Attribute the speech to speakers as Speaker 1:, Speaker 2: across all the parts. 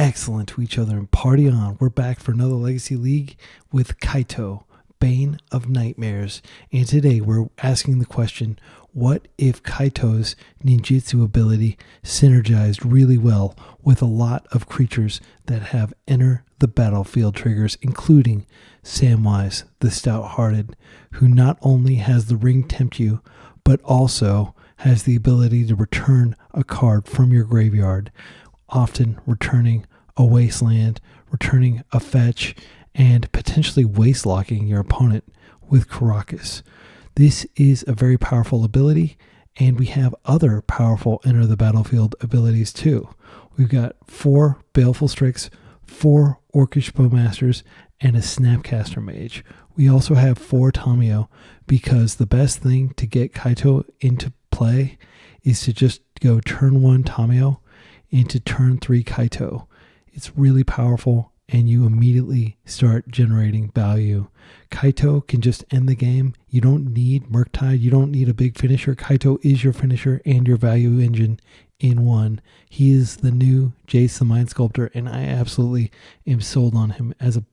Speaker 1: excellent to each other and party on. We're back for another Legacy League with Kaito, Bane of Nightmares. And today we're asking the question, what if Kaito's ninjutsu ability synergized really well with a lot of creatures that have enter the battlefield triggers, including Samwise the Stouthearted, who not only has the ring tempt you, but also has the ability to return a card from your graveyard, often returning a wasteland, returning a fetch, and potentially waste locking your opponent with Karakas. This is a very powerful ability, and we have other powerful enter the battlefield abilities too. We've got 4 Baleful Strix, 4 Orcish Bowmasters, and a Snapcaster Mage. We also have 4 Tamiyo, because the best thing to get Kaito into play is to just go turn 1 Tamiyo into turn 3 Kaito. It's really powerful, and you immediately start generating value. Kaito can just end the game. You don't need Murktide. You don't need a big finisher. Kaito is your finisher and your value engine in one. He is the new Jace the Mind Sculptor, and I absolutely am sold on him as a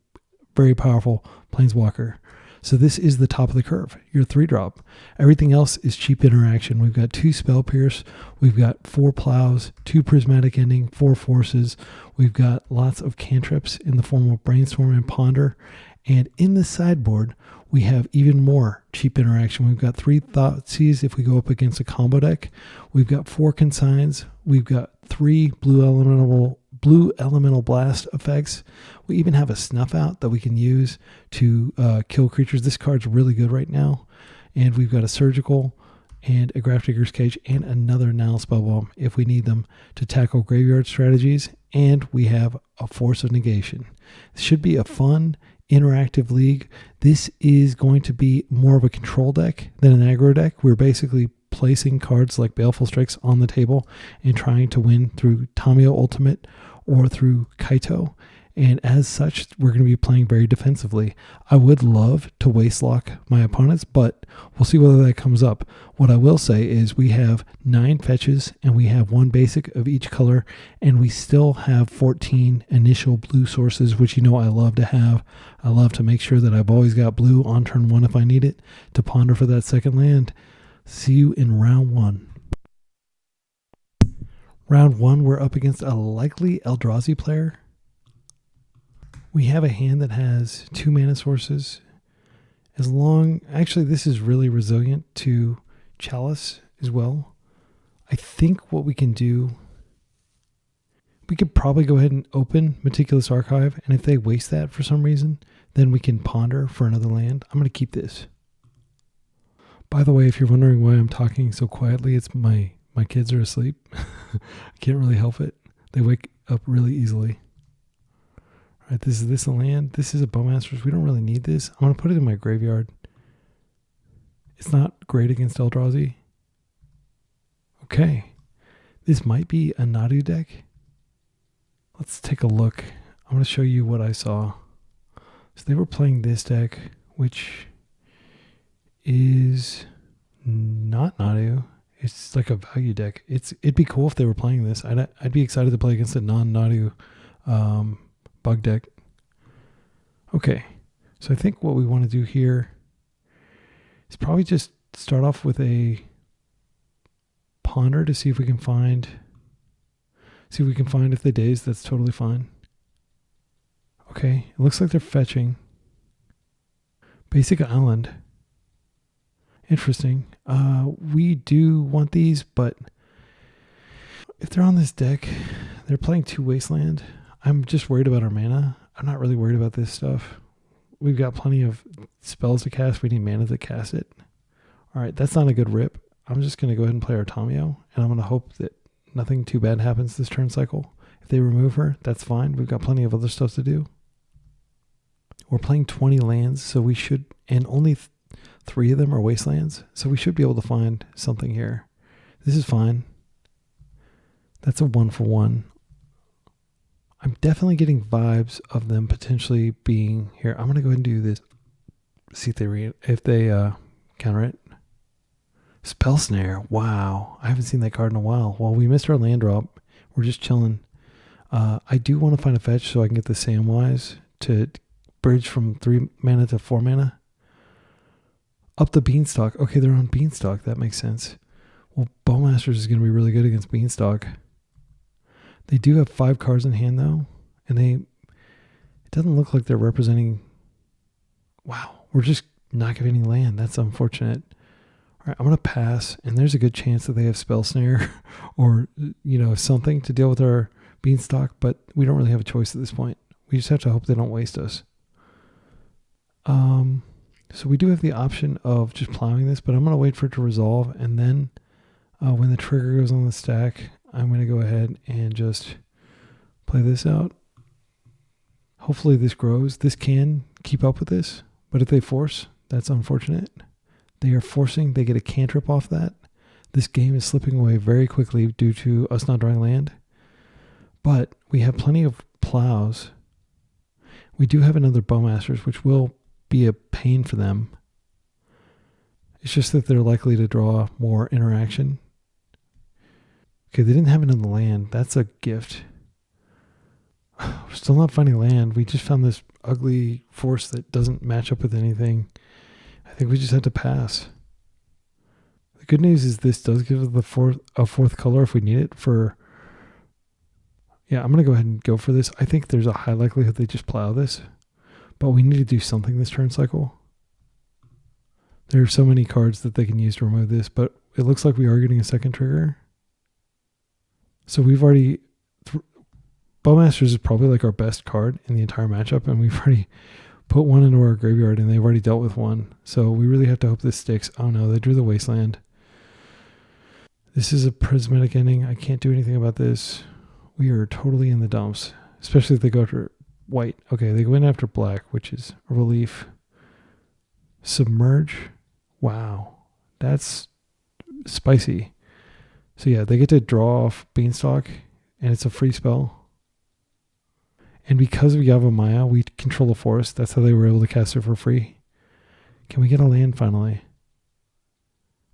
Speaker 1: very powerful planeswalker. So this is the top of the curve, your 3-drop. Everything else is cheap interaction. We've got 2 Spell Pierce, we've got 4 Plows, 2 Prismatic Ending, 4 Forces. We've got lots of cantrips in the form of Brainstorm and Ponder. And in the sideboard, we have even more cheap interaction. We've got 3 Thoughtseize if we go up against a combo deck. We've got 4 Consigns. We've got 3 Blue Elemental Blast effects. We even have a Snuff Out that we can use to kill creatures. This card's really good right now. And we've got a Surgical and a Grafdigger's Cage and another Nile Spellbomb if we need them to tackle graveyard strategies. And we have a Force of Negation. This should be a fun, interactive league. This is going to be more of a control deck than an aggro deck. We're basically placing cards like Baleful Strix on the table and trying to win through Tamiyo Ultimate or through Kaito. And as such, we're going to be playing very defensively. I would love to waste lock my opponents, but we'll see whether that comes up. What I will say is we have 9 fetches and we have 1 basic of each color, and we still have 14 initial blue sources, which you know I love to have. I love to make sure that I've always got blue on turn 1 if I need it to ponder for that second land. See you in round 1. Round 1, we're up against a likely Eldrazi player. We have a hand that has 2 mana sources. Actually, this is really resilient to Chalice as well. I think what we can do, we could probably go ahead and open Meticulous Archive, and if they waste that for some reason, then we can ponder for another land. I'm going to keep this. By the way, if you're wondering why I'm talking so quietly, it's my kids are asleep. I can't really help it. They wake up really easily. All right, this is a land. This is a Bowmasters. We don't really need this. I'm going to put it in my graveyard. It's not great against Eldrazi. Okay. This might be a Nadu deck. Let's take a look. I'm going to show you what I saw. So they were playing this deck, which is not Nadu. It's like a value deck. It'd be cool if they were playing this. I'd be excited to play against a non-Nadu bug deck. Okay, so I think what we want to do here is probably just start off with a ponder to see if we can find if they daze. That's totally fine. Okay, it looks like they're fetching. Basic Island. Interesting. We do want these, but if they're on this deck, they're playing 2 Wasteland. I'm just worried about our mana. I'm not really worried about this stuff. We've got plenty of spells to cast. We need mana to cast it. All right, that's not a good rip. I'm just going to go ahead and play our Tamiyo, and I'm going to hope that nothing too bad happens this turn cycle. If they remove her, that's fine. We've got plenty of other stuff to do. We're playing 20 lands, so we should, and only 3 of them are wastelands, so we should be able to find something here. This is fine. That's a 1-for-1. I'm definitely getting vibes of them potentially being here. I'm going to go ahead and do this. See if they counter it. Spell Snare. Wow. I haven't seen that card in a while. Well, we missed our land drop. We're just chilling. I do want to find a fetch so I can get the Samwise to bridge from 3 mana to 4 mana. Up the Beanstalk. Okay, they're on Beanstalk. That makes sense. Well, Bowmasters is going to be really good against Beanstalk. They do have 5 cards in hand, though. And it doesn't look like they're representing... Wow, we're just not getting any land. That's unfortunate. All right, I'm going to pass. And there's a good chance that they have Spell Snare or, something to deal with our Beanstalk. But we don't really have a choice at this point. We just have to hope they don't waste us. So we do have the option of just plowing this, but I'm going to wait for it to resolve, and then when the trigger goes on the stack, I'm going to go ahead and just play this out. Hopefully this grows. This can keep up with this, but if they force, that's unfortunate. They are forcing, they get a cantrip off that. This game is slipping away very quickly due to us not drawing land, but we have plenty of plows. We do have another Bowmasters, which will be a pain for them. It's just that they're likely to draw more interaction. Okay, they didn't have another land. That's a gift. We're still not finding land. We just found this ugly force that doesn't match up with anything. I think we just had to pass. The good news is this does give us a fourth color if we need it for... Yeah, I'm going to go ahead and go for this. I think there's a high likelihood they just plow this. But we need to do something this turn cycle. There are so many cards that they can use to remove this, but it looks like we are getting a second trigger. So we've already... Bowmasters is probably like our best card in the entire matchup, and we've already put one into our graveyard, and they've already dealt with one. So we really have to hope this sticks. Oh no, they drew the Wasteland. This is a prismatic ending. I can't do anything about this. We are totally in the dumps, especially if they go after... white. Okay, they go in after black, which is a relief. Submerge. Wow. That's spicy. So yeah, they get to draw off Beanstalk, and it's a free spell. And because of Yavimaya, we control the forest. That's how they were able to cast it for free. Can we get a land finally?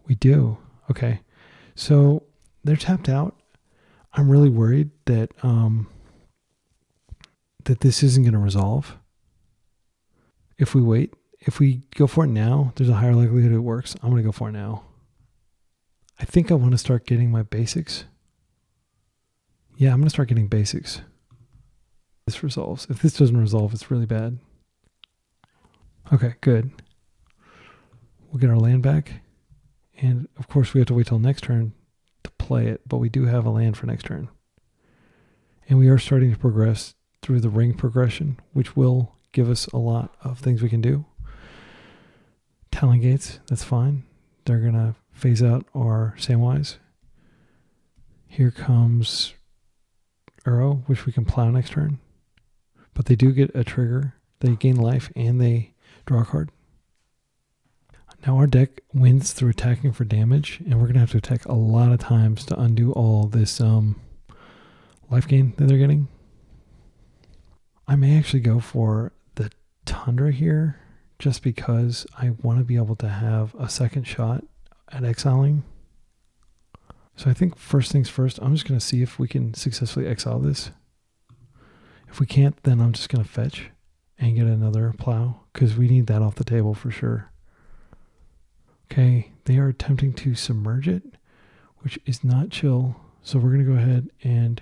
Speaker 1: We do. Okay. So they're tapped out. I'm really worried that... that this isn't going to resolve. If we wait, if we go for it now, there's a higher likelihood it works. I'm going to go for it now. I think I want to start getting my basics. Yeah, I'm going to start getting basics. This resolves. If this doesn't resolve, it's really bad. Okay, good. We'll get our land back. And of course we have to wait till next turn to play it, but we do have a land for next turn. And we are starting to progress through the ring progression, which will give us a lot of things we can do. Talon Gates, that's fine. They're going to phase out our Samwise. Here comes Arrow, which we can plow next turn. But they do get a trigger. They gain life and they draw a card. Now our deck wins through attacking for damage, and we're going to have to attack a lot of times to undo all this life gain that they're getting. I may actually go for the Tundra here just because I want to be able to have a second shot at exiling. So I think first things first, I'm just going to see if we can successfully exile this. If we can't, then I'm just going to fetch and get another plow because we need that off the table for sure. Okay, they are attempting to submerge it, which is not chill. So we're going to go ahead and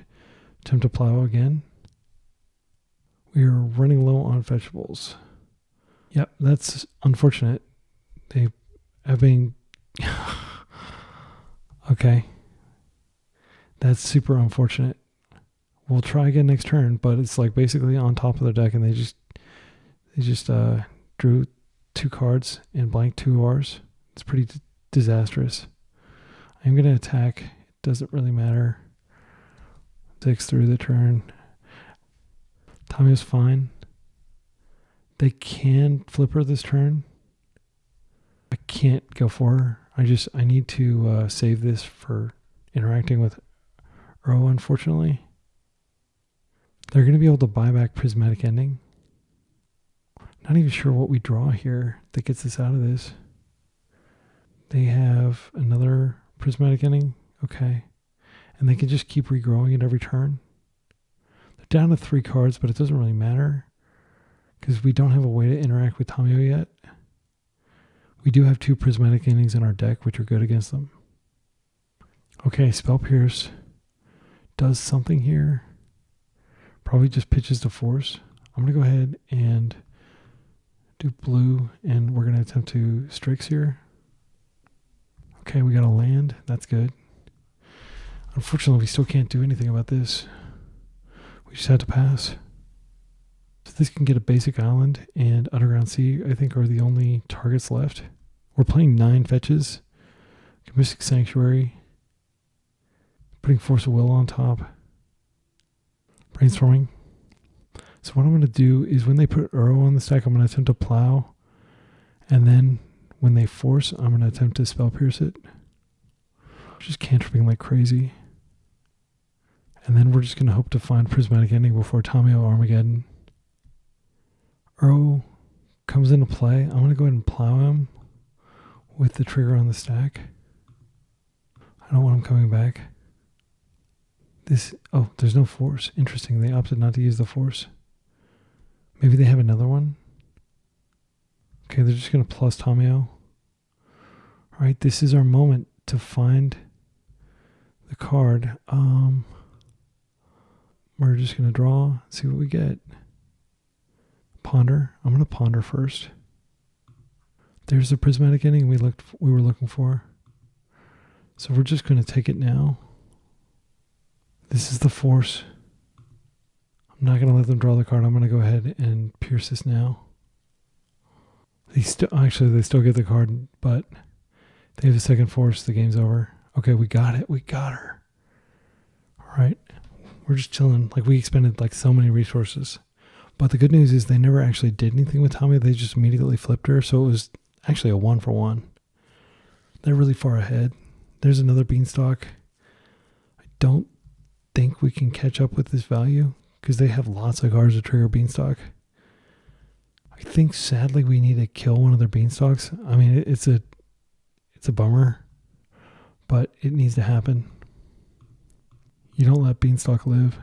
Speaker 1: attempt to plow again. We are running low on vegetables. Yep, that's unfortunate. They have been... Okay. That's super unfortunate. We'll try again next turn, but it's like basically on top of their deck, and they just drew 2 cards and blanked 2 ours. It's pretty disastrous. I'm going to attack. It doesn't really matter. 6 through the turn. Tommy is fine. They can flipper this turn. I can't go for her. I need to save this for interacting with Ro, unfortunately. They're going to be able to buy back Prismatic Ending. Not even sure what we draw here that gets us out of this. They have another Prismatic Ending. Okay. And they can just keep regrowing it every turn. down to 3 cards, but it doesn't really matter because we don't have a way to interact with Tamiyo yet. We do have 2 Prismatic Endings in our deck, which are good against them. Okay, Spell Pierce does something here. Probably just pitches to Force. I'm going to go ahead and do blue, and we're going to attempt to Strix here. Okay, we got a land. That's good. Unfortunately, we still can't do anything about this. We just had to pass. So this can get a basic island, and Underground Sea, I think, are the only targets left. We're playing 9 fetches. Mystic Sanctuary. Putting Force of Will on top. Brainstorming. So what I'm going to do is when they put Uro on the stack, I'm going to attempt to plow. And then when they force, I'm going to attempt to Spell Pierce it. Just cantripping like crazy. And then we're just going to hope to find Prismatic Ending before Tamiyo Armageddon. Uro comes into play. I'm going to go ahead and plow him with the trigger on the stack. I don't want him coming back. Oh, there's no force. Interesting. They opted not to use the force. Maybe they have another one. Okay, they're just going to plus Tamiyo. All right, this is our moment to find the card. We're just going to draw, see what we get. Ponder. I'm going to ponder first. There's the Prismatic Ending we were looking for. So we're just going to take it now. This is the force. I'm not going to let them draw the card. I'm going to go ahead and pierce this now. They still get the card, but they have a second force. The game's over. Okay, we got it. We got her. All right. We're just chilling. Like, we expended like so many resources. But the good news is they never actually did anything with Tommy. They just immediately flipped her. So it was actually a 1-for-1. They're really far ahead. There's another Beanstalk. I don't think we can catch up with this value because they have lots of cards to trigger Beanstalk. I think sadly we need to kill one of their Beanstalks. I mean, it's a bummer, but it needs to happen. You don't let Beanstalk live.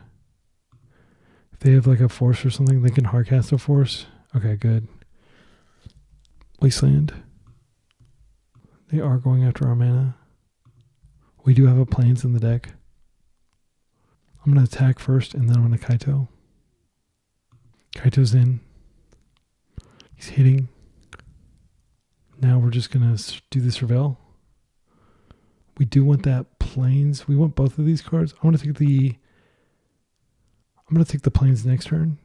Speaker 1: If they have like a force or something, they can hardcast a force. Okay, good. Wasteland. They are going after our mana. We do have a plains in the deck. I'm going to attack first, and then I'm going to Kaito. Kaito's in. He's hitting. Now we're just going to do the Surveil. We do want that plains. We want both of these cards. I'm going to take the plains next turn.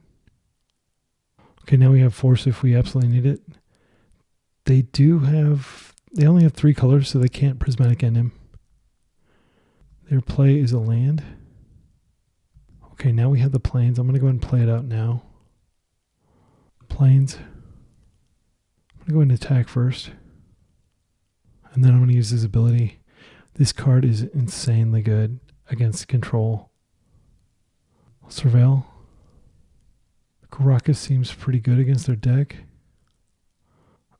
Speaker 1: Okay, now we have force if we absolutely need it. They only have 3 colors, so they can't Prismatic End him. Their play is a land. Okay, now we have the plains. I'm going to go ahead and play it out now. Plains. I'm going to go ahead and attack first. And then I'm going to use his ability. This card is insanely good against control. Surveil. Caracas seems pretty good against their deck.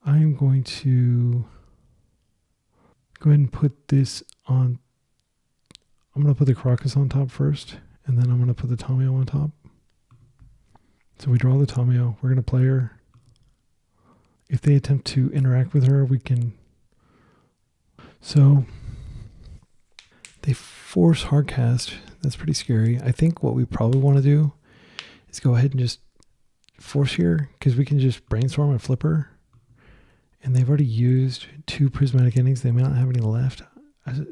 Speaker 1: I am going to go ahead and put this on. I'm going to put the Caracas on top first, and then I'm going to put the Tamiyo on top. So we draw the Tamiyo. We're going to play her. If they attempt to interact with her, we can. So they force hardcast. That's pretty scary. I think what we probably want to do is go ahead and just force here, because we can just brainstorm and flip her. And they've already used 2 Prismatic Endings. They may not have any left.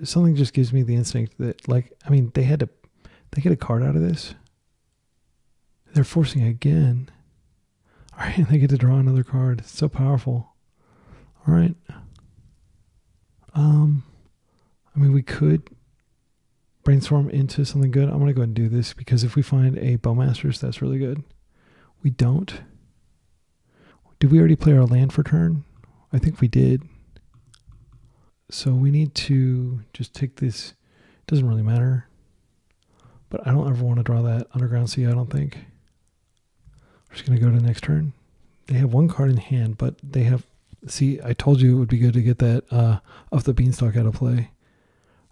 Speaker 1: Something just gives me the instinct that, like, I mean, they get a card out of this. They're forcing again. All right, they get to draw another card. It's so powerful. All right. I mean, we could brainstorm into something good. I'm going to go ahead and do this, because if we find a Bowmasters, that's really good. We don't. Did we already play our land for turn? I think we did. So we need to just take this. It doesn't really matter. But I don't ever want to draw that Underground Sea, I don't think. We're just going to go to the next turn. They have 1 card in hand, but they have... See, I told you it would be good to get that of the Beanstalk out of play.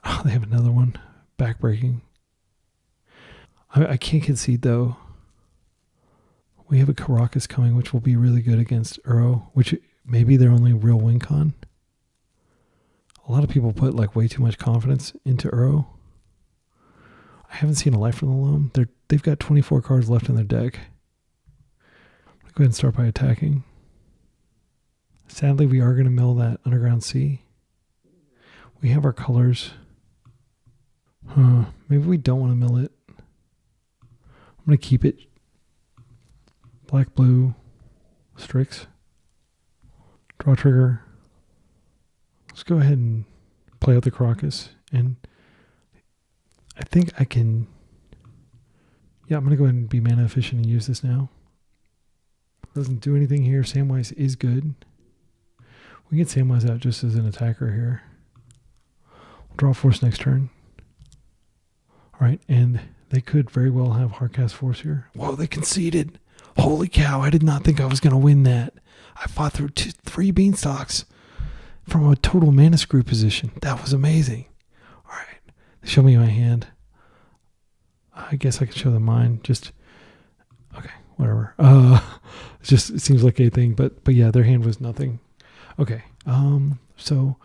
Speaker 1: Oh, they have another one. Backbreaking. I can't concede, though. We have a Caracas coming, which will be really good against Uro, which maybe their only real win con. A lot of people put like way too much confidence into Uro. I haven't seen a Life from the Loam. They've got 24 cards left in their deck. I'm going to go ahead and start by attacking. Sadly, we are going to mill that Underground Sea. We have our colors. Maybe we don't want to mill it. I'm going to keep it. Black, blue, Strix. Draw trigger. Let's go ahead and play out the Caracas. And I think I can... Yeah, I'm going to go ahead and be mana efficient and use this now. Doesn't do anything here. Samwise is good. We get Samwise out just as an attacker here. We'll draw Force next turn. Alright, and they could very well have Hardcast Force here. Whoa, they conceded! Holy cow, I did not think I was going to win that. I fought through 3 Beanstalks from a total mana screw position. That was amazing. Alright, show me my hand. I guess I could show them mine. Just, okay, whatever. It seems like a thing, but yeah, their hand was nothing. Okay, so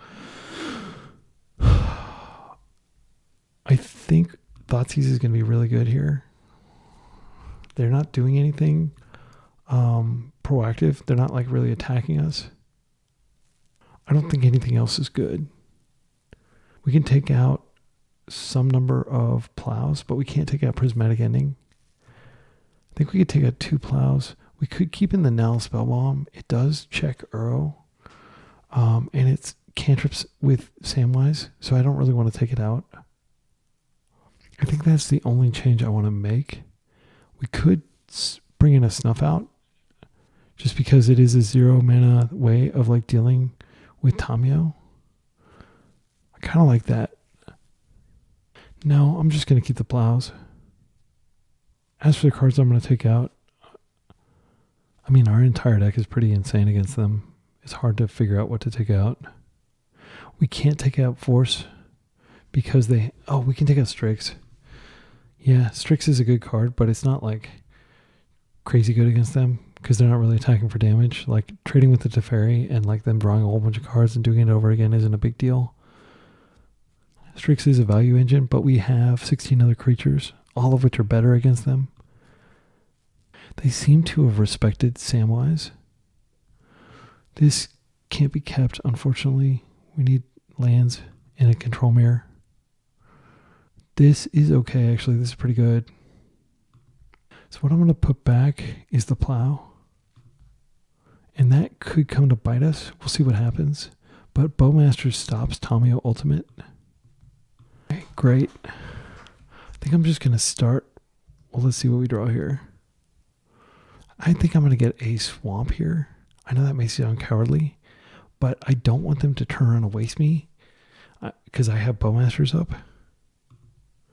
Speaker 1: I think Thoughtseize is going to be really good here. They're not doing anything proactive. They're not like really attacking us. I don't think anything else is good. We can take out some number of plows, but we can't take out Prismatic Ending. I think we could take out 2 plows. We could keep in the Nell Spellbomb. It does check Uro. And it's cantrips with Samwise, so I don't really want to take it out. I think that's the only change I want to make. We could bring in a Snuff Out, just because it is a 0 mana way of like dealing with Tamiyo. I kind of like that. No, I'm just going to keep the plows. As for the cards I'm going to take out, I mean, our entire deck is pretty insane against them. It's hard to figure out what to take out. We can't take out Force because we can take out Strix. Yeah, Strix is a good card, but it's not like crazy good against them because they're not really attacking for damage. Like trading with the Teferi and like them drawing a whole bunch of cards and doing it over again isn't a big deal. Strix is a value engine, but we have 16 other creatures, all of which are better against them. They seem to have respected Samwise. This can't be kept, unfortunately. We need lands and a control mirror. This is okay, actually. This is pretty good. So what I'm going to put back is the plow. And that could come to bite us. We'll see what happens. But Bowmasters stops Tamiyo Ultimate. Okay, great. I think I'm just going to start. Well, let's see what we draw here. I think I'm going to get a swamp here. I know that may sound cowardly, but I don't want them to turn around and waste me because I have Bowmasters up.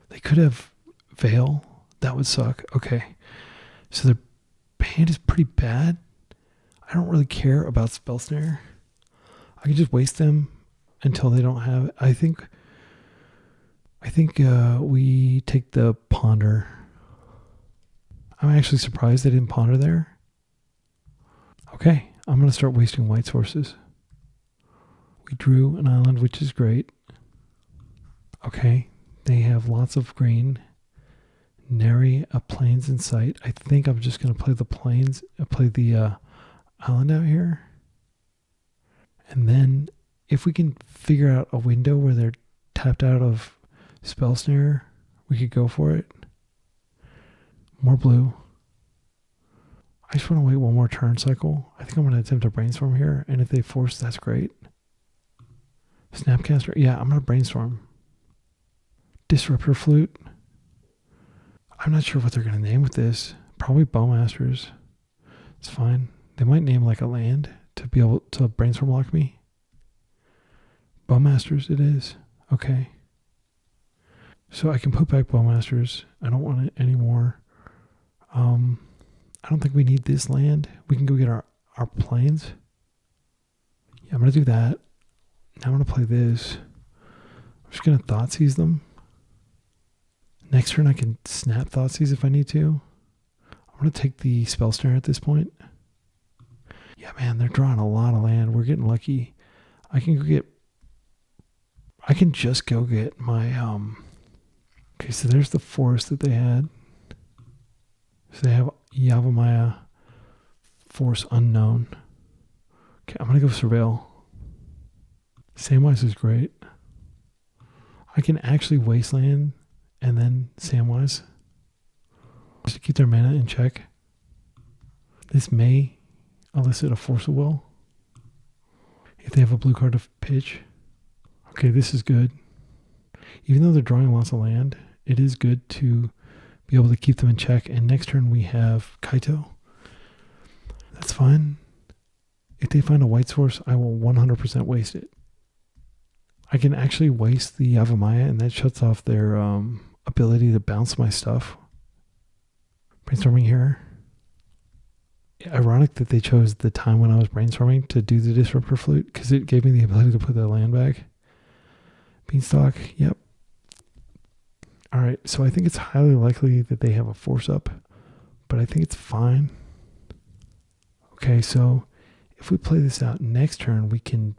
Speaker 1: They could have Veil. That would suck. Okay. So their hand is pretty bad. I don't really care about Spell Snare. I can just waste them until they don't have it. I think we take the Ponder. I'm actually surprised they didn't Ponder there. Okay, I'm going to start wasting white sources. We drew an island, which is great. Okay, they have lots of green. Nary a plains in sight. I think I'm just going to play the plains, play the island out here. And then if we can figure out a window where they're tapped out of Spell Snare, we could go for it. More blue. I just want to wait one more turn cycle. I think I'm going to attempt a brainstorm here. And if they force, that's great. Snapcaster. Yeah, I'm going to brainstorm. Disruptor Flute. I'm not sure what they're going to name with this. Probably Bowmasters. It's fine. They might name like a land to be able to brainstorm lock me. Bowmasters it is. Okay. So I can put back Bowmasters. I don't want it anymore. I don't think we need this land. We can go get our plains. Yeah, I'm going to do that. Now I'm going to play this. I'm just going to Thoughtseize them. Next turn I can snap Thoughtseize if I need to. I'm I'm going to take the Spell Snare at this point. Yeah, man, they're drawing a lot of land. We're getting lucky. I can just go get my, okay, so there's the forest that they had. So they have Yavimaya, Force Unknown. Okay, I'm going to go Surveil. Samwise is great. I can actually Wasteland and then Samwise. Just to keep their mana in check. This may elicit a Force of Will. If they have a blue card to pitch. Okay, this is good. Even though they're drawing lots of land, it is good to be able to keep them in check. And next turn we have Kaito. That's fine. If they find a white source, I will 100% waste it. I can actually waste the Yavimaya, and that shuts off their ability to bounce my stuff. Brainstorming here. Ironic that they chose the time when I was brainstorming to do the Disruptor Flute, because it gave me the ability to put the land back. Beanstalk, yep. Alright, so I think it's highly likely that they have a force up, but I think it's fine. Okay, so if we play this out next turn, we can...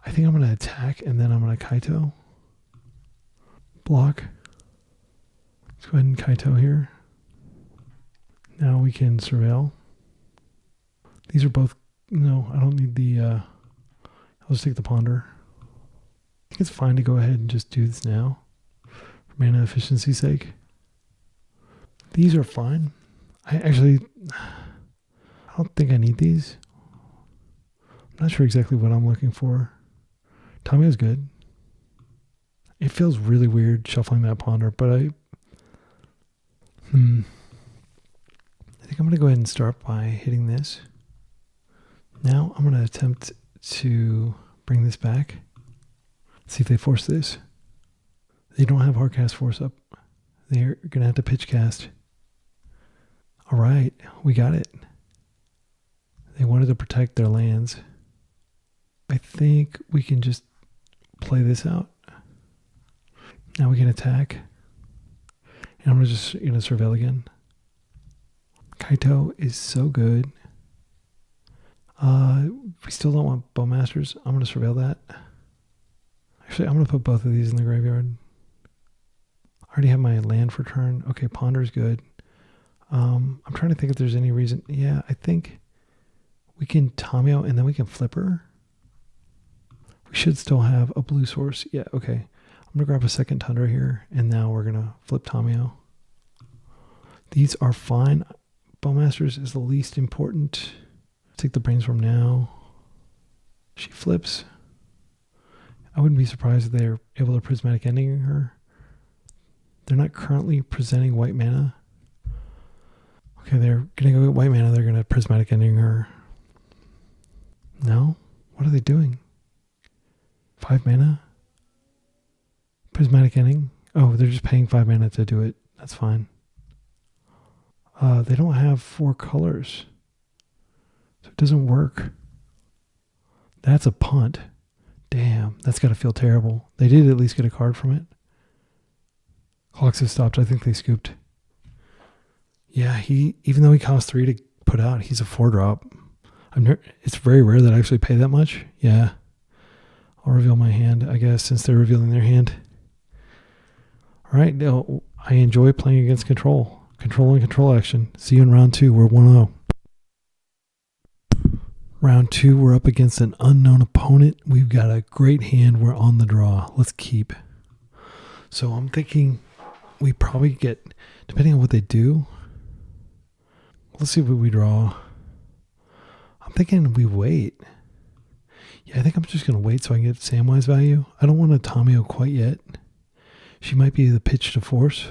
Speaker 1: I think I'm going to attack, and then I'm going to Kaito. Block. Let's go ahead and Kaito here. Now we can Surveil. These are both... No, I don't need the... I'll just take the Ponder. I think it's fine to go ahead and just do this now. For mana efficiency's sake. These are fine. I don't think I need these. I'm not sure exactly what I'm looking for. Tamiya's good. It feels really weird shuffling that Ponder, but I think I'm going to go ahead and start by hitting this. Now I'm going to attempt to bring this back. See if they force this. They don't have Hardcast Force up. They're going to have to pitch cast. All right, we got it. They wanted to protect their lands. I think we can just play this out. Now we can attack. And I'm just going to Surveil again. Kaito is so good. We still don't want Bowmasters. I'm going to Surveil that. Actually, I'm going to put both of these in the graveyard. I already have my land for turn. Okay, Ponder's good. I'm trying to think if there's any reason. Yeah, I think we can Tamiyo and then we can flip her. We should still have a blue source. Yeah, okay. I'm going to grab a second Tundra here, and now we're going to flip Tamiyo. These are fine. Bowmasters is the least important. Take the Brainstorm now. She flips. I wouldn't be surprised if they're able to Prismatic Ending her. They're not currently presenting white mana. Okay, they're going to go get white mana. They're going to Prismatic Ending her. No? What are they doing? 5 mana? Prismatic Ending? Oh, they're just paying 5 mana to do it. That's fine. They don't have 4 colors. So it doesn't work. That's a punt. Damn, that's got to feel terrible. They did at least get a card from it. Clocks have stopped. I think they scooped. Yeah, even though he costs 3 to put out, he's a 4-drop. It's very rare that I actually pay that much. Yeah. I'll reveal my hand, I guess, since they're revealing their hand. All right, now I enjoy playing against control. Control and control action. See you in round 2. We're 1-0. Round 2, we're up against an unknown opponent. We've got a great hand. We're on the draw. Let's keep. So I'm thinking we probably get, depending on what they do, let's see what we draw. I'm thinking we wait. Yeah, I think I'm just going to wait so I can get Samwise value. I don't want a Tamiyo quite yet. She might be the pitch to force.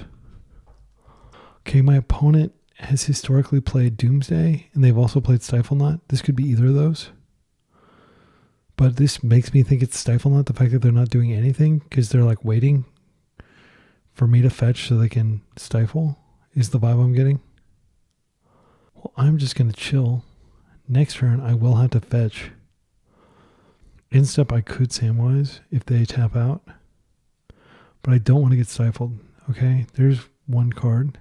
Speaker 1: Okay, my opponent has historically played Doomsday, and they've also played Stifle Knot. This could be either of those. But this makes me think it's Stifle Knot, the fact that they're not doing anything, because they're like waiting for me to fetch so they can stifle, is the vibe I'm getting. Well, I'm just going to chill. Next turn, I will have to fetch. In step, I could Samwise if they tap out. But I don't want to get stifled. Okay, there's one card.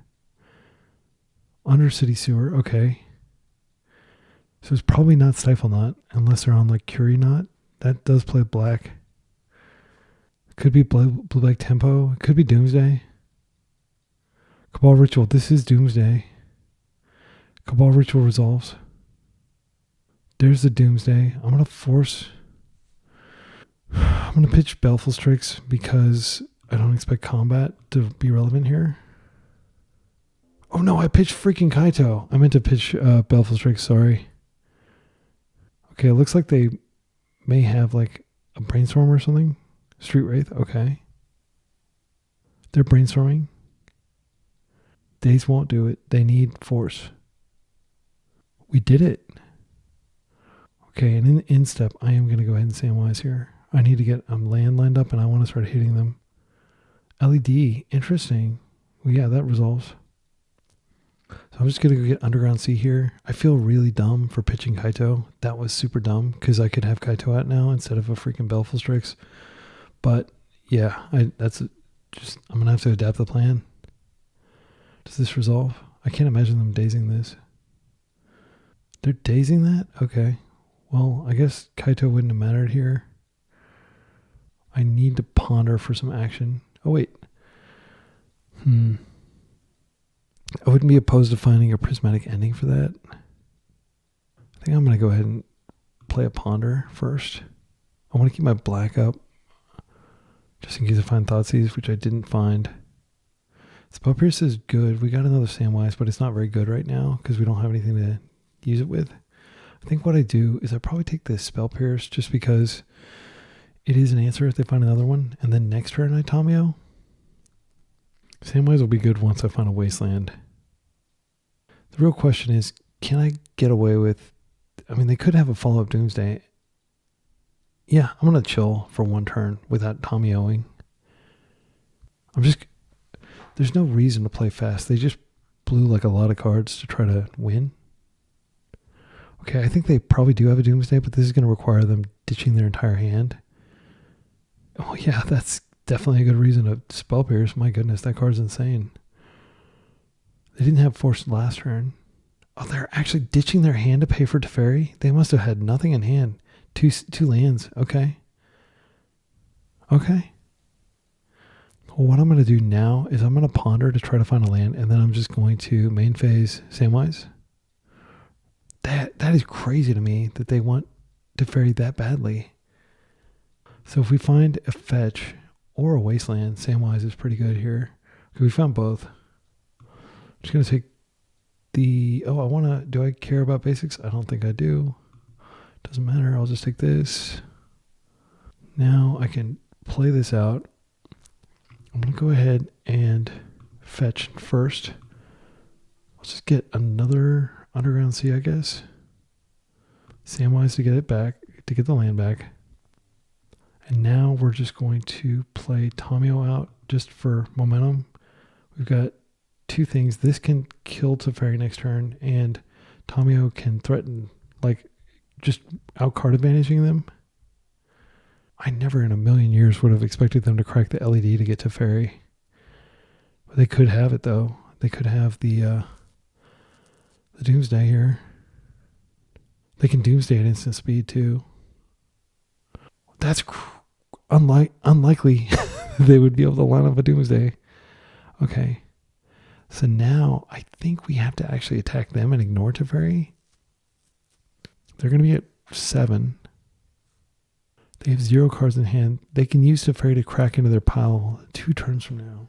Speaker 1: Undercity Sewer, okay. So it's probably not Stifle Knot, unless they're on like Curie Knot. That does play black. Could be blue-black Tempo. It could be Doomsday. Cabal Ritual. This is Doomsday. Cabal Ritual resolves. There's the Doomsday. I'm going to pitch Baleful Strix because I don't expect combat to be relevant here. Oh no, I pitched freaking Kaito. I meant to pitch Baleful Strix, sorry. Okay, it looks like they may have like a Brainstorm or something. Street Wraith, okay. They're brainstorming. Days won't do it. They need force. We did it. Okay, and in step, I am going to go ahead and Samwise here. I need to get land lined up, and I want to start hitting them. LED, interesting. Well, yeah, that resolves. So I'm just going to go get Underground Sea here. I feel really dumb for pitching Kaito. That was super dumb, because I could have Kaito out now instead of a freaking Baleful Strix. But yeah, I'm gonna have to adapt the plan. Does this resolve? I can't imagine them dazing this. They're dazing that? Okay. Well, I guess Kaito wouldn't have mattered here. I need to ponder for some action. Oh wait. I wouldn't be opposed to finding a prismatic ending for that. I think I'm gonna go ahead and play a ponder first. I want to keep my black up. Just in case I find Thoughtseize, which I didn't find. Spell Pierce is good. We got another Samwise, but it's not very good right now because we don't have anything to use it with. I think what I do is I probably take this Spell Pierce just because it is an answer if they find another one. And then next turn I Tomio. Samwise will be good once I find a Wasteland. The real question is, can I get away with... I mean, they could have a follow-up Doomsday. Yeah, I'm going to chill for one turn without Tomioing. There's no reason to play fast. They just blew like a lot of cards to try to win. Okay, I think they probably do have a Doomsday, but this is going to require them ditching their entire hand. Oh yeah, that's definitely a good reason to Spell Pierce. My goodness, that card's insane. They didn't have Force last turn. Oh, they're actually ditching their hand to pay for Teferi? They must have had nothing in hand. Two lands. Okay. Okay. Well, what I'm going to do now is I'm going to ponder to try to find a land, and then I'm just going to main phase Samwise. That is crazy to me that they want Teferi that badly. So if we find a fetch or a wasteland, Samwise is pretty good here. Okay, we found both. I'm just going to take the... Oh, do I care about basics? I don't think I do. Doesn't matter. I'll just take this. Now I can play this out. I'm going to go ahead and fetch first. Let's just get another Underground Sea, I guess. Samwise to get it back, to get the land back. And now we're just going to play Tomio out just for momentum. We've got two things. This can kill Teferi next turn, and Tomio can threaten, like, just out-card advantaging them. I never in a million years would have expected them to crack the LED to get Teferi. But they could have it, though. They could have the Doomsday here. They can Doomsday at instant speed, too. That's unlikely they would be able to line up a Doomsday. Okay. So now I think we have to actually attack them and ignore Teferi. They're going to be at 7. They have 0 cards in hand. They can use Teferi to crack into their pile 2 turns from now.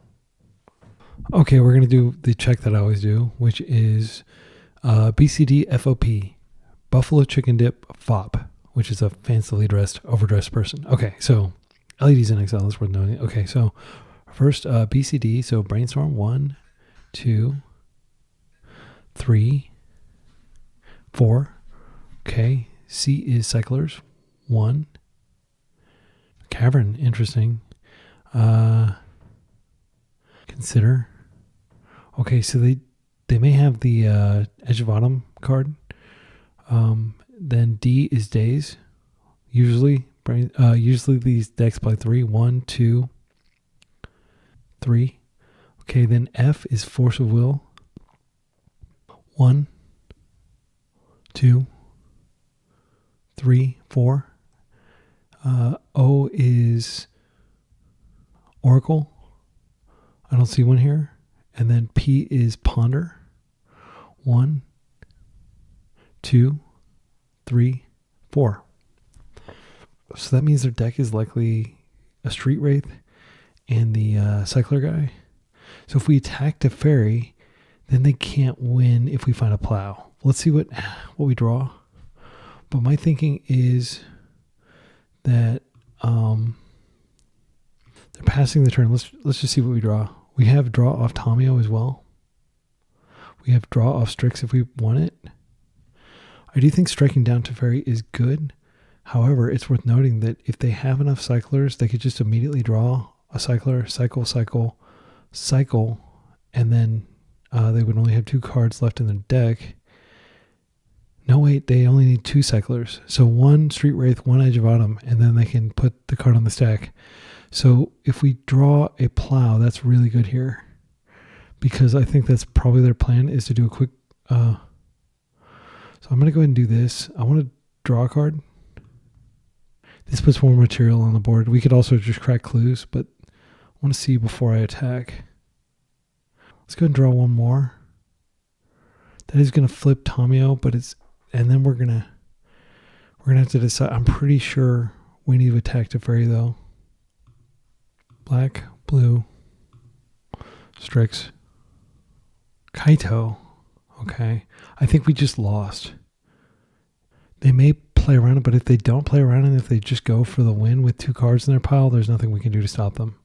Speaker 1: Okay, we're going to do the check that I always do, which is BCD FOP, Buffalo Chicken Dip FOP, which is a fancily dressed, overdressed person. Okay, so LEDs in Exile is worth noting. Okay, so first BCD, so Brainstorm 1, 2, 3, 4. Okay, C is Cyclers, 1. Cavern, interesting. Consider. Okay, so they may have the Edge of Autumn card. Then D is Days. Usually these decks play 3. 1, 2, 3. Okay, then F is Force of Will. 1, 2, 3, 4. O is Oracle. I don't see one here. And then P is Ponder. 1, 2, 3, 4. So that means their deck is likely a Street Wraith and the Cycler guy. So if we attack the Fairy, then they can't win if we find a Plow. Let's see what we draw. But my thinking is that they're passing the turn. Let's just see what we draw. We have draw off Tamio as well. We have draw off Strix if we want it. I do think striking down Teferi is good. However, it's worth noting that if they have enough cyclers, they could just immediately draw a cycler, cycle, and then they would only have 2 cards left in their deck. No, wait, they only need 2 cyclers. So 1 Street Wraith, 1 Edge of Autumn, and then they can put the card on the stack. So if we draw a Plow, that's really good here. Because I think that's probably their plan, is to do a quick... so I'm going to go ahead and do this. I want to draw a card. This puts more material on the board. We could also just crack clues, but I want to see before I attack. Let's go ahead and draw one more. That is going to flip Tamio, but it's... And then we're gonna have to decide. I'm pretty sure we need to attack Teferi though. Black, blue, Strix, Kaito. Okay, I think we just lost. They may play around it, but if they don't play around it, if they just go for the win with 2 cards in their pile, there's nothing we can do to stop them.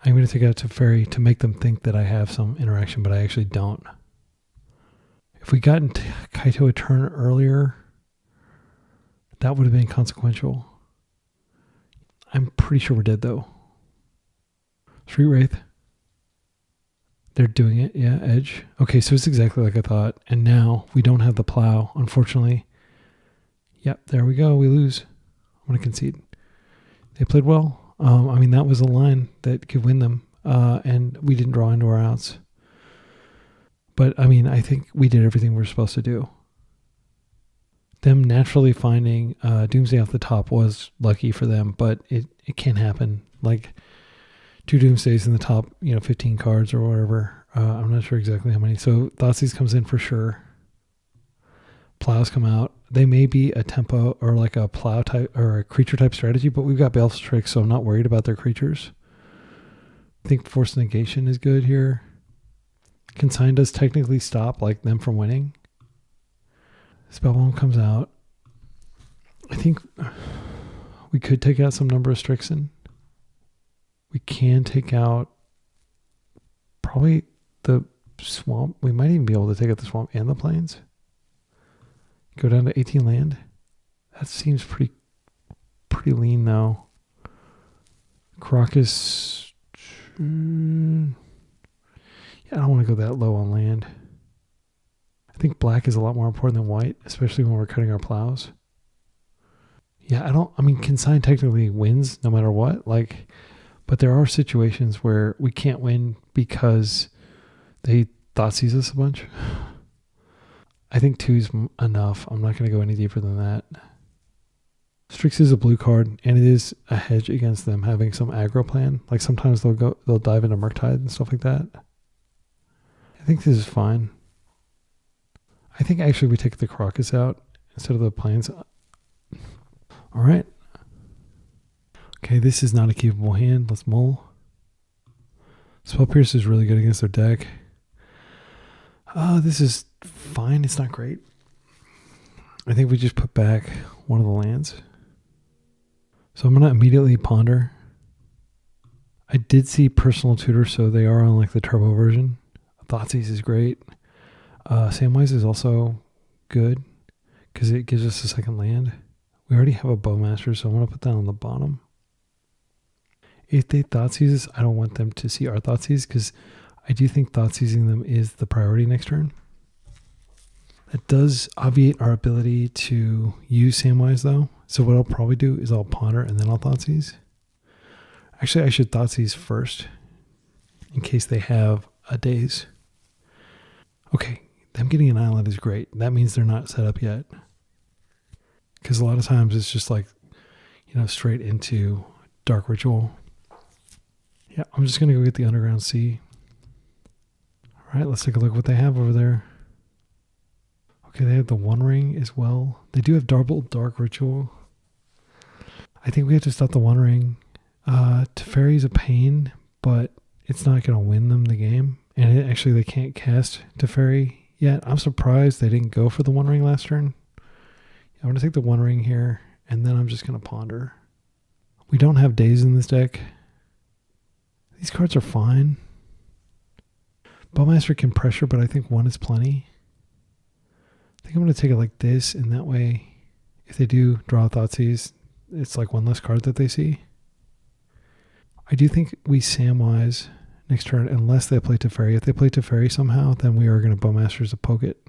Speaker 1: I'm going to take out Teferi to make them think that I have some interaction, but I actually don't. If we got into Kaito a turn earlier, that would have been consequential. I'm pretty sure we're dead though. Street Wraith. They're doing it, yeah, Edge. Okay, so it's exactly like I thought. And now we don't have the Plow, unfortunately. Yep, there we go, we lose. I'm going to concede. They played well. I mean, that was a line that could win them. And we didn't draw into our outs. But, I mean, I think we did everything we're supposed to do. Them naturally finding Doomsday off the top was lucky for them, but it can happen. Like, 2 Doomsdays in the top, 15 cards or whatever. I'm not sure exactly how many. So, Thoughtseize comes in for sure. Plows come out. They may be a tempo or like a plow type or a creature type strategy, but we've got Baleful Strix, so I'm not worried about their creatures. I think Force Negation is good here. Consign does technically stop like them from winning. Spellbomb comes out. I think we could take out some number of Strixen. We can take out probably the swamp. We might even be able to take out the swamp and the plains. Go down to 18 land. That seems pretty lean though. Crocus. Yeah, I don't want to go that low on land. I think black is a lot more important than white, especially when we're cutting our plows. Yeah, Consign technically wins no matter what. But there are situations where we can't win because they Thoughtseize us a bunch. I think 2 is enough. I'm not going to go any deeper than that. Strix is a blue card, and it is a hedge against them having some aggro plan. Like sometimes they'll dive into Murktide and stuff like that. I think this is fine. I think actually we take the Crocus out instead of the plains. All right. Okay, this is not a keepable hand. Let's mull. Spell Pierce is really good against their deck. This is fine. It's not great. I think we just put back one of the lands. So I'm going to immediately ponder. I did see Personal Tutor, so they are on like the turbo version. Thoughtseize is great. Samwise is also good because it gives us a second land. We already have a Bowmaster, so I'm going to put that on the bottom. If they Thoughtseize, I don't want them to see our Thoughtseize because I do think Thoughtseizing them is the priority next turn. That does obviate our ability to use Samwise though. So what I'll probably do is I'll ponder and then I'll Thoughtseize. Actually, I should Thoughtseize first in case they have a daze. Okay, them getting an island is great. That means they're not set up yet. Because a lot of times it's just like, straight into Dark Ritual. Yeah, I'm just going to go get the Underground Sea. All right, let's take a look at what they have over there. Okay, they have the One Ring as well. They do have double Dark Ritual. I think we have to stop the One Ring. Teferi's a pain, but it's not going to win them the game. And actually, they can't cast Teferi yet. I'm surprised they didn't go for the One Ring last turn. I'm going to take the One Ring here, and then I'm just going to ponder. We don't have Daze in this deck. These cards are fine. Bowmaster can pressure, but I think 1 is plenty. I think I'm going to take it like this, and that way, if they do draw Thoughtseize, it's like 1 less card that they see. I do think we Samwise next turn, unless they play Teferi. If they play Teferi somehow, then we are going to Bowmasters to poke it.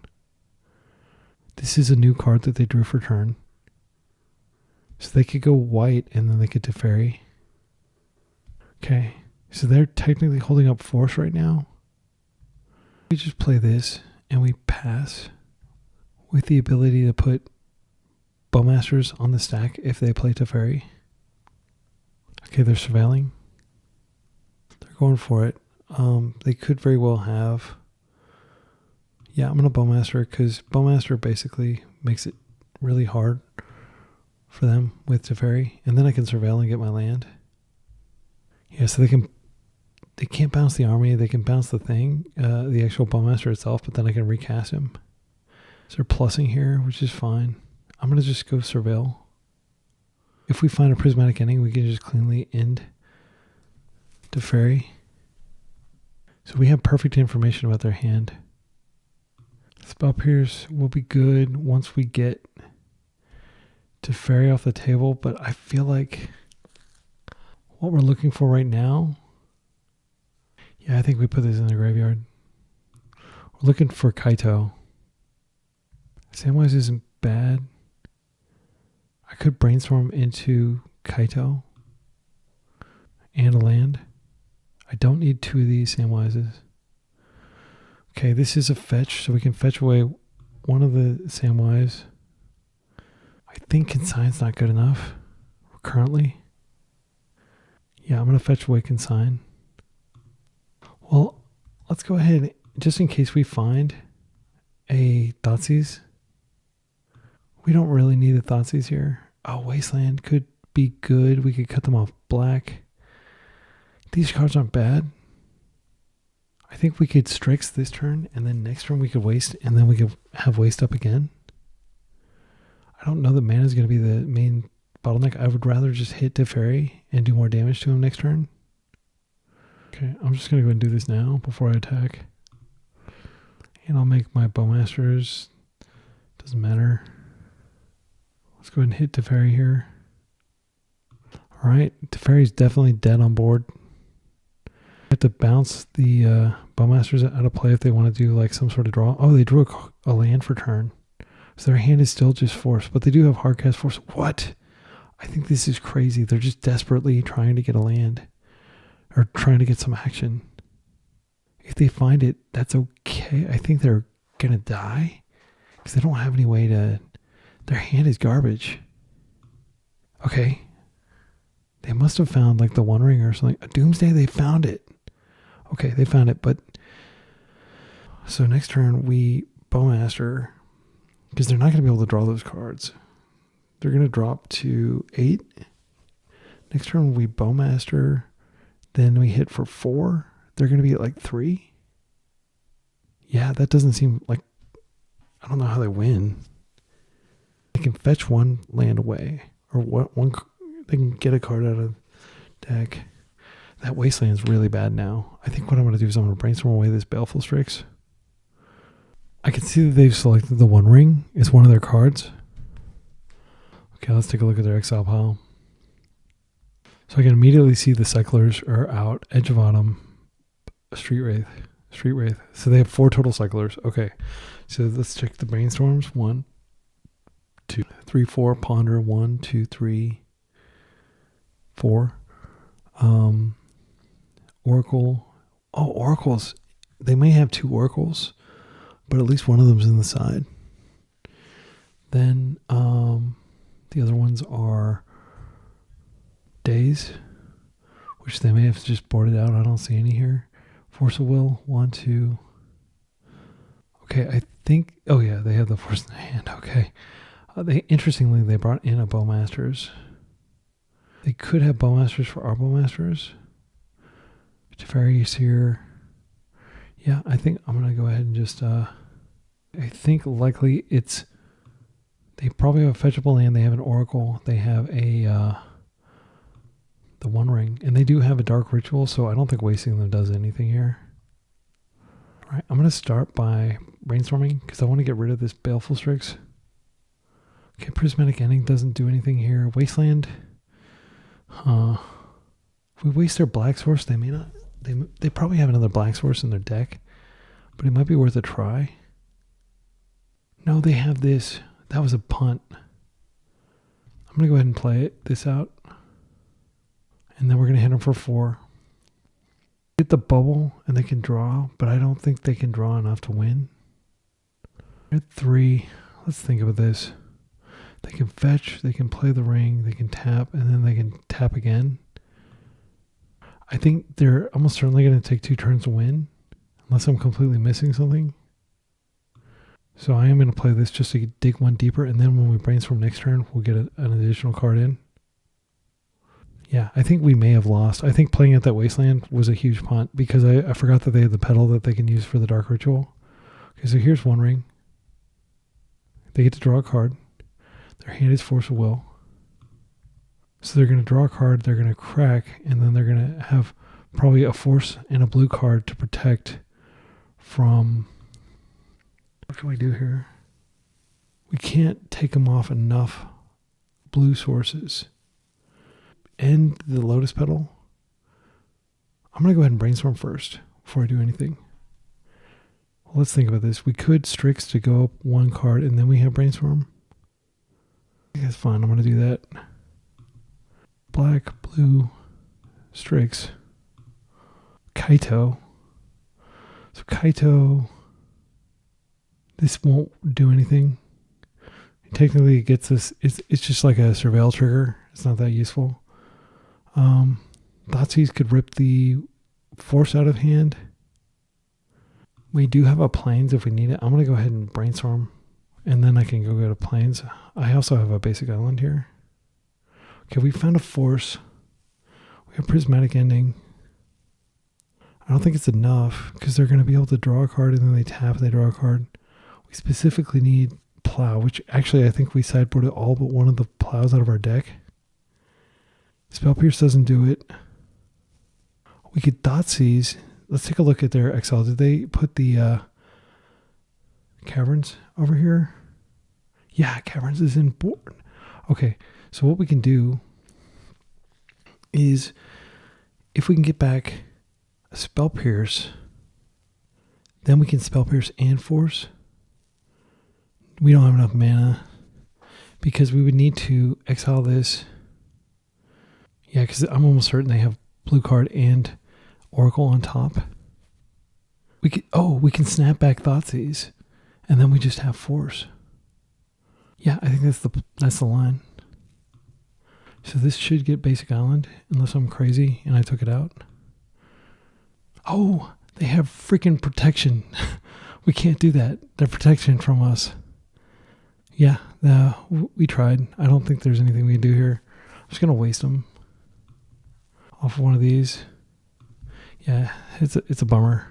Speaker 1: This is a new card that they drew for turn. So they could go white, and then they could Teferi. Okay, so they're technically holding up force right now. We just play this, and we pass with the ability to put Bowmasters on the stack if they play Teferi. Okay, they're surveilling. They're going for it. They could very well have... Yeah, I'm going to Bowmaster because Bowmaster basically makes it really hard for them with Teferi. And then I can surveil and get my land. Yeah, so they can't bounce the army. They can bounce the thing, the actual Bowmaster itself, but then I can recast him. So they're plussing here, which is fine. I'm going to just go surveil. If we find a prismatic ending, we can just cleanly end Teferi. So we have perfect information about their hand. Spell Pierce will be good once we get Teferi off the table, but I feel like what we're looking for right now, yeah, I think we put this in the graveyard. We're looking for Kaito. Samwise isn't bad. I could brainstorm into Kaito and a land. I don't need 2 of these Samwises. Okay, this is a fetch, so we can fetch away one of the Samwise. I think Consign's not good enough currently. Yeah, I'm going to fetch away Consign. Well, let's go ahead, just in case we find a Thoughtseize. We don't really need a Thoughtseize here. Oh, Wasteland could be good. We could cut them off black. These cards aren't bad. I think we could Strix this turn, and then next turn we could waste, and then we could have waste up again. I don't know that mana is going to be the main bottleneck. I would rather just hit Teferi and do more damage to him next turn. Okay, I'm just going to go and do this now before I attack. And I'll make my Bowmasters. Doesn't matter. Let's go ahead and hit Teferi here. Alright, Teferi's definitely dead on board. I have to bounce the Bowmasters out of play if they want to do like some sort of draw. Oh, they drew a land for turn. So their hand is still just force, but they do have hardcast force. What? I think this is crazy. They're just desperately trying to get a land. Or trying to get some action. If they find it, that's okay. I think they're going to die. Because they don't have any way to... Their hand is garbage. Okay. They must have found like the One Ring or something. A Doomsday, they found it. Okay, they found it, but... So next turn, we Bowmaster... Because they're not going to be able to draw those cards. They're going to drop to 8. Next turn, we Bowmaster. Then we hit for 4. They're going to be at like 3. Yeah, that doesn't seem like... I don't know how they win. They can fetch 1 land away. Or one they can get a card out of deck. That Wasteland's really bad now. I think what I'm going to do is I'm going to brainstorm away this Baleful Strix. I can see that they've selected the One Ring as one of their cards. Okay, let's take a look at their exile pile. So I can immediately see the cyclers are out. Edge of Autumn, Street Wraith. So they have 4 total cyclers. Okay, so let's check the brainstorms. 1, 2, 3, 4. Ponder. 1, 2, 3, 4. Oracle. Oh, Oracles. They may have 2 Oracles. but at least one of them's in the side. Then the other ones are Days, which they may have just boarded out. I don't see any here. Force of Will, 1, 2. Okay, I think, oh yeah, they have the Force in the hand. Okay. Interestingly, they brought in a Bowmasters. They could have Bowmasters for our Bowmasters. Teferi's here. Yeah, I think I'm going to go ahead and just, I think likely it's, they probably have a fetchable land. They have an Oracle. They have a, the One Ring. And they do have a Dark Ritual, so I don't think wasting them does anything here. All right, I'm going to start by brainstorming because I want to get rid of this Baleful Strix. Okay, Prismatic Ending doesn't do anything here. Wasteland. If we waste their Black Source, they may not. They probably have another Black Source in their deck, but it might be worth a try. No, they have this. That was a punt. I'm going to go ahead and play this out. And then we're going to hit them for 4. Get the bubble and they can draw, but I don't think they can draw enough to win. At 3, let's think about this. They can fetch, they can play the ring, they can tap, and then they can tap again. I think they're almost certainly going to take 2 turns to win, unless I'm completely missing something. So I am going to play this just to dig one deeper, and then when we brainstorm next turn, we'll get an additional card in. Yeah, I think we may have lost. I think playing at that Wasteland was a huge punt, because I forgot that they had the pedal that they can use for the Dark Ritual. Okay, so here's One Ring. They get to draw a card. Their hand is Force of Will. So they're going to draw a card, they're going to crack, and then they're going to have probably a Force and a blue card to protect from... What can we do here? We can't take them off enough blue sources. And the Lotus Petal. I'm going to go ahead and brainstorm first before I do anything. Well, let's think about this. We could Strix to go up 1 card, and then we have brainstorm. I think that's fine. I'm going to do that. Black, blue, Strix, Kaito. So Kaito, this won't do anything. Technically, it gets us. It's just like a surveil trigger. It's not that useful. Thoughtseize could rip the Force out of hand. We do have a Plains if we need it. I'm going to go ahead and brainstorm, and then I can go to Plains. I also have a basic island here. Okay, we found a Force. We have Prismatic Ending. I don't think it's enough because they're going to be able to draw a card and then they tap and they draw a card. We specifically need Plow, which actually I think we sideboarded all but one of the Plows out of our deck. Spell Pierce doesn't do it. We could Thoughtseize. Let's take a look at their exile. Did they put the Caverns over here? Yeah, Caverns is in board. Okay, so what we can do is if we can get back a Spell Pierce, then we can Spell Pierce and Force. We don't have enough mana because we would need to exile this. Yeah, because I'm almost certain they have blue card and Oracle on top. We can snap back Thoughtseize, and then we just have Force. Yeah, I think that's the line. So this should get basic island, unless I'm crazy and I took it out. Oh, they have freaking protection. We can't do that. They're protection from us. Yeah, we tried. I don't think there's anything we can do here. I'm just gonna waste them off of one of these. Yeah, it's a bummer.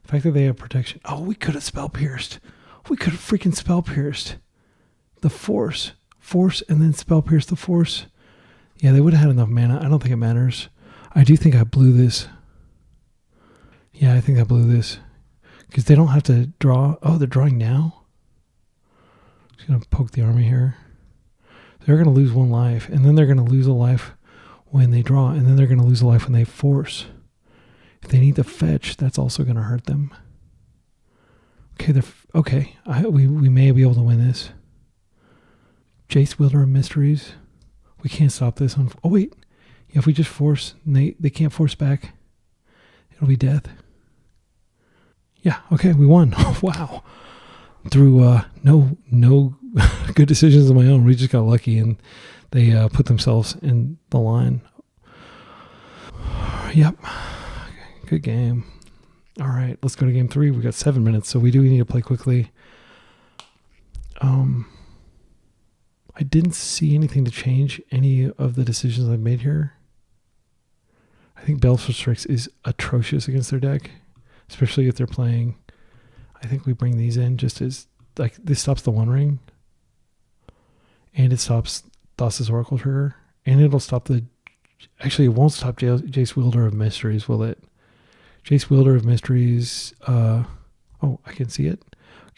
Speaker 1: The fact that they have protection. Oh, we could have Spell Pierced. We could have freaking Spell Pierced the Force, and then Spell Pierce the Force. Yeah, they would have had enough mana. I don't think it matters. I do think I blew this. Yeah, I think I blew this because they don't have to draw. Oh, they're drawing now. Just gonna poke the army here. They're gonna lose 1 life, and then they're gonna lose a life when they draw, and then they're gonna lose a life when they Force. If they need to fetch, that's also gonna hurt them. Okay, we may be able to win this. Jace, Wielder of Mysteries. We can't stop this. Oh wait, yeah, if we just Force, and they can't Force back, it'll be death. Yeah, okay, we won. Wow. through no good decisions of my own. We just got lucky and they put themselves in the line. Yep. Good game. All right, let's go to game 3. We got 7 minutes, so we do need to play quickly. I didn't see anything to change any of the decisions I've made here. I think Baleful Strix is atrocious against their deck, especially if they're playing. I think we bring these in just as, like, this stops the One Ring, and it stops Thassa's Oracle trigger, and it'll stop the. Actually, it won't stop Jace Wielder of Mysteries, will it? Jace Wielder of Mysteries. Oh, I can see it.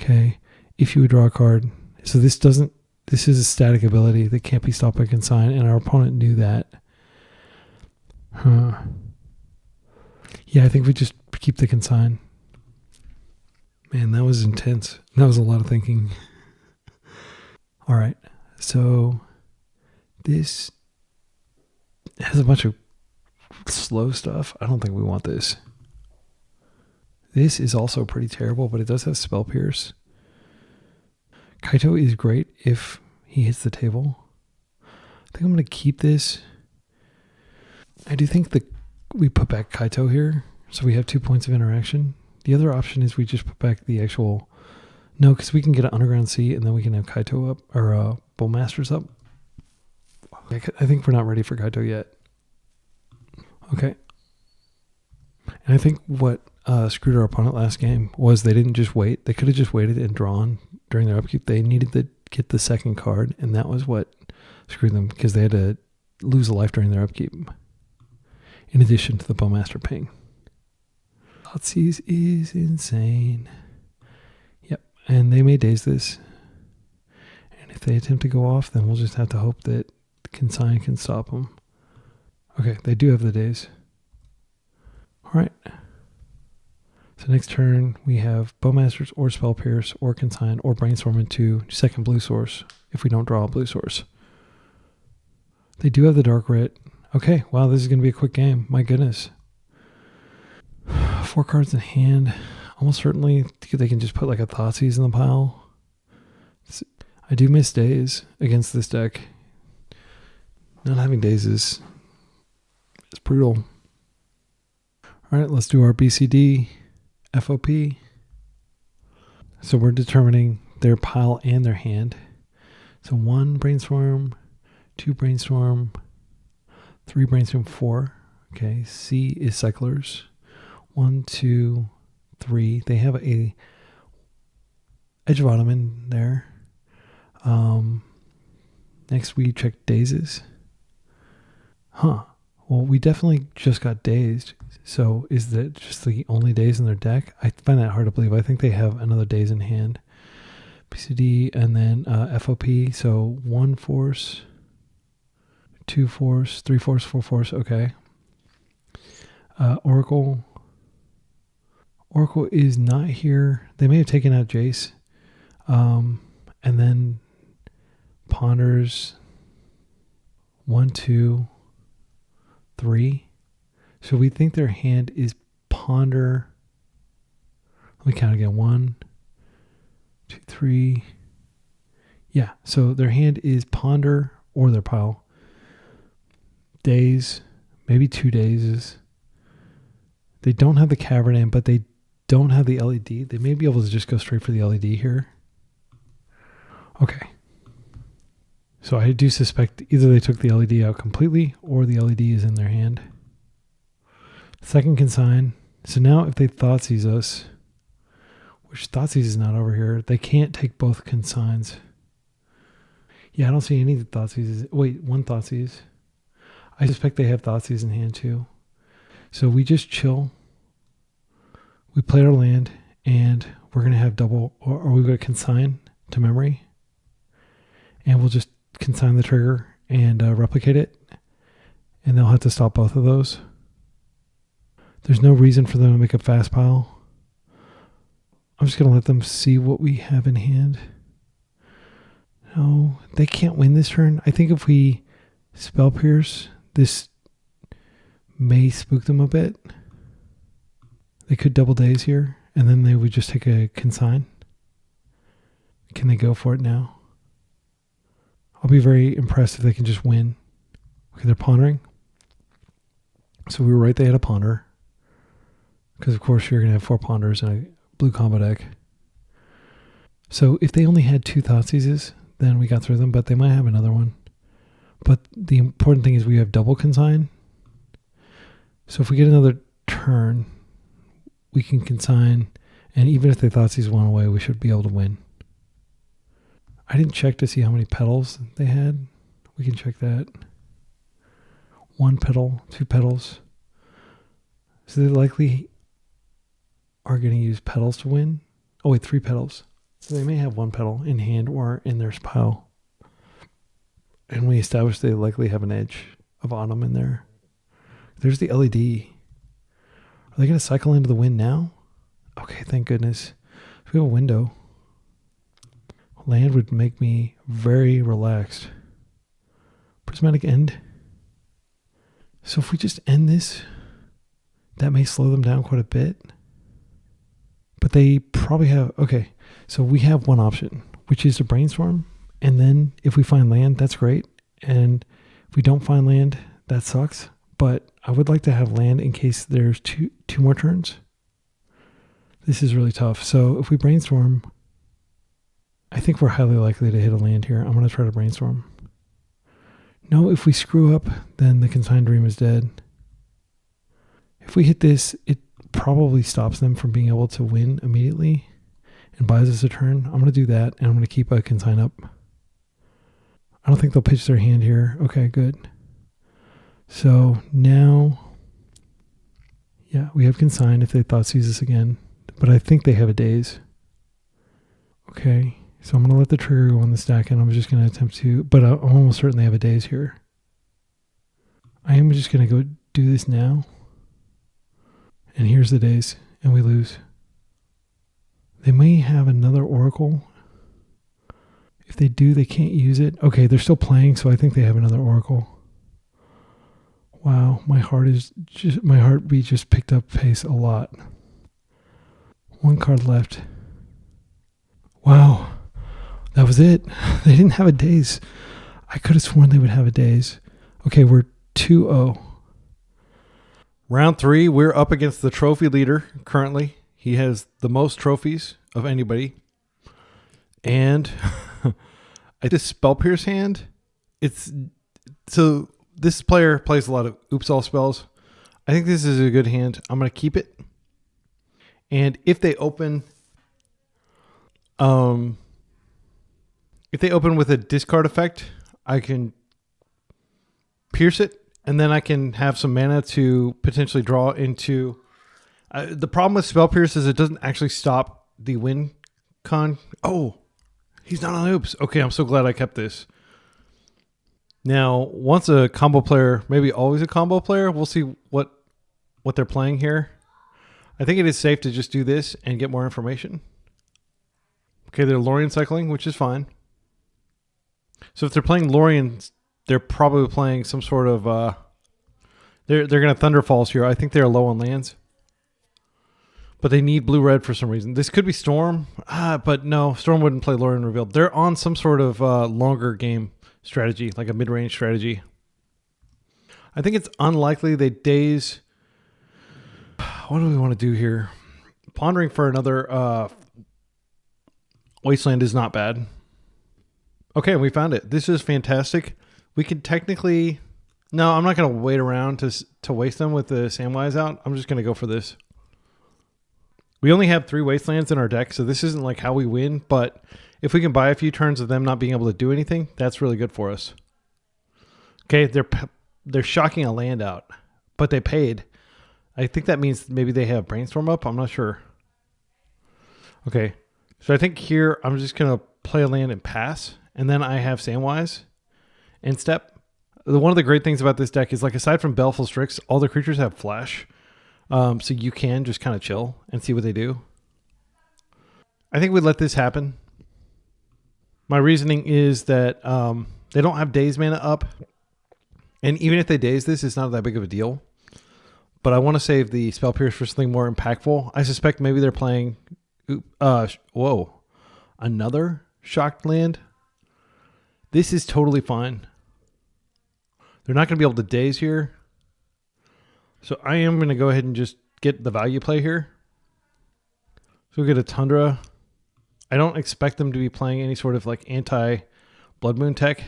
Speaker 1: Okay, if you would draw a card, so this doesn't. This is a static ability that can't be stopped by consign, and our opponent knew that. Huh. Yeah, I think we just keep the consign. Man, that was intense. That was a lot of thinking. All right, so this has a bunch of slow stuff. I don't think we want this. This is also pretty terrible, but it does have Spell Pierce. Kaito is great if he hits the table. I think I'm going to keep this. I do think that we put back Kaito here, so we have 2 points of interaction. The other option is we just put back the actual... No, because we can get an Underground Sea, and then we can have Kaito up, or Bowmasters up. I think we're not ready for Kaito yet. Okay. And I think what screwed our opponent last game was they didn't just wait. They could have just waited and drawn during their upkeep. They needed to get the second card, and that was what screwed them, because they had to lose a life during their upkeep. In addition to the Bowmaster ping. Thoughtseize is insane. Yep, and they may daze this. And if they attempt to go off, then we'll just have to hope that Consign can stop them. Okay, they do have the daze. Alright. So next turn, we have Bowmasters or Spell Pierce or Consign or Brainstorm into second blue source if we don't draw a blue source. They do have the Dark Writ. Okay, wow, this is going to be a quick game. My goodness. 4 cards in hand. Almost certainly they can just put like a Thoughtseize in the pile. I do miss daze against this deck. Not having daze is brutal. All right, let's do our BCD FOP. So we're determining their pile and their hand. So 1 Brainstorm, 2 Brainstorm, 3 Brainstorm, 4. Okay, C is Cyclers. 1, 2, 3. They have a Edge of Ottoman there. Next we check dazes. Huh. Well, we definitely just got dazed. So is that just the only daze in their deck? I find that hard to believe. I think they have another daze in hand. PCD and then FOP. So 1 force, 2 force, 3 force, 4 force. Okay. Oracle. Oracle is not here. They may have taken out Jace. And then Ponders. 1, 2, 3. So we think their hand is Ponder. Let me count again. 1, 2, 3. Yeah, so their hand is Ponder or their pile. Daze, maybe 2 dazes. They don't have the Cavern in, but they don't have the LED. They may be able to just go straight for the LED here. Okay. So I do suspect either they took the LED out completely or the LED is in their hand. Second consign. So now if they Thoughtseize us, which Thoughtseize is not over here, they can't take both consigns. Yeah, I don't see any Thoughtseizes. Wait, 1 Thoughtseize. I suspect they have Thoughtseize in hand too. So we just chill. We play our land and we're going to have double, or we're going to consign to memory. And we'll just consign the trigger and replicate it. And they'll have to stop both of those. There's no reason for them to make a fast pile. I'm just going to let them see what we have in hand. No, they can't win this turn. I think if we Spell Pierce, this may spook them a bit. They could double daze here, and then they would just take a consign. can they go for it now? I'll be very impressed if they can just win. Okay, they're pondering. So we were right, they had a ponder. Because of course you're going to have 4 ponders in a blue combo deck. So if they only had 2 Thoughtseizes, then we got through them, but they might have another one. But the important thing is we have double consign. So if we get another turn, we can consign, and even if they Thoughtseize one away, we should be able to win. I didn't check to see how many petals they had. We can check that. 1 petal, 2 petals. So they likely are going to use petals to win. Oh wait, 3 petals. So they may have 1 petal in hand or in their pile. And we established they likely have an edge of autumn in there. There's the LED. Are they going to cycle into the wind now? Okay, thank goodness. We have a window. Land would make me very relaxed. Prismatic End. So if we just end this, that may slow them down quite a bit. But they probably have... Okay, so we have one option, which is to brainstorm. And then if we find land, that's great. And if we don't find land, that sucks. But I would like to have land in case there's two more turns. This is really tough. So if we brainstorm, I think we're highly likely to hit a land here. I'm going to try to brainstorm. No, if we screw up, then the Consigned Dream is dead. If we hit this, it probably stops them from being able to win immediately and buys us a turn. I'm going to do that, and I'm going to keep a Consign up. I don't think they'll pitch their hand here. Okay, good. So now, yeah, we have Consign if they Thoughtseize us again. But I think they have a Daze. Okay, so I'm going to let the trigger go on the stack, and I'm just going to attempt to, but I'm almost certain they have a Daze here. I am just going to go do this now. And here's the Daze, and we lose. They may have another Oracle. If they do, they can't use it. Okay, they're still playing, so I think they have another Oracle. Wow, my heartbeat just picked up pace a lot. 1 card left. Wow, that was it. They didn't have a Daze. I could have sworn they would have a Daze. Okay, we're 2-0.
Speaker 2: Round 3, we're up against the trophy leader currently. He has the most trophies of anybody. And this Spell Pierce hand, so this player plays a lot of Oops All spells. I think this is a good hand. I'm going to keep it. And if they open with a discard effect, I can pierce it, and then I can have some mana to potentially draw into... the problem with Spell Pierce is it doesn't actually stop the win con. Oh, he's not on Oops. Okay, I'm so glad I kept this. Now, once a combo player, maybe always a combo player, we'll see what they're playing here. I think it is safe to just do this and get more information. Okay, they're Lorien cycling, which is fine. So if they're playing Lorien, they're probably playing some sort of... they're going to Thunderfalls here. I think they're low on lands. But they need blue-red for some reason. This could be Storm, but no, Storm wouldn't play Lorien Revealed. They're on some sort of longer game strategy, like a mid-range strategy. I think it's unlikely they Daze... What do we want to do here? Pondering for another Wasteland is not bad. Okay, we found it. This is fantastic. We could technically... No, I'm not going to wait around to waste them with the Samwise out. I'm just going to go for this. We only have 3 Wastelands in our deck, so this isn't like how we win, but if we can buy a few turns of them not being able to do anything, that's really good for us. Okay, they're shocking a land out, but they paid. I think that means maybe they have Brainstorm up. I'm not sure. Okay, so I think here I'm just going to play a land and pass, and then I have Samwise and step. One of the great things about this deck is, like, aside from Baleful Strix, all the creatures have flash. So you can just kind of chill and see what they do. I think we let this happen. My reasoning is that they don't have Daze mana up. And even if they Daze this, it's not that big of a deal. But I want to save the Spell Pierce for something more impactful. I suspect maybe they're playing... whoa. Another shocked land. This is totally fine. They're not going to be able to daze here. So I am going to go ahead and just get the value play here. So we get a Tundra. I don't expect them to be playing any sort of like anti-Blood Moon tech.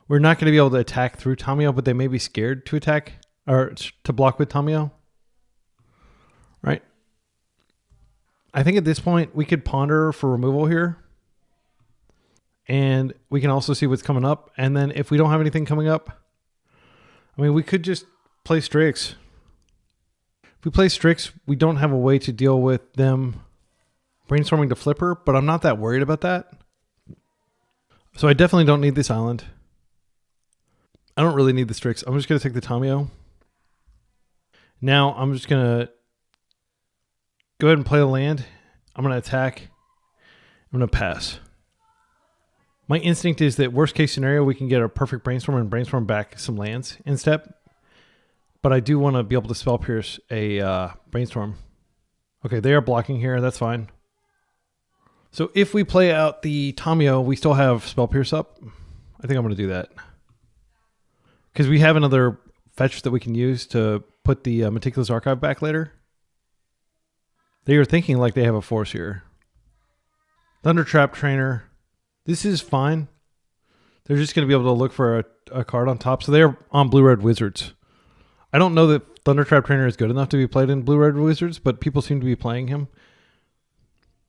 Speaker 2: We're not going to be able to attack through Tamiyo, but they may be scared to attack or to block with Tamiyo. Right? I think at this point we could ponder for removal here. And we can also see what's coming up. And then if we don't have anything coming up, I mean, we could just play Strix. If we play Strix, we don't have a way to deal with them brainstorming to Flipper, but I'm not that worried about that. So I definitely don't need this island. I don't really need the Strix. I'm just going to take the Tamiyo. Now I'm just going to go ahead and play the land. I'm going to attack. I'm going to pass. My instinct is that worst case scenario, we can get a perfect brainstorm and brainstorm back some lands in step. But I do want to be able to spell pierce a brainstorm. Okay, they are blocking here. That's fine. So if we play out the Tamiyo, we still have spell pierce up. I think I'm going to do that. Because we have another fetch that we can use to put the Meticulous Archive back later. They are thinking like they have a force here. Thundertrap Trainer. This is fine. They're just going to be able to look for a card on top. So they're on Blue-Red Wizards. I don't know that Thundertrap Trainer is good enough to be played in Blue-Red Wizards, but people seem to be playing him.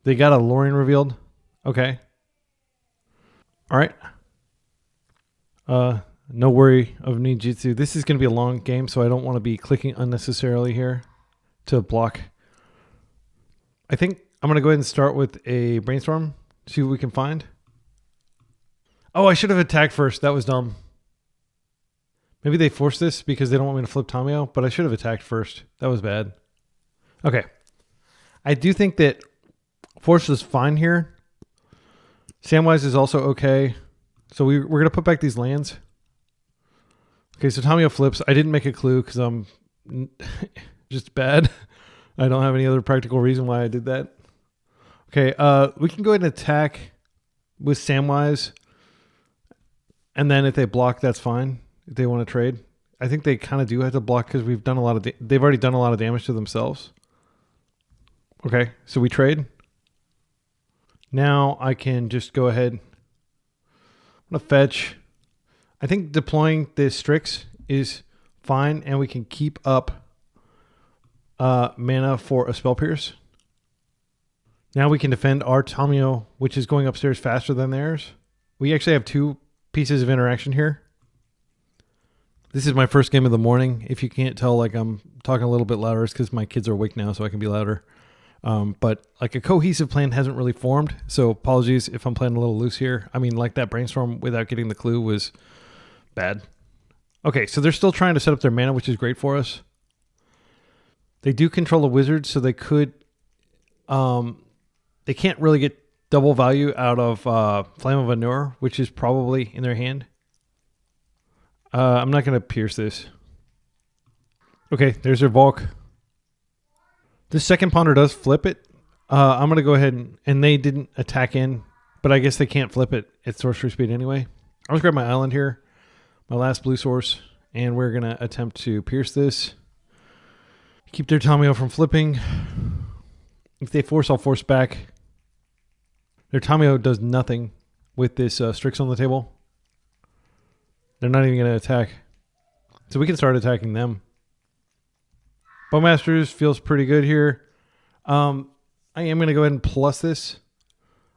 Speaker 2: They got a Lorien revealed. Okay. All right. No worry of ninjutsu. This is going to be a long game, so I don't want to be clicking unnecessarily here to block. I think I'm going to go ahead and start with a brainstorm, see what we can find. Oh, I should have attacked first. That was dumb. Maybe they forced this because they don't want me to flip Tamiyo, but I should have attacked first. That was bad. Okay. I do think that force is fine here. Samwise is also okay. So we're going to put back these lands. Okay, so Tamiyo flips. I didn't make a clue because I'm just bad. I don't have any other practical reason why I did that. Okay, we can go ahead and attack with Samwise. And then if they block, that's fine. If they want to trade. I think they kind of do have to block because we've done a lot of... they've already done a lot of damage to themselves. Okay, so we trade. Now I can just go ahead. I'm going to fetch. I think deploying this Strix is fine, and we can keep up mana for a Spell Pierce. Now we can defend our Tamiyo, which is going upstairs faster than theirs. We actually have two pieces of interaction here. This is my first game of the morning. If you can't tell, like I'm talking a little bit louder, it's because my kids are awake now, so I can be louder. But like a cohesive plan hasn't really formed, so apologies if I'm playing a little loose here. I mean, like that brainstorm without getting the clue was bad. Okay, so they're still trying to set up their mana, which is great for us. They do control a wizard, so they could... they can't really get double value out of Flame of Anur, which is probably in their hand. I'm not going to pierce this. Okay, there's their Volk. This second ponder does flip it. I'm going to go ahead and they didn't attack in, but I guess they can't flip it at sorcery speed anyway. I'll just grab my island here, my last blue source, and we're going to attempt to pierce this. Keep their Tamiyo from flipping. If they force, I'll force back. Their Tamiyo does nothing with this Strix on the table. They're not even going to attack. So we can start attacking them. Bowmasters feels pretty good here. I am going to go ahead and plus this.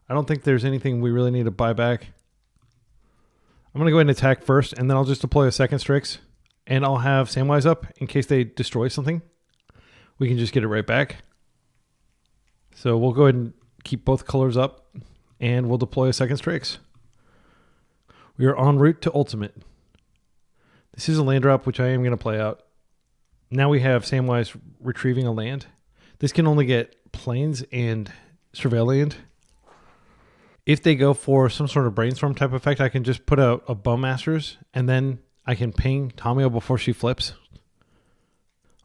Speaker 2: I don't think there's anything we really need to buy back. I'm going to go ahead and attack first, and then I'll just deploy a second Strix. And I'll have Samwise up in case they destroy something. We can just get it right back. So we'll go ahead and keep both colors up, and we'll deploy a second Strix. We are en route to ultimate. This is a land drop, which I am going to play out. Now we have Samwise retrieving a land. This can only get plains and surveil land. If they go for some sort of brainstorm type effect, I can just put out a Bowmasters, and then I can ping Tamiyo before she flips.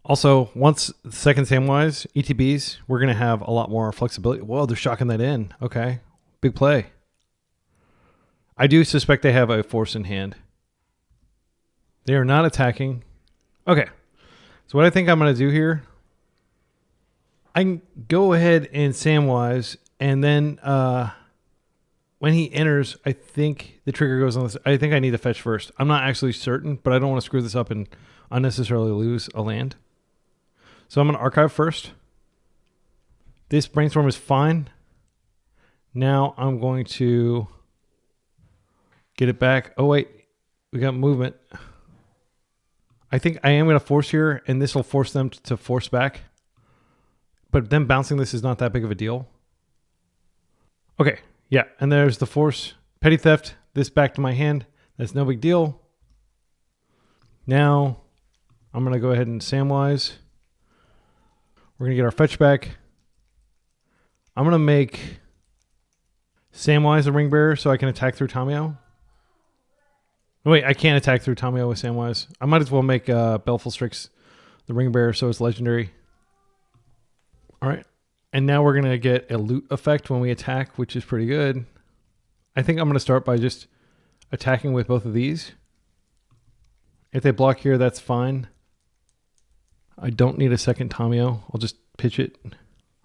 Speaker 2: Also, once the second Samwise ETBs, we're going to have a lot more flexibility. Whoa, they're shocking that in. Okay. Big play. I do suspect they have a force in hand. They are not attacking. Okay. So what I think I'm going to do here, I can go ahead and Samwise, and then when he enters, I think the trigger goes on this. I think I need to fetch first. I'm not actually certain, but I don't want to screw this up and unnecessarily lose a land. So I'm going to archive first. This brainstorm is fine. Now I'm going to get it back. Oh, wait. We got movement. I think I am going to force here, and this will force them to force back. But them bouncing this is not that big of a deal. Okay. Yeah, and there's the force. Petty theft. This back to my hand. That's no big deal. Now I'm going to go ahead and Samwise. We're going to get our fetch back. I'm going to make Samwise a ring bearer so I can attack through Tamiyo. Wait, I can't attack through Tamiyo with Samwise. I might as well make Baleful Strix the ring bearer so it's legendary. All right. And now we're going to get a loot effect when we attack, which is pretty good. I think I'm going to start by just attacking with both of these. If they block here, that's fine. I don't need a second Tamiyo. I'll just pitch it.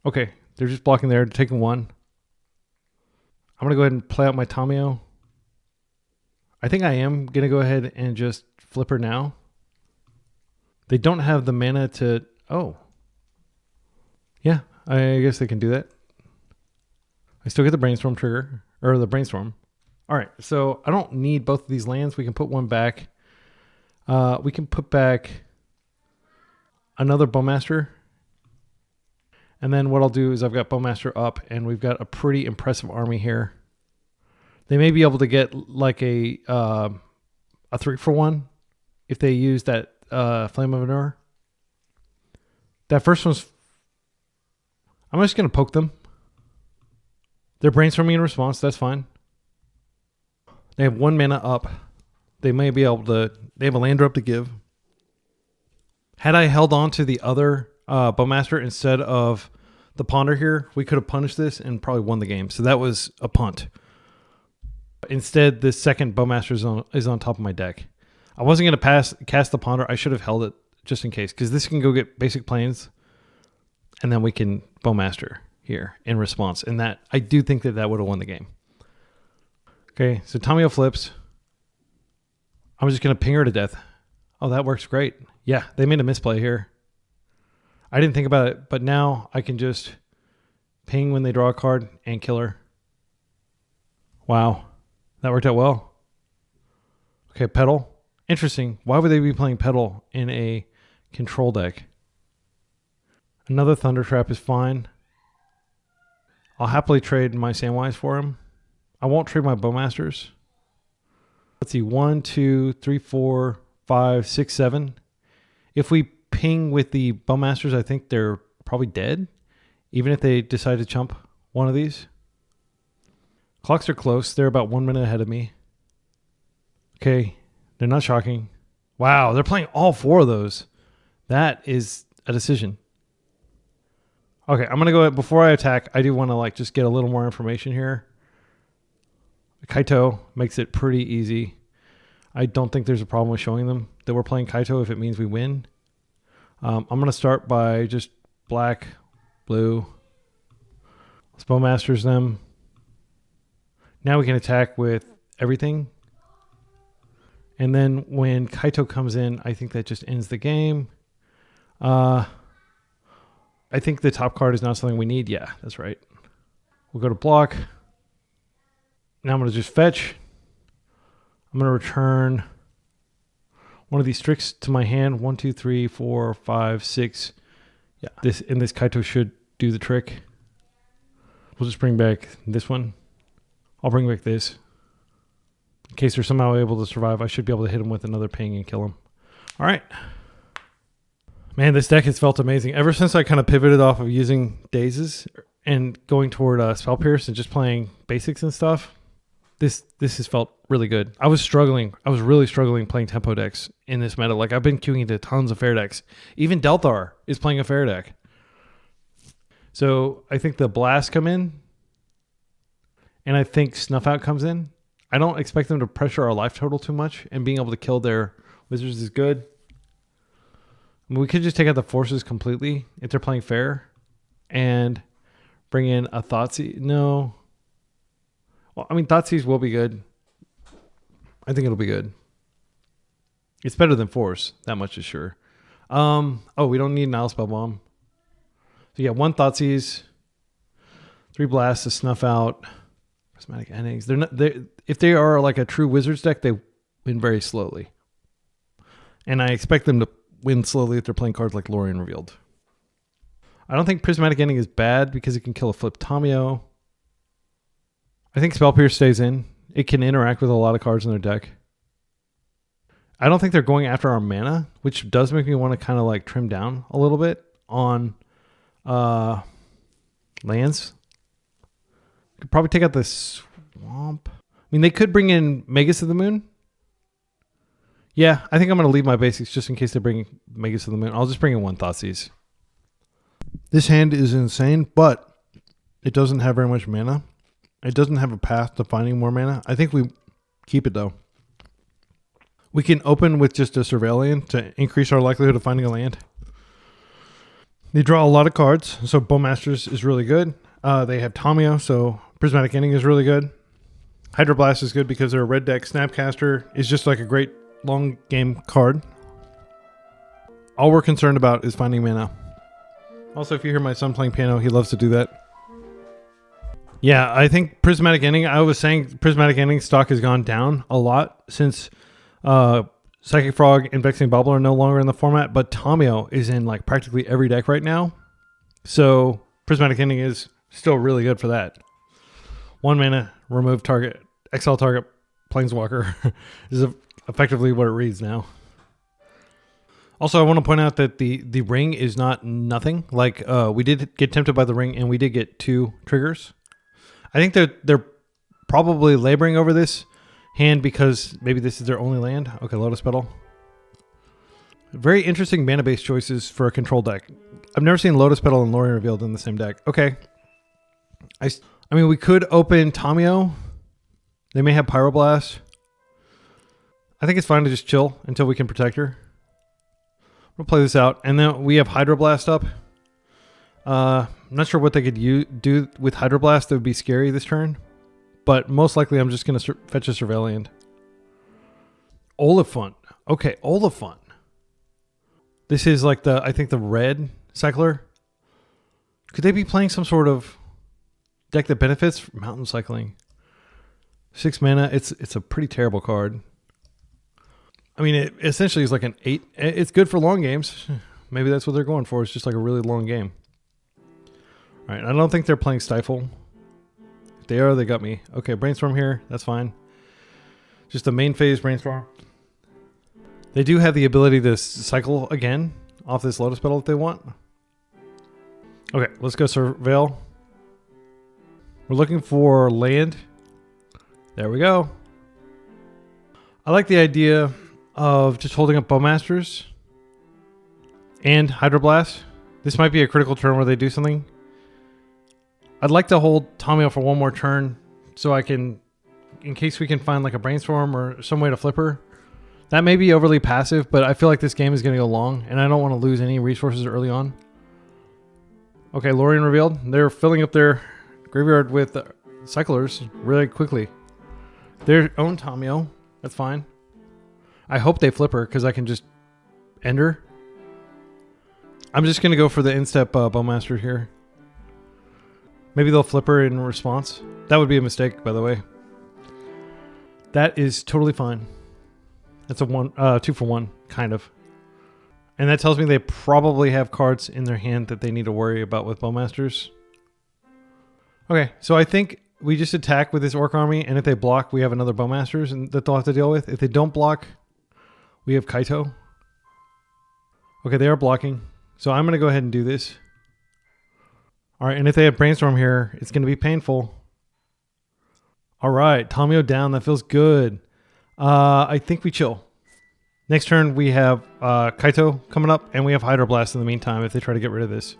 Speaker 2: Okay. They're just blocking there, taking one. I'm going to go ahead and play out my Tamiyo. I think I am going to go ahead and just flip her now. They don't have the mana to... Oh. Yeah, I guess they can do that. I still get the brainstorm trigger. Or the brainstorm. All right, so I don't need both of these lands. We can put one back. We can put back another Bowmaster. And then what I'll do is I've got Bowmaster up, and we've got a pretty impressive army here. They may be able to get like a 3-for-1 if they use that Flame of Anur. That first one's... I'm just going to poke them. They're brainstorming in response. That's fine. They have 1 mana up. They may be able to... They have a land drop to give. Had I held on to the other Bowmaster instead of the Ponder here, we could have punished this and probably won the game. So that was a punt. Instead, this second Bowmaster is on top of my deck. I wasn't going to cast the Ponder. I should have held it just in case, because this can go get basic planes, and then we can Bowmaster here in response. And that I do think that would have won the game. Okay, so Tamiyo flips. I'm just going to ping her to death. Oh, that works great. Yeah, they made a misplay here. I didn't think about it, but now I can just ping when they draw a card and kill her. Wow, that worked out well. Okay, Petal. Interesting. Why would they be playing Petal in a control deck? Another Thunder Trap is fine. I'll happily trade my Samwise for him. I won't trade my Bowmasters. Let's see, 1, 2, 3, 4, 5, 6, 7. If we ping with the Bowmasters, I think they're probably dead, even if they decide to chump one of these. Clocks are close. They're about 1 minute ahead of me. Okay, they're not shocking. Wow, they're playing all 4 of those. That is a decision. Okay, I'm going to go ahead. Before I attack, I do want to just get a little more information here. Kaito makes it pretty easy. I don't think there's a problem with showing them that we're playing Kaito if it means we win. I'm going to start by just black, blue. Let's Bowmasters them. Now we can attack with everything. And then when Kaito comes in, I think that just ends the game. I think the top card is not something we need. Yeah, that's right. We'll go to block. Now I'm going to just fetch. I'm going to return one of these Strix to my hand. 1, 2, 3, 4, 5, 6. Yeah, this Kaito should do the trick. We'll just bring back this one. I'll bring back this. In case they're somehow able to survive, I should be able to hit him with another ping and kill him. All right. Man, this deck has felt amazing. Ever since I kind of pivoted off of using Dazes and going toward Spell Pierce and just playing basics and stuff, this has felt really good. I was really struggling playing tempo decks in this meta. I've been queuing into tons of fair decks. Even Delthar is playing a fair deck. So I think the Blast come in, and I think Snuff Out comes in. I don't expect them to pressure our life total too much, and being able to kill their wizards is good. I mean, we could just take out the forces completely if they're playing fair and bring in a Thoughtseize. No. Well, I mean, Thoughtseize will be good. I think it'll be good. It's better than Force. That much is sure. Oh, we don't need an Owl Spell Bomb. So yeah, 1 Thoughtseize, 3 Blasts to Snuff Out. Prismatic Endings. If they are like a true Wizards deck, they win very slowly. And I expect them to win slowly if they're playing cards like Lorien Revealed. I don't think Prismatic Ending is bad because it can kill a flip Tamio. I think Spell Pierce stays in. It can interact with a lot of cards in their deck. I don't think they're going after our mana, which does make me want to kind of like trim down a little bit on lands. Could probably take out the Swamp. I mean, they could bring in Magus of the Moon. Yeah, I think I'm going to leave my basics just in case they bring Magus of the Moon. I'll just bring in 1 Thoughtseize. This hand is insane, but it doesn't have very much mana. It doesn't have a path to finding more mana. I think we keep it, though. We can open with just a Surveillant to increase our likelihood of finding a land. They draw a lot of cards, so Bowmasters is really good. They have Tamio, so Prismatic Ending is really good. Hydroblast is good because they're a red deck. Snapcaster is just like a great long game card. All we're concerned about is finding mana. Also, if you hear my son playing piano, he loves to do that. Yeah, I think Prismatic Ending, I was saying Prismatic Ending stock has gone down a lot since Psychic Frog and Vexing Bobble are no longer in the format, but Tamio is in like practically every deck right now. So Prismatic Ending is still really good for that. 1 mana, remove target, exile target, planeswalker is effectively what it reads now. Also, I want to point out that the ring is not nothing. Like we did get tempted by the ring, and we did get 2 triggers. I think they're probably laboring over this hand because maybe this is their only land. Okay, Lotus Petal. Very interesting mana-based choices for a control deck. I've never seen Lotus Petal and Lorien Revealed in the same deck. Okay. I mean, we could open Tamio. They may have Pyroblast. I think it's fine to just chill until we can protect her. We'll play this out. And then we have Hydroblast up. I'm not sure what they could do with Hydroblast that would be scary this turn. But most likely I'm just going to fetch a Surveillant. Oliphant. Okay, Oliphant. This is like I think the red cycler. Could they be playing some sort of deck that benefits from Mountain Cycling? 6 mana. It's a pretty terrible card. I mean, it essentially is like an 8. It's good for long games. Maybe that's what they're going for. It's just like a really long game. All right, I don't think they're playing Stifle. If they are, they got me. Okay, Brainstorm here. That's fine. Just the main phase Brainstorm. They do have the ability to cycle again off this Lotus Petal if they want. Okay, let's go Surveil. We're looking for land. There we go. I like the idea of just holding up Bowmasters and Hydroblast. This might be a critical turn where they do something. I'd like to hold Tamio for 1 more turn so I can, in case we can find like a Brainstorm or some way to flip her. That may be overly passive, but I feel like this game is going to go long and I don't want to lose any resources early on. Okay, Lorien Revealed. They're filling up their graveyard with cyclers really quickly. Their own Tamio. That's fine. I hope they flip her because I can just end her. I'm just going to go for the instep Bowmaster here. Maybe they'll flip her in response. That would be a mistake, by the way. That is totally fine. That's a 2 for 1, kind of. And that tells me they probably have cards in their hand that they need to worry about with Bowmasters. Okay, so I think we just attack with this Orc army, and if they block, we have another Bowmasters and that they'll have to deal with. If they don't block, we have Kaito. Okay, they are blocking. So I'm going to go ahead and do this. All right, and if they have Brainstorm here, it's going to be painful. All right, Tamio down. That feels good. I think we chill. Next turn, we have Kaito coming up, and we have Hydroblast in the meantime if they try to get rid of this.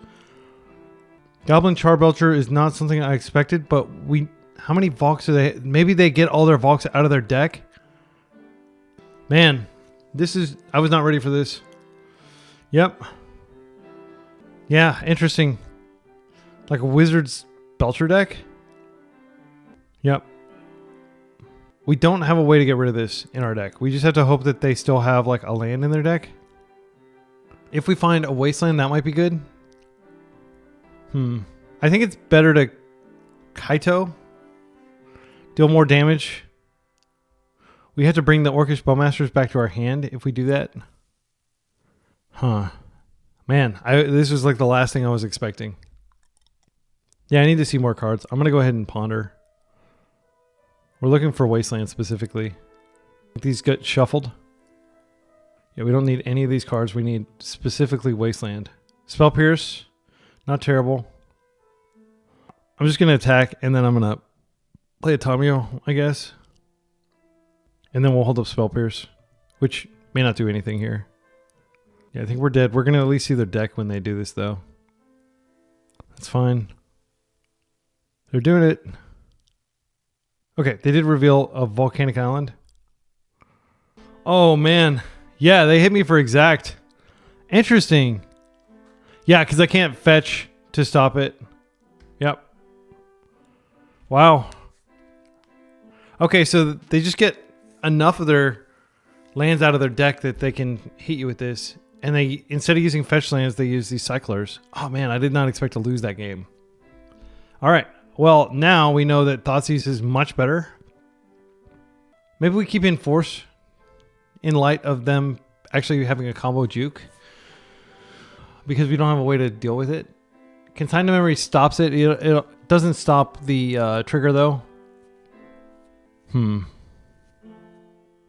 Speaker 2: Goblin Charbelcher is not something I expected, but we How many Valks do they... Maybe they get all their Valks out of their deck? Man, this is... I was not ready for this. Yep. Yeah, interesting. Like a Wizard's Belcher deck? Yep. We don't have a way to get rid of this in our deck. We just have to hope that they still have like a land in their deck. If we find a Wasteland, that might be good. I think it's better to Kaito. Deal more damage. We have to bring the Orcish Bowmasters back to our hand if we do that. Huh. Man, this was like the last thing I was expecting. Yeah, I need to see more cards. I'm going to go ahead and ponder. We're looking for Wasteland specifically. These get shuffled. Yeah, we don't need any of these cards. We need specifically Wasteland. Spell Pierce. Not terrible. I'm just going to attack, and then I'm going to play a Tamio, I guess. And then we'll hold up Spell Pierce, which may not do anything here. Yeah, I think we're dead. We're going to at least see their deck when they do this, though. That's fine. They're doing it. Okay, they did reveal a Volcanic Island. Oh, man. Yeah, they hit me for exact. Interesting. Yeah, because I can't fetch to stop it. Yep. Wow. Okay, so they just get enough of their lands out of their deck that they can hit you with this. And they, instead of using fetch lands, they use these cyclers. Oh, man, I did not expect to lose that game. All right. Well, now we know that Thoughtseize is much better. Maybe we keep in Force in light of them actually having a combo juke. Because we don't have a way to deal with it. Consign to Memory stops it. It doesn't stop the trigger, though.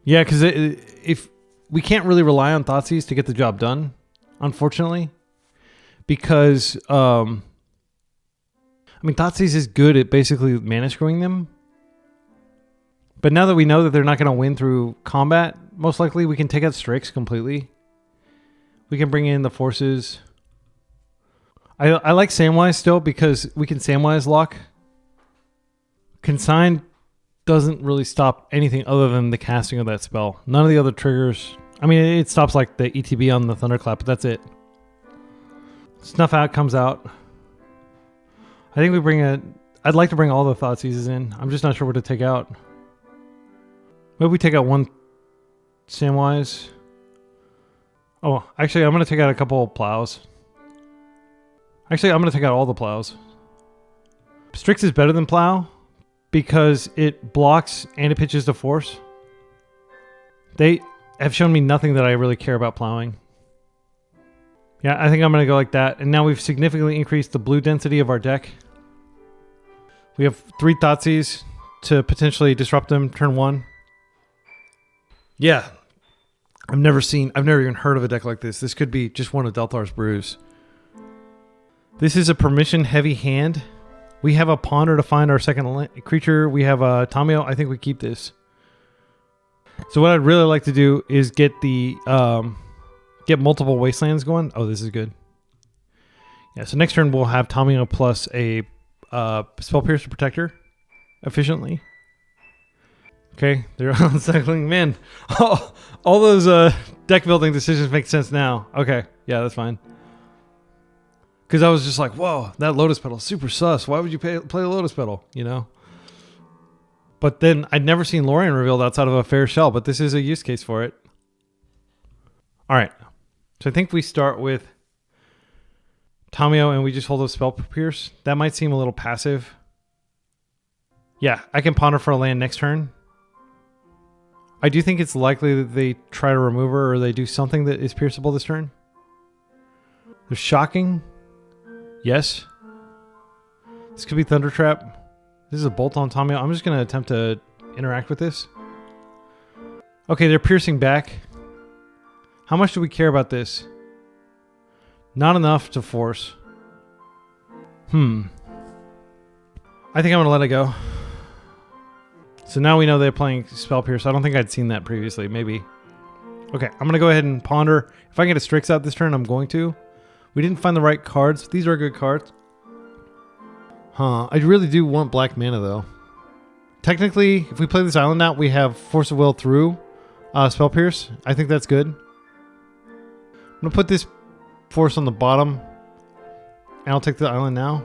Speaker 2: Yeah, because if we can't really rely on Thoughtseize to get the job done, unfortunately. Because, I mean, Thoughtseize is good at basically mana screwing them. But now that we know that they're not going to win through combat, most likely we can take out Strix completely. We can bring in the forces. I like Samwise still because we can Samwise lock. Consign doesn't really stop anything other than the casting of that spell. None of the other triggers. I mean, it stops like the ETB on the Thunderclap, but that's it. Snuff Out comes out. I think we bring I'd like to bring all the Thoughtseizes in. I'm just not sure what to take out. Maybe we take out one Samwise. Oh, actually, I'm going to take out a couple of plows. Actually, I'm going to take out all the plows. Strix is better than plow because it blocks and it pitches to force. They have shown me nothing that I really care about plowing. Yeah, I think I'm going to go like that. And now we've significantly increased the blue density of our deck. We have 3 Thoughtseize to potentially disrupt them turn 1. Yeah. I've never even heard of a deck like this. This could be just one of Delthar's brews. This is a permission heavy hand. We have a Ponder to find our second creature. We have a Tamio. I think we keep this. So what I'd really like to do is get the get multiple Wastelands going. Oh, this is good. Yeah, so next turn we'll have Tamio plus a Spell Piercer Protector efficiently. Okay, they're uncycling. Man, all those deck building decisions make sense now. Okay, yeah, that's fine. Because I was just like, whoa, that Lotus Petal is super sus. Why would you play a Lotus Petal, you know? But then I'd never seen Lorien revealed outside of a Fair Shell, but this is a use case for it. All right, so I think we start with Tamio and we just hold up Spell Pierce. That might seem a little passive. Yeah, I can Ponder for a land next turn. I do think it's likely that they try to remove her or they do something that is pierceable this turn. They're shocking. Yes. This could be Thunder Trap. This is a bolt on Tamio. I'm just going to attempt to interact with this. Okay, they're piercing back. How much do we care about this? Not enough to force. I think I'm going to let it go. So now we know they're playing Spell Pierce. I don't think I'd seen that previously. Maybe. Okay, I'm going to go ahead and Ponder. If I can get a Strix out this turn, I'm going to. We didn't find the right cards. These are good cards. I really do want black mana, though. Technically, if we play this island out, we have Force of Will through Spell Pierce. I think that's good. I'm going to put this Force on the bottom, and I'll take the island now.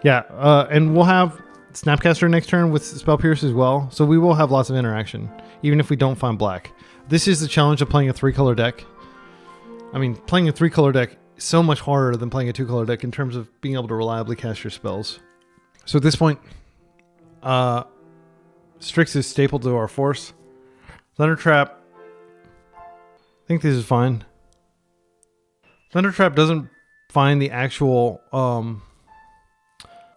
Speaker 2: Yeah, and we'll have Snapcaster next turn with Spell Pierce as well, so we will have lots of interaction, even if we don't find black. This is the challenge of playing a 3-color deck. I mean, playing a 3-color deck is so much harder than playing a 2-color deck in terms of being able to reliably cast your spells. So at this point, Strix is stapled to our Force. Thunder Trap, I think this is fine. Thunder Trap doesn't find the actual...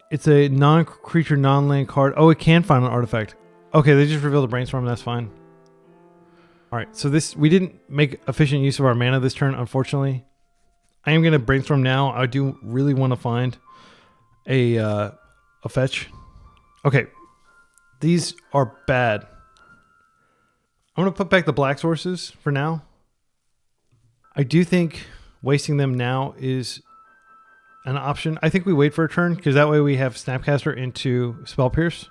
Speaker 2: it's a non-creature, non-land card. Oh, it can find an artifact. Okay, they just revealed a Brainstorm. That's fine. All right, so we didn't make efficient use of our mana this turn, unfortunately. I am going to Brainstorm now. I do really want to find a fetch. Okay, these are bad. I'm going to put back the black sources for now. I do think wasting them now is an option. I think we wait for a turn because that way we have Snapcaster into Spell Pierce.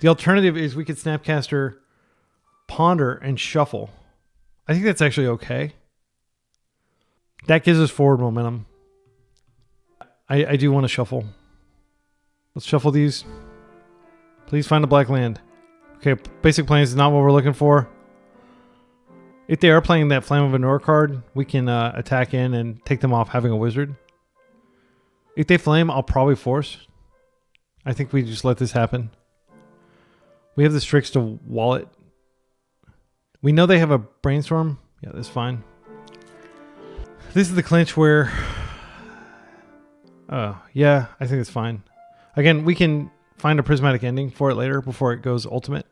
Speaker 2: The alternative is we could Snapcaster, Ponder, and Shuffle. I think that's actually okay. That gives us forward momentum. I do want to shuffle. Let's shuffle these. Please find a black land. Okay, basic planes is not what we're looking for. If they are playing that Flame of Anur card, we can attack in and take them off having a wizard. If they flame, I'll probably force. I think we just let this happen. We have the Strix to wall it. We know they have a Brainstorm. Yeah, that's fine. This is the clinch where... yeah, I think it's fine. Again, we can find a prismatic ending for it later before it goes ultimate.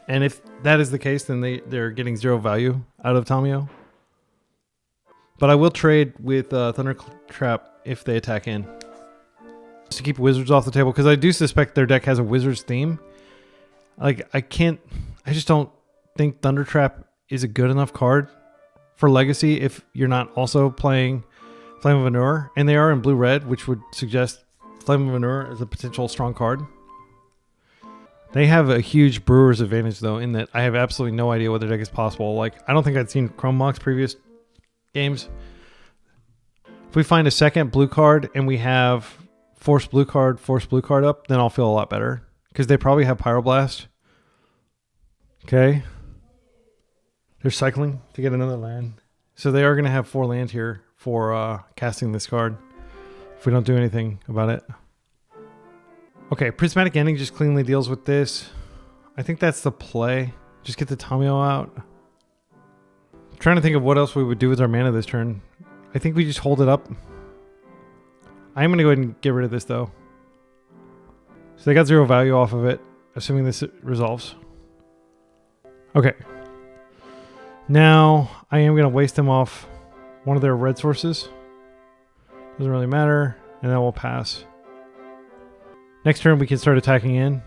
Speaker 2: And if that is the case, then they're getting 0 value out of Tamio. But I will trade with Thunder Trap if they attack in. Just to keep wizards off the table, because I do suspect their deck has a wizards theme. Like, I just don't think Thunder Trap is a good enough card for Legacy if you're not also playing Flame of Anur. And they are in blue-red, which would suggest Flame of Anur is a potential strong card. They have a huge Brewer's advantage, though, in that I have absolutely no idea what their deck is possible. Like, I don't think I'd seen Chrome Mox previous games. If we find a second blue card and we have force blue card up, then I'll feel a lot better. Because they probably have Pyroblast. Okay. They're cycling to get another land. So they are going to have 4 land here for casting this card. If we don't do anything about it. Okay, Prismatic Ending just cleanly deals with this. I think that's the play. Just get the Tamio out. I'm trying to think of what else we would do with our mana this turn. I think we just hold it up. I'm going to go ahead and get rid of this, though. So they got 0 value off of it, assuming this resolves. Okay. Now, I am going to waste them off one of their red sources. Doesn't really matter. And then we'll pass. Next turn, we can start attacking in.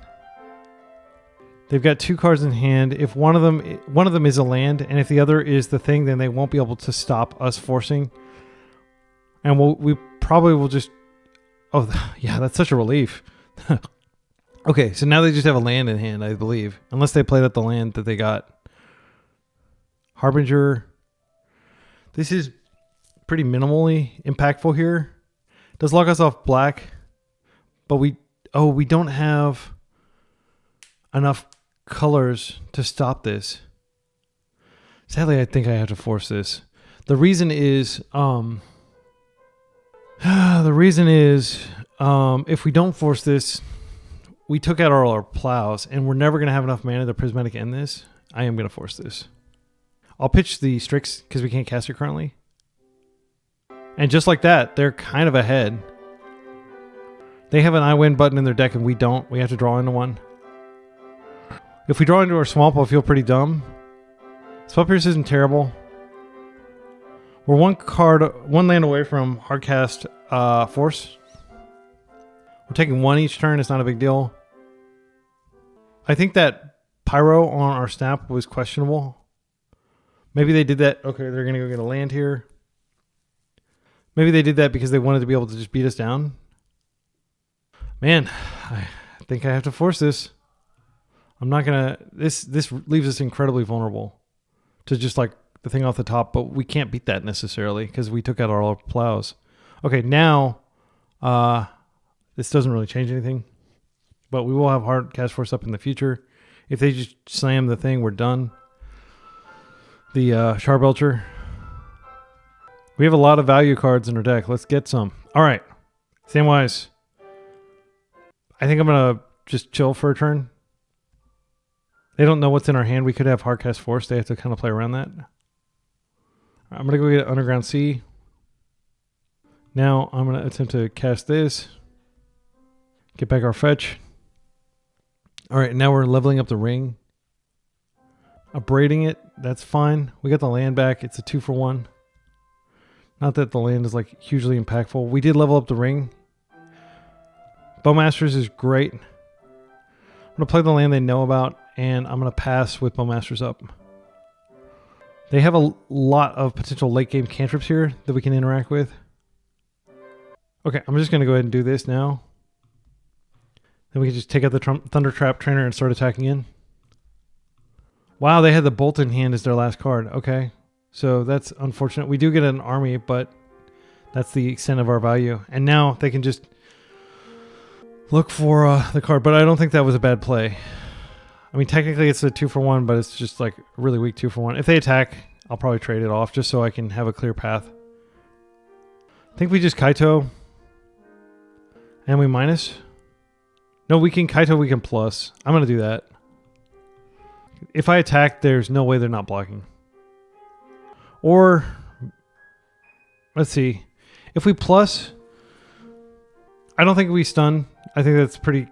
Speaker 2: They've got 2 cards in hand. If one of them is a land, and if the other is the thing, then they won't be able to stop us forcing. And we probably will just... Oh, yeah, that's such a relief. Okay, so now they just have a land in hand, I believe. Unless they played up the land that they got. Harbinger. This is pretty minimally impactful here. Does lock us off black. But we don't have enough colors to stop this. Sadly, I think I have to force this. The reason is... if we don't force this, we took out all our plows, and we're never going to have enough mana to Prismatic end this. I am going to force this. I'll pitch the Strix because we can't cast it currently. And just like that, they're kind of ahead. They have an I win button in their deck and we don't. We have to draw into one. If we draw into our swamp, I'll feel pretty dumb. Spell Pierce isn't terrible. We're one land away from hardcast Force. We're taking 1 each turn. It's not a big deal. I think that Pyro on our snap was questionable. Maybe they did that. Okay, they're going to go get a land here. Maybe they did that because they wanted to be able to just beat us down. Man, I think I have to force this. I'm not gonna. This leaves us incredibly vulnerable to just like the thing off the top, but we can't beat that necessarily because we took out all our plows. Okay, now this doesn't really change anything, but we will have hard cast force up in the future. If they just slam the thing, we're done. The Belcher. We have a lot of value cards in our deck. Let's get some. All right, Samwise. I think I'm gonna just chill for a turn. They don't know what's in our hand. We could have Hardcast Force. They have to kind of play around that. I'm going to go get Underground Sea. Now I'm going to attempt to cast this. Get back our fetch. All right, now we're leveling up the ring. Abrading it, that's fine. We got the land back. It's a 2-for-1. Not that the land is like hugely impactful. We did level up the ring. Bowmasters is great. I'm going to play the land they know about. And I'm going to pass with Bowmasters up. They have a lot of potential late game cantrips here that we can interact with. Okay, I'm just going to go ahead and do this now. Then we can just take out the Thunder Trap Trainer and start attacking in. Wow, they had the Bolt in hand as their last card. Okay, so that's unfortunate. We do get an army, but that's the extent of our value. And now they can just look for the card. But I don't think that was a bad play. I mean, technically it's a 2-for-1, but it's just like a really weak 2-for-1. If they attack, I'll probably trade it off just so I can have a clear path. I think we just Kaito. And we minus. No, we can Kaito, we can plus. I'm going to do that. If I attack, there's no way they're not blocking. Or, let's see. If we plus, I don't think we stun. I think that's pretty,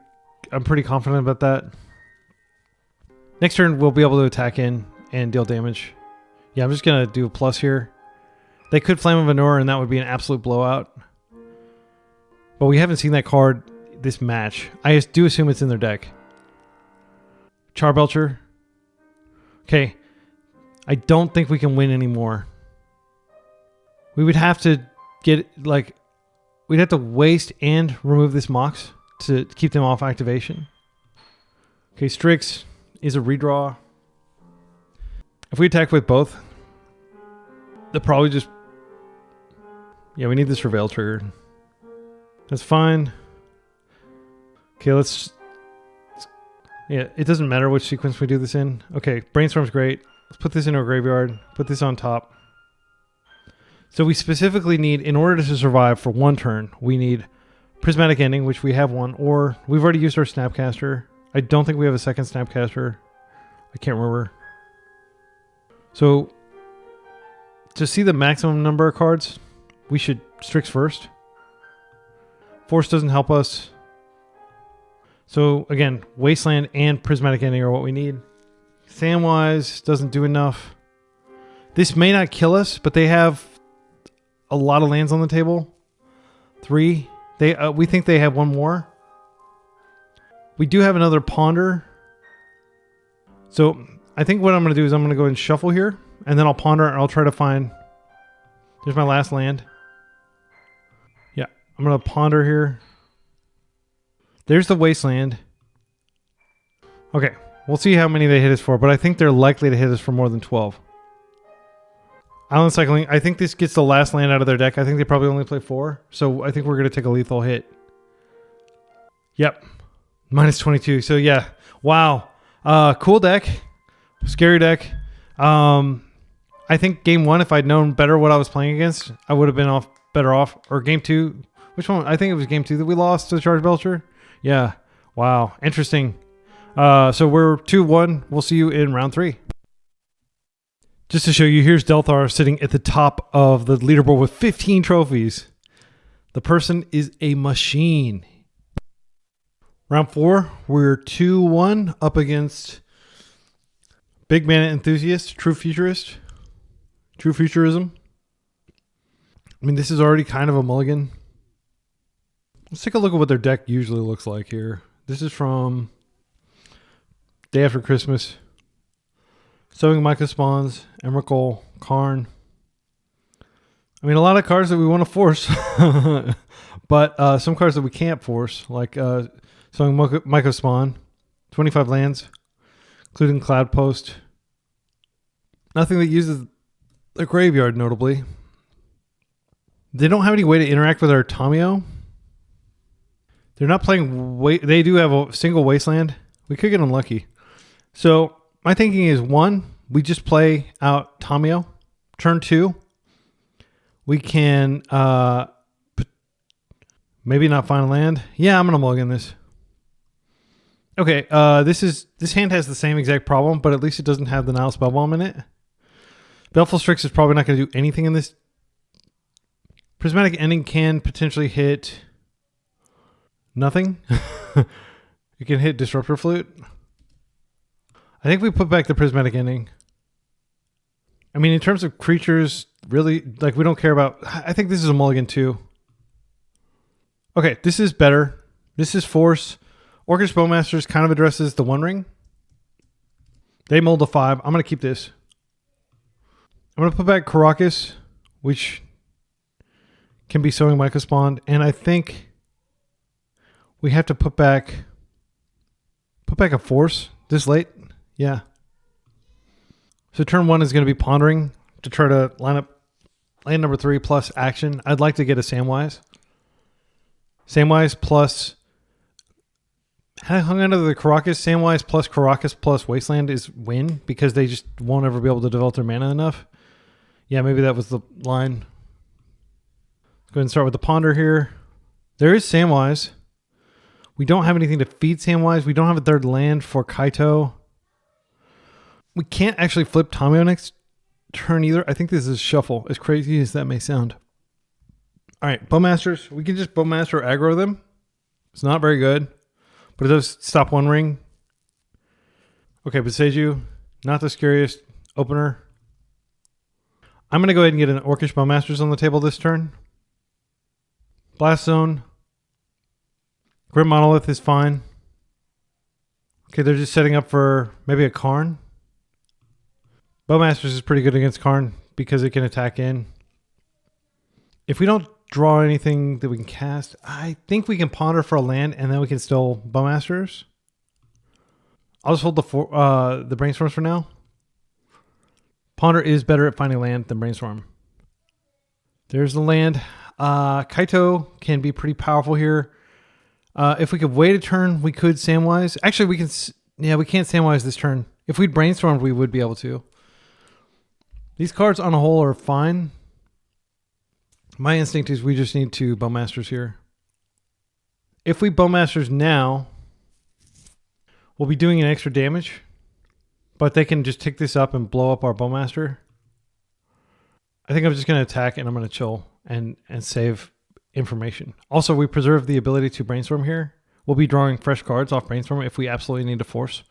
Speaker 2: I'm pretty confident about that. Next turn, we'll be able to attack in and deal damage. Yeah, I'm just going to do a plus here. They could Flame of Anur, and that would be an absolute blowout. But we haven't seen that card this match. I do assume it's in their deck. Belcher. Okay. I don't think we can win anymore. We would have to get, like... We'd have to waste and remove this Mox to keep them off activation. Okay, Strix is a redraw. If we attack with both, they'll probably just... Yeah, we need this Reveal trigger. That's fine. Okay, let's... Yeah, it doesn't matter which sequence we do this in. Okay, Brainstorm's great. Let's put this in our graveyard. Put this on top. So we specifically need, in order to survive for one turn, we need Prismatic Ending, which we have one, or we've already used our Snapcaster. I don't think we have a second Snapcaster. I can't remember. So, to see the maximum number of cards, we should Strix first. Force doesn't help us. So, again, Wasteland and Prismatic Ending are what we need. Samwise doesn't do enough. This may not kill us, but they have a lot of lands on the table. 3. We think they have one more. We do have another Ponder. So I think what I'm going to do is I'm going to go ahead and shuffle here. And then I'll Ponder and I'll try to find... There's my last land. Yeah, I'm going to Ponder here. There's the Wasteland. Okay, we'll see how many they hit us for. But I think they're likely to hit us for more than 12. Island Cycling. I think this gets the last land out of their deck. I think they probably only play 4. So I think we're going to take a lethal hit. Yep. Minus 22. So yeah. Wow. Cool deck. Scary deck. I think game 1, if I'd known better what I was playing against, I would have been better off. Or game 2. Which one? I think it was game 2 that we lost to Charge Belcher. Yeah. Wow. Interesting. So we're 2-1. We'll see you in round 3. Just to show you, here's Delthar sitting at the top of the leaderboard with 15 trophies. The person is a machine. Round 4, we're 2-1 up against Big Mana Enthusiast, True Futurist, True Futurism. I mean, this is already kind of a mulligan. Let's take a look at what their deck usually looks like here. This is from Day After Christmas. Sowing Micah Spawns, Emrakul, Karn. I mean, a lot of cards that we want to force, but some cards that we can't force, like Sowing Myco Spawn, 25 lands, including Cloud Post. Nothing that uses the graveyard, notably. They don't have any way to interact with our Tamio. They're not playing... They do have a single Wasteland. We could get unlucky. So, my thinking is, 1, we just play out Tamio. Turn 2, we can maybe not find a land. Yeah, I'm going to mulligan this. Okay, this hand has the same exact problem, but at least it doesn't have the Nile Spellbomb in it. Baleful Strix is probably not going to do anything in this. Prismatic Ending can potentially hit nothing. It can hit Disruptor Flute. I think we put back the Prismatic Ending. I mean, in terms of creatures, really, like, we don't care about... I think this is a mulligan too. Okay, this is better. This is Force. Orcish Bowmasters kind of addresses the One Ring. They mulled a 5. I'm going to keep this. I'm going to put back Karakas, which can be Sowing Myco Spawn. And I think we have to put back a Force this late. Yeah. So turn 1 is going to be Pondering to try to line up land number 3 plus action. I'd like to get a Samwise. Samwise plus... Had I hung under the Karakas, Samwise plus Karakas plus Wasteland is win because they just won't ever be able to develop their mana enough. Yeah, maybe that was the line. Let's go ahead and start with the Ponder here. There is Samwise. We don't have anything to feed Samwise. We don't have a third land for Kaito. We can't actually flip Tamio next turn either. I think this is shuffle, as crazy as that may sound. All right, Bowmasters. We can just Bowmaster aggro them. It's not very good, but it does stop One Ring. Okay, Boseiju, not the scariest opener. I'm going to go ahead and get an Orcish Bowmasters on the table this turn. Blast Zone. Grim Monolith is fine. Okay, they're just setting up for maybe a Karn. Bowmasters is pretty good against Karn because it can attack in. If we don't draw anything that we can cast, I think we can Ponder for a land and then we can still Bowmasters. I'll just hold the Brainstorms for now. Ponder is better at finding land than Brainstorm. There's the land. Kaito can be pretty powerful here. If we could wait a turn, we could Samwise. Actually, we can. Yeah, we can't Samwise this turn. If we'd Brainstormed, we would be able to. These cards on a whole are fine. My instinct is we just need to Bowmasters here. If we Bowmasters now, we'll be doing an extra damage, but they can just tick this up and blow up our Bowmaster. I think I'm just going to attack and I'm going to chill and save information. Also, we preserve the ability to Brainstorm here. We'll be drawing fresh cards off Brainstorm if we absolutely need to force.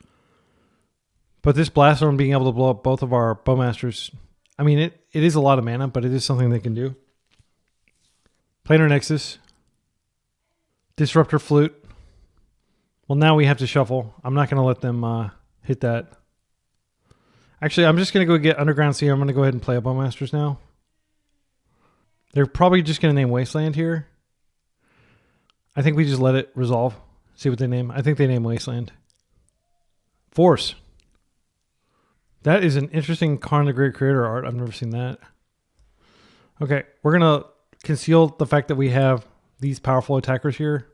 Speaker 2: But this Blast Zone being able to blow up both of our Bowmasters, I mean, it is a lot of mana, but it is something they can do. Planar Nexus. Disruptor Flute. Well, now we have to shuffle. I'm not going to let them hit that. Actually, I'm just going to go get Underground Sea. I'm going to go ahead and play a Bowmasters now. They're probably just going to name Wasteland here. I think we just let it resolve. See what they name. I think they name Wasteland. Force. That is an interesting Karn the Great Creator art. I've never seen that. Okay, we're going to conceal the fact that we have these powerful attackers here.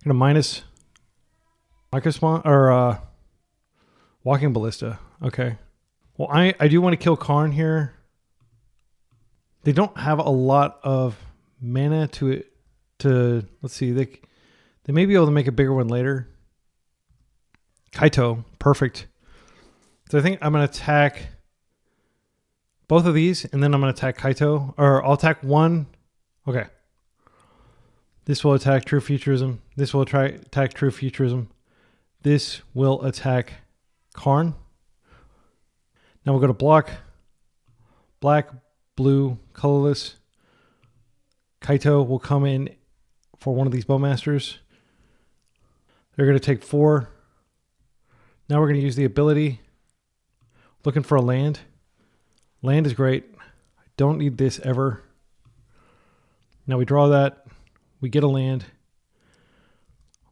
Speaker 2: Going to minus Myco Spawn or Walking Ballista. Okay. Well, I do want to kill Karn here. They don't have a lot of mana to let's see, they may be able to make a bigger one later. Kaito, perfect. So I think I'm going to attack both of these, and then I'm going to attack Kaito, or I'll attack one. Okay. This will attack True Futurism. This will attack True Futurism. This will attack Karn. Now we'll go to block. Black, blue, colorless. Kaito will come in for one of these Bowmasters. They're going to take 4. Now we're going to use the ability. Looking for a land. Land is great. I Don't need this ever. Now we draw that. We get a land.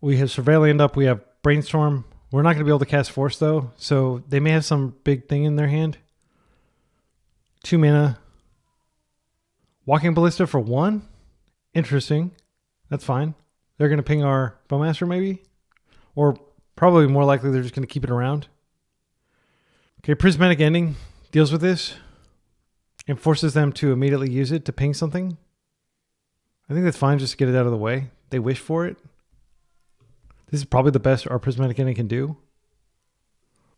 Speaker 2: We have Surveil land up. We have Brainstorm. We're not going to be able to cast Force, though. So they may have some big thing in their hand. 2 mana. Walking Ballista for 1. Interesting. That's fine. They're going to ping our Bowmaster, maybe? Or probably more likely they're just going to keep it around. Okay, Prismatic Ending deals with this and forces them to immediately use it to ping something. I think that's fine just to get it out of the way. They wish for it. This is probably the best our Prismatic Ending can do.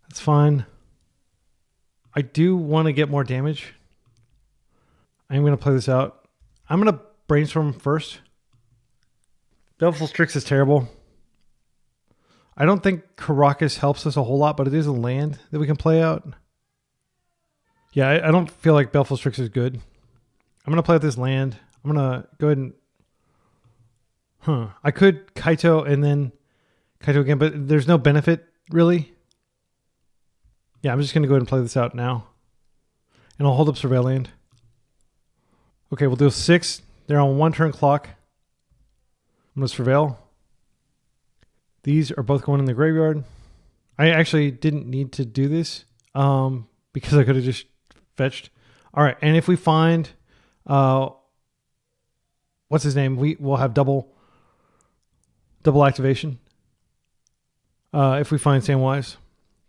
Speaker 2: That's fine. I do want to get more damage. I'm going to play this out. I'm going to Brainstorm first. Baleful Strix is terrible. I don't think Karakas helps us a whole lot, but it is a land that we can play out. Yeah, I don't feel like Baleful Strix is good. I'm going to play out this land. I'm going to go ahead and... I could Kaito and then Kaito again, but there's no benefit, really. Yeah, I'm just going to go ahead and play this out now. And I'll hold up Surveil land. Okay, we'll do 6. They're on 1 turn clock. I'm going to Surveil. These are both going in the graveyard. I actually didn't need to do this because I could have just fetched. All right, and if we find... what's his name? We'll have double activation. If we find Samwise.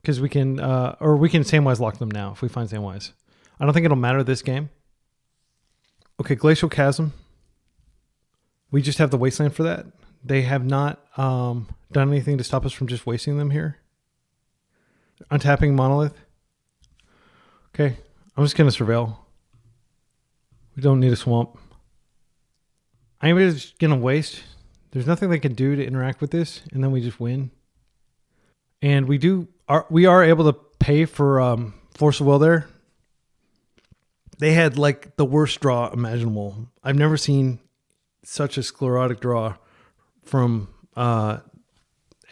Speaker 2: Because we can... or we can Samwise lock them now if we find Samwise. I don't think it'll matter this game. Okay, Glacial Chasm. We just have the Wasteland for that. They have not done anything to stop us from just wasting them here. Untapping Monolith. Okay, I'm just going to Surveil. We don't need a swamp. I'm just going to waste. There's nothing they can do to interact with this, and then we just win. And we are able to pay for Force of Will there. They had like the worst draw imaginable. I've never seen such a sclerotic draw from a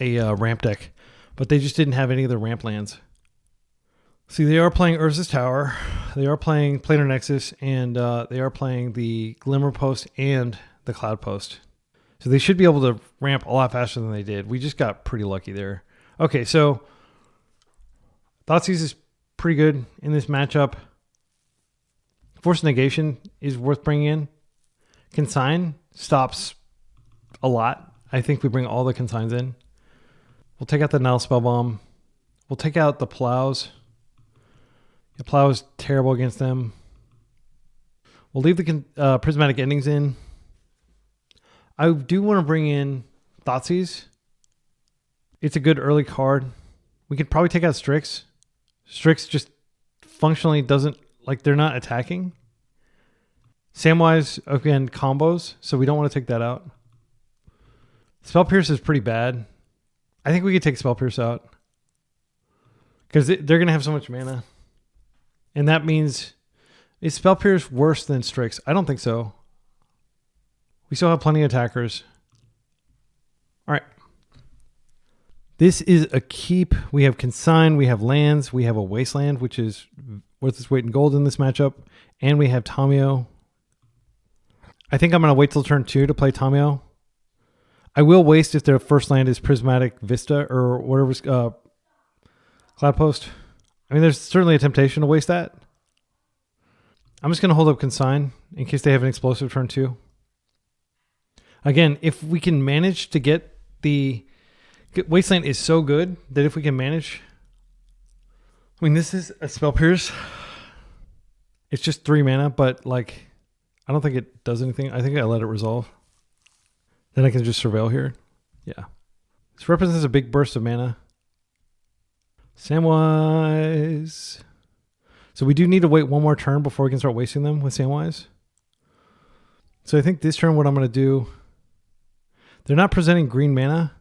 Speaker 2: ramp deck, but they just didn't have any of the ramp lands. See, they are playing Urza's Tower, they are playing Planar Nexus, and they are playing the Glimmer Post and the Cloud Post. So they should be able to ramp a lot faster than they did. We just got pretty lucky there. Okay, so Thoughtseize is pretty good in this matchup. Force Negation is worth bringing in. Consign stops a lot. I think we bring all the consigns in. We'll take out the Nile Spellbomb. We'll take out the Plows. The Plow is terrible against them. We'll leave the Prismatic Endings in. I do want to bring in Thoughtseize. It's a good early card. We could probably take out Strix. Strix just functionally doesn't... Like, they're not attacking. Samwise, again, combos, so we don't want to take that out. Spell Pierce is pretty bad. I think we could take Spell Pierce out. Because they're going to have so much mana. And that means... Is Spell Pierce worse than Strix? I don't think so. We still have plenty of attackers. All right. This is a keep. We have Consign, we have lands, we have a Wasteland, which is worth its weight in gold in this matchup, and we have Tamiyo. I think I'm going to wait till turn 2 to play Tamiyo. I will waste if their first land is Prismatic Vista or whatever's Cloud Post. I mean, there's certainly a temptation to waste that. I'm just going to hold up Consign in case they have an explosive turn 2. Again, if we can manage to get the... Wasteland is so good that if we can manage... I mean, this is a Spell Pierce. It's just 3 mana, but like, I don't think it does anything. I think I let it resolve. Then I can just Surveil here. Yeah. This represents a big burst of mana. Samwise. So we do need to wait one more turn before we can start wasting them with Samwise. So I think this turn what I'm going to do... They're not presenting green mana.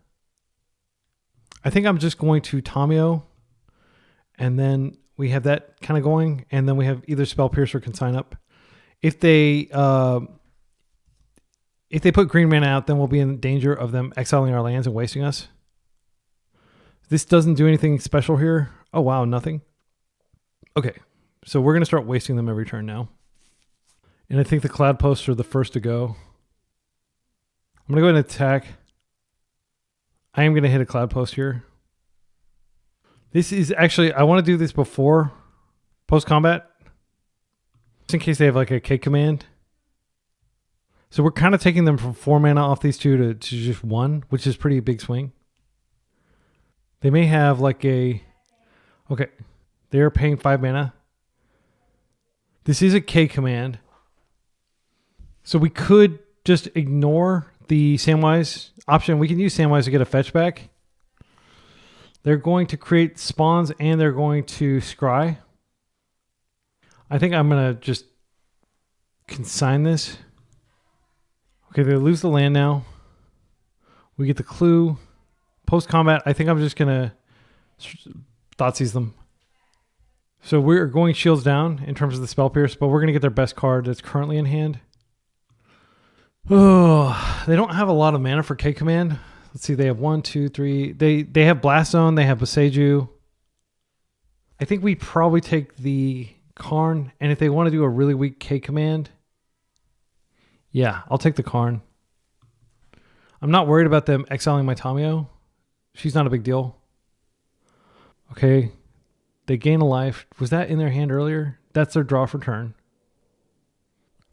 Speaker 2: I think I'm just going to Tamiyo. And then we have that kind of going. And then we have either Spell Pierce or Consign up. If they put green mana out, then we'll be in danger of them exiling our lands and wasting us. This doesn't do anything special here. Oh, wow, nothing. Okay, so we're going to start wasting them every turn now. And I think the Cloud Posts are the first to go. I'm going to go ahead and attack. I am going to hit a Cloud Post here. This is actually, I want to do this before post-combat. Just in case they have like a K command. So we're kind of taking them from 4 mana off these two to just 1, which is pretty big swing. They may have like a... Okay, they're paying 5 mana. This is a K command. So we could just ignore the Samwise option. We can use Samwise to get a fetch back. They're going to create spawns and they're going to scry. I think I'm going to just consign this. Okay, they lose the land now. We get the clue. Post-combat, I think I'm just going to Thoughtseize them. So we're going shields down in terms of the Spell Pierce, but we're going to get their best card that's currently in hand. Oh, they don't have a lot of mana for K command. Let's see, they have 1, 2, 3. They have Blast Zone, they have Boseiju. I think we probably take the Karn, and if they want to do a really weak K command, yeah, I'll take the Karn. I'm not worried about them exiling my Tamio. She's not a big deal. Okay, they gain a life. Was that in their hand earlier? That's their draw for turn.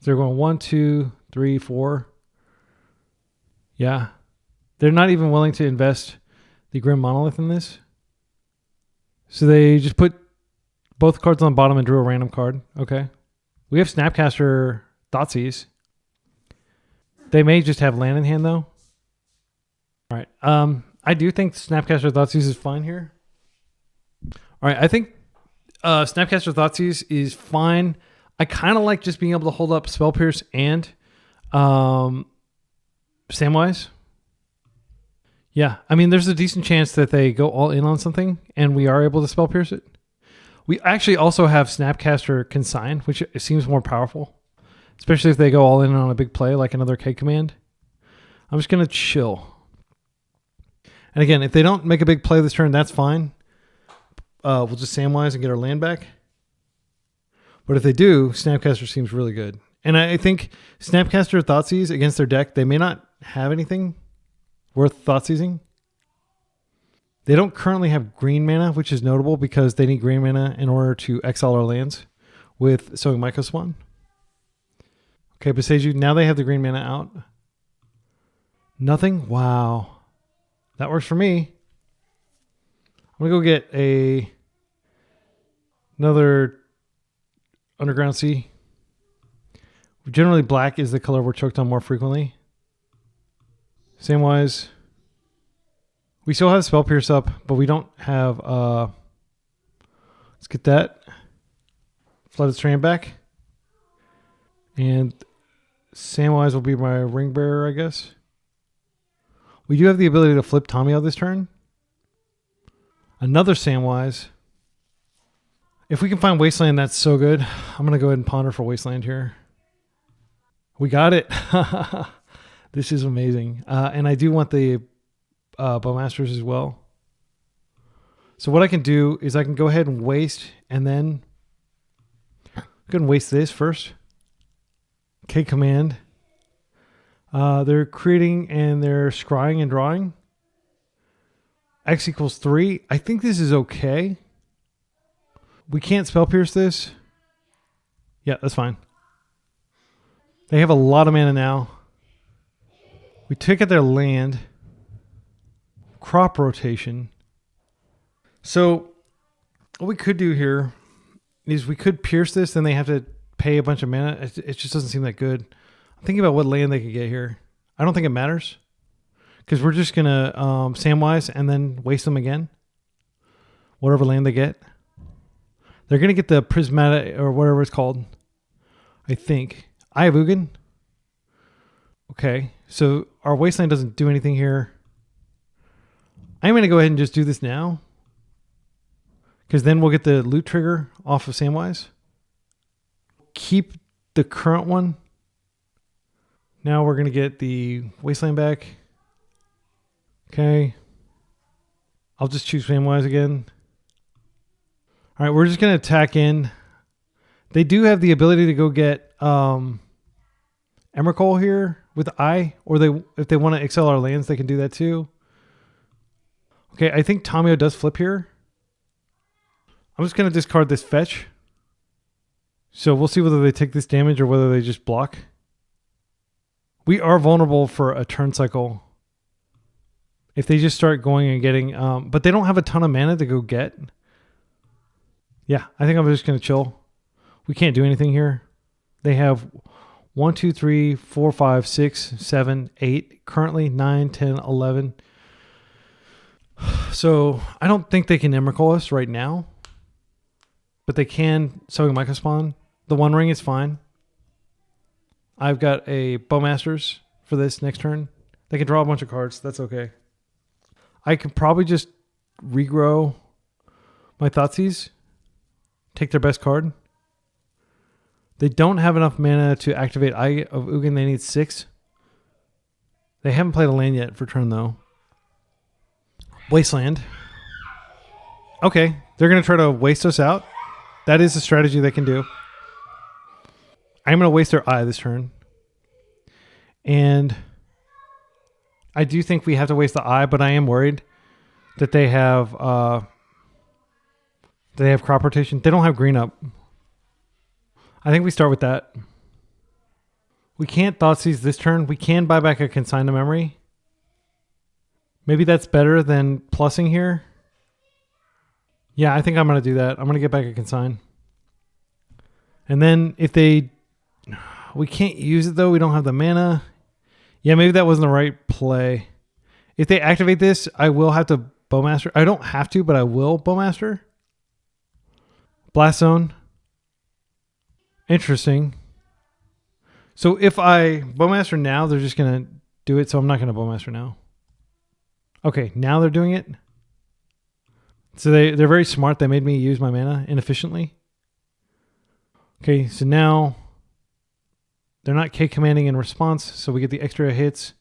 Speaker 2: So they're going 1, 2, 3, 4. Yeah. They're not even willing to invest the Grim Monolith in this. So they just put both cards on the bottom and drew a random card. Okay. We have Snapcaster Thoughtseize. They may just have land in hand though. All right. I do think Snapcaster Thoughtseize is fine here. All right. I think Snapcaster Thoughtseize is fine. I kind of like just being able to hold up Spell Pierce and Samwise. Yeah, I mean, there's a decent chance that they go all in on something, and we are able to Spell Pierce it. We actually also have Snapcaster Consign, which seems more powerful, especially if they go all in on a big play like another K command. I'm just going to chill. And again, if they don't make a big play this turn, that's fine. We'll just Samwise and get our land back. But if they do, Snapcaster seems really good. And I think Snapcaster Thoughtseize against their deck, they may not have anything worth Thoughtseizing. They don't currently have green mana, which is notable because they need green mana in order to exile our lands with Sowing Mycospawn. Okay, Boseiju, now they have the green mana out. Nothing? Wow. That works for me. I'm going to go get another Underground Sea. Generally, black is the color we're choked on more frequently. Samwise. We still have Spell Pierce up, but we don't have... let's get that. Flooded Strand back. And Samwise will be my Ring Bearer, I guess. We do have the ability to flip Tamio this turn. Another Samwise. If we can find Wasteland, that's so good. I'm going to go ahead and ponder for Wasteland here. We got it. This is amazing. And I do want the Bowmasters as well. So what I can do is I can go ahead and waste and then go ahead and waste this first. K command. They're creating and they're scrying and drawing. X equals 3. I think this is okay. We can't Spell Pierce this. Yeah, that's fine. They have a lot of mana now. We took at their land. Crop rotation. So what we could do here is we could pierce this, then they have to pay a bunch of mana. It just doesn't seem that good. I'm thinking about what land they could get here. I don't think it matters because we're just going to Samwise and then waste them again. Whatever land they get. They're going to get the Prismatic or whatever it's called. I think. I have Ugin. Okay. So our Wasteland doesn't do anything here. I'm going to go ahead and just do this now. Because then we'll get the loot trigger off of Samwise. Keep the current one. Now we're going to get the Wasteland back. Okay. I'll just choose Samwise again. All right, we're just going to attack in. They do have the ability to go get Emrakul here with I, or if they want to excel our lands, they can do that too. Okay, I think Tamio does flip here. I'm just going to discard this fetch. So we'll see whether they take this damage or whether they just block. We are vulnerable for a turn cycle. If they just start going and getting... but they don't have a ton of mana to go get. Yeah, I think I'm just going to chill. We can't do anything here. They have 1, 2, 3, 4, 5, 6, 7, 8. Currently 9, 10, 11. So I don't think they can Emrakul us right now. But they can Sowing Mycospawn. The One Ring is fine. I've got a Bowmasters for this next turn. They can draw a bunch of cards. That's okay. I could probably just regrow my Thoughtseize. Take their best card. They don't have enough mana to activate Eye of Ugin. They need 6. They haven't played a land yet for turn though. Wasteland. Okay. They're going to try to waste us out. That is a strategy they can do. I'm going to waste their Eye this turn. And I do think we have to waste the Eye, but I am worried that they have crop rotation. They don't have green up. I think we start with that. We can't Thoughtseize this turn. We can buy back a Consign to Memory. Maybe that's better than plussing here. Yeah, I think I'm going to do that. I'm going to get back a Consign. And then if they... We can't use it though. We don't have the mana. Yeah, maybe that wasn't the right play. If they activate this, I will have to Bowmaster. I don't have to, but I will Bowmaster. Blast Zone. Interesting. So if I Bowmaster now, they're just going to do it. So I'm not going to Bowmaster now. Okay, now they're doing it. So they're very smart. They made me use my mana inefficiently. Okay, so now they're not K commanding in response, so we get the extra hits.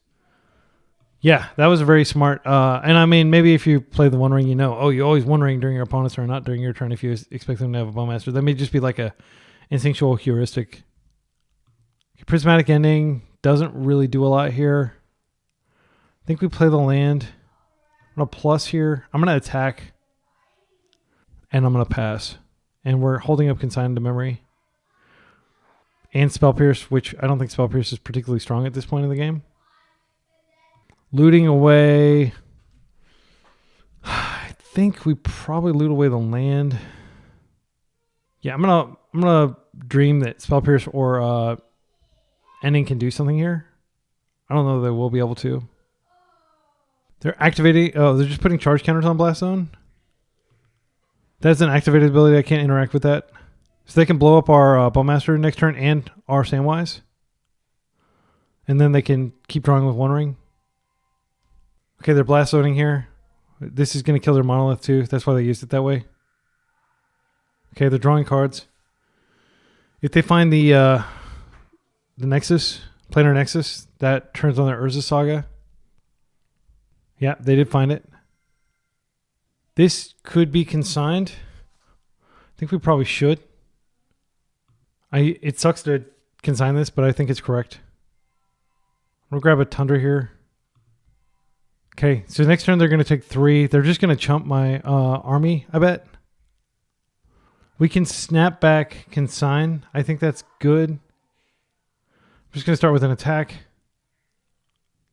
Speaker 2: Yeah, that was very smart. And I mean, maybe if you play the One Ring, you know, you always One Ring during your opponent's turn, not during your turn if you expect them to have a Bowmaster. That may just be like a instinctual heuristic. Prismatic Ending doesn't really do a lot here. I think we play the land. I'm going to plus here. I'm going to attack. And I'm going to pass. And we're holding up Consign to Memory. And Spell Pierce, which I don't think Spell Pierce is particularly strong at this point in the game. Looting away. I think we probably loot away the land. Yeah, I'm gonna dream that Spell Pierce or Ending can do something here. I don't know that they will be able to. They're activating. Oh, they're just putting charge counters on Blast Zone. That's an activated ability. I can't interact with that. So they can blow up our Bowmaster next turn and our Samwise. And then they can keep drawing with One Ring. Okay, they're Blast Zoning here. This is going to kill their Monolith too. That's why they used it that way. Okay, they're drawing cards. If they find the Nexus, Planar Nexus, that turns on their Urza Saga. Yeah, they did find it. This could be consigned. I think we probably should. It sucks to consign this, but I think it's correct. I'm going to grab a Tundra here. Okay, so next turn they're going to take 3. They're just going to chump my army, I bet. We can snap back Consign. I think that's good. I'm just going to start with an attack.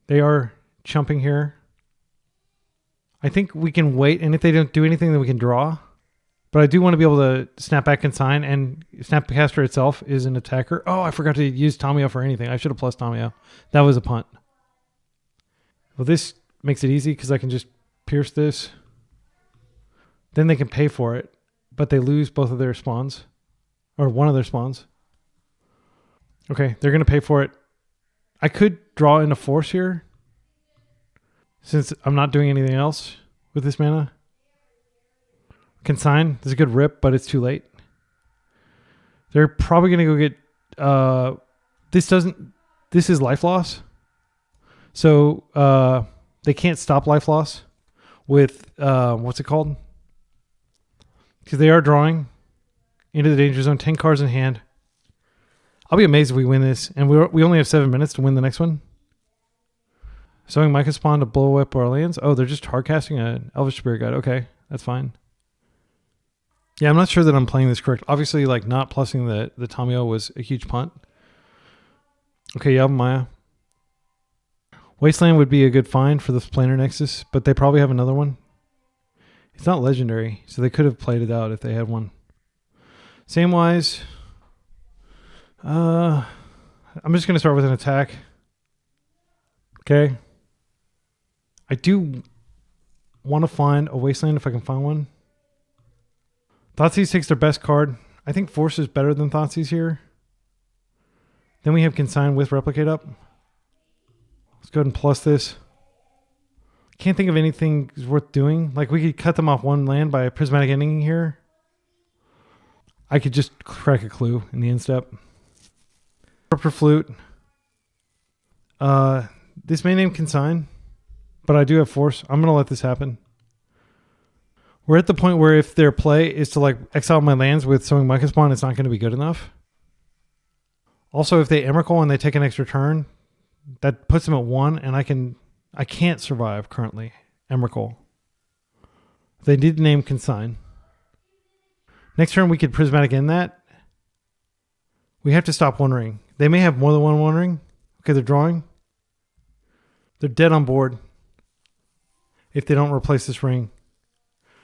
Speaker 2: They are chumping here. I think we can wait, and if they don't do anything, then we can draw. But I do want to be able to snap back Consign, and Snapcaster itself is an attacker. Oh, I forgot to use Tamio for anything. I should have plus Tamio. That was a punt. Well, this makes it easy because I can just pierce this. Then they can pay for it, but they lose both of their spawns, or one of their spawns. Okay, they're going to pay for it. I could draw into Force here, since I'm not doing anything else with this mana. Consign. This is a good rip, but it's too late. They're probably going to go get... This is life loss. So they can't stop life loss with... what's it called? Because they are drawing. into the danger zone, 10 cards in hand. I'll be amazed if we win this. And we only have 7 minutes to win the next one. Sowing Micah Spawn to blow up our lands. Oh, they're just hard casting an Elvish Spirit Guide. Okay, that's fine. Yeah, I'm not sure that I'm playing this correct. Obviously, like not plussing the Tamio was a huge punt. Okay, Yavimaya. Wasteland would be a good find for the Planar Nexus, but they probably have another one. It's not legendary, so they could have played it out if they had one. Samwise. I'm just going to start with an attack. Okay. I do want to find a Wasteland if I can find one. Thoughtseize takes their best card. I think Force is better than Thoughtseize here. Then we have Consign with Replicate up. Let's go ahead and plus this. Can't think of anything worth doing. Like we could cut them off one land by a Prismatic Ending here. I could just crack a clue in the end step. Disruptor Flute. This may name Consign, but I do have Force. I'm going to let this happen. We're at the point where if their play is to like exile my lands with Sowing Micah Spawn, it's not going to be good enough. Also, if they Emrakul and they take an extra turn, that puts them at 1, and I can't survive currently. Emrakul. They did name Consign. Next turn we could Prismatic End that. We have to stop One Ring. They may have more than one Ring. Okay, they're drawing. They're dead on board if they don't replace this ring.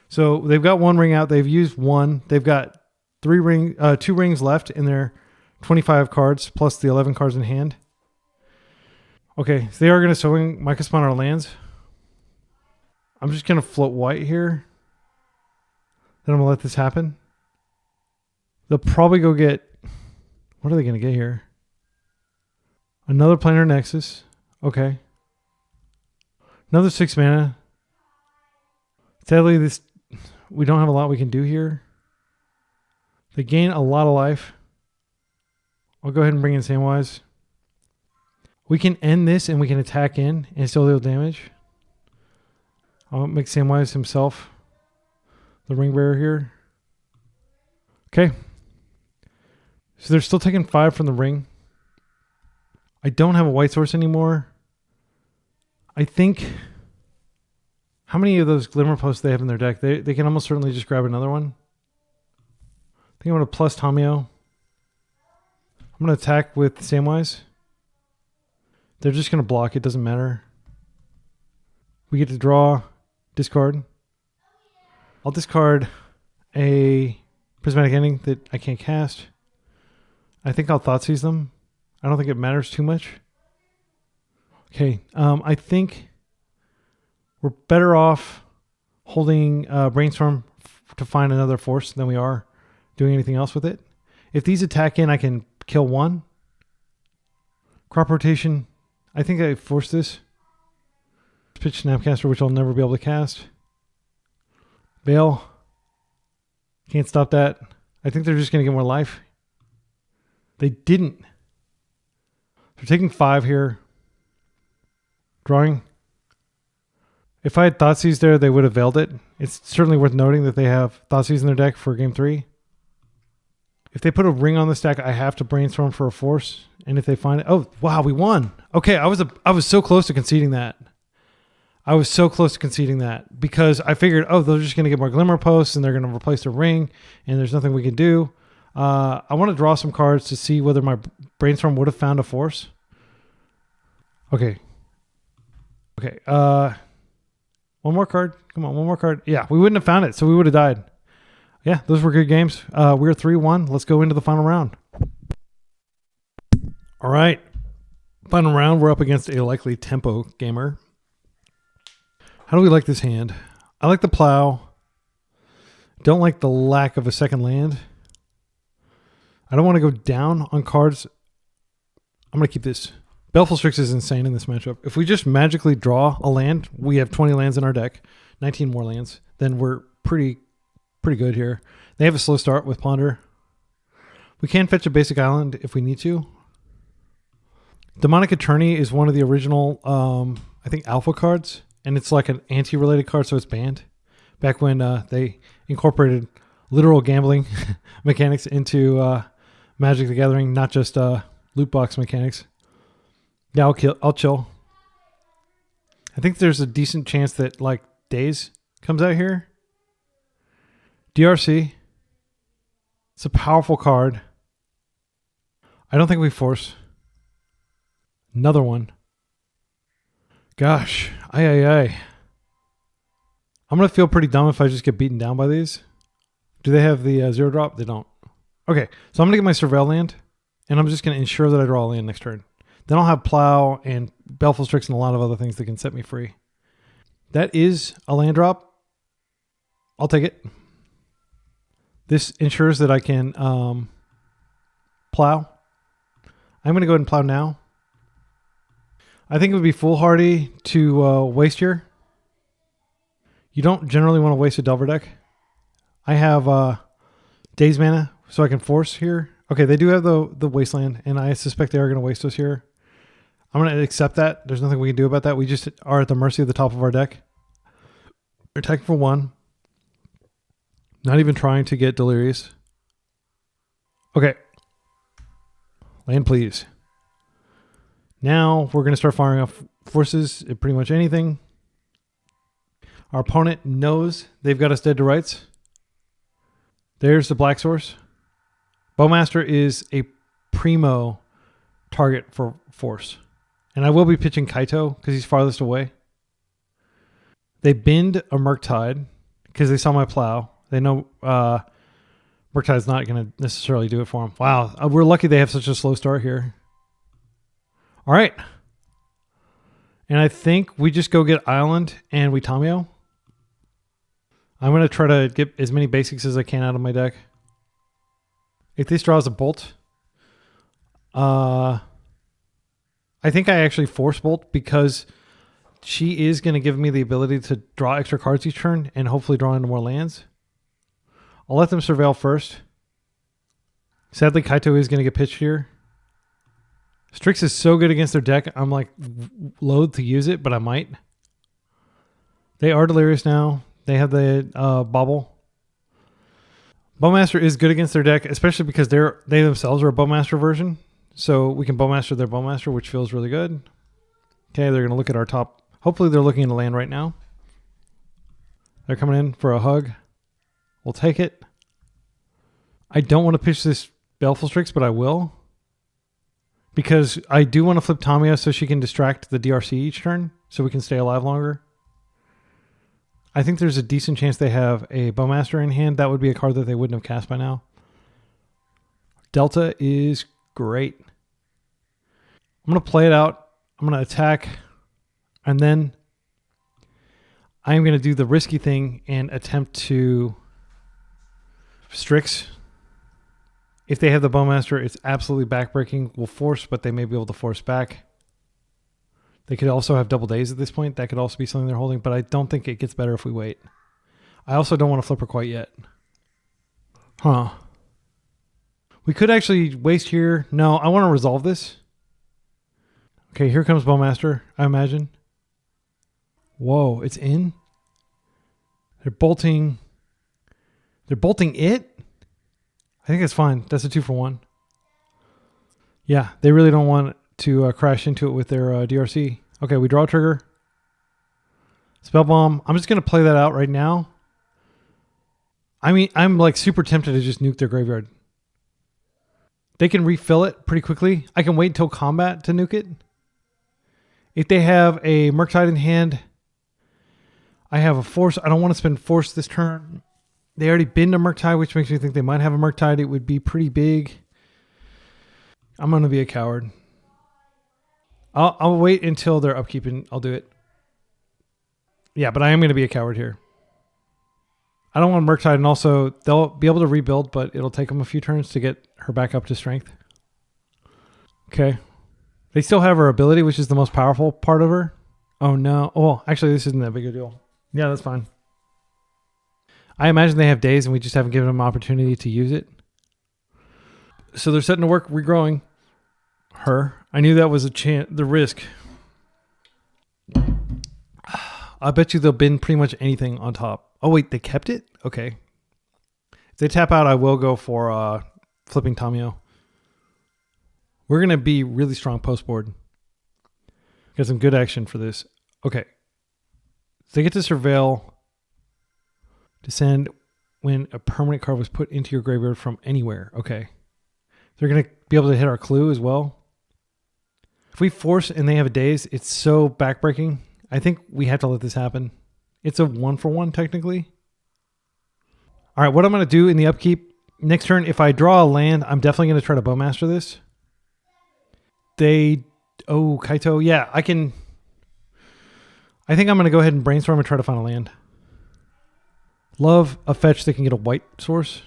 Speaker 2: So they've got 1 ring out. They've used 1. They've got 2 rings left in their 25 cards plus the 11 cards in hand. Okay, so they are going to Sowing Micah Spawn our lands. I'm just going to float white here. Then I'm going to let this happen. They'll probably go get... What are they going to get here? Another Planar Nexus. Okay. Another 6 mana. Sadly, we don't have a lot we can do here. They gain a lot of life. I'll go ahead and bring in Samwise. We can end this and we can attack in and still deal damage. I'll make Samwise himself the ring bearer here. Okay. So they're still taking 5 from the ring. I don't have a white source anymore. I think... How many of those Glimmer Posts they have in their deck? They can almost certainly just grab another one. I think I'm going to plus Tamio. I'm going to attack with Samwise. They're just going to block. It doesn't matter. We get to draw, discard. I'll discard a Prismatic Ending that I can't cast. I think I'll Thoughtseize them. I don't think it matters too much. Okay, I think we're better off holding Brainstorm to find another Force than we are doing anything else with it. If these attack in, I can kill 1. Crop Rotation. I think I force this. Pitch Snapcaster, which I'll never be able to cast. Bail. Can't stop that. I think they're just going to get more life. They didn't. They're taking 5 here. Drawing. If I had Thoughtseize there, they would have veiled it. It's certainly worth noting that they have Thoughtseizes in their deck for game 3. If they put a ring on the stack, I have to Brainstorm for a Force. And if they find it... Oh, wow, we won. Okay, I was so close to conceding that. Because I figured, oh, they're just going to get more Glimmer Posts and they're going to replace their ring and there's nothing we can do. I want to draw some cards to see whether my Brainstorm would have found a Force. Okay. One more card. Come on, one more card. Yeah, we wouldn't have found it, so we would have died. Yeah, those were good games. We're 3-1. Let's go into the final round. All right. Final round, we're up against a likely tempo gamer. How do we like this hand? I like the plow. Don't like the lack of a second land. I don't want to go down on cards. I'm going to keep this. Baleful Strix is insane in this matchup. If we just magically draw a land, we have 20 lands in our deck, 19 more lands, then we're pretty good here. They have a slow start with Ponder. We can fetch a basic island if we need to. Demonic Attorney is one of the original, I think, alpha cards, and it's like an anti-related card, so it's banned. Back when they incorporated literal gambling mechanics into Magic the Gathering, not just loot box mechanics. Yeah, I'll chill. I think there's a decent chance that like Daze comes out here. DRC. It's a powerful card. I don't think we force. Another one. Gosh. Aye. I'm going to feel pretty dumb if I just get beaten down by these. Do they have the 0-drop? They don't. Okay, so I'm going to get my Surveil land, and I'm just going to ensure that I draw a land next turn. Then I'll have Plow and Baleful Strix and a lot of other things that can set me free. That is a land drop. I'll take it. This ensures that I can Plow. I'm going to go ahead and Plow now. I think it would be foolhardy to waste here. You don't generally want to waste a Delver deck. I have Daze mana, so I can force here. Okay, they do have the Wasteland, and I suspect they are going to waste us here. I'm going to accept that. There's nothing we can do about that. We just are at the mercy of the top of our deck. They're attacking for 1. Not even trying to get Delirious. Okay. Land, please. Now we're going to start firing off forces at pretty much anything. Our opponent knows they've got us dead to rights. There's the Black Source. Bowmaster is a primo target for force. And I will be pitching Kaito because he's farthest away. They bind a Murktide because they saw my Plow. They know Murktide's not going to necessarily do it for them. Wow, we're lucky they have such a slow start here. All right. And I think we just go get Island and we Tamiyo. I'm going to try to get as many basics as I can out of my deck. If this draws a Bolt, I think I actually force Bolt because she is going to give me the ability to draw extra cards each turn and hopefully draw into more lands. I'll let them Surveil first. Sadly, Kaito is going to get pitched here. Strix is so good against their deck, I'm like loath to use it, but I might. They are Delirious now. They have the Bobble. Bowmaster is good against their deck, especially because they themselves are a Bowmaster version. So we can Bowmaster their Bowmaster, which feels really good. Okay, they're going to look at our top. Hopefully they're looking at a land right now. They're coming in for a hug. We'll take it. I don't want to pitch this Baleful Strix, but I will. Because I do want to flip Tamiya so she can distract the DRC each turn so we can stay alive longer. I think there's a decent chance they have a Bowmaster in hand. That would be a card that they wouldn't have cast by now. Delta is great. I'm going to play it out. I'm going to attack. And then I'm going to do the risky thing and attempt to Strix. If they have the Bowmaster, it's absolutely backbreaking. We'll force, but they may be able to force back. They could also have double days at this point. That could also be something they're holding, but I don't think it gets better if we wait. I also don't want to flip her quite yet. Huh. We could actually waste here. No, I want to resolve this. Okay, here comes Bowmaster, I imagine. Whoa, it's in? They're bolting. They're bolting it? I think it's fine. That's a 2-for-1. Yeah, they really don't want to crash into it with their DRC. Okay, we draw a trigger. Spell Bomb. I'm just going to play that out right now. I mean, I'm like super tempted to just nuke their graveyard. They can refill it pretty quickly. I can wait until combat to nuke it. If they have a Murktide in hand, I have a Force. I don't want to spend Force this turn. They already binned a Murktide, which makes me think they might have a Murktide. It would be pretty big. I'm going to be a coward. I'll wait until they're upkeep and I'll do it. Yeah, but I am going to be a coward here. I don't want Murktide, and also they'll be able to rebuild, but it'll take them a few turns to get her back up to strength. Okay. They still have her ability, which is the most powerful part of her. Oh, no. Oh, actually, this isn't that big a deal. Yeah, that's fine. I imagine they have days, and we just haven't given them an opportunity to use it. So they're setting to work regrowing her. I knew that was the risk. I bet you they'll bin pretty much anything on top. Oh, wait, they kept it? Okay. If they tap out, I will go for flipping Tamio. We're going to be really strong post board. Got some good action for this. Okay. So they get to surveil. Descend when a permanent card was put into your graveyard from anywhere. Okay. They're going to be able to hit our clue as well. If we force and they have a daze, it's so backbreaking. I think we have to let this happen. It's a 1-for-1 technically. All right, what I'm going to do in the upkeep, next turn, if I draw a land, I'm definitely going to try to Bowmaster this. Oh, Kaito. Yeah, I think I'm going to go ahead and brainstorm and try to find a land. Love a fetch that can get a white source.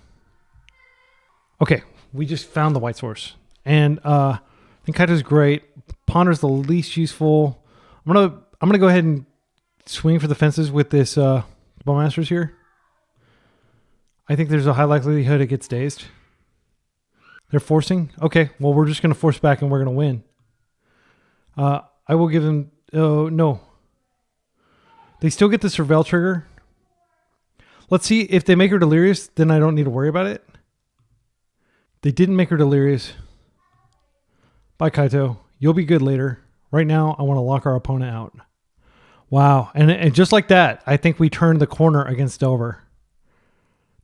Speaker 2: Okay, we just found the white source. And I think Kaito's great. Ponder's the least useful. I'm gonna go ahead and swing for the fences with this Bowmasters here. I think there's a high likelihood it gets dazed. They're forcing. Okay, well we're just gonna force back and we're gonna win. I will give them. Oh no. They still get the surveil trigger. Let's see if they make her delirious. Then I don't need to worry about it. They didn't make her delirious. Bye, Kaito. You'll be good later. Right now, I want to lock our opponent out. Wow. And just like that, I think we turned the corner against Delver.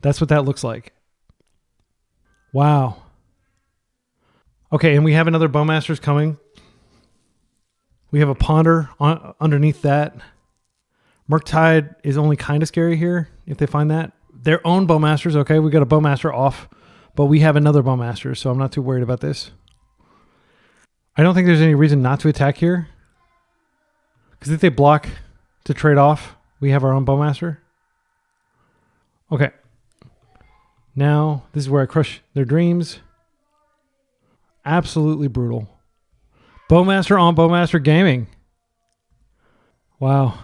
Speaker 2: That's what that looks like. Wow. Okay, and we have another Bowmasters coming. We have a Ponder underneath that. Murktide is only kind of scary here if they find that. Their own Bowmasters, okay, we got a Bowmaster off, but we have another Bowmaster, so I'm not too worried about this. I don't think there's any reason not to attack here. Because if they block to trade off, we have our own Bowmaster. Okay. Now, this is where I crush their dreams. Absolutely brutal. Bowmaster on Bowmaster Gaming. Wow.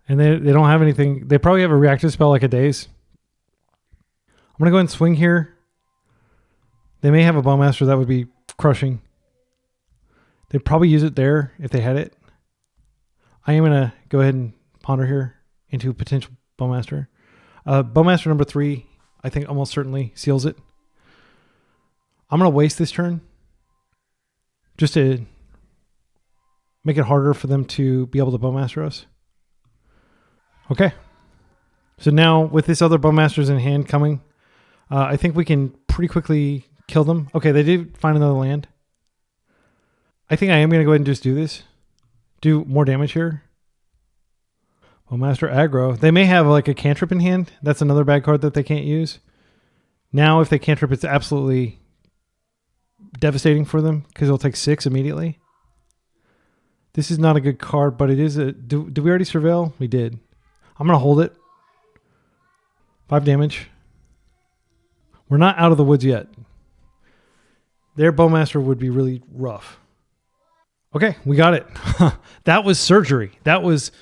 Speaker 2: And they don't have anything. They probably have a reactive spell like a Daze. I'm going to go ahead and swing here. They may have a Bowmaster that would be crushing. They'd probably use it there if they had it. I am going to go ahead and ponder here into a potential Bowmaster. Bowmaster number 3, I think almost certainly seals it. I'm going to waste this turn just to make it harder for them to be able to Bowmaster us. Okay. So now with this other Bowmasters in hand coming, I think we can pretty quickly kill them. Okay, they did find another land. I think I am going to go ahead and just do this. Do more damage here. Bowmaster Aggro. They may have like a cantrip in hand. That's another bad card that they can't use. Now if they cantrip, it's absolutely devastating for them because it'll take 6 immediately. This is not a good card, but it is a... Do we already surveil? We did. I'm going to hold it. 5 damage. We're not out of the woods yet. Their Bowmaster would be really rough. Okay, we got it. That was surgery. That was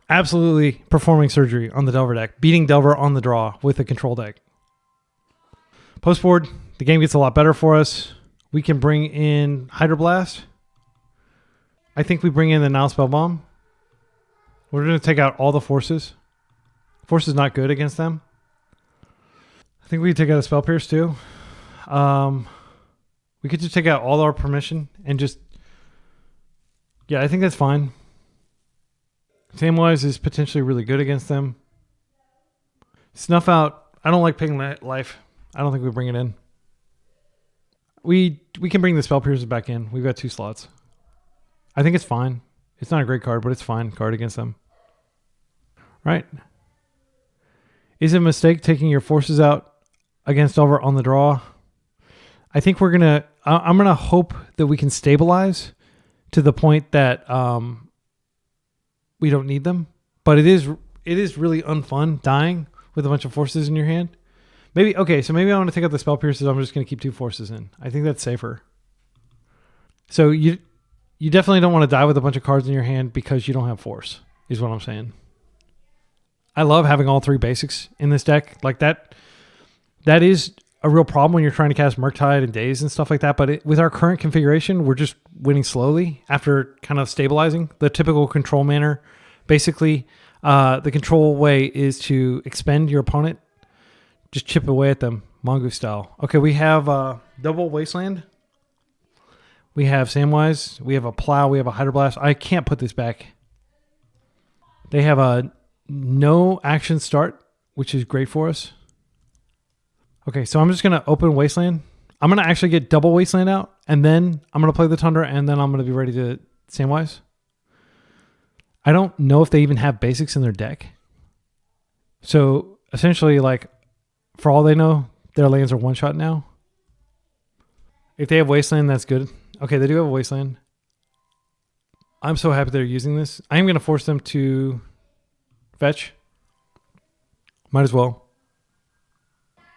Speaker 2: absolutely performing surgery on the Delver deck. Beating Delver on the draw with a control deck. Post board, the game gets a lot better for us. We can bring in Hydroblast. I think we bring in the Nile Spellbomb. We're going to take out all the forces. Force is not good against them. I think we could take out a Spell Pierce too. We could just take out all our permission and just... Yeah, I think that's fine. Samwise is potentially really good against them. Snuff out. I don't like paying life. I don't think we bring it in. We can bring the Spell Piercers back in. We've got 2 slots. I think it's fine. It's not a great card, but it's fine card against them. Right. Is it a mistake taking your forces out against Delver on the draw? I think we're going to... I'm going to hope that we can stabilize to the point that we don't need them. But it is really unfun dying with a bunch of forces in your hand. Maybe I want to take out the Spell Pierces. I'm just going to keep 2 forces in. I think that's safer. So you definitely don't want to die with a bunch of cards in your hand because you don't have force, is what I'm saying. I love having all 3 basics in this deck. Like that is a real problem when you're trying to cast Murktide and Daze and stuff like that. But with our current configuration, we're just winning slowly after kind of stabilizing. The typical control manner, basically, the control way is to expend your opponent, just chip away at them Mongoose style. Okay, we have double Wasteland. We have Samwise. We have a Plow. We have a Hydroblast. I can't put this back. They have a no action start, which is great for us. Okay, so I'm just going to open Wasteland. I'm going to actually get double Wasteland out, and then I'm going to play the Tundra, and then I'm going to be ready to Samwise. I don't know if they even have basics in their deck. So essentially, like, for all they know, their lands are one-shot now. If they have Wasteland, that's good. Okay, they do have a Wasteland. I'm so happy they're using this. I am going to force them to fetch. Might as well.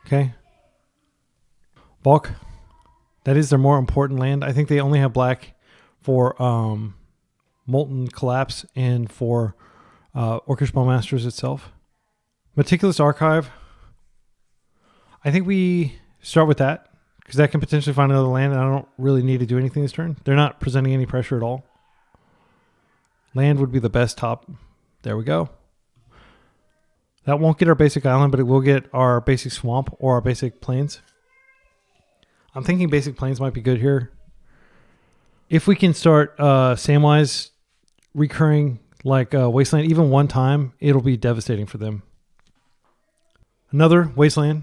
Speaker 2: Okay. Bulk. That is their more important land. I think they only have black for Molten Collapse and for Orcish Bowmasters itself. Meticulous Archive. I think we start with that because that can potentially find another land and I don't really need to do anything this turn. They're not presenting any pressure at all. Land would be the best top. There we go. That won't get our basic island, but it will get our basic swamp or our basic plains. I'm thinking basic plains might be good here. If we can start Samwise recurring like Wasteland even one time, it'll be devastating for them. Another Wasteland.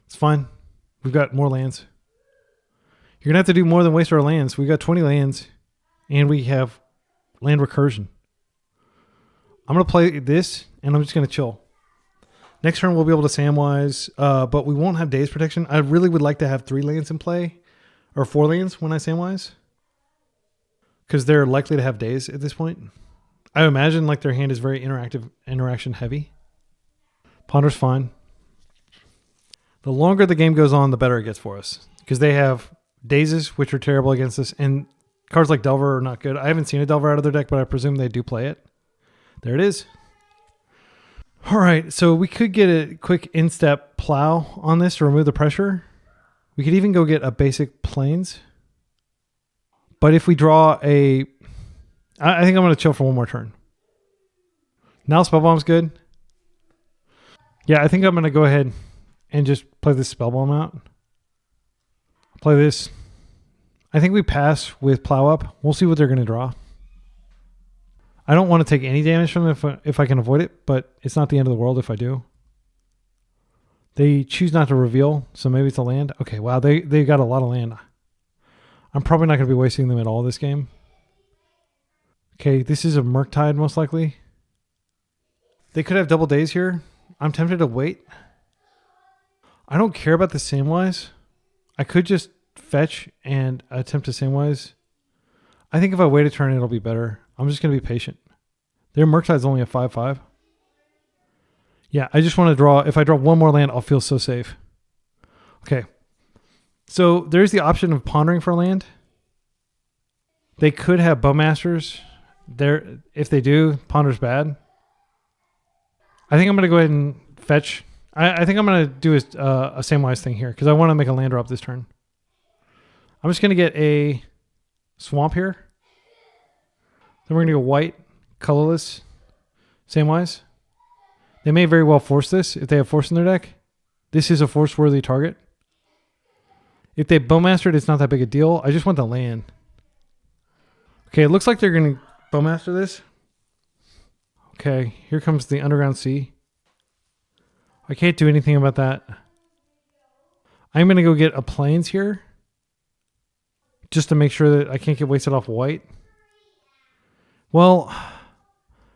Speaker 2: It's fine. We've got more lands. You're going to have to do more than waste our lands. We've got 20 lands and we have land recursion. I'm going to play this and I'm just going to chill. Next turn, we'll be able to Samwise, but we won't have Daze Protection. I really would like to have 3 lands in play, or 4 lands when I Samwise, because they're likely to have Daze at this point. I imagine like their hand is very interaction heavy. Ponder's fine. The longer the game goes on, the better it gets for us, because they have Dazes, which are terrible against us, and cards like Delver are not good. I haven't seen a Delver out of their deck, but I presume they do play it. There it is. All right, so we could get a quick in-step Plow on this to remove the pressure. We could even go get a basic Plains. But if we draw a... I think I'm going to chill for one more turn. Now Spellbomb's good. Yeah, I think I'm going to go ahead and just play this Spellbomb out. Play this. I think we pass with Plow up. We'll see what they're going to draw. I don't want to take any damage from them if I can avoid it, but it's not the end of the world if I do. They choose not to reveal, so maybe it's a land. Okay, wow, they got a lot of land. I'm probably not going to be wasting them at all this game. Okay, this is a Murktide most likely. They could have double Daze here. I'm tempted to wait. I don't care about the Samwise. I could just fetch and attempt to Samwise. I think if I wait a turn, it'll be better. I'm just going to be patient. Their Murktide's only a 5/5. Yeah, I just want to draw. If I draw one more land, I'll feel so safe. Okay. So there's the option of pondering for land. They could have Bowmasters. If they do, ponder's bad. I think I'm going to go ahead and fetch. I think I'm going to do a Samwise thing here because I want to make a land drop this turn. I'm just going to get a swamp here. Then we're going to go white, colorless, Samwise. They may very well force this if they have force in their deck. This is a force-worthy target. If they Bowmaster it, it's not that big a deal. I just want the land. Okay, it looks like they're going to Bowmaster this. Okay, here comes the Underground Sea. I can't do anything about that. I'm going to go get a Plains here. Just to make sure that I can't get wasted off white. Well,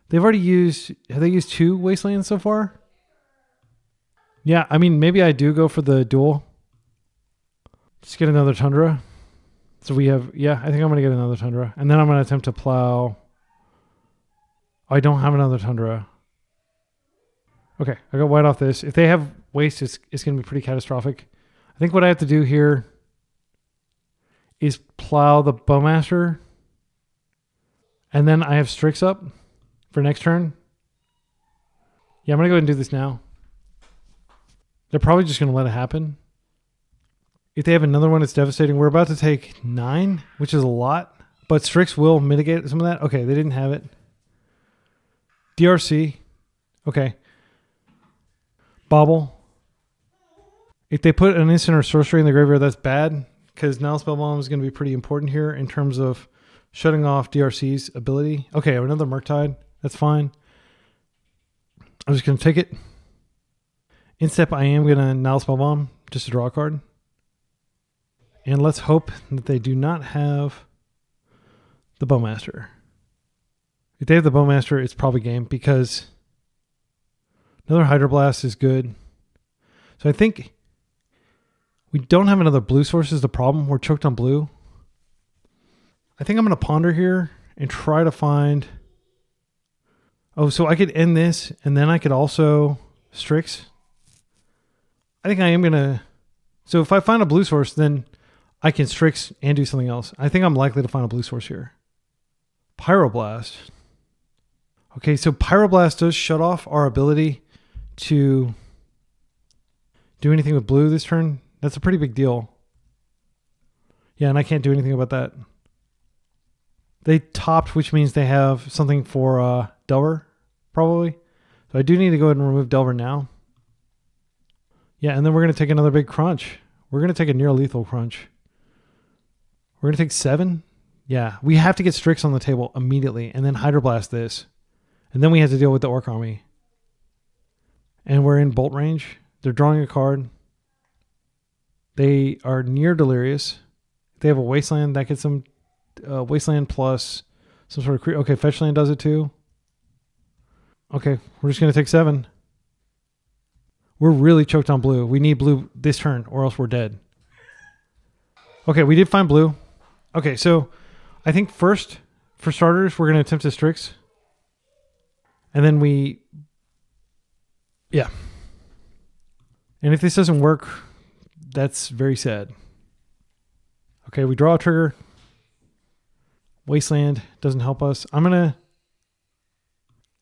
Speaker 2: they've already used... Have they used 2 Wastelands so far? Yeah, I mean, maybe I do go for the duel. Just get another Tundra. So we have... Yeah, I think I'm going to get another Tundra. And then I'm going to attempt to Plow. I don't have another Tundra. Okay, I got white off this. If they have waste, it's going to be pretty catastrophic. I think what I have to do here is Plow the Bowmaster. And then I have Strix up for next turn. Yeah, I'm going to go ahead and do this now. They're probably just going to let it happen. If they have another one, it's devastating. We're about to take 9, which is a lot. But Strix will mitigate some of that. Okay, they didn't have it. DRC. Okay. Bobble. If they put an instant or sorcery in the graveyard, that's bad, because now Spellbomb is going to be pretty important here in terms of shutting off DRC's ability. Okay, another Murktide. That's fine. I'm just going to take it. In step, I am going to Nile Spellbomb just to draw a card. And let's hope that they do not have the Bowmaster. If they have the Bowmaster, it's probably game, because another Hydroblast is good. So I think we don't have another blue source is the problem. We're choked on blue. I think I'm going to ponder here and try to find... Oh, so I could end this, and then I could also Strix. I think I am going to... So if I find a blue source, then I can Strix and do something else. I think I'm likely to find a blue source here. Pyroblast. Okay, so Pyroblast does shut off our ability to do anything with blue this turn. That's a pretty big deal. Yeah, and I can't do anything about that. They topped, which means they have something for Delver, probably. So I do need to go ahead and remove Delver now. Yeah, and then we're going to take another big crunch. We're going to take a near lethal crunch. We're going to take 7. Yeah, we have to get Strix on the table immediately and then Hydroblast this. And then we have to deal with the Orc Army. And we're in bolt range. They're drawing a card. They are near Delirious. They have a Wasteland. That gets them Wasteland plus some sort of... Okay, Fetchland does it too. Okay, we're just going to take 7. We're really choked on blue. We need blue this turn or else we're dead. Okay, we did find blue. Okay, so I think first, for starters, we're going to attempt to Strix. And then we... Yeah. And if this doesn't work, that's very sad. Okay, we draw a trigger. Wasteland doesn't help us. I'm going to...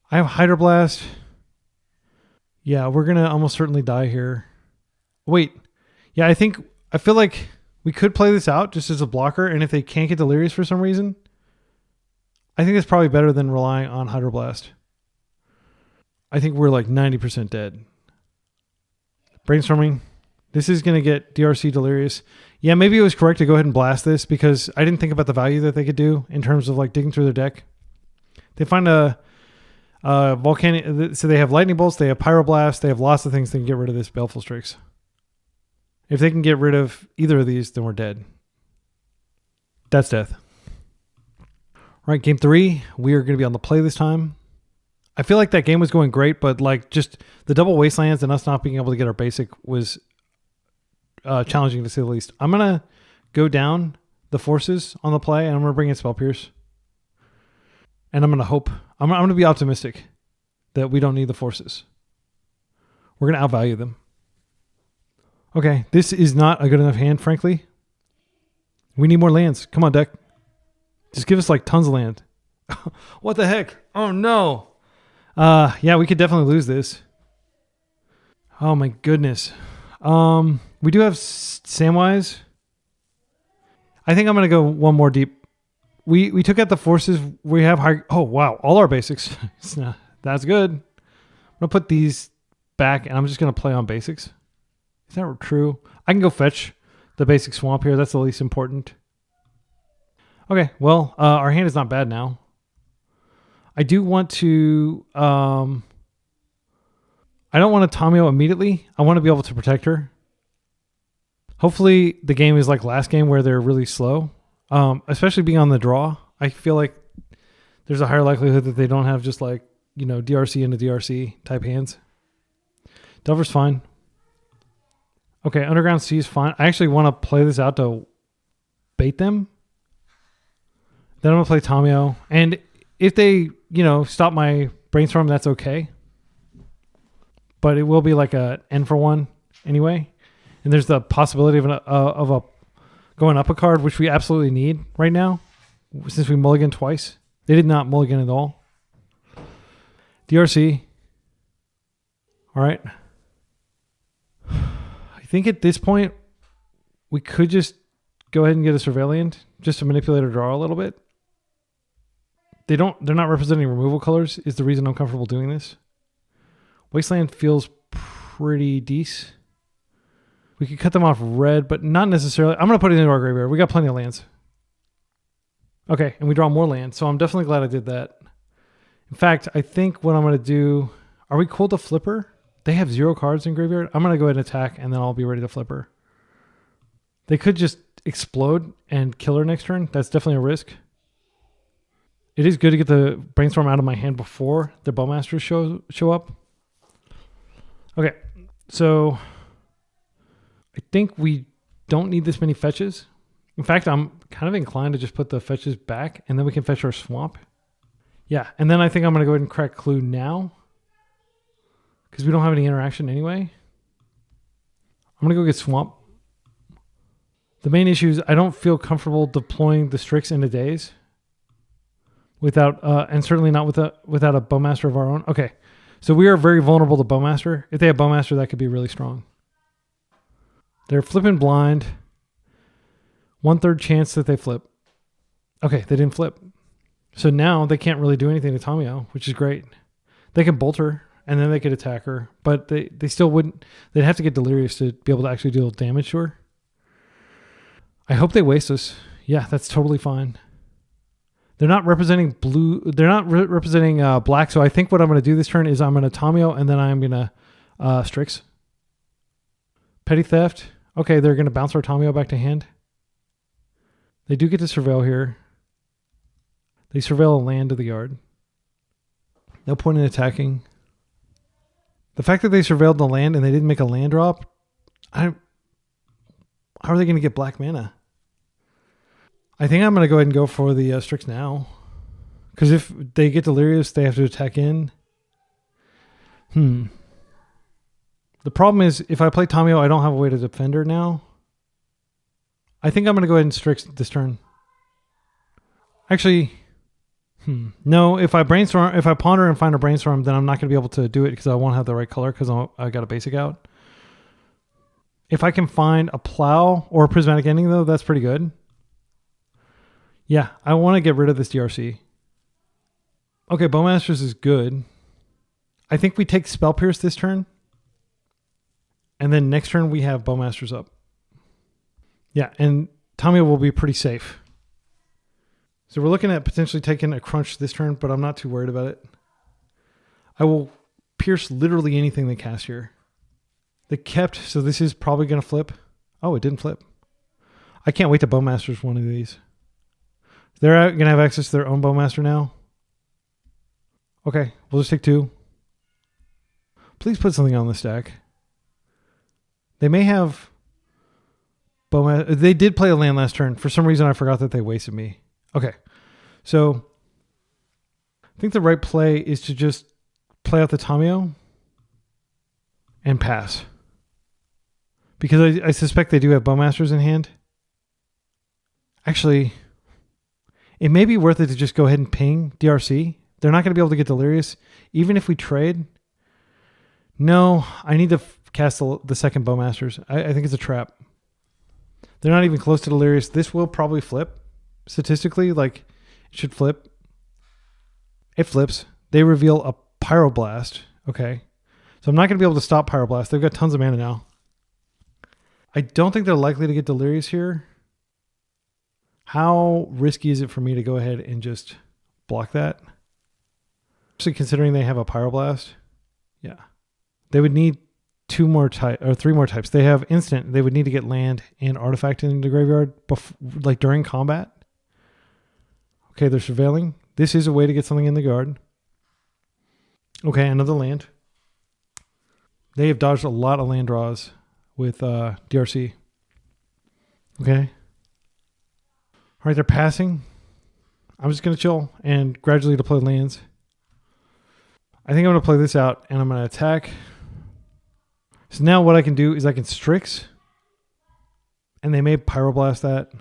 Speaker 2: I have Hydroblast. Yeah, we're going to almost certainly die here. Wait. Yeah, I feel like we could play this out just as a blocker, and if they can't get Delirious for some reason, I think it's probably better than relying on Hydroblast. I think we're like 90% dead. Brainstorming. This is going to get DRC Delirious. Yeah, maybe it was correct to go ahead and blast this because I didn't think about the value that they could do in terms of like digging through their deck. They find a volcanic, so they have lightning bolts, they have pyroblast, they have lots of things that can get rid of this Baleful Strix. If they can get rid of either of these, then we're dead. That's death. All right, game 3. We are going to be on the play this time. I feel like that game was going great, but like just the double wastelands and us not being able to get our basic was challenging to say the least. I'm going to go down the forces on the play and I'm going to bring in Spell Pierce. And I'm going to hope, I'm going to be optimistic that we don't need the forces. We're going to outvalue them. Okay, this is not a good enough hand, frankly. We need more lands. Come on, deck. Just give us like tons of land. What the heck? Oh no. Yeah, we could definitely lose this. Oh my goodness. We do have Samwise. I think I'm going to go one more deep. We took out the forces. We have high... Oh, wow. All our basics. That's good. I'm going to put these back, and I'm just going to play on basics. Is that true? I can go fetch the basic swamp here. That's the least important. Okay, well, our hand is not bad now. I do want to... I don't want to Tamio immediately. I want to be able to protect her. Hopefully the game is like last game where they're really slow. Especially being on the draw. I feel like there's a higher likelihood that they don't have just like, you know, DRC into DRC type hands. Delver's fine. Okay, Underground Sea is fine. I actually want to play this out to bait them. Then I'm going to play Tamio. And if they, you know, stop my brainstorm, that's okay. But it will be like a N for 1 anyway. And there's the possibility of a going up a card, which we absolutely need right now, since we mulligan twice. They did not mulligan at all. DRC. All right. I think at this point, we could just go ahead and get a Surveillant, just to manipulate or draw a little bit. They're not representing removal colors, is the reason I'm comfortable doing this. Wasteland feels pretty decent. We could cut them off red, but not necessarily. I'm going to put it into our graveyard. We got plenty of lands. Okay, and we draw more land, so I'm definitely glad I did that. In fact, I think what I'm going to do... Are we cool to flipper? They have 0 cards in graveyard. I'm going to go ahead and attack, and then I'll be ready to flipper. They could just explode and kill her next turn. That's definitely a risk. It is good to get the Brainstorm out of my hand before the Bowmasters show up. Okay, so... I think we don't need this many fetches. In fact, I'm kind of inclined to just put the fetches back and then we can fetch our swamp. Yeah, and then I think I'm going to go ahead and crack Clue now because we don't have any interaction anyway. I'm going to go get swamp. The main issue is I don't feel comfortable deploying the Strix into Daze without, and certainly not without a Bowmaster of our own. Okay, so we are very vulnerable to Bowmaster. If they have Bowmaster, that could be really strong. They're flipping blind. 1/3 chance that they flip. Okay, they didn't flip. So now they can't really do anything to Tamio, which is great. They can bolt her, and then they could attack her. But they still wouldn't. They'd have to get Delirious to be able to actually deal damage to her. I hope they waste us. Yeah, that's totally fine. They're not representing blue. They're not representing black. So I think what I'm going to do this turn is I'm going to Tamio, and then I'm going to Strix. Petty Theft. Okay, they're going to bounce our Tamio back to hand. They do get to surveil here. They surveil a land to the yard. No point in attacking. The fact that they surveilled the land and they didn't make a land drop, how are they going to get black mana? I think I'm going to go ahead and go for the Strix now. Because if they get Delirious, they have to attack in. The problem is, if I play Tamio, I don't have a way to defend her now. I think I'm going to go ahead and Strix this turn. Actually, no. If I ponder and find a Brainstorm, then I'm not going to be able to do it because I won't have the right color because I got a basic out. If I can find a Plow or a Prismatic Ending, though, that's pretty good. Yeah, I want to get rid of this DRC. Okay, Bowmasters is good. I think we take Spell Pierce this turn. And then next turn we have Bowmasters up. Yeah, and Tamio will be pretty safe. So we're looking at potentially taking a crunch this turn, but I'm not too worried about it. I will pierce literally anything they cast here. They kept, so this is probably going to flip. Oh, it didn't flip. I can't wait to Bowmasters one of these. They're going to have access to their own Bowmaster now. Okay, we'll just take 2. Please put something on the stack. They may have Bowmaster. They did play a land last turn. For some reason, I forgot that they wasted me. Okay, so I think the right play is to just play out the Tamio and pass. Because I suspect they do have Bowmasters in hand. Actually, it may be worth it to just go ahead and ping DRC. They're not going to be able to get Delirious. Even if we trade. No, I need to cast the second Bowmasters. I think it's a trap. They're not even close to Delirious. This will probably flip. Statistically, like, it should flip. It flips. They reveal a Pyroblast. Okay. So I'm not going to be able to stop Pyroblast. They've got tons of mana now. I don't think they're likely to get Delirious here. How risky is it for me to go ahead and just block that? Especially considering they have a Pyroblast. Yeah. They would need 2 more types or 3 more types. They have instant. They would need to get land and artifact into the graveyard like during combat. Okay, they're surveilling. This is a way to get something in the guard. Okay, another land. They have dodged a lot of land draws with DRC. Okay. All right, they're passing. I'm just going to chill and gradually deploy lands. I think I'm going to play this out and I'm going to attack. So now what I can do is I can Strix. And they may Pyroblast that.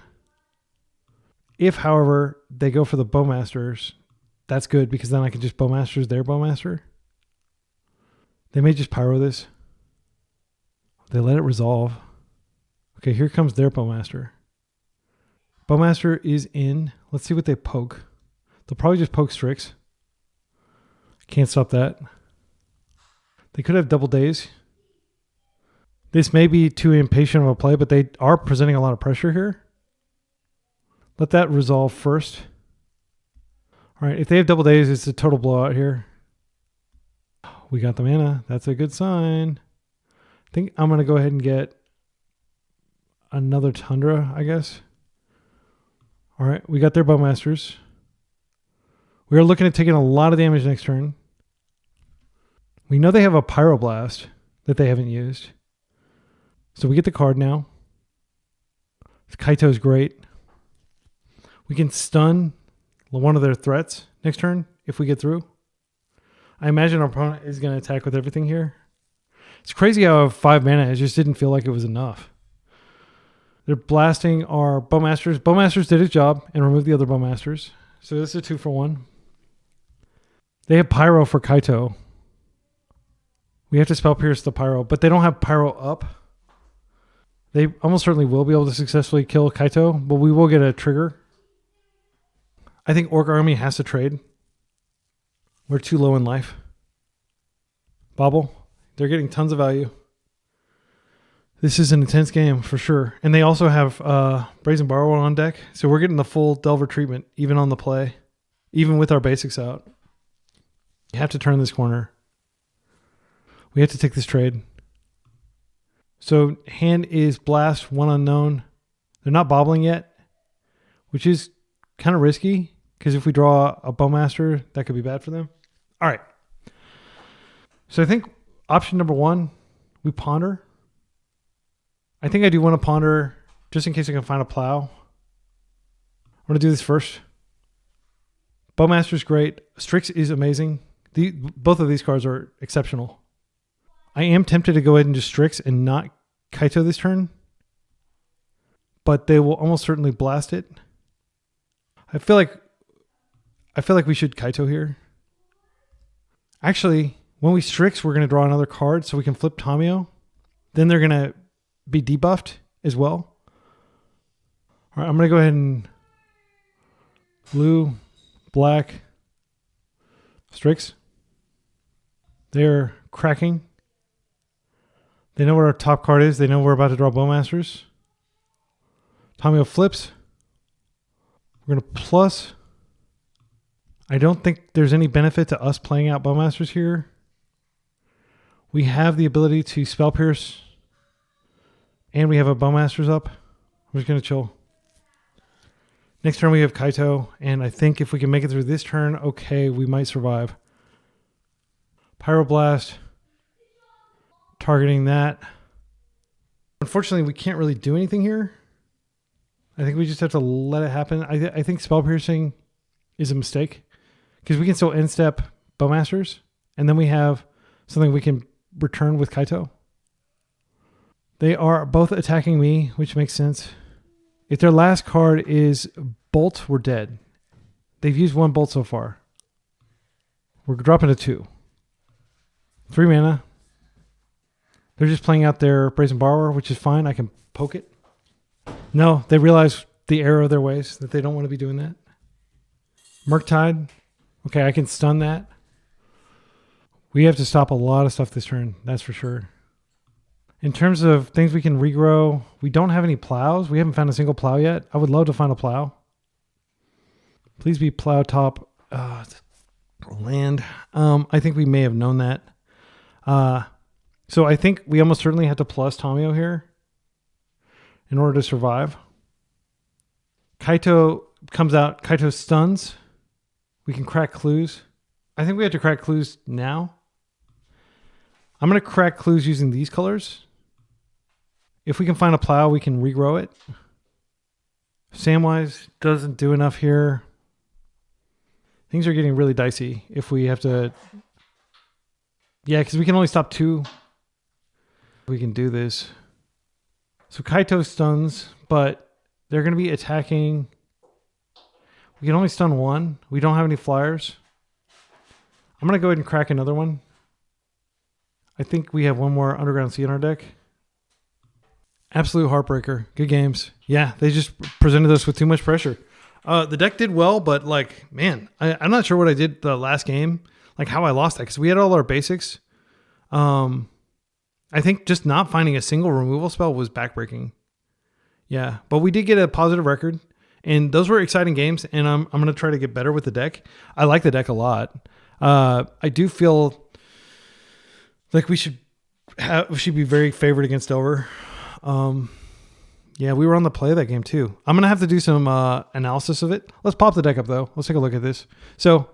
Speaker 2: If, however, they go for the Bowmasters, that's good because then I can just Bowmasters their Bowmaster. They may just Pyro this. They let it resolve. Okay, here comes their Bowmaster. Bowmaster is in. Let's see what they poke. They'll probably just poke Strix. Can't stop that. They could have double days. This may be too impatient of a play, but they are presenting a lot of pressure here. Let that resolve first. All right, if they have double days, it's a total blowout here. We got the mana. That's a good sign. I think I'm going to go ahead and get another Tundra, I guess. All right, we got their Bowmasters. We are looking at taking a lot of damage next turn. We know they have a Pyroblast that they haven't used. So we get the card now. Kaito's great. We can stun one of their threats next turn if we get through. I imagine our opponent is going to attack with everything here. It's crazy how I have 5 mana. It just didn't feel like it was enough. They're blasting our Bowmasters. Bowmasters did its job and removed the other Bowmasters. So this is a 2-for-1. They have Pyro for Kaito. We have to Spell Pierce the Pyro, but they don't have Pyro up. They almost certainly will be able to successfully kill Kaito, but we will get a trigger. I think Orc Army has to trade. We're too low in life. Bobble. They're getting tons of value. This is an intense game for sure. And they also have Brazen Borrower on deck. So we're getting the full Delver treatment, even on the play. Even with our basics out. You have to turn this corner. We have to take this trade. So hand is Blast, 1 unknown. They're not bobbling yet, which is kind of risky. Because if we draw a Bowmaster, that could be bad for them. All right. So I think option number 1, we ponder. I think I do want to ponder just in case I can find a plow. I'm going to do this first. Bowmaster's great. Strix is amazing. Both of these cards are exceptional. I am tempted to go ahead and just Strix and not Kaito this turn. But they will almost certainly blast it. I feel like we should Kaito here. Actually, when we Strix, we're going to draw another card so we can flip Tamio. Then they're going to be debuffed as well. All right, I'm going to go ahead and blue, black, Strix. They're cracking. They know what our top card is. They know we're about to draw Bowmasters. Tamio flips. We're going to plus. I don't think there's any benefit to us playing out Bowmasters here. We have the ability to Spell Pierce. And we have a Bowmasters up. I'm just going to chill. Next turn we have Kaito. And I think if we can make it through this turn, okay, we might survive. Pyroblast. Targeting that. Unfortunately, we can't really do anything here. I think we just have to let it happen. I think Spell Piercing is a mistake. Because we can still end step Bowmasters. And then we have something we can return with Kaito. They are both attacking me, which makes sense. If their last card is Bolt, we're dead. They've used 1 Bolt so far. We're dropping to 2. 3 mana. They're just playing out their Brazen Borrower, which is fine. I can poke it. No, they realize the error of their ways, that they don't want to be doing that. Murktide. Okay, I can stun that. We have to stop a lot of stuff this turn, that's for sure. In terms of things we can regrow, we don't have any plows. We haven't found a single plow yet. I would love to find a plow. Please be plow top land. I think we may have known that. So I think we almost certainly have to plus Tamio here in order to survive. Kaito comes out. Kaito stuns. We can crack clues. I think we have to crack clues now. I'm going to crack clues using these colors. If we can find a plow, we can regrow it. Samwise doesn't do enough here. Things are getting really dicey if we have to... Yeah, because we can only stop 2. We can do this. So Kaito stuns, but they're going to be attacking... We can only stun 1. We don't have any flyers. I'm going to go ahead and crack another one. I think we have 1 more Underground Sea in our deck. Absolute heartbreaker. Good games. Yeah, they just presented us with too much pressure. The deck did well, but like, man, I'm not sure what I did the last game. Like how I lost that. Because we had all our basics. I think just not finding a single removal spell was backbreaking. Yeah, but we did get a positive record, and those were exciting games, and I'm going to try to get better with the deck. I like the deck a lot. I do feel like we should be very favored against Delver. Yeah, we were on the play of that game too. I'm going to have to do some analysis of it. Let's pop the deck up, though. Let's take a look at this. So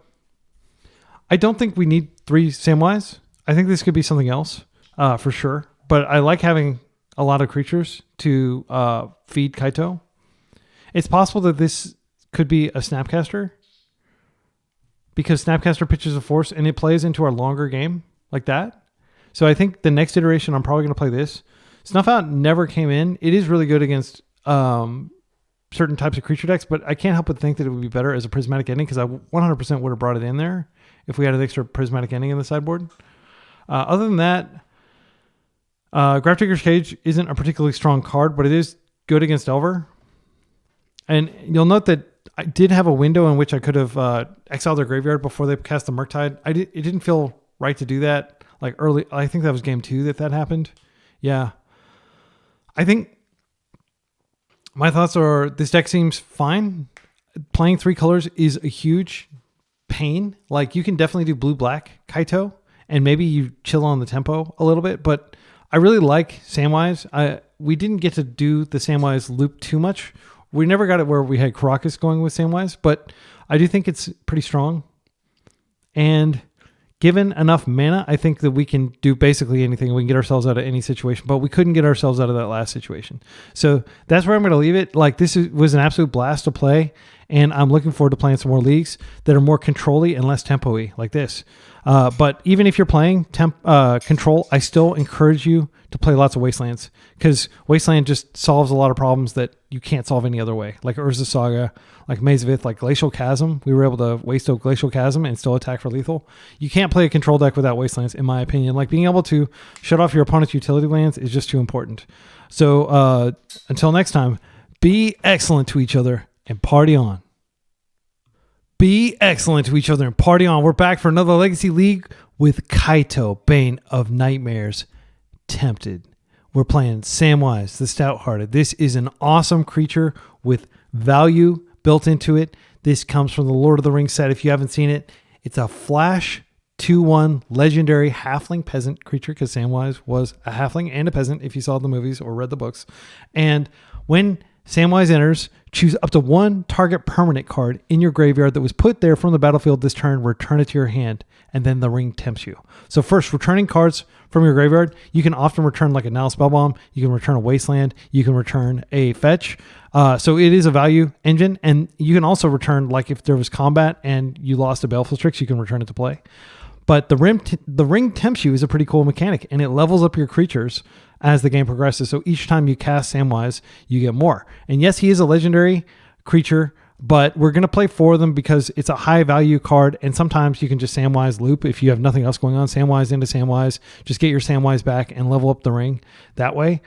Speaker 2: I don't think we need 3 Samwise. I think this could be something else for sure. But I like having a lot of creatures to feed Kaito. It's possible that this could be a Snapcaster because Snapcaster pitches a force and it plays into our longer game like that. So I think the next iteration, I'm probably going to play this. Snuff Out never came in. It is really good against certain types of creature decks, but I can't help but think that it would be better as a Prismatic Ending because I 100% would have brought it in there if we had an extra Prismatic Ending in the sideboard. Other than that, Grafdigger's Cage isn't a particularly strong card, but it is good against Delver. And you'll note that I did have a window in which I could have exiled their graveyard before they cast the Murktide. It didn't feel right to do that like early. I think that was game 2 that happened. Yeah. I think my thoughts are this deck seems fine. Playing 3 colors is a huge pain. Like you can definitely do blue-black Kaito and maybe you chill on the tempo a little bit, but I really like Samwise. We didn't get to do the Samwise loop too much. We never got it where we had Karakas going with Samwise, but I do think it's pretty strong. And given enough mana, I think that we can do basically anything. We can get ourselves out of any situation, but we couldn't get ourselves out of that last situation. So that's where I'm going to leave it. Like was an absolute blast to play, and I'm looking forward to playing some more leagues that are more control-y and less tempo-y like this. But even if you're playing control, I still encourage you to play lots of Wastelands because Wasteland just solves a lot of problems that you can't solve any other way. Like Urza Saga, like Maze of Ith, like Glacial Chasm. We were able to waste a Glacial Chasm and still attack for lethal. You can't play a control deck without Wastelands, in my opinion. Like being able to shut off your opponent's utility lands is just too important. So until next time, be excellent to each other and party on. Be excellent to each other and party on. We're back for another Legacy League with Kaito, Bane of Nightmares, Tempted. We're playing Samwise the Stouthearted. This is an awesome creature with value built into it. This comes from the Lord of the Rings set. If you haven't seen it, it's a flash 2/1 legendary halfling peasant creature because Samwise was a halfling and a peasant if you saw the movies or read the books. And when Samwise enters, choose up to 1 target permanent card in your graveyard that was put there from the battlefield this turn, return it to your hand, and then the ring tempts you. So first, returning cards from your graveyard, you can often return like a Nile Spellbomb, you can return a Wasteland, you can return a fetch. So it is a value engine, and you can also return, like if there was combat and you lost a Baleful Strix, you can return it to play. But the ring tempts you is a pretty cool mechanic, and it levels up your creatures as the game progresses. So each time you cast Samwise, you get more. And yes, he is a legendary creature, but we're going to play 4 of them because it's a high value card. And sometimes you can just Samwise loop if you have nothing else going on. Samwise into Samwise, just get your Samwise back and level up the ring that way.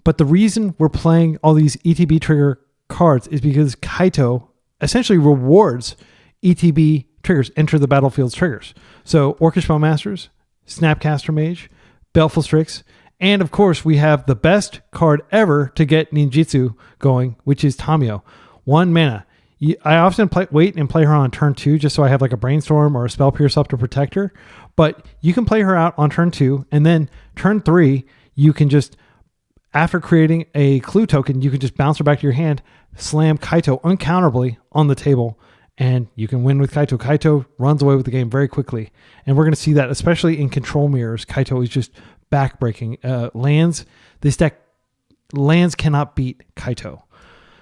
Speaker 2: But the reason we're playing all these ETB trigger cards is because Kaito essentially rewards ETB triggers, enter the battlefield's triggers. So Orcish Bowmasters, Snapcaster Mage, Baleful Strix, and of course we have the best card ever to get ninjutsu going, which is Tamiyo. 1 mana. I often wait and play her on turn 2 just so I have like a Brainstorm or a Spell Pierce up to protect her. But you can play her out on turn 2, and then turn 3, you can just, after creating a clue token, you can just bounce her back to your hand, slam Kaito uncounterably on the table, and you can win with Kaito. Kaito runs away with the game very quickly. And we're going to see that, especially in control mirrors. Kaito is just backbreaking. Lands, this deck, lands cannot beat Kaito.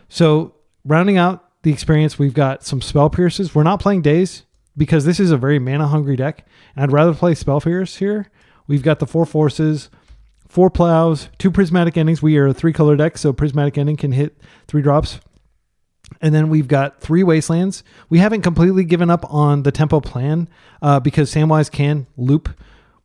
Speaker 2: So rounding out the experience, we've got some Spell Pierces. We're not playing Daze because this is a very mana-hungry deck, and I'd rather play Spell Pierce here. We've got the 4 Forces, 4 Plows, 2 Prismatic Endings. We are a 3-color deck, so Prismatic Ending can hit 3 drops. And then we've got 3 Wastelands. We haven't completely given up on the tempo plan because Samwise can loop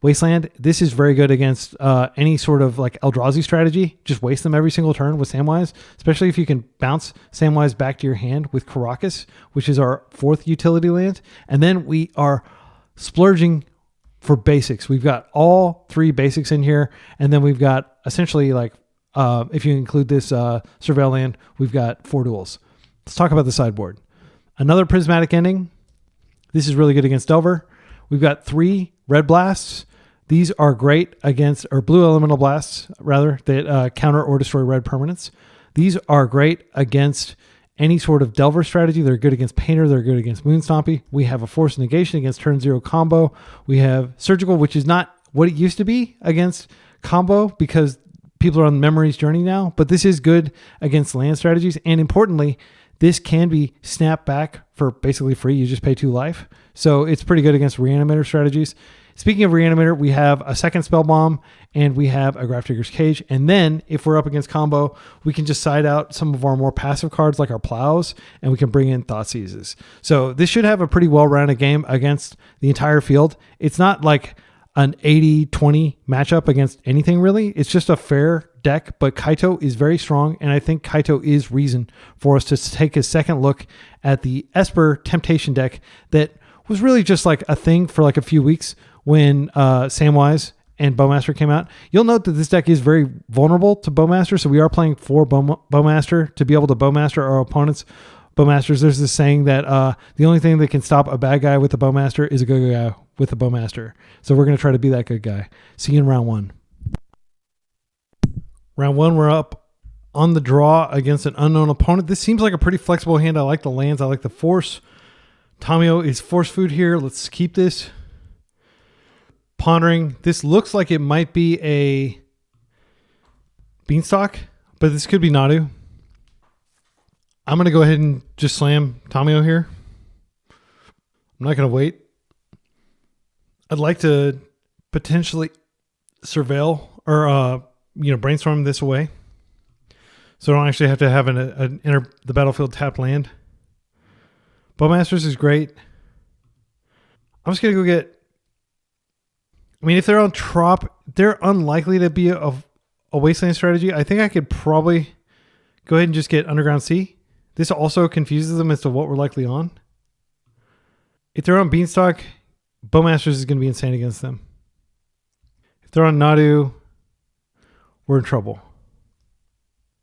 Speaker 2: Wasteland. This is very good against any sort of like Eldrazi strategy. Just waste them every single turn with Samwise, especially if you can bounce Samwise back to your hand with Karakas, which is our 4th utility land. And then we are splurging for basics. We've got all 3 basics in here, and then we've got essentially like, if you include this Surveil land, we've got 4 duels. Let's talk about the sideboard. Another Prismatic Ending. This is really good against Delver. We've got 3 Red Blasts. These are great against, or Blue Elemental Blasts, rather, that counter or destroy red permanents. These are great against any sort of Delver strategy. They're good against Painter. They're good against Moonstompy. We have a Force Negation against turn 0 combo. We have Surgical, which is not what it used to be against combo because people are on Memory's Journey now, but this is good against land strategies. And importantly, this can be snapped back for basically free. You just pay 2 life. So it's pretty good against Reanimator strategies. Speaking of Reanimator, we have a second Spell Bomb and we have a Grafdigger's Cage. And then if we're up against combo, we can just side out some of our more passive cards like our Plows and we can bring in Thoughtseizes. So this should have a pretty well-rounded game against the entire field. It's not like an 80-20 matchup against anything really. It's just a fair deck, but Kaito is very strong, and I think Kaito is reason for us to take a second look at the Esper Temptation deck that was really just like a thing for like a few weeks when Samwise and Bowmaster came out. You'll note that this deck is very vulnerable to Bowmaster, so we are playing for Bowmaster to be able to Bowmaster our opponents' Bowmasters. There's this saying that the only thing that can stop a bad guy with a Bowmaster is a good guy with a Bowmaster. So we're going to try to be that good guy. See you in round 1. Round 1, we're up on the draw against an unknown opponent. This seems like a pretty flexible hand. I like the lands. I like the force. Tamio is force food here. Let's keep this. Pondering. This looks like it might be a Beanstalk, but this could be Nadu. I'm going to go ahead and just slam Tamio here. I'm not going to wait. I'd like to potentially surveil or brainstorm this away, so I don't actually have to have an enter the battlefield tapped land. Bowmasters is great. I'm just gonna go get. I mean, if they're on Trop, they're unlikely to be a wasteland strategy. I think I could probably go ahead and just get Underground Sea. This also confuses them as to what we're likely on. If they're on Beanstalk, Bowmasters is going to be insane against them. If they're on Nadu, we're in trouble.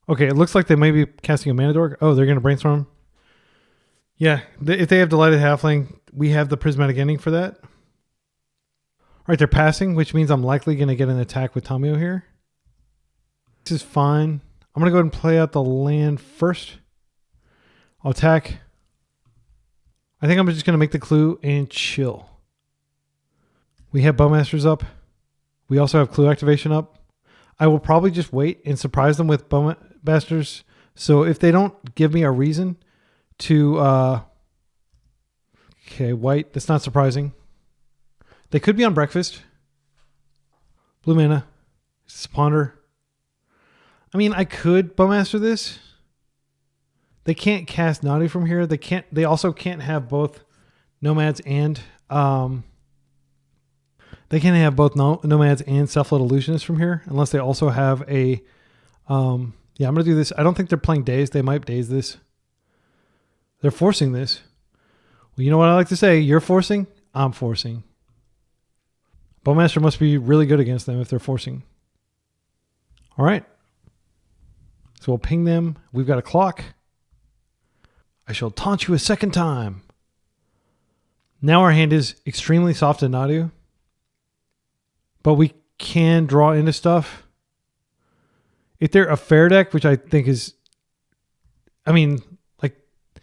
Speaker 2: Okay, it looks like they may be casting a Mana Dork. Oh, they're going to brainstorm. Yeah, if they have Delighted Halfling, we have the Prismatic Ending for that. All right, they're passing, which means I'm likely going to get an attack with Tamio here. This is fine. I'm going to go ahead and play out the land first. I'll attack. I think I'm just going to make the clue and chill. We have Bowmasters up. We also have clue activation up. I will probably just wait and surprise them with Bowmasters. So if they don't give me a reason to... okay, white. That's not surprising. They could be on breakfast. Blue mana. Ponder. I mean, I could Bowmaster this. They can't cast Nadu from here. They also can't have both Nomads and... they can't have both Nomads and Self-Led Illusionists from here unless they also have a... yeah, I'm going to do this. I don't think they're playing Daze. They might Daze this. They're forcing this. Well, you know what I like to say? You're forcing, I'm forcing. Bowmaster must be really good against them if they're forcing. All right. So we'll ping them. We've got a clock. I shall taunt you a second time. Now our hand is extremely soft to Nadu. But we can draw into stuff. If they're a fair deck, which I think is... I mean, like... I'm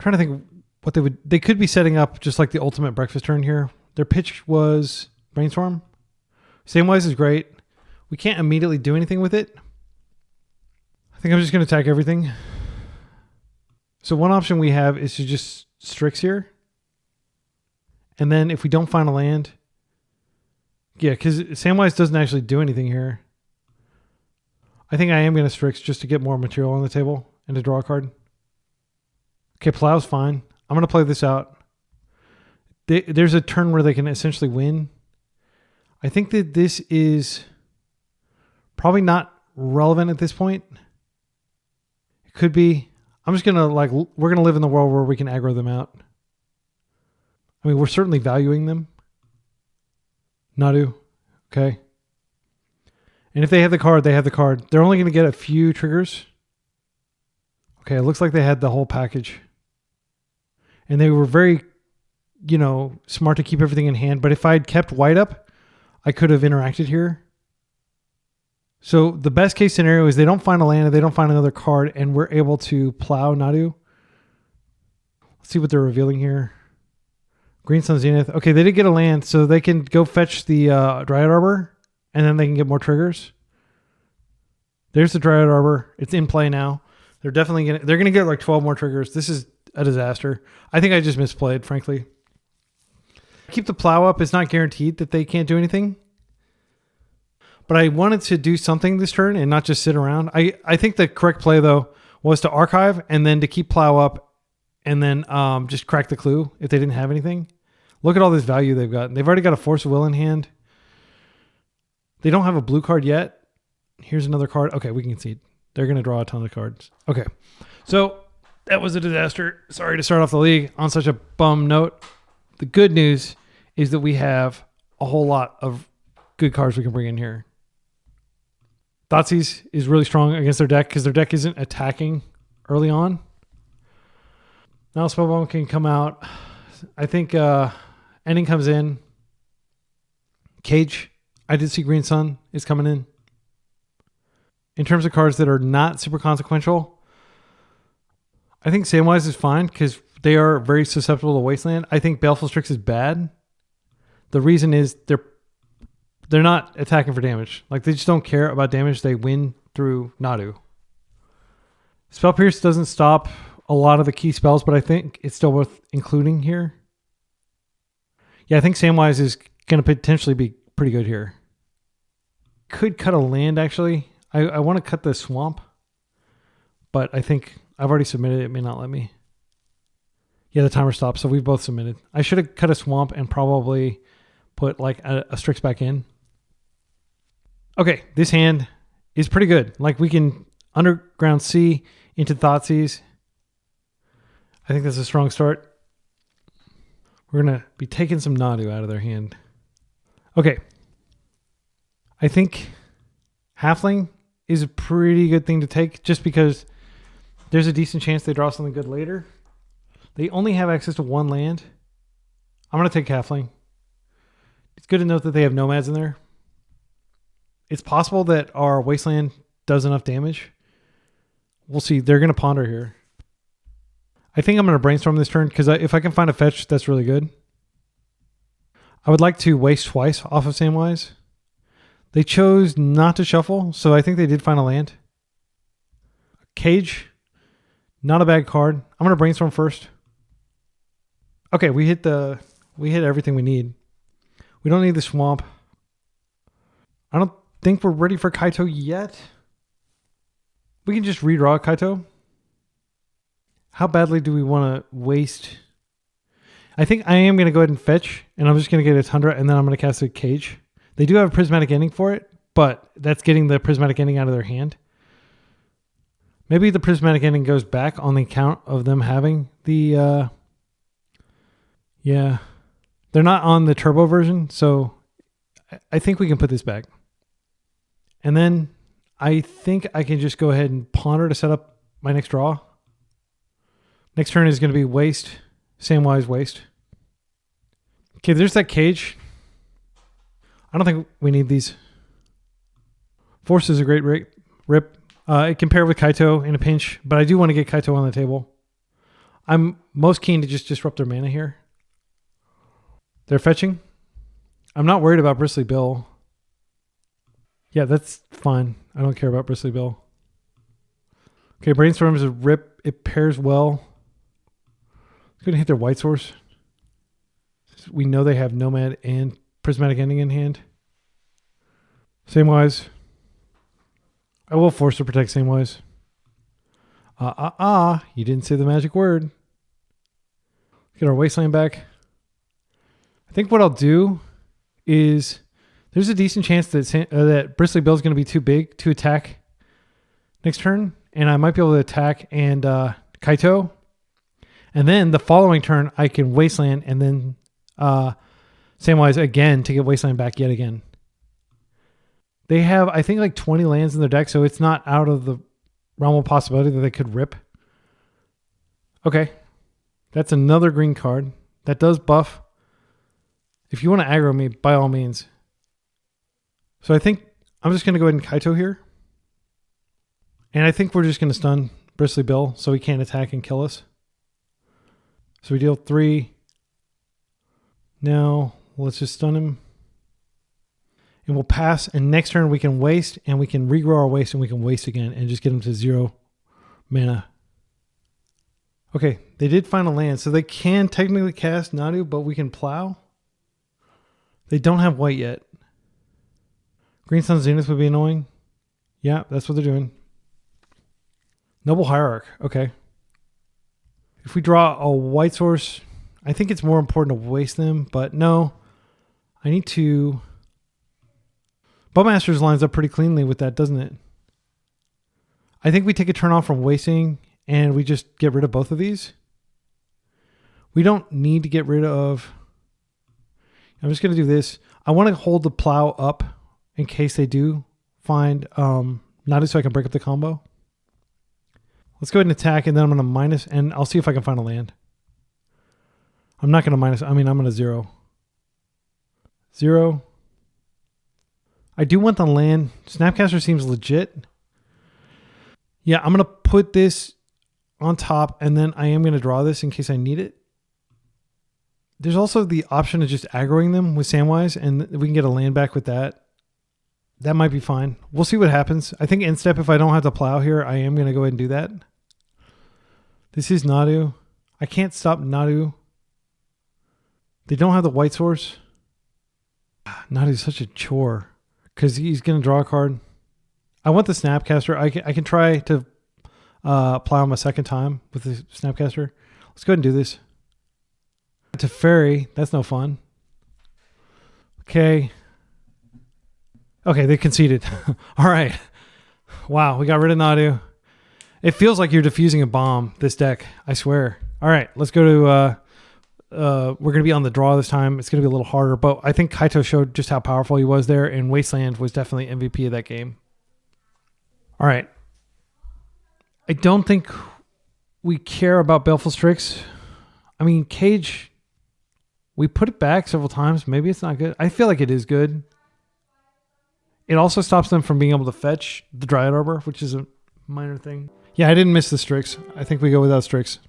Speaker 2: trying to think what they would... They could be setting up just like the ultimate breakfast turn here. Their pitch was Brainstorm. Samwise is great. We can't immediately do anything with it. I think I'm just going to attack everything. So one option we have is to just Strix here. And then if we don't find a land... Yeah, because Samwise doesn't actually do anything here. I think I am going to Strix just to get more material on the table and to draw a card. Okay, Plow's fine. I'm going to play this out. There's a turn where they can essentially win. I think that this is probably not relevant at this point. It could be. I'm just going to we're going to live in the world where we can aggro them out. I mean, we're certainly valuing them. Nadu. Okay. And if they have the card, they have the card. They're only going to get a few triggers. Okay, it looks like they had the whole package. And they were very, smart to keep everything in hand. But if I had kept white up, I could have interacted here. So the best case scenario is they don't find a land and they don't find another card, and we're able to plow Nadu. Let's see what they're revealing here. Green Sun Zenith. Okay, they did get a land, so they can go fetch the Dryad Arbor, and then they can get more triggers. There's the Dryad Arbor. It's in play now. They're gonna get like 12 more triggers. This is a disaster. I think I just misplayed, frankly. Keep the plow up. It's not guaranteed that they can't do anything. But I wanted to do something this turn and not just sit around. I think the correct play, though, was to archive and then to keep plow up and then just crack the clue if they didn't have anything. Look at all this value they've got. They've already got a Force of Will in hand. They don't have a blue card yet. Here's another card. Okay, we can concede. They're going to draw a ton of cards. Okay, so that was a disaster. Sorry to start off the league on such a bum note. The good news is that we have a whole lot of good cards we can bring in here. Thoughtseize is really strong against their deck because their deck isn't attacking early on. Now Spellbomb can come out. I think Ending comes in. Cage, I did see Green Sun is coming in. In terms of cards that are not super consequential, I think Samwise is fine because they are very susceptible to Wasteland. I think Baleful Strix is bad. The reason is they're not attacking for damage. Like, they just don't care about damage. They win through Nadu. Spell Pierce doesn't stop a lot of the key spells, but I think it's still worth including here. Yeah, I think Samwise is going to potentially be pretty good here. Could cut a land, actually. I want to cut the swamp, but I think I've already submitted. It may not let me. Yeah, the timer stopped, so we've both submitted. I should have cut a swamp and probably put like a Strix back in. Okay, this hand is pretty good. Like, we can Underground Sea into Thoughtseize. I think that's a strong start. We're going to be taking some Nadu out of their hand. Okay. I think Halfling is a pretty good thing to take just because there's a decent chance they draw something good later. They only have access to one land. I'm going to take Halfling. It's good to note that they have Nomads in there. It's possible that our Wasteland does enough damage. We'll see. They're going to ponder here. I think I'm going to brainstorm this turn because if I can find a fetch, that's really good. I would like to waste twice off of Samwise. They chose not to shuffle, so I think they did find a land. Cage, not a bad card. I'm going to brainstorm first. Okay, we hit everything we need. We don't need the swamp. I don't think we're ready for Kaito yet. We can just redraw Kaito. How badly do we want to waste? I think I am going to go ahead and fetch, and I'm just going to get a Tundra, and then I'm going to cast a Cage. They do have a Prismatic Ending for it, but that's getting the Prismatic Ending out of their hand. Maybe the Prismatic Ending goes back on the account of them having the... yeah. They're not on the turbo version, so I think we can put this back. And then I think I can just go ahead and ponder to set up my next draw. Next turn is going to be waste. Samwise waste. Okay, there's that Cage. I don't think we need these. Force is a great rip. It can pair with Kaito in a pinch, but I do want to get Kaito on the table. I'm most keen to just disrupt their mana here. They're fetching. I'm not worried about Bristly Bill. Yeah, that's fine. I don't care about Bristly Bill. Okay, Brainstorm is a rip. It pairs well. It's going to hit their white source. We know they have Nomad and Prismatic Ending in hand. Samwise. I will force to protect Samwise. You didn't say the magic word. Get our Wasteland back. I think what I'll do is there's a decent chance that Bristly Bill is going to be too big to attack next turn, and I might be able to attack and Kaito. And then the following turn, I can Wasteland and then Samwise again to get Wasteland back yet again. They have, I think, like 20 lands in their deck, so it's not out of the realm of possibility that they could rip. Okay. That's another green card. That does buff. If you want to aggro me, by all means. So I think I'm just going to go ahead and Kaito here. And I think we're just going to stun Bristly Bill so he can't attack and kill us. So we deal 3. Now, let's just stun him. And we'll pass. And next turn we can waste. And we can regrow our waste. And we can waste again. And just get him to 0 mana. Okay, they did find a land. So they can technically cast Nadu, but we can plow. They don't have white yet. Green Sun Zenith would be annoying. Yeah, that's what they're doing. Noble Hierarch. Okay. If we draw a white source, I think it's more important to waste them, but no. I need to... Bowmasters lines up pretty cleanly with that, doesn't it? I think we take a turn off from wasting and we just get rid of both of these. We don't need to get rid of... I'm just going to do this. I want to hold the plow up in case they do find Nadu so I can break up the combo. Let's go ahead and attack, and then I'm going to minus, and I'll see if I can find a land. I'm not going to minus. I'm going to 0. 0. I do want the land. Snapcaster seems legit. Yeah, I'm going to put this on top, and then I am going to draw this in case I need it. There's also the option of just aggroing them with Samwise, and we can get a land back with that. That might be fine. We'll see what happens. I think end step, if I don't have to plow here, I am going to go ahead and do that. This is Nadu. I can't stop Nadu. They don't have the white source. Nadu's such a chore because he's going to draw a card. I want the Snapcaster. I can try to plow him a second time with the Snapcaster. Let's go ahead and do this. To Fairy, that's no fun. Okay. Okay, they conceded. All right. Wow, we got rid of Nadu. It feels like you're defusing a bomb, this deck. I swear. All right, let's go to... we're going to be on the draw this time. It's going to be a little harder, but I think Kaito showed just how powerful he was there, and Wasteland was definitely MVP of that game. All right. I don't think we care about Baleful Strix. I mean, Cage... We put it back several times. Maybe it's not good. I feel like it is good. It also stops them from being able to fetch the Dryad Arbor, which is a minor thing. Yeah, I didn't miss the Strix. I think we go without Strix.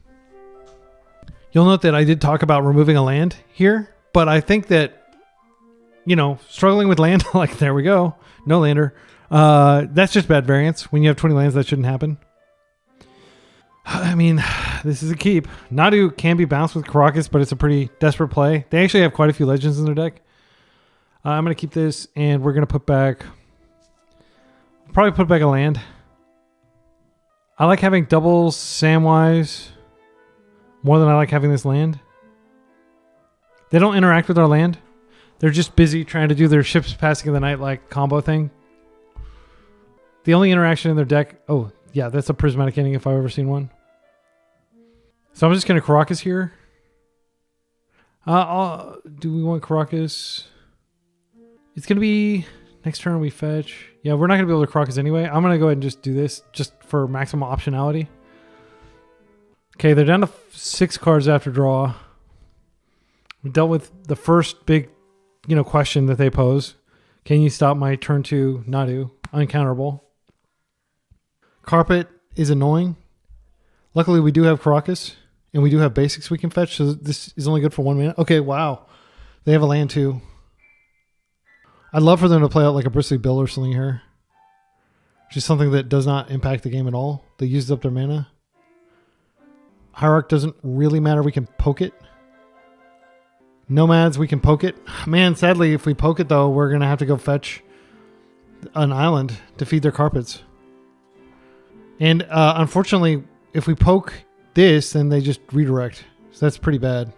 Speaker 2: You'll note that I did talk about removing a land here, but I think that, you know, struggling with land, like there we go, no lander. That's just bad variance. When you have 20 lands, that shouldn't happen. I mean, this is a keep. Nadu can be bounced with Karakas, but it's a pretty desperate play. They actually have quite a few legends in their deck. I'm going to keep this, and we're going to put back... Probably put back a land. I like having double Samwise more than I like having this land. They don't interact with our land. They're just busy trying to do their ships passing in the night like combo thing. The only interaction in their deck... Oh, yeah, that's a Prismatic Ending if I've ever seen one. So I'm just going to Karakas here. Do we want Karakas? It's going to be... Next turn we fetch. Yeah, we're not going to be able to Karakas anyway. I'm going to go ahead and just do this just for maximum optionality. Okay, they're down to 6 cards after draw. We dealt with the first big, question that they pose. Can you stop my turn 2 Nadu? Uncounterable. Carpet is annoying. Luckily, we do have Karakas, and we do have basics we can fetch, so this is only good for 1 mana. Okay, wow. They have a land too. I'd love for them to play out like a Bristly Bill or something here. Which is something that does not impact the game at all. They used up their mana. Hierarch doesn't really matter. We can poke it. Nomads, we can poke it. Man, sadly, if we poke it, though, we're going to have to go fetch an island to feed their carpets. And unfortunately, if we poke this, then they just redirect. So that's pretty bad.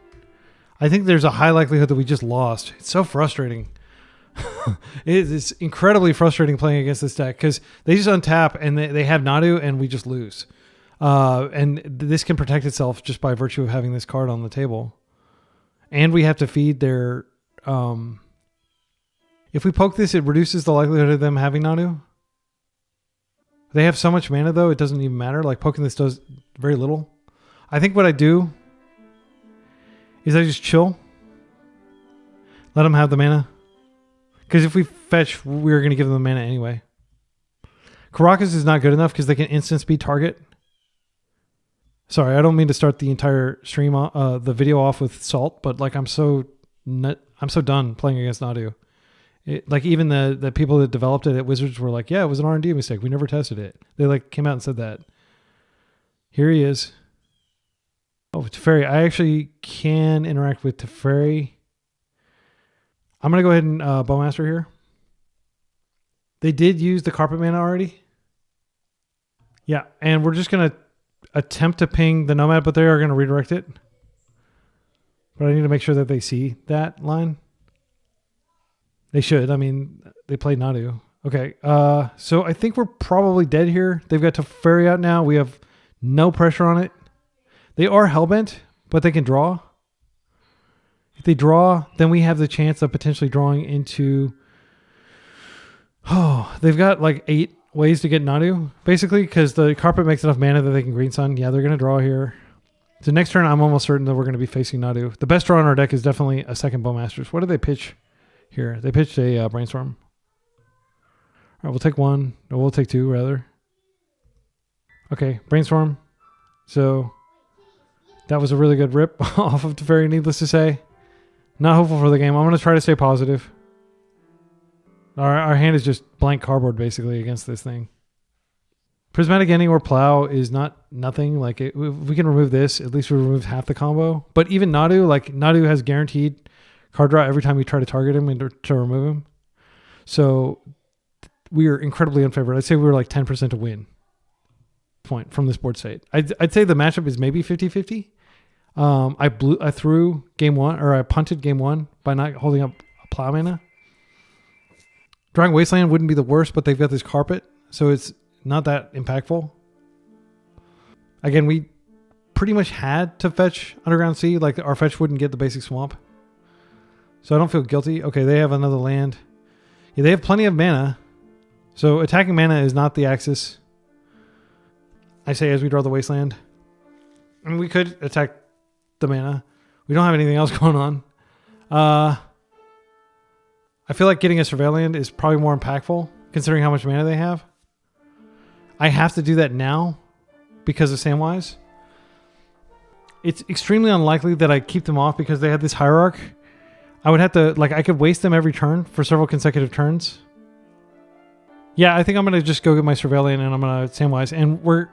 Speaker 2: I think there's a high likelihood that we just lost. It's so frustrating. It's incredibly frustrating playing against this deck because they just untap and they have Nadu and we just lose. And this can protect itself just by virtue of having this card on the table. And we have to feed their If we poke this, it reduces the likelihood of them having Nadu. They have so much mana, though, it doesn't even matter. Like, poking this does very little. I think what I do is I just chill. Let them have the mana. Because if we fetch, we're going to give them the mana anyway. Karakas is not good enough because they can instant speed target. Sorry, I don't mean to start the entire stream, the video off with salt, but like I'm so done playing against Nadu. Like even the people that developed it at Wizards were like, yeah, it was an R&D mistake. We never tested it. They like came out and said that. Here he is. Oh, Teferi. I actually can interact with Teferi. I'm going to go ahead and Bowmaster here. They did use the carpet mana already. Yeah, and we're just going to attempt to ping the Nomad, but they are going to redirect it. But I need to make sure that they see that line. They should. I mean, they played Nadu. Okay, so I think we're probably dead here. They've got Teferi out now. We have no pressure on it. They are Hellbent, but they can draw. If they draw, then we have the chance of potentially drawing into... Oh, they've got like 8 ways to get Nadu, basically, because the carpet makes enough mana that they can Green Sun. Yeah, they're going to draw here. So next turn, I'm almost certain that we're going to be facing Nadu. The best draw in our deck is definitely a second Bowmasters. What did they pitch here? They pitched a Brainstorm. All right, we'll take one. No, we'll take 2, rather. Okay, Brainstorm. So that was a really good rip off of Teferi, needless to say. Not hopeful for the game. I'm going to try to stay positive. Our hand is just blank cardboard, basically, against this thing. Prismatic Ending or Plow is nothing. Like, if we can remove this, at least we remove half the combo. But even Nadu, like, Nadu has guaranteed card draw every time you try to target him and to remove him. So we are incredibly unfavored. I'd say we were like 10% to win point from this board state. I'd say the matchup is maybe 50-50. I threw game 1, or I punted game 1 by not holding up a Plow mana. Drawing Wasteland wouldn't be the worst, but they've got this carpet, so it's not that impactful. Again, we pretty much had to fetch Underground Sea. Like, our fetch wouldn't get the basic swamp. So I don't feel guilty. Okay, they have another land. Yeah, they have plenty of mana. So attacking mana is not the axis. I say as we draw the Wasteland. I mean, we could attack the mana. We don't have anything else going on. I feel like getting a Surveillant is probably more impactful, considering how much mana they have. I have to do that now because of Samwise. It's extremely unlikely that I keep them off because they had this Hierarch. I would have to, like, I could waste them every turn for several consecutive turns. Yeah, I think I'm going to just go get my Surveillant and I'm going to Samwise. And we're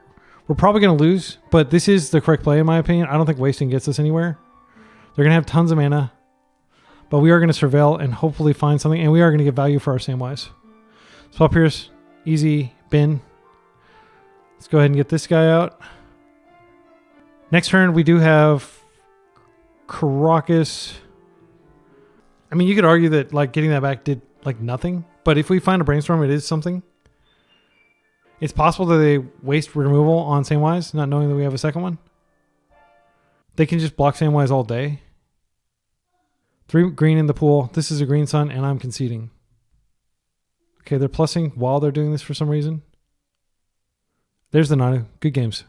Speaker 2: probably going to lose, but this is the correct play in my opinion. I don't think wasting gets us anywhere. They're going to have tons of mana. But we are going to surveil and hopefully find something. And we are going to get value for our Samwise. Spell Pierce. Easy. Bin. Let's go ahead and get this guy out. Next turn, we do have Karakas. I mean, you could argue that like getting that back did like nothing. But if we find a Brainstorm, it is something. It's possible that they waste removal on Samwise, not knowing that we have a second one. They can just block Samwise all day. 3 green in the pool. This is a Green Sun, and I'm conceding. Okay, they're plussing while they're doing this for some reason. There's the Nadu. Good games.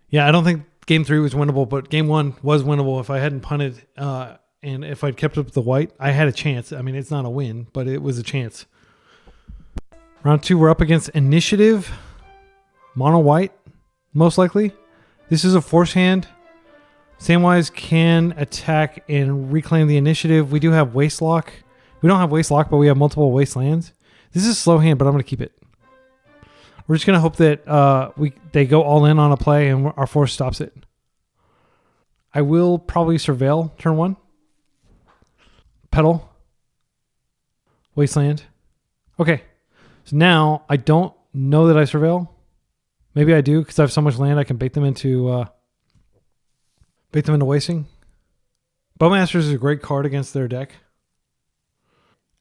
Speaker 2: Yeah, I don't think game 3 was winnable, but game 1 was winnable. If I hadn't punted and if I'd kept up the white, I had a chance. I mean, it's not a win, but it was a chance. Round 2, we're up against Initiative. Mono white, most likely. This is a force hand. Samwise can attack and reclaim the initiative. We do have Wastelock. We don't have Wastelock, but we have multiple Wastelands. This is a slow hand, but I'm going to keep it. We're just going to hope that they go all in on a play and our force stops it. I will probably Surveil turn 1. Petal. Wasteland. Okay. So now I don't know that I Surveil. Maybe I do because I have so much land I can bait them into wasting. Bowmasters is a great card against their deck.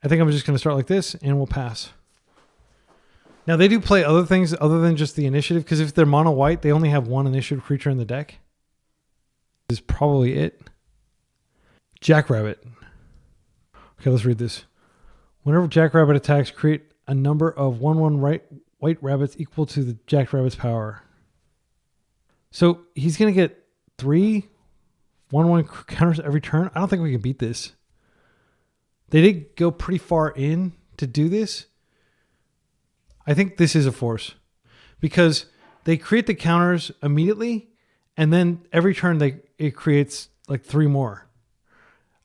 Speaker 2: I think I'm just going to start like this and we'll pass. Now they do play other things other than just the initiative because if they're mono white, they only have 1 initiative creature in the deck. This is probably it. Jackrabbit. Okay, let's read this. Whenever Jackrabbit attacks, create a number of 1/1 white rabbits equal to the Jackrabbit's power. So he's going to get 3 1/1 counters every turn. I don't think we can beat this. They did go pretty far in to do this. I think this is a force because they create the counters immediately, and then every turn it creates like 3 more.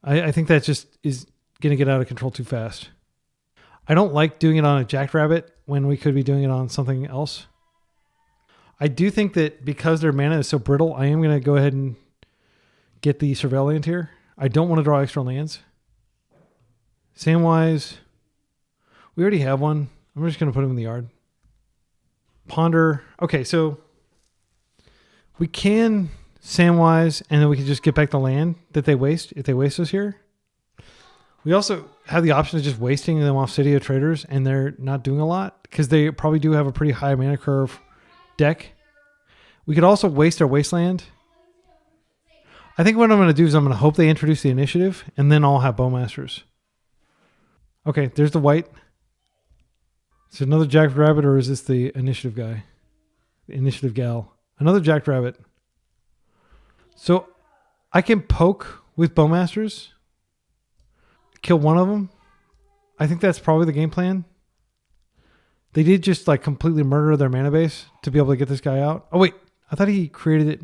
Speaker 2: I think that just is going to get out of control too fast. I don't like doing it on a Jackrabbit when we could be doing it on something else. I do think that because their mana is so brittle, I am going to go ahead and get the Surveillant here. I don't want to draw extra lands. Samwise, we already have one. I'm just going to put him in the yard. Ponder. Okay, so we can Samwise, and then we can just get back the land that they waste if they waste us here. We also have the option of just wasting them off City of Traders, and they're not doing a lot because they probably do have a pretty high mana curve deck. We could also waste our Wasteland. I think what I'm going to do is I'm going to hope they introduce the initiative, and then I'll have Bowmasters. Okay, there's the white. Is it another Jackrabbit, or is this the initiative guy? The initiative gal. Another Jackrabbit. So I can poke with Bowmasters. Kill one of them. I think that's probably the game plan. They did just like completely murder their mana base to be able to get this guy out. Oh wait, I thought he created it.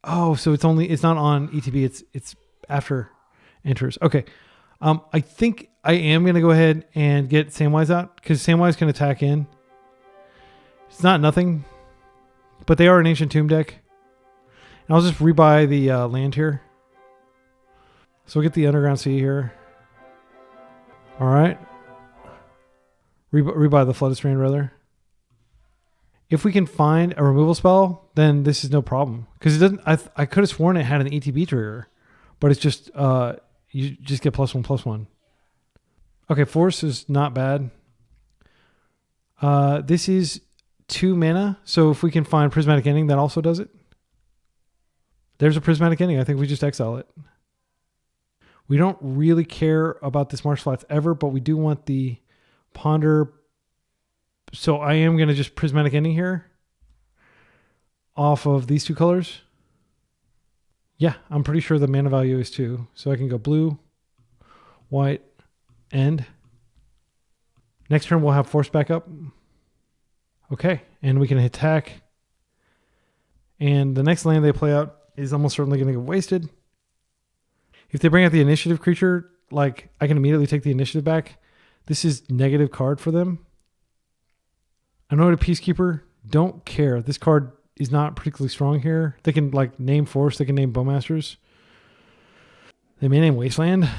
Speaker 2: Oh, so it's not on ETB. It's after enters. Okay. I think I am going to go ahead and get Samwise out because Samwise can attack in. It's not nothing, but they are an Ancient Tomb deck. And I'll just rebuy the land here. So we'll get the Underground Sea here. All right. Rebuy the Flooded Strand, rather. If we can find a removal spell, then this is no problem. Because it doesn't. I could have sworn it had an ETB trigger, but it's just you just get +1/+1. Okay, Force is not bad. This is 2 mana, so if we can find Prismatic Ending, that also does it. There's a Prismatic Ending. I think we just exile it. We don't really care about this Marsh Flats ever, but we do want the Ponder. So I am going to just Prismatic Ending here off of these 2 colors. Yeah, I'm pretty sure the mana value is 2. So I can go blue, white, end. Next turn we'll have Force back up. Okay, and we can attack. And the next land they play out is almost certainly going to get wasted. If they bring out the initiative creature, like I can immediately take the initiative back. This is negative card for them. Anointed Peacekeeper, don't care. This card is not particularly strong here. They can like name Force, they can name Bowmasters. They may name Wasteland.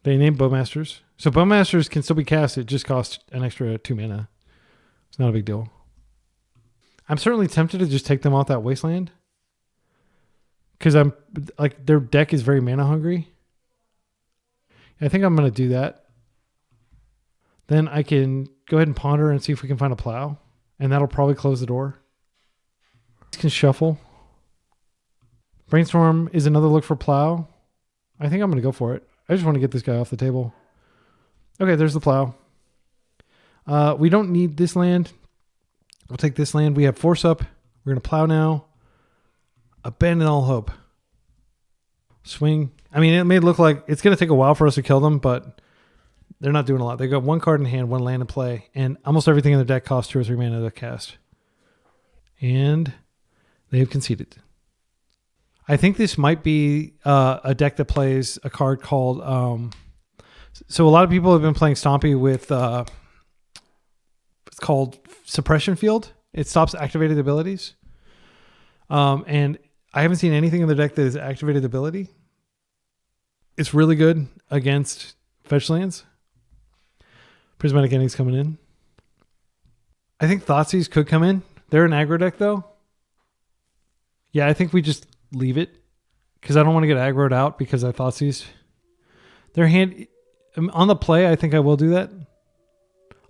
Speaker 2: They name Bowmasters. So Bowmasters can still be cast. It just costs an extra 2 mana. It's not a big deal. I'm certainly tempted to just take them off that Wasteland. Because I'm like their deck is very mana hungry. I think I'm going to do that. Then I can go ahead and ponder and see if we can find a plow. And that'll probably close the door. Can shuffle. Brainstorm is another look for plow. I think I'm going to go for it. I just want to get this guy off the table. Okay, there's the plow. We don't need this land. We'll take this land. We have Force up. We're going to plow now. Abandon all hope. Swing. I mean, it may look like it's going to take a while for us to kill them, but they're not doing a lot. They got 1 card in hand, 1 land in play, and almost everything in their deck costs 2 or 3 mana to cast. And they've conceded. I think this might be a deck that plays a card called... so a lot of people have been playing Stompy with... it's called Suppression Field. It stops activated abilities. And I haven't seen anything in the deck that is activated ability. It's really good against fetch lands. Prismatic Ending's coming in. I think Thoughtseize could come in. They're an aggro deck, though. Yeah, I think we just leave it. Because I don't want to get aggroed out because I Thoughtseize. Their hand... On the play, I think I will do that.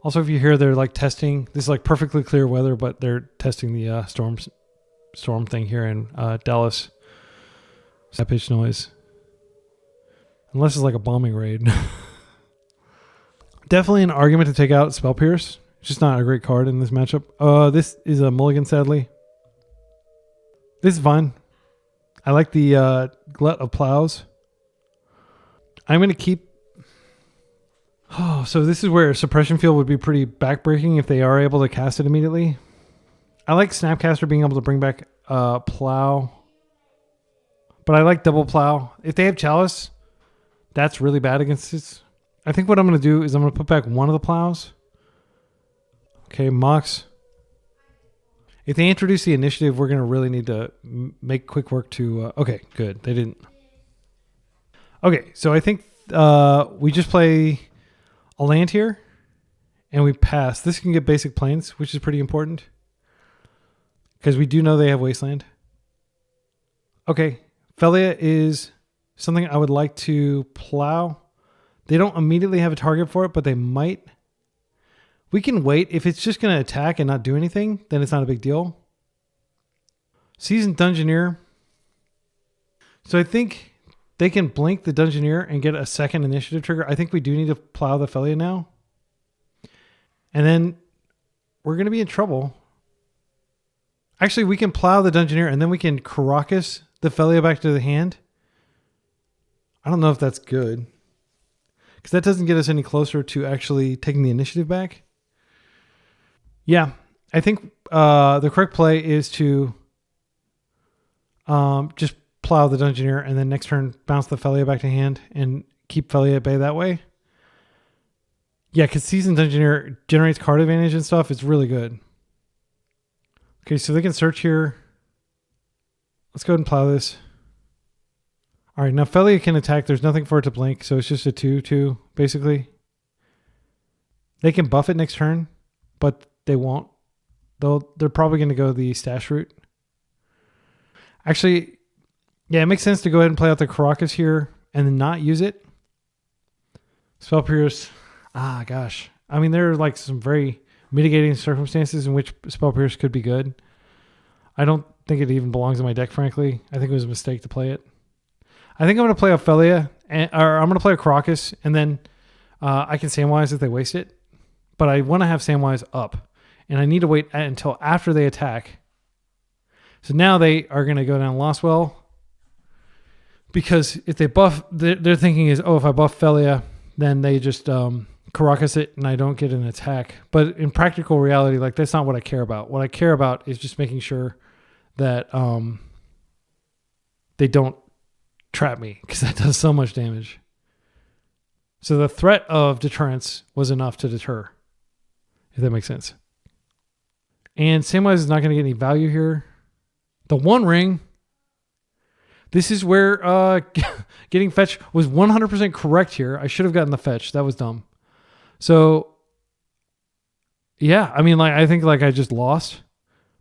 Speaker 2: Also, if you hear they're like testing... This is like perfectly clear weather, but they're testing the storm thing here in Dallas. That pitch noise. Unless it's like a bombing raid. Definitely an argument to take out Spell Pierce. It's just not a great card in this matchup. This is a mulligan, sadly. This is fine. I like the Glut of Plows. I'm going to keep... Oh, so this is where Suppression Field would be pretty backbreaking if they are able to cast it immediately. I like Snapcaster being able to bring back Plow. But I like Double Plow. If they have Chalice, that's really bad against this. I think what I'm going to do is I'm going to put back one of the Plows. Okay, Mox. If they introduce the initiative, we're going to really need to make quick work to... okay, good. They didn't. Okay, so I think we just play a land here, and we pass. This can get basic planes, which is pretty important, because we do know they have Wasteland. Okay, Felia is something I would like to plow. They don't immediately have a target for it, but they might. We can wait. If it's just going to attack and not do anything, then it's not a big deal. Seasoned Dungeoneer. So I think they can blink the Dungeoneer and get a second initiative trigger. I think we do need to plow the Felia now. And then we're going to be in trouble. Actually, we can plow the Dungeoneer and then we can Karakas the Felia back to the hand. I don't know if that's good, because that doesn't get us any closer to actually taking the initiative back. Yeah, I think the correct play is to just plow the Dungeoneer and then next turn bounce the Felia back to hand and keep Felia at bay that way. Yeah, because Seasoned Dungeoneer generates card advantage and stuff. It's really good. Okay, so they can search here. Let's go ahead and plow this. All right, now Felia can attack. There's nothing for it to blink, so it's just a 2/2, basically. They can buff it next turn, but they won't. They're probably going to go the stash route. Actually, yeah, it makes sense to go ahead and play out the Karakas here and then not use it. Spell Pierce. Ah, gosh. I mean, there are like some very mitigating circumstances in which Spell Pierce could be good. I don't think it even belongs in my deck, frankly. I think it was a mistake to play it. I think I'm going to play a Felia, or I'm going to play a Karakas, and then I can Samwise if they waste it. But I want to have Samwise up, and I need to wait until after they attack. So now they are going to go down Lostwell, because if they buff, their thinking is, oh, if I buff Felia, then they just Karakas it and I don't get an attack. But in practical reality, like, that's not what I care about. What I care about is just making sure that they don't trap me, because that does so much damage. So the threat of deterrence was enough to deter, if that makes sense. And Samwise is not going to get any value here. The One Ring. This is where getting fetch was 100% correct here. I should have gotten the fetch. That was dumb. So yeah, I mean, like, I think like I just lost.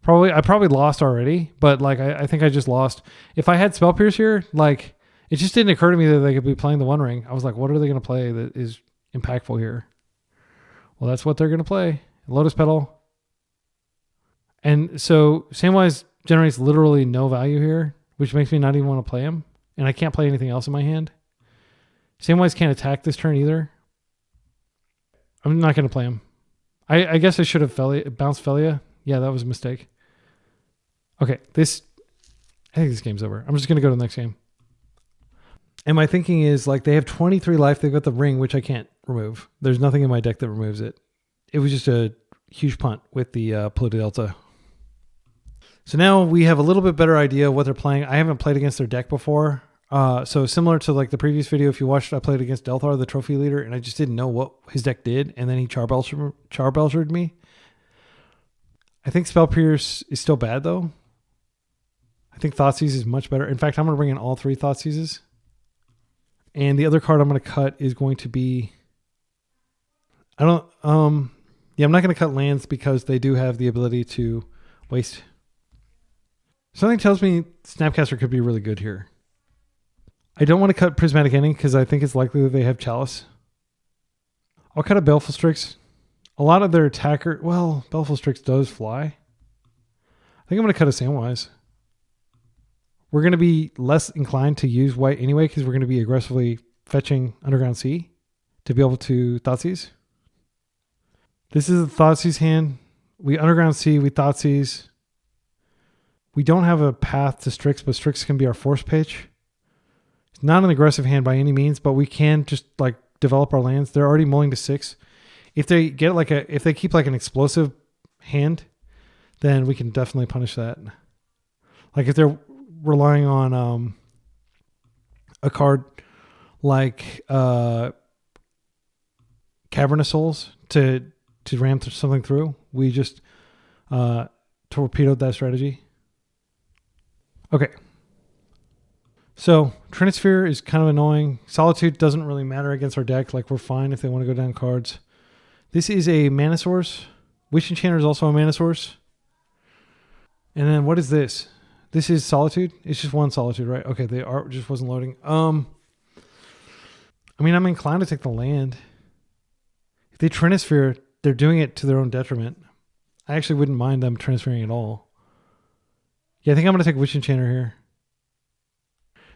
Speaker 2: I probably lost already, but like I think I just lost. If I had Spell Pierce here, like, it just didn't occur to me that they could be playing the One Ring. I was like, what are they going to play that is impactful here? Well, that's what they're going to play. Lotus Petal. And so Samwise generates literally no value here, which makes me not even want to play him. And I can't play anything else in my hand. Samwise can't attack this turn either. I'm not going to play him. I guess I should have bounced Felia. Yeah, that was a mistake. Okay, I think this game's over. I'm just going to go to the next game. And my thinking is, like, they have 23 life. They've got the ring, which I can't remove. There's nothing in my deck that removes it. It was just a huge punt with the Polluted Delta. So now we have a little bit better idea of what they're playing. I haven't played against their deck before. So similar to like the previous video, if you watched, I played against Delthar, the trophy leader, and I just didn't know what his deck did. And then he Charbelchered me. I think Spell Pierce is still bad, though. I think Thoughtseizes is much better. In fact, I'm going to bring in all 3 Thoughtseizes. And the other card I'm going to cut is going to be... I'm not going to cut lands because they do have the ability to waste. Something tells me Snapcaster could be really good here. I don't want to cut Prismatic Ending because I think it's likely that they have Chalice. I'll cut a Baleful Strix. A lot of their attacker... Well, Baleful Strix does fly. I think I'm going to cut a Samwise. We're going to be less inclined to use white anyway because we're going to be aggressively fetching Underground Sea to be able to Thoughtseize. This is the Thoughtseize hand. We Underground Sea, we Thoughtseize. We don't have a path to Strix, but Strix can be our force pitch. It's not an aggressive hand by any means, but we can just like develop our lands. They're already mulling to 6. If they get like if they keep like an explosive hand, then we can definitely punish that. Like if they're relying on a card like Cavernous Souls to ram something through, we just torpedoed that strategy. Okay. So Trinisphere is kind of annoying. Solitude doesn't really matter against our deck. Like we're fine if they want to go down cards. This is a Mana Source. Witch Enchanter is also a Mana Source. And then what is this? This is Solitude. It's just one Solitude, right? Okay, the art just wasn't loading. I mean, I'm inclined to take the land. If they Trinisphere, they're doing it to their own detriment. I actually wouldn't mind them transferring at all. Yeah, I think I'm going to take Witch Enchanter here.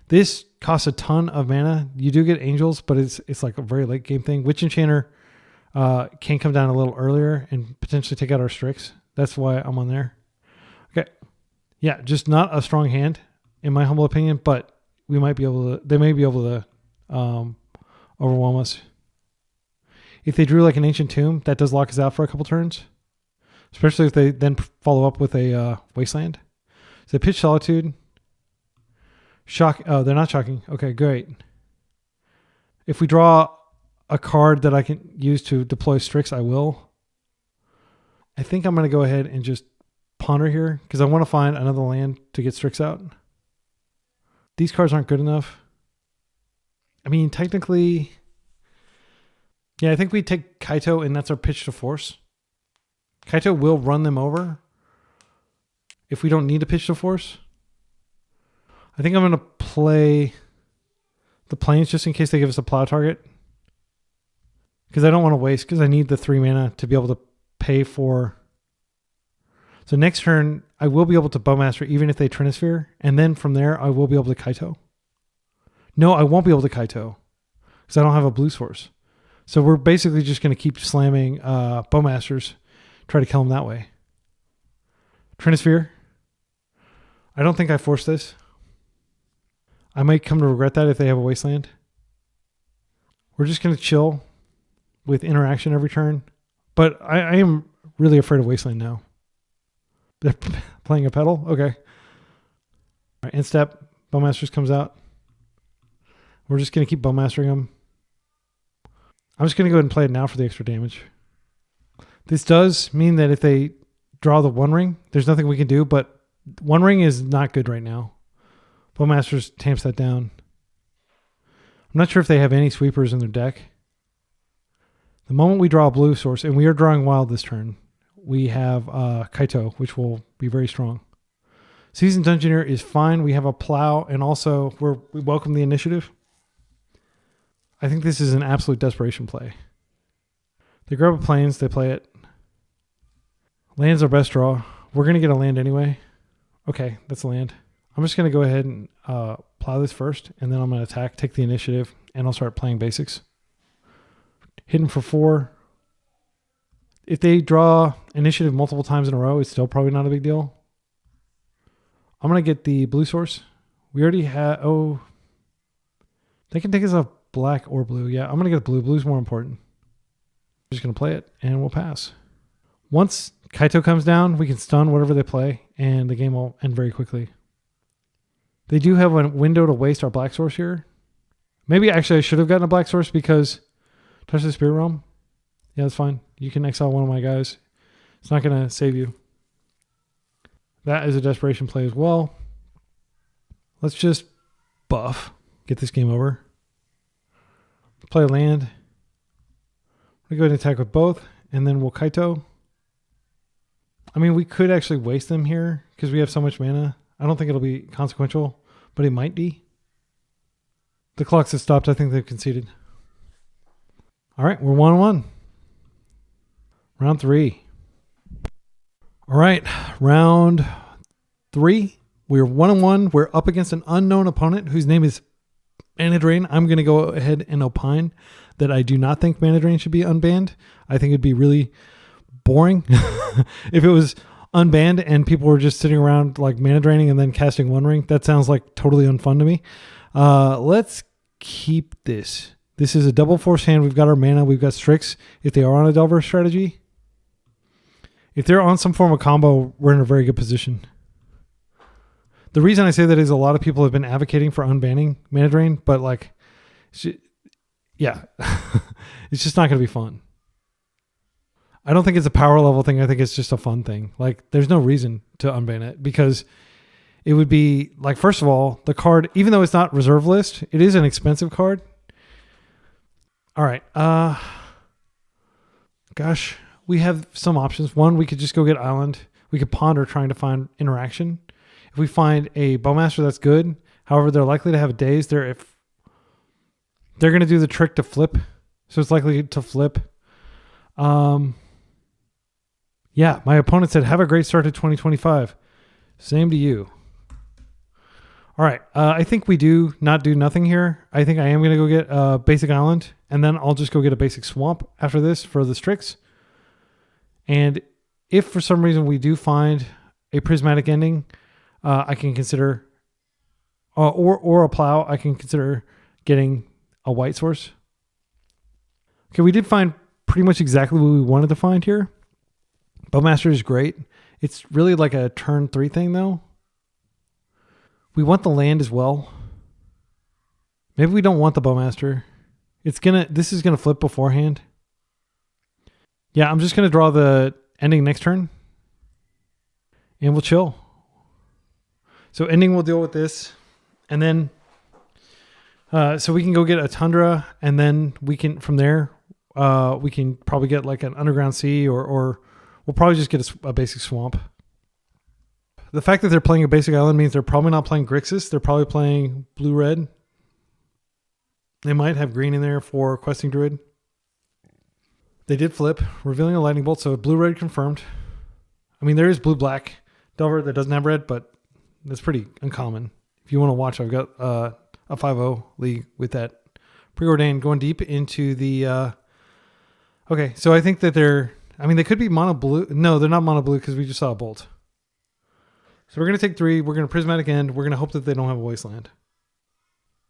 Speaker 2: This costs a ton of mana. You do get Angels, but it's like a very late game thing. Witch Enchanter can come down a little earlier and potentially take out our Strix. That's why I'm on there. Okay. Yeah, just not a strong hand, in my humble opinion, but we might be able to, they may be able to overwhelm us. If they drew like an Ancient Tomb, that does lock us out for a couple turns. Especially if they then follow up with a Wasteland. So they pitch Solitude. Shock. Oh, they're not shocking. Okay, great. If we draw a card that I can use to deploy Strix, I will. I think I'm going to go ahead and just ponder here because I want to find another land to get Strix out. These cards aren't good enough. I mean, technically, yeah, I think we take Kaito and that's our pitch to force. Kaito will run them over if we don't need to pitch to force. I think I'm going to play the Plains just in case they give us a plow target. Because I don't want to waste, because I need the 3 mana to be able to pay for. So next turn, I will be able to Bowmaster even if they Trinisphere. And then from there, I will be able to Kaito. No, I won't be able to Kaito. Because I don't have a blue source. So we're basically just going to keep slamming Bowmasters. Try to kill them that way. Trinisphere. I don't think I forced this. I might come to regret that if they have a Wasteland. We're just going to chill with interaction every turn. But I am really afraid of Wasteland now. They're playing a Petal? Okay. All right, end step. Bowmasters comes out. We're just going to keep Bowmastering them. I'm just going to go ahead and play it now for the extra damage. This does mean that if they draw the One Ring, there's nothing we can do, but One Ring is not good right now. Bowmasters tamps that down. I'm not sure if they have any sweepers in their deck. The moment we draw a blue source, and we are drawing wild this turn, we have Kaito, which will be very strong. Seasoned Dungeoneer is fine. We have a plow, and also we welcome the initiative. I think this is an absolute desperation play. They grab a Plains, they play it. Land's our best draw. We're going to get a land anyway. Okay, that's a land. I'm just going to go ahead and plow this first, and then I'm going to attack, take the initiative, and I'll start playing basics. Hitting for 4. If they draw initiative multiple times in a row, it's still probably not a big deal. I'm going to get the blue source. We already have... Oh. They can take us off black or blue. Yeah, I'm going to get blue. Blue's more important. I'm just going to play it, and we'll pass. Once Kaito comes down, we can stun whatever they play, and the game will end very quickly. They do have a window to waste our black source here. Maybe actually I should have gotten a black source because Touch the Spirit Realm. Yeah, that's fine. You can exile one of my guys. It's not going to save you. That is a desperation play as well. Let's just buff. Get this game over. Play a land. We'll go ahead and attack with both. And then we'll Kaito. I mean, we could actually waste them here because we have so much mana. I don't think it'll be consequential, but it might be. The clocks have stopped. I think they've conceded. All right, we're 1-1. Round 3. All right, round 3. We're 1-1. We're up against an unknown opponent whose name is Mana Drain, I'm going to go ahead and opine that I do not think Mana Drain should be unbanned. I think it'd be really boring if it was unbanned and people were just sitting around like mana draining and then casting One Ring. That sounds like totally unfun to me. Let's keep this. This is a double force hand. We've got our mana. We've got Strix. If they are on a Delver strategy, if they're on some form of combo, we're in a very good position. The reason I say that is a lot of people have been advocating for unbanning Mana Drain, but like, yeah, it's just not going to be fun. I don't think it's a power level thing. I think it's just a fun thing. Like, there's no reason to unban it because it would be like, first of all, the card, even though it's not reserve list, it is an expensive card. All right. Gosh, we have some options. One, we could just go get Island. We could ponder trying to find interaction. If we find a Bowmaster that's good, however, they're likely to have days there. If they're going to do the trick to flip, so it's likely to flip. Yeah, my opponent said, have a great start to 2025. Same to you. All right. I think we do not do nothing here. I think I am going to go get a basic island, and then I'll just go get a basic swamp after this for the Strix. And if for some reason we do find a prismatic ending, I can consider, or a plow, I can consider getting a white source. Okay, we did find pretty much exactly what we wanted to find here. Bowmaster is great. It's really like a turn 3 thing though. We want the land as well. Maybe we don't want the Bowmaster. This is gonna flip beforehand. Yeah, I'm just gonna draw the ending next turn. And we'll chill. So ending will deal with this. And then so we can go get a Tundra, and then we can from there we can probably get like an Underground Sea, or we'll probably just get a basic swamp. The fact that they're playing a basic island means they're probably not playing Grixis. They're probably playing blue-red. They might have green in there for Questing Druid. They did flip, revealing a Lightning Bolt, so blue-red confirmed. I mean, there is blue-black Delver that doesn't have red, but that's pretty uncommon. If you want to watch, I've got a 5-0 league with that. Preordained, going deep into the... Okay, so I think that they could be mono blue. No, they're not mono blue because we just saw a bolt. So we're going to take 3. We're going to Prismatic End. We're going to hope that they don't have a Wasteland.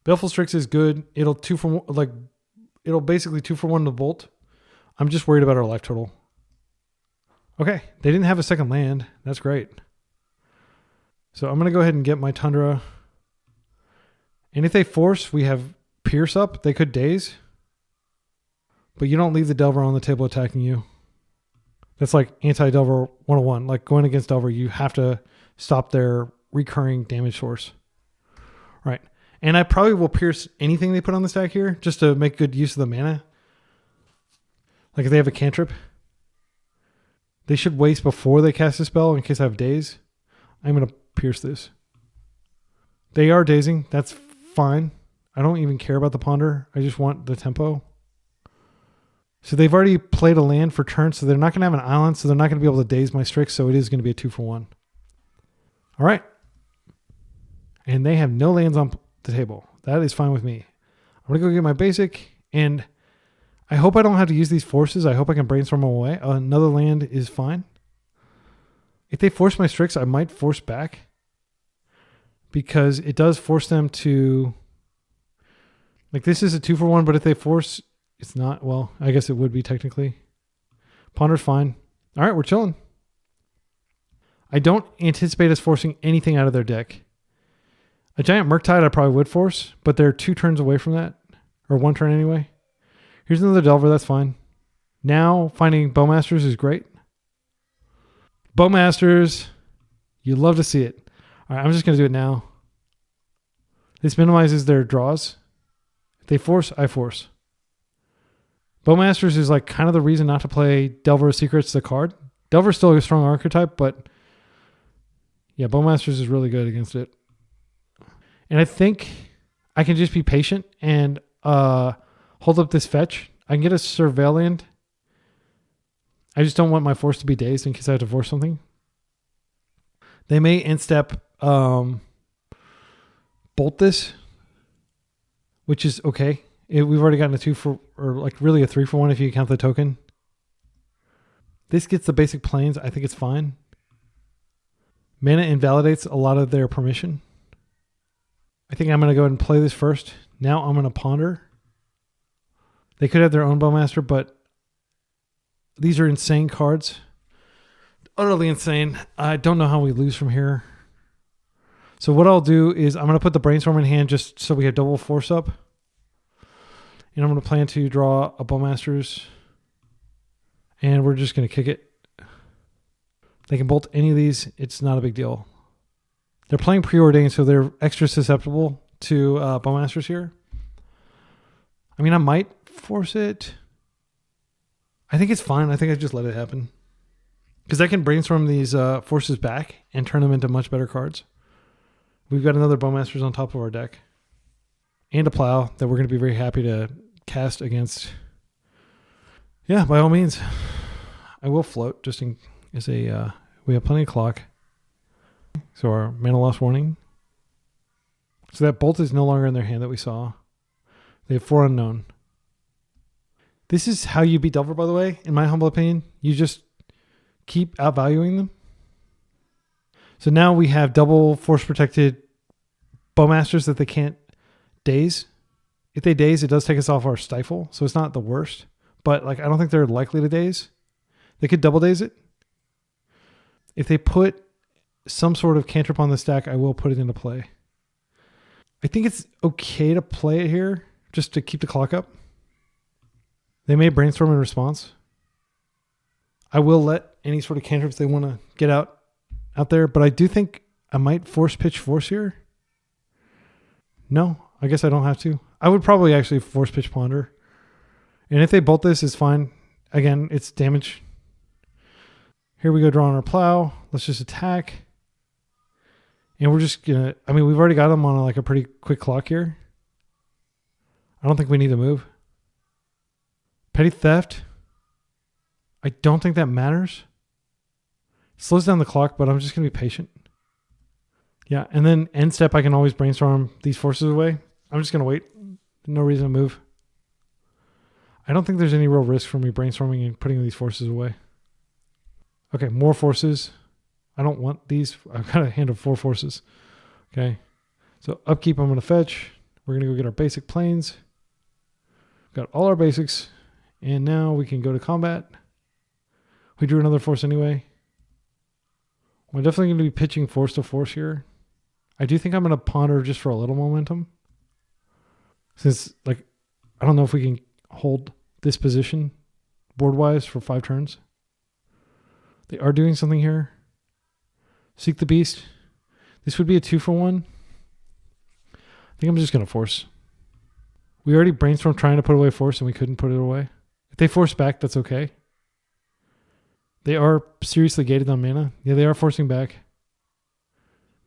Speaker 2: Baleful Strix is good. It'll basically 2 for 1 to bolt. I'm just worried about our life total. Okay, they didn't have a second land. That's great. So I'm going to go ahead and get my Tundra. And if they force, we have Pierce up. They could daze. But you don't leave the Delver on the table attacking you. That's like anti-Delver 101. Like going against Delver, you have to stop their recurring damage source. Right. And I probably will Pierce anything they put on the stack here just to make good use of the mana. Like if they have a cantrip, they should waste before they cast a spell in case I have daze. I'm going to Pierce this. They are dazing. That's fine. I don't even care about the ponder. I just want the tempo. So they've already played a land for turn, so they're not going to have an island, so they're not going to be able to daze my Strix, so it is going to be a 2 for 1. All right. And they have no lands on the table. That is fine with me. I'm going to go get my basic, and I hope I don't have to use these forces. I hope I can brainstorm them away. Another land is fine. If they force my Strix, I might force back because it does force them to... Like this is a 2 for 1, but if they force... It's not, well, I guess it would be technically. Ponder's fine. All right, we're chilling. I don't anticipate us forcing anything out of their deck. A giant Murktide I probably would force, but they're 2 turns away from that. Or 1 turn anyway. Here's another Delver, that's fine. Now finding Bowmasters is great. Bowmasters, you love to see it. All right, I'm just going to do it now. This minimizes their draws. If they force, I force. Bowmasters is like kind of the reason not to play Delver of Secrets, the card. Delver's still a strong archetype, but yeah, Bowmasters is really good against it. And I think I can just be patient and hold up this fetch. I can get a Surveil land. I just don't want my force to be dazed in case I have to force something. They may end step bolt this, which is okay. We've already gotten a 2 for, or like really a 3 for 1 if you count the token. This gets the basic planes. I think it's fine. Mana invalidates a lot of their permission. I think I'm going to go ahead and play this first. Now I'm going to ponder. They could have their own Bowmaster, but these are insane cards. Utterly insane. I don't know how we lose from here. So what I'll do is I'm going to put the Brainstorm in hand just so we have double force up. And I'm going to plan to draw a Bowmasters. And we're just going to kick it. They can bolt any of these. It's not a big deal. They're playing Preordained, so they're extra susceptible to Bowmasters here. I mean, I might force it. I think it's fine. I think I just let it happen. Because I can brainstorm these forces back and turn them into much better cards. We've got another Bowmasters on top of our deck. And a Plow that we're going to be very happy to cast against. Yeah, by all means. I will float just in as a... we have plenty of clock. So our mana loss warning. So that bolt is no longer in their hand that we saw. They have 4 unknown. This is how you beat Delthar, by the way, in my humble opinion. You just keep outvaluing them. So now we have double force protected Bowmasters that they can't daze. If they daze, it does take us off our stifle, so it's not the worst. But like I don't think they're likely to daze. They could double daze it. If they put some sort of cantrip on the stack, I will put it into play. I think it's okay to play it here just to keep the clock up. They may brainstorm in response. I will let any sort of cantrips they want to get out there, but I do think I might force pitch force here. No, I guess I don't have to. I would probably actually force pitch ponder. And if they bolt this, it's fine. Again, it's damage. Here we go drawing our Plow. Let's just attack. And we're just going to... I mean, we've already got them on like a pretty quick clock here. I don't think we need to move. Petty Theft. I don't think that matters. It slows down the clock, but I'm just going to be patient. Yeah, and then end step, I can always brainstorm these forces away. I'm just going to wait. No reason to move. I don't think there's any real risk for me brainstorming and putting these forces away. Okay, more forces. I don't want these. I've got a hand of 4 forces. Okay, so upkeep, I'm going to fetch. We're going to go get our basic planes. Got all our basics. And now we can go to combat. We drew another force anyway. We're definitely going to be pitching force to force here. I do think I'm going to ponder just for a little momentum. Since, like, I don't know if we can hold this position board-wise for 5 turns. They are doing something here. Seek the Beast. This would be a 2 for 1. I think I'm just going to force. We already brainstormed trying to put away force and we couldn't put it away. If they force back, that's okay. They are seriously gated on mana. Yeah, they are forcing back.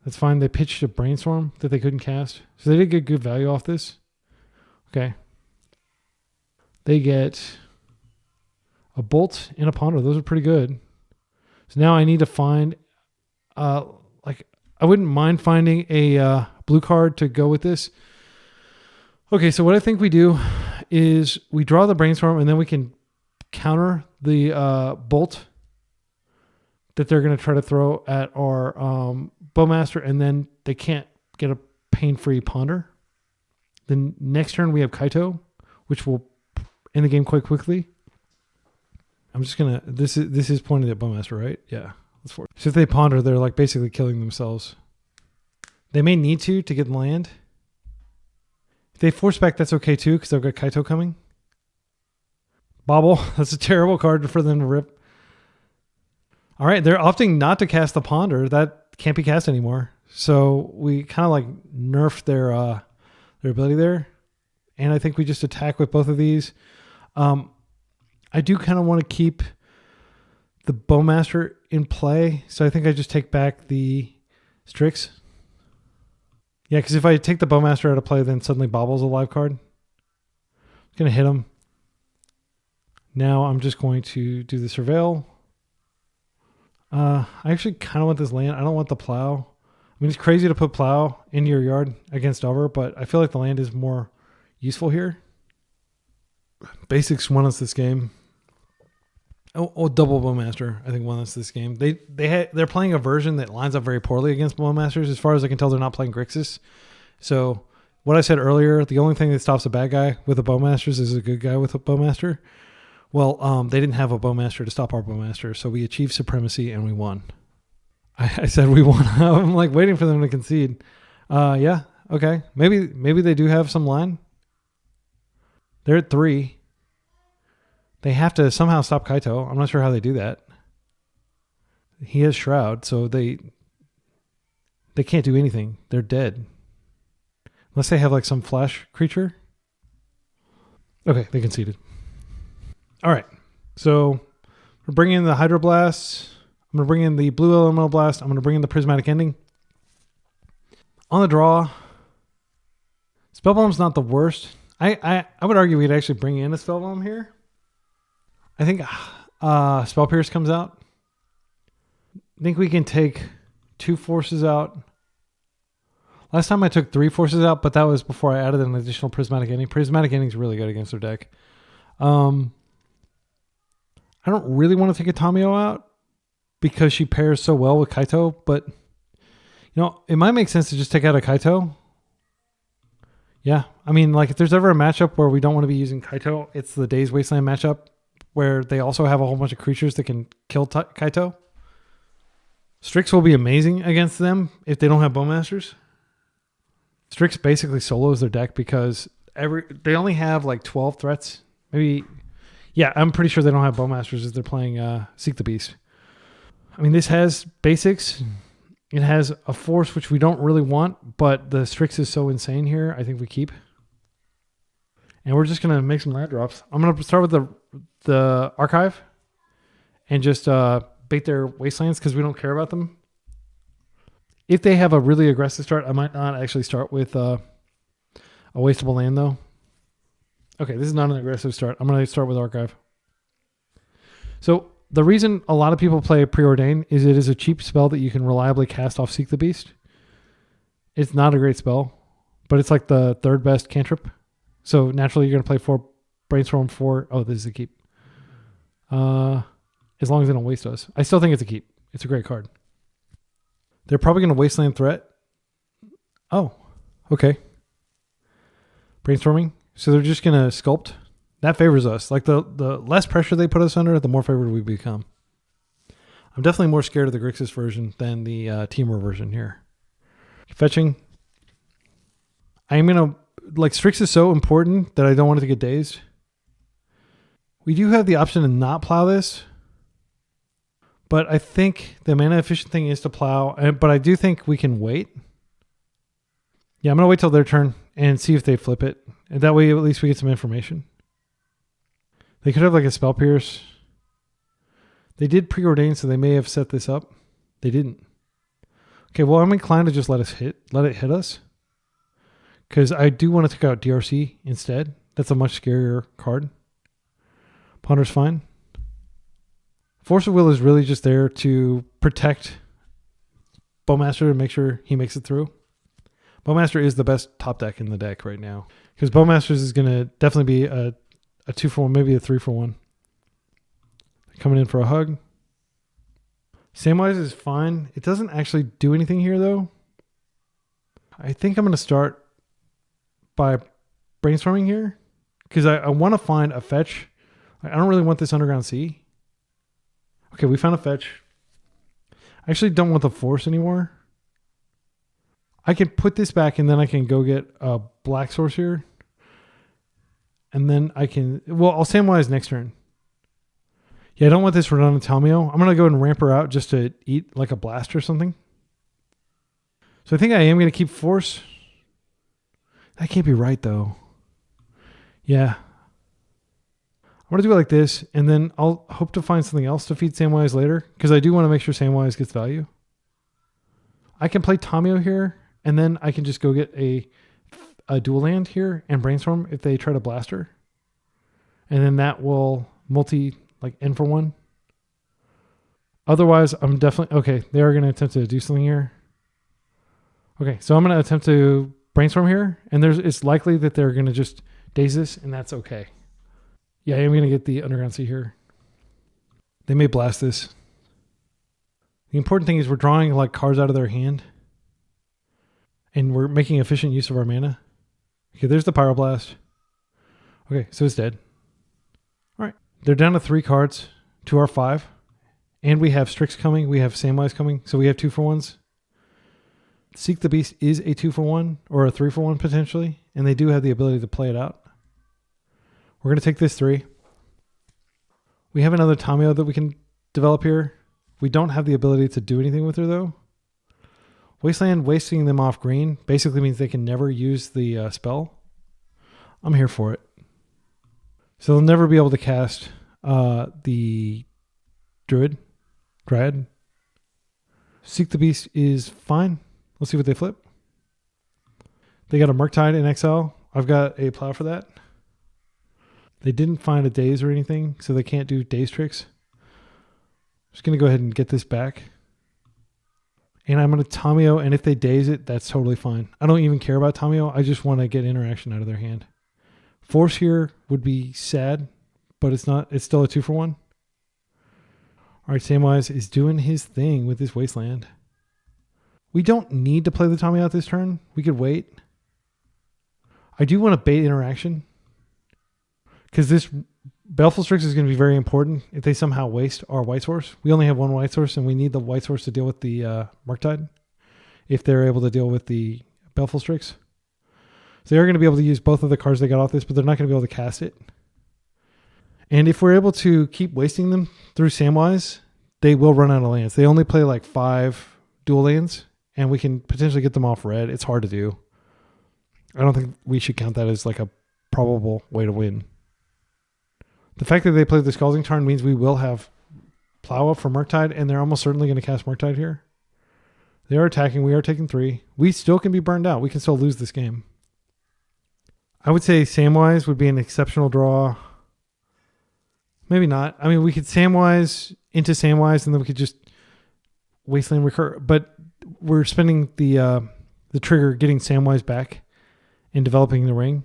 Speaker 2: That's fine. They pitched a brainstorm that they couldn't cast. So they did get good value off this. Okay. They get a bolt and a ponder. Those are pretty good. So now I need to find, I wouldn't mind finding a blue card to go with this. Okay, so what I think we do is we draw the brainstorm and then we can counter the bolt that they're going to try to throw at our Bowmaster, and then they can't get a pain-free ponder. Then next turn we have Kaito, which will end the game quite quickly. I'm just going to... This is pointed at Bowmaster, right? Yeah. Let's force. So if they ponder, they're like basically killing themselves. They may need to get land. If they force back, that's okay too, because they've got Kaito coming. Bobble. That's a terrible card for them to rip. All right, they're opting not to cast the ponder. That can't be cast anymore. So we kind of like nerfed their ability there. And I think we just attack with both of these. I do kind of want to keep the Bowmaster in play. So I think I just take back the Strix. Yeah, because if I take the Bowmaster out of play, then suddenly Bobble's a live card. I'm going to hit him. Now I'm just going to do the Surveil. I actually kind of want this land. I don't want the Plow. I mean, it's crazy to put Plow into your yard against Delthar, but I feel like the land is more useful here. Basics won us this game. Oh, double Bowmaster, I think, won us this game. They're playing a version that lines up very poorly against Bowmasters. As far as I can tell, they're not playing Grixis. So what I said earlier, the only thing that stops a bad guy with a Bowmasters is a good guy with a Bowmaster. Well, they didn't have a Bowmaster to stop our Bowmaster, so we achieved supremacy and we won. I said we won. I'm like waiting for them to concede. Yeah, okay. Maybe they do have some line. They're at 3. They have to somehow stop Kaito. I'm not sure how they do that. He has Shroud, so they can't do anything. They're dead. Unless they have like some flash creature. Okay, they conceded. All right. So we're bringing in the Hydroblast. I'm going to bring in the Blue Elemental Blast. I'm going to bring in the Prismatic Ending. On the draw, Spellbomb's not the worst. I would argue we'd actually bring in a Spellbomb here. I think Spell Pierce comes out. I think we can take 2 forces out. Last time I took 3 forces out, but that was before I added an additional Prismatic Ending. Prismatic Ending's really good against their deck. I don't really want to take a Tamio out because she pairs so well with Kaito, but it might make sense to just take out a Kaito. Yeah, I mean, like if there's ever a matchup where we don't want to be using Kaito, it's the Days Wasteland matchup where they also have a whole bunch of creatures that can kill Kaito. Strix will be amazing against them if they don't have Bowmasters. Strix basically solos their deck because they only have like 12 threats. Maybe, yeah, I'm pretty sure they don't have Bowmasters if they're playing Seek the Beast. I mean, this has basics. It has a force, which we don't really want, but the Strix is so insane here, I think we keep. And we're just going to make some land drops. I'm going to start with the Archive and just bait their Wastelands because we don't care about them. If they have a really aggressive start, I might not actually start with a wastable land, though. Okay, this is not an aggressive start. I'm going to start with Archive. So the reason a lot of people play Preordain is it is a cheap spell that you can reliably cast off Seek the Beast. It's not a great spell, but it's like the 3rd best cantrip. So naturally you're going to play 4 Brainstorm 4. Oh, this is a keep. As long as they don't waste us. I still think it's a keep. It's a great card. They're probably going to Wasteland threat. Oh, okay. Brainstorming. So they're just going to Sculpt. That favors us. Like the less pressure they put us under, the more favored we become. I'm definitely more scared of the Grixis version than the Teamer version here. Fetching. I'm going to... Like, Strix is so important that I don't want it to get dazed. We do have the option to not plow this. But I think the mana efficient thing is to plow. But I do think we can wait. Yeah, I'm going to wait till their turn and see if they flip it. And that way, at least we get some information. They could have like a Spell Pierce. They did Preordain, so they may have set this up. They didn't. Okay, well, I'm inclined to just let it hit us. Because I do want to take out DRC instead. That's a much scarier card. Ponder's fine. Force of Will is really just there to protect Bowmaster and make sure he makes it through. Bowmaster is the best top deck in the deck right now. Because Bowmasters is going to definitely be a 2-for-1, maybe a 3-for-1. Coming in for a hug. Samwise is fine. It doesn't actually do anything here, though. I think I'm going to start by brainstorming here. Because I want to find a fetch. I don't really want this Underground Sea. Okay, we found a fetch. I actually don't want the force anymore. I can put this back and then I can go get a black source here. And then I can... Well, I'll Samwise next turn. Yeah, I don't want this redundant Talmio. I'm going to go and ramp her out just to eat like a blast or something. So I think I am going to keep force. That can't be right, though. Yeah. I'm going to do it like this, and then I'll hope to find something else to feed Samwise later, because I do want to make sure Samwise gets value. I can play Tamio here, and then I can just go get a dual land here and brainstorm if they try to blast her. And then that will end for 1. Otherwise, I'm definitely... Okay, they are going to attempt to do something here. Okay, so I'm going to attempt to brainstorm here, and it's likely that they're going to just daze this, and that's okay. Yeah, I'm going to get the Underground Sea here. They may blast this. The important thing is we're drawing like cards out of their hand, and we're making efficient use of our mana. Okay, there's the Pyroblast. Okay, so it's dead. All right, they're down to 3 cards to our 5, and we have Strix coming. We have Samwise coming, so we have 2-for-1s. Seek the Beast is a 2-for-1 or a 3-for-1 potentially, and they do have the ability to play it out. We're going to take this 3. We have another Tamio that we can develop here. We don't have the ability to do anything with her though. Wasteland wasting them off green basically means they can never use the spell. I'm here for it. So they'll never be able to cast the Dryad. Seek the Beast is fine. Let's see what they flip. They got a Murktide in exile. I've got a Plow for that. They didn't find a Daze or anything, so they can't do Daze tricks. Just going to go ahead and get this back. And I'm going to Tamio, and if they Daze it, that's totally fine. I don't even care about Tamio. I just want to get interaction out of their hand. Force here would be sad, but it's not. It's still a 2-for-1. All right, Samwise is doing his thing with this Wasteland. We don't need to play the Tamio out this turn. We could wait. I do want to bait interaction, because this Baleful Strix is going to be very important if they somehow waste our White Source. We only have 1 White Source, and we need the White Source to deal with the Murktide if they're able to deal with the Baleful Strix. So they're going to be able to use both of the cards they got off this, but they're not going to be able to cast it. And if we're able to keep wasting them through Samwise, they will run out of lands. They only play like 5 dual lands, and we can potentially get them off red. It's hard to do. I don't think we should count that as like a probable way to win. The fact that they played the Scalding Tarn means we will have Plow up for Murktide, and they're almost certainly going to cast Murktide here. They are attacking. We are taking 3. We still can be burned out. We can still lose this game. I would say Samwise would be an exceptional draw. Maybe not. I mean, we could Samwise into Samwise, and then we could just Wasteland recur. But we're spending the trigger getting Samwise back and developing the ring,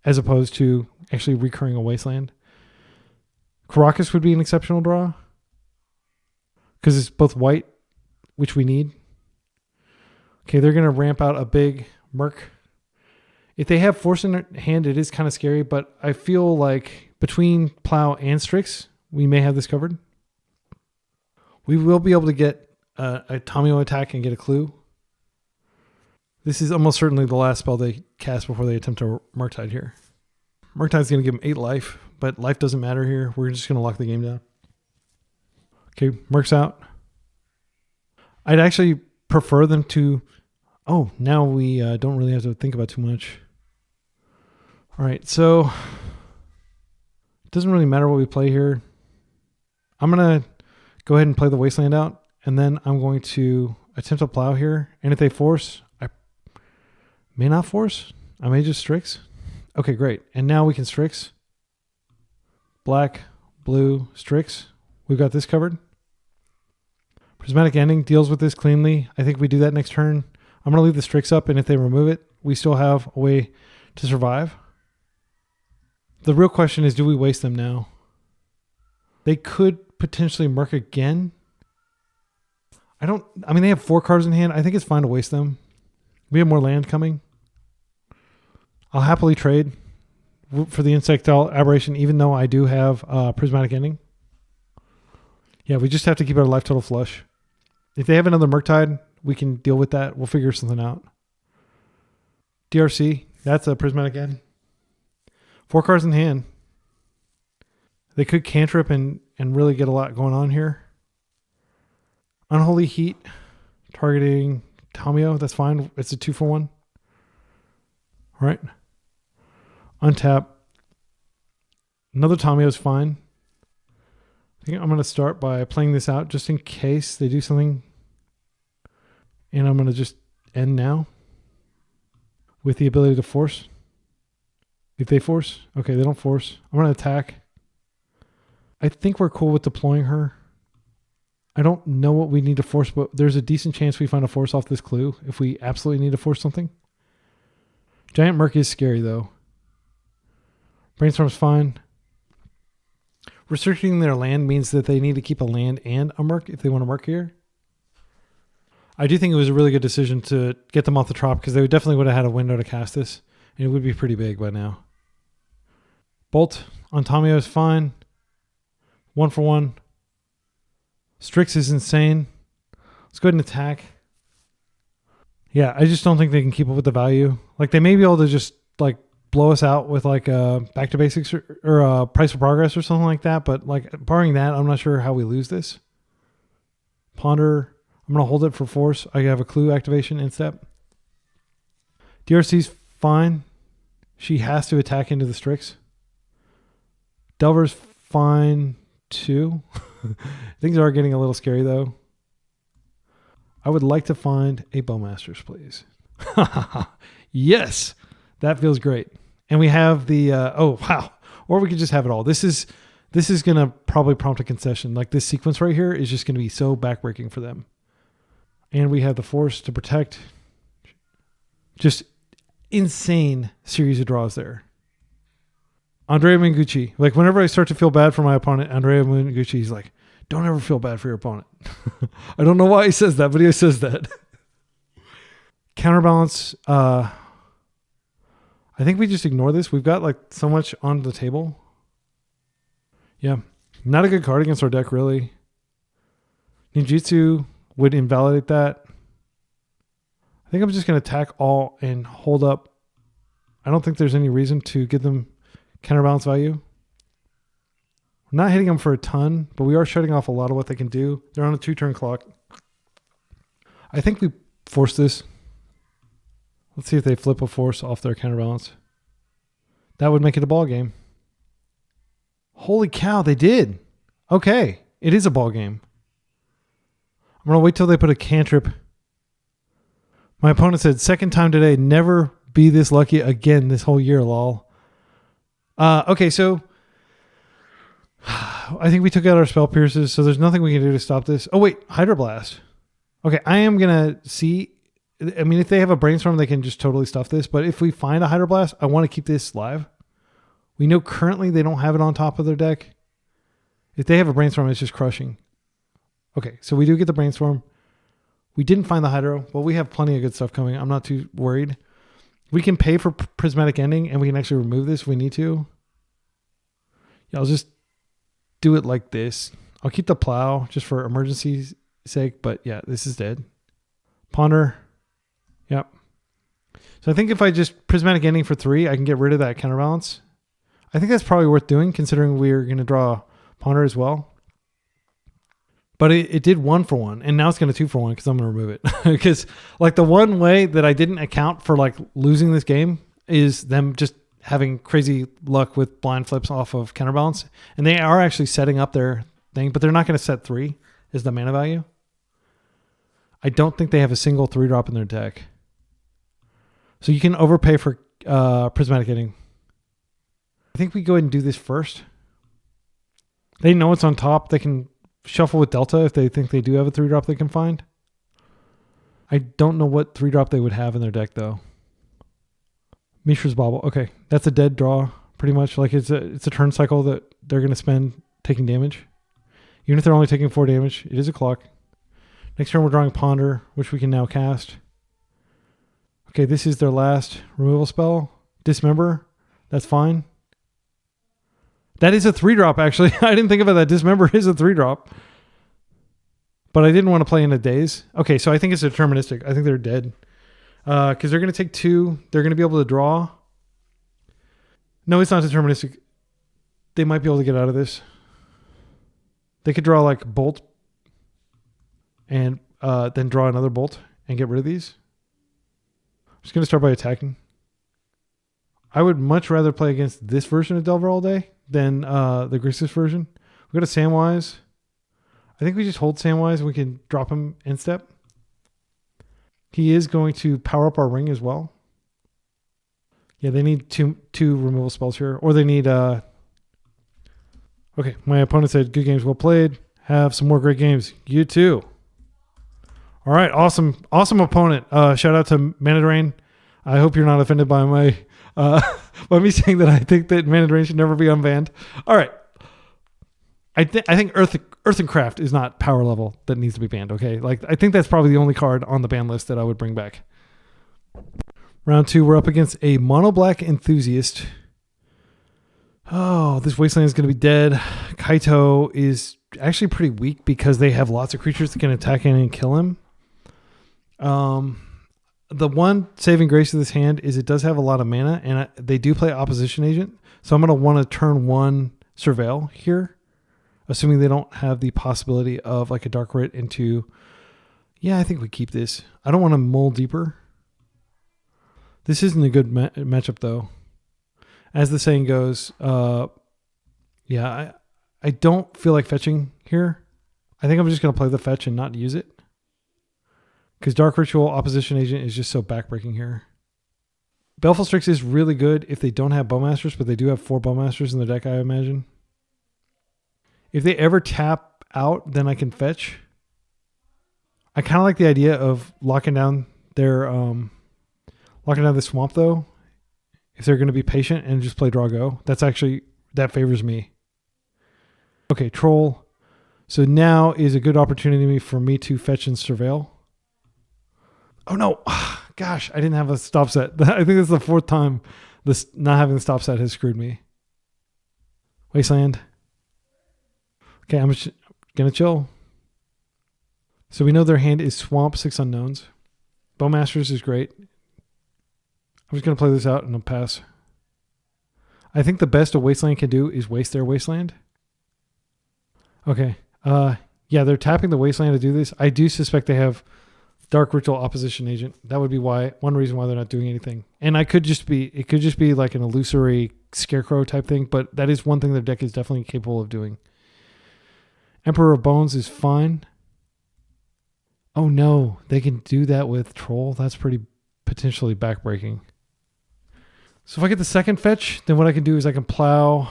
Speaker 2: as opposed to actually recurring a Wasteland. Karakas would be an exceptional draw because it's both white, which we need. Okay, they're going to ramp out a big Merc. If they have Force in their hand, it is kind of scary, but I feel like between Plow and Strix, we may have this covered. We will be able to get a Tamio attack and get a clue. This is almost certainly the last spell they cast before they attempt to Murktide here. Murktide's going to give them 8 life, but life doesn't matter here. We're just going to lock the game down. Okay, Merc's out. I'd actually prefer them to... Oh, now we don't really have to think about too much. All right, so it doesn't really matter what we play here. I'm going to go ahead and play the Wasteland out, and then I'm going to attempt to Plow here. And if they force, I may not force. I may just Strix. Okay, great. And now we can Strix. Black, blue, Strix. We've got this covered. Prismatic Ending deals with this cleanly. I think we do that next turn. I'm going to leave the Strix up, and if they remove it, we still have a way to survive. The real question is, do we waste them now? They could potentially Merc again. I mean, they have 4 cards in hand. I think it's fine to waste them. We have more land coming. I'll happily trade for the Insectile Aberration, even though I do have Prismatic Ending. Yeah, we just have to keep our life total flush. If they have another Murktide, we can deal with that. We'll figure something out. DRC, that's a Prismatic End. 4 cards in hand. They could cantrip and really get a lot going on here. Unholy Heat, targeting Tamio, that's fine. It's a 2-for-1. All right. Untap. Another Tamio is fine. I think I'm going to start by playing this out just in case they do something. And I'm going to just end now with the ability to force. If they force, okay, they don't force. I'm going to attack. I think we're cool with deploying her. I don't know what we need to force, but there's a decent chance we find a force off this clue if we absolutely need to force something. Giant Murk is scary, though. Brainstorm's fine. Restricting their land means that they need to keep a land and a Murk if they want to Murk here. I do think it was a really good decision to get them off the trop because they definitely would have had a window to cast this, and it would be pretty big by now. Bolt on Tamio is fine. 1 for 1. Strix is insane. Let's go ahead and attack. Yeah, I just don't think they can keep up with the value. Like, they may be able to just, like, blow us out with, like, a back to basics or a price of progress or something like that. But, like, barring that, I'm not sure how we lose this. Ponder. I'm going to hold it for force. I have a clue activation in step. DRC's fine. She has to attack into the Strix. Delver's fine too. Things are getting a little scary though. I would like to find a Bowmasters, please. Yes, that feels great. And we have the oh wow, or we could just have it all. This is gonna probably prompt a concession. Like this sequence right here is just gonna be so backbreaking for them. And we have the force to protect. Just insane series of draws there. Andrea Mingucci. Like whenever I start to feel bad for my opponent, Andrea Mingucci, he's like, don't ever feel bad for your opponent. I don't know why he says that, but he says that. Counterbalance. I think we just ignore this. We've got like so much on the table. Yeah. Not a good card against our deck, really. Ninjutsu would invalidate that. I think I'm just going to attack all and hold up. I don't think there's any reason to give them counterbalance value. We're not hitting them for a ton, but we are shutting off a lot of what they can do. They're on a 2-turn clock. I think we force this. Let's see if they flip a force off their counterbalance. That would make it a ball game. Holy cow, they did. Okay, it is a ball game. I'm going to wait till they put a cantrip. My opponent said, second time today, never be this lucky again this whole year, lol. Okay, so I think we took out our spell pierces, so there's nothing we can do to stop this. Oh, wait, Hydroblast. Okay, I am going to see. I mean, if they have a Brainstorm, they can just totally stuff this. But if we find a Hydroblast, I want to keep this live. We know currently they don't have it on top of their deck. If they have a Brainstorm, it's just crushing. Okay, so we do get the Brainstorm. We didn't find the Hydro, but we have plenty of good stuff coming. I'm not too worried. We can pay for Prismatic Ending, and we can actually remove this if we need to. Yeah, I'll just do it like this. I'll keep the Plow just for emergency's sake, but yeah, this is dead. Ponder. Yep. So I think if I just Prismatic Ending for 3, I can get rid of that counterbalance. I think that's probably worth doing, considering we're going to draw Ponder as well. But it did 1 for 1, and now it's going to 2 for 1 because I'm going to remove it. Because like the one way that I didn't account for like losing this game is them just having crazy luck with blind flips off of counterbalance, and they are actually setting up their thing, but they're not going to set 3 as the mana value. I don't think they have a single 3-drop in their deck, so you can overpay for Prismatic Ending. I think we go ahead and do this first. They know it's on top. They can shuffle with Delta if they think they do have a 3-drop they can find. I don't know what 3-drop they would have in their deck though. Mishra's Bauble. Okay, that's a dead draw pretty much. Like it's a turn cycle that they're going to spend taking damage. Even if they're only taking 4 damage, it is a clock. Next turn we're drawing Ponder, which we can now cast. Okay, this is their last removal spell. Dismember. That's fine. That is a 3-drop, actually. I didn't think about that. Dismember is a 3-drop. But I didn't want to play in a daze. Okay, so I think it's deterministic. I think they're dead. Because they're going to take 2. They're going to be able to draw. No, it's not deterministic. They might be able to get out of this. They could draw like Bolt. And then draw another Bolt and get rid of these. I'm just going to start by attacking. I would much rather play against this version of Delver all day than the Grixis version. We got a Samwise. I think we just hold Samwise and we can drop him in step. He is going to power up our ring as well. Yeah, they need two removal spells here. Or they need... Okay, my opponent said, good games, well played. Have some more great games. You too. All right, awesome opponent. Shout out to Mana Drain. I hope you're not offended by my by me saying that I think that Mana Drain should never be unbanned. All right. I think Earth and Craft is not power level that needs to be banned, okay? Like, I think that's probably the only card on the ban list that I would bring back. Round 2, we're up against a Mono Black Enthusiast. Oh, this Wasteland is going to be dead. Kaito is actually pretty weak because they have lots of creatures that can attack in and kill him. The one saving grace of this hand is it does have a lot of mana, and they do play Opposition Agent. So I'm going to want to turn 1 Surveil here, assuming they don't have the possibility of like a Dark Rit into... Yeah, I think we keep this. I don't want to mull deeper. This isn't a good matchup, though. As the saying goes, yeah, I don't feel like fetching here. I think I'm just going to play the fetch and not use it. Because Dark Ritual Opposition Agent is just so backbreaking here. Baleful Strix is really good if they don't have Bowmasters, but they do have 4 Bowmasters in their deck, I imagine. If they ever tap out, then I can fetch. I kind of like the idea of locking down their the swamp, though. If they're going to be patient and just play draw go, that favors me. Okay, Troll. So now is a good opportunity for me to fetch and surveil. Oh no, gosh, I didn't have a stop set. I think this is the 4th time this not having the stop set has screwed me. Wasteland. Okay, I'm gonna chill. So we know their hand is Swamp, 6 Unknowns. Bowmasters is great. I'm just going to play this out and I'll pass. I think the best a Wasteland can do is waste their Wasteland. Okay. Yeah, they're tapping the Wasteland to do this. I do suspect they have Dark Ritual Opposition Agent. That would be one reason why they're not doing anything. And it could just be like an illusory Scarecrow type thing, but that is one thing their deck is definitely capable of doing. Emperor of Bones is fine. Oh no, they can do that with Troll. That's pretty potentially backbreaking. So if I get the second fetch, then what I can do is I can plow.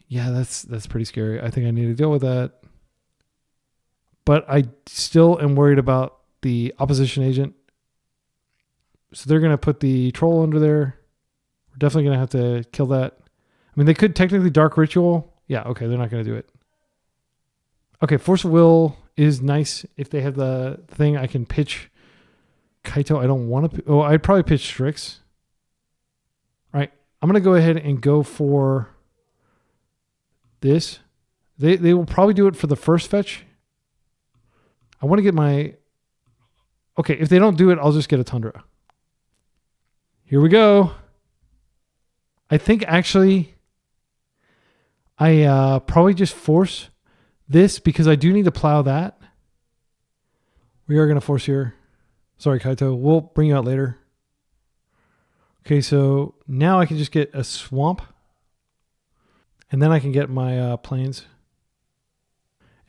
Speaker 2: Yeah, that's pretty scary. I think I need to deal with that. But I still am worried about the Opposition Agent. So they're going to put the Troll under there. We're definitely going to have to kill that. I mean, they could technically Dark Ritual. Yeah, okay, they're not going to do it. Okay, Force of Will is nice. If they have the thing, I can pitch Kaito. I don't want to... Oh, I'd probably pitch Strix. All right, I'm going to go ahead and go for this. They will probably do it for the first fetch. I want to get my... Okay, if they don't do it, I'll just get a Tundra. Here we go. I think actually I probably just force this because I do need to plow that. We are going to force here. Sorry, Kaito. We'll bring you out later. Okay, so now I can just get a swamp. And then I can get my plains.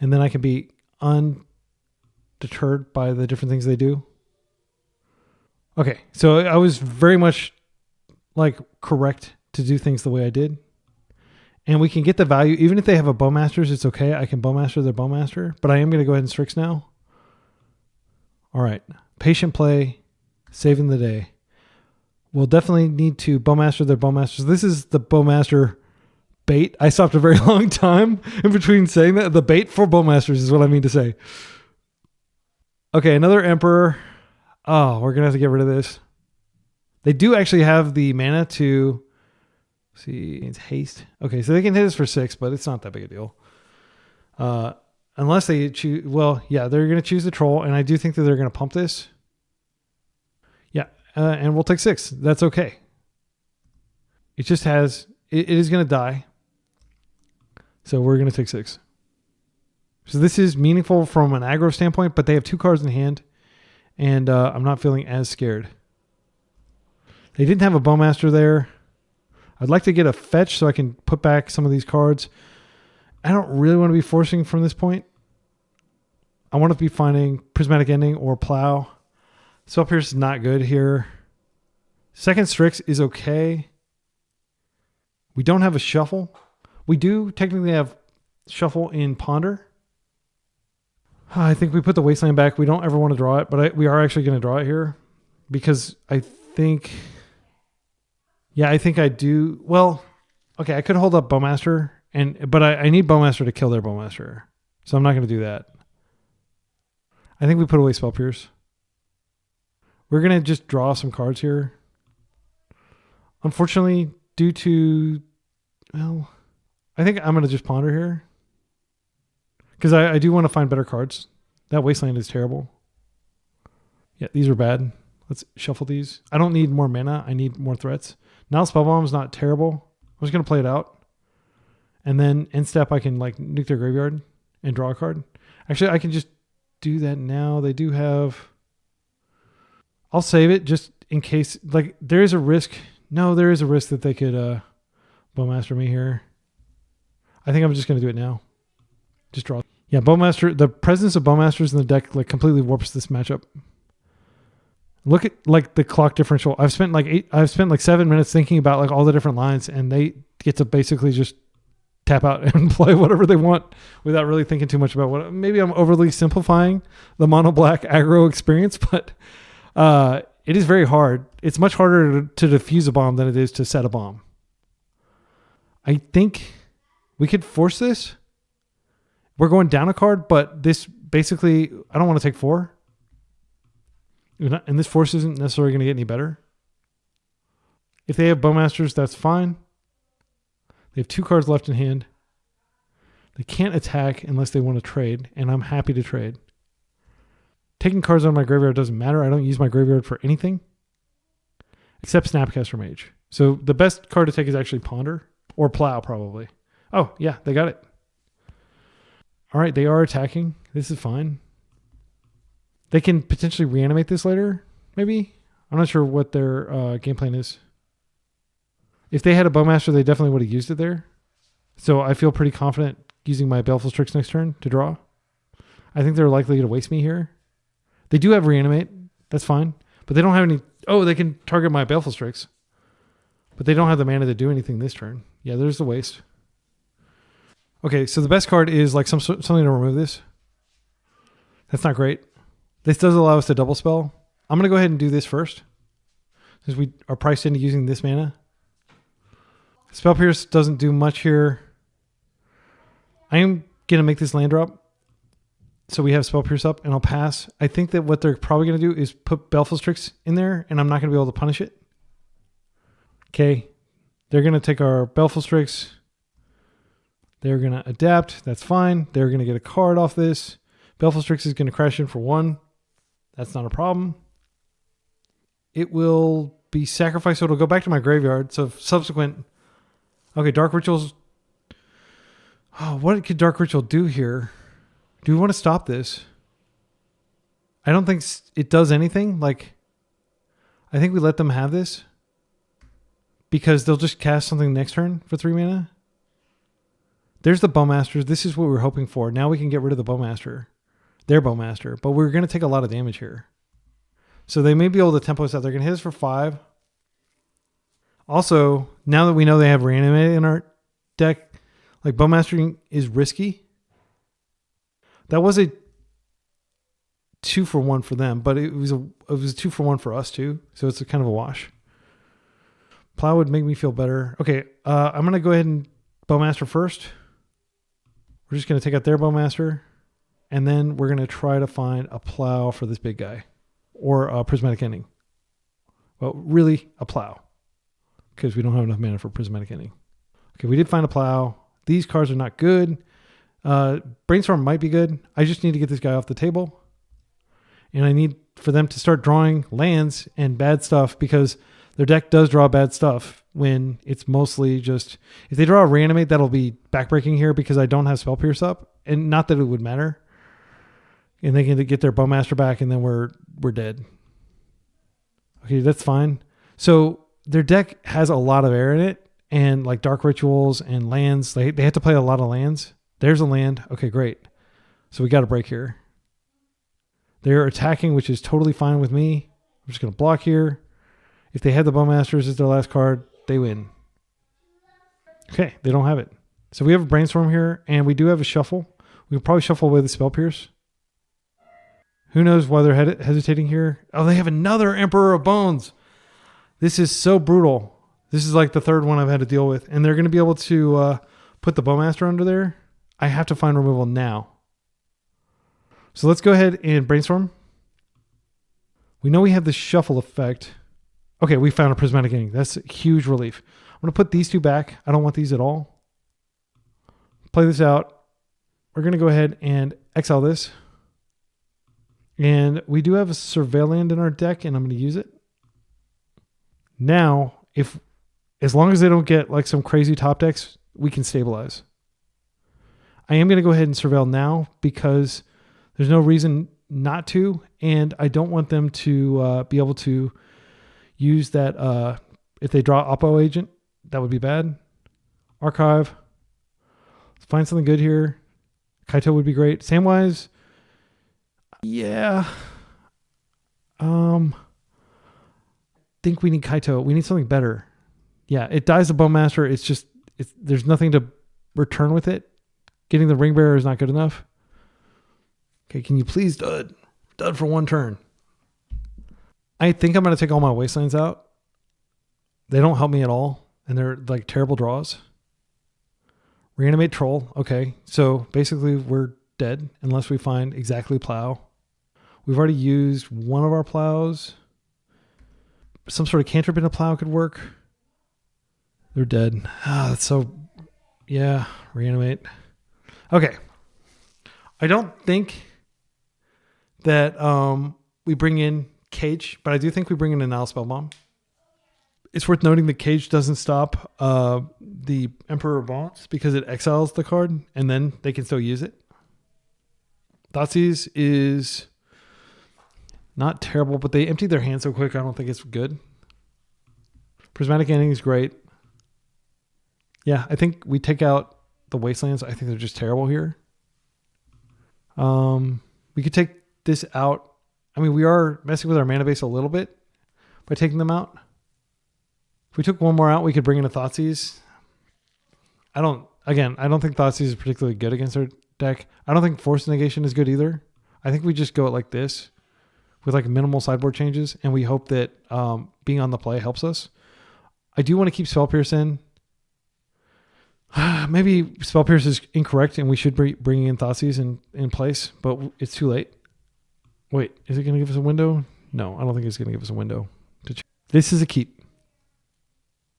Speaker 2: And then I can be undeterred by the different things they do. Okay, so I was very much like correct to do things the way I did. And we can get the value. Even if they have a Bowmasters, it's okay. I can Bowmaster their Bowmaster. But I am going to go ahead and Strix now. All right. Patient play. Saving the day. We'll definitely need to Bowmaster their Bowmasters. This is the Bowmaster bait. I stopped a very long time in between saying that. The bait for Bowmasters is what I mean to say. Okay, another Emperor. Oh, we're going to have to get rid of this. They do actually have the mana to... See, it's haste. Okay, so they can hit us for 6, but it's not that big a deal. Unless they choose... Well, yeah, they're going to choose the Troll, and I do think that they're going to pump this. Yeah, and we'll take 6. That's okay. It just has... It is going to die. So we're going to take 6. So this is meaningful from an aggro standpoint, but they have 2 cards in hand, and I'm not feeling as scared. They didn't have a Bowmaster there. I'd like to get a fetch so I can put back some of these cards. I don't really want to be forcing from this point. I want to be finding Prismatic Ending or Plow. Spell Pierce is not good here. Second Strix is okay. We don't have a Shuffle. We do technically have Shuffle in Ponder. I think we put the Wasteland back. We don't ever want to draw it, but we are actually going to draw it here because I think... Yeah, I think I do. Well, okay, I could hold up Bowmaster, but I need Bowmaster to kill their Bowmaster. So I'm not going to do that. I think we put away Spell Pierce. We're going to just draw some cards here. Unfortunately, due to... Well, I think I'm going to just ponder here. Because I do want to find better cards. That Wasteland is terrible. Yeah, these are bad. Let's shuffle these. I don't need more mana. I need more threats. Now Spellbomb is not terrible. I'm just going to play it out. And then end step, I can like nuke their graveyard and draw a card. Actually, I can just do that now. They do have... I'll save it just in case. Like, there is a risk. No, there is a risk that they could Bowmaster me here. I think I'm just going to do it now. Just draw. Yeah, Bowmaster. The presence of Bowmasters in the deck like completely warps this matchup. Look at like the clock differential. I've spent like 7 minutes thinking about like all the different lines, and they get to basically just tap out and play whatever they want without really thinking too much about what. Maybe I'm overly simplifying the mono black aggro experience, but it is very hard. It's much harder to defuse a bomb than it is to set a bomb. I think we could force this. We're going down a card, but this basically, I don't want to take 4. And this force isn't necessarily going to get any better. If they have Bowmasters, that's fine. They have 2 cards left in hand. They can't attack unless they want to trade, and I'm happy to trade. Taking cards out of my graveyard doesn't matter. I don't use my graveyard for anything except Snapcaster Mage. So the best card to take is actually Ponder or Plow, probably. Oh, yeah, they got it. All right, they are attacking. This is fine. They can potentially reanimate this later, maybe. I'm not sure what their game plan is. If they had a Bowmaster, they definitely would have used it there. So I feel pretty confident using my Baleful Strix next turn to draw. I think they're likely to waste me here. They do have Reanimate. That's fine. But they don't have any... Oh, they can target my Baleful Strix. But they don't have the mana to do anything this turn. Yeah, there's the waste. Okay, so the best card is like something to remove this. That's not great. This does allow us to double spell. I'm going to go ahead and do this first, since we are priced into using this mana. Spell Pierce doesn't do much here. I am going to make this land drop, so we have Spell Pierce up, and I'll pass. I think that what they're probably going to do is put Baleful Strix in there, and I'm not going to be able to punish it. Okay, they're going to take our Baleful Strix. They're going to adapt. That's fine. They're going to get a card off this. Baleful Strix is going to crash in for 1. That's not a problem. It will be sacrificed, so it'll go back to my graveyard. So subsequent... Okay, Dark Rituals... Oh, what could Dark Ritual do here? Do we want to stop this? I don't think it does anything. Like, I think we let them have this. Because they'll just cast something next turn for 3 mana. There's the Bowmasters. This is what we were hoping for. Now we can get rid of the Bowmaster. Their Bowmaster. But we're going to take a lot of damage here. So they may be able to tempo us out. They're going to hit us for 5. Also, now that we know they have Reanimate in our deck, like Bowmastering is risky. That was a 2-for-1 for them, but it was a 2-for-1 for us too. So it's a kind of a wash. Plow would make me feel better. Okay, I'm going to go ahead and Bowmaster first. We're just going to take out their Bowmaster. And then we're going to try to find a Plow for this big guy. Or a Prismatic Ending. Well, really, a Plow. Because we don't have enough mana for Prismatic Ending. Okay, we did find a Plow. These cards are not good. Brainstorm might be good. I just need to get this guy off the table. And I need for them to start drawing lands and bad stuff, because their deck does draw bad stuff when it's mostly just... If they draw a Reanimate, that'll be backbreaking here because I don't have Spell Pierce up. And not that it would matter. And they can get their Bowmaster back, and then we're dead. Okay, that's fine. So their deck has a lot of air in it, and like Dark Rituals and lands. They have to play a lot of lands. There's a land. Okay, great. So we got a break here. They're attacking, which is totally fine with me. I'm just going to block here. If they had the Bowmasters as their last card, they win. Okay, they don't have it. So we have a Brainstorm here, and we do have a Shuffle. We can probably shuffle away the Spell Pierce. Who knows why they're hesitating here? Oh, they have another Emperor of Bones. This is so brutal. This is like the third one I've had to deal with. And they're going to be able to put the Bowmaster under there. I have to find removal now. So let's go ahead and brainstorm. We know we have the shuffle effect. Okay, we found a Prismatic Ending. That's a huge relief. I'm going to put these two back. I don't want these at all. Play this out. We're going to go ahead and exile this. And we do have a Surveilland in our deck, and I'm going to use it. Now, as long as they don't get like some crazy top decks, we can stabilize. I am going to go ahead and Surveil now because there's no reason not to, and I don't want them to be able to use that. If they draw Oppo Agent, that would be bad. Archive. Let's find something good here. Kaito would be great. Samwise. Yeah. Think we need Kaito. We need something better. Yeah, it dies the Bowmaster. There's nothing to return with it. Getting the Ring Bearer is not good enough. Okay, can you please dud? Dud for one turn. I think I'm going to take all my Wastelands out. They don't help me at all, and they're like terrible draws. Reanimate Troll. Okay, so basically we're dead unless we find exactly Plow. We've already used one of our Plows. Some sort of cantrip in a Plow could work. They're dead. That's so... Yeah, reanimate. Okay. I don't think that we bring in Cage, but I do think we bring in an Al Spellbomb. It's worth noting that Cage doesn't stop the Emperor Bant because it exiles the card, and then they can still use it. Thoughtseize is not terrible, but they empty their hand so quick, I don't think it's good. Prismatic Ending is great. Yeah, I think we take out the Wastelands. I think they're just terrible here. We could take this out. I mean, we are messing with our mana base a little bit by taking them out. If we took one more out, we could bring in a Thoughtseize. I don't think Thoughtseize is particularly good against our deck. I don't think Force Negation is good either. I think we just go it like this with like minimal sideboard changes, and we hope that being on the play helps us. I do want to keep Spell Pierce in. Maybe Spell Pierce is incorrect and we should bring in Thoughtseize in place, but it's too late. Wait, is it going to give us a window? No, I don't think it's going to give us a window. This is a keep.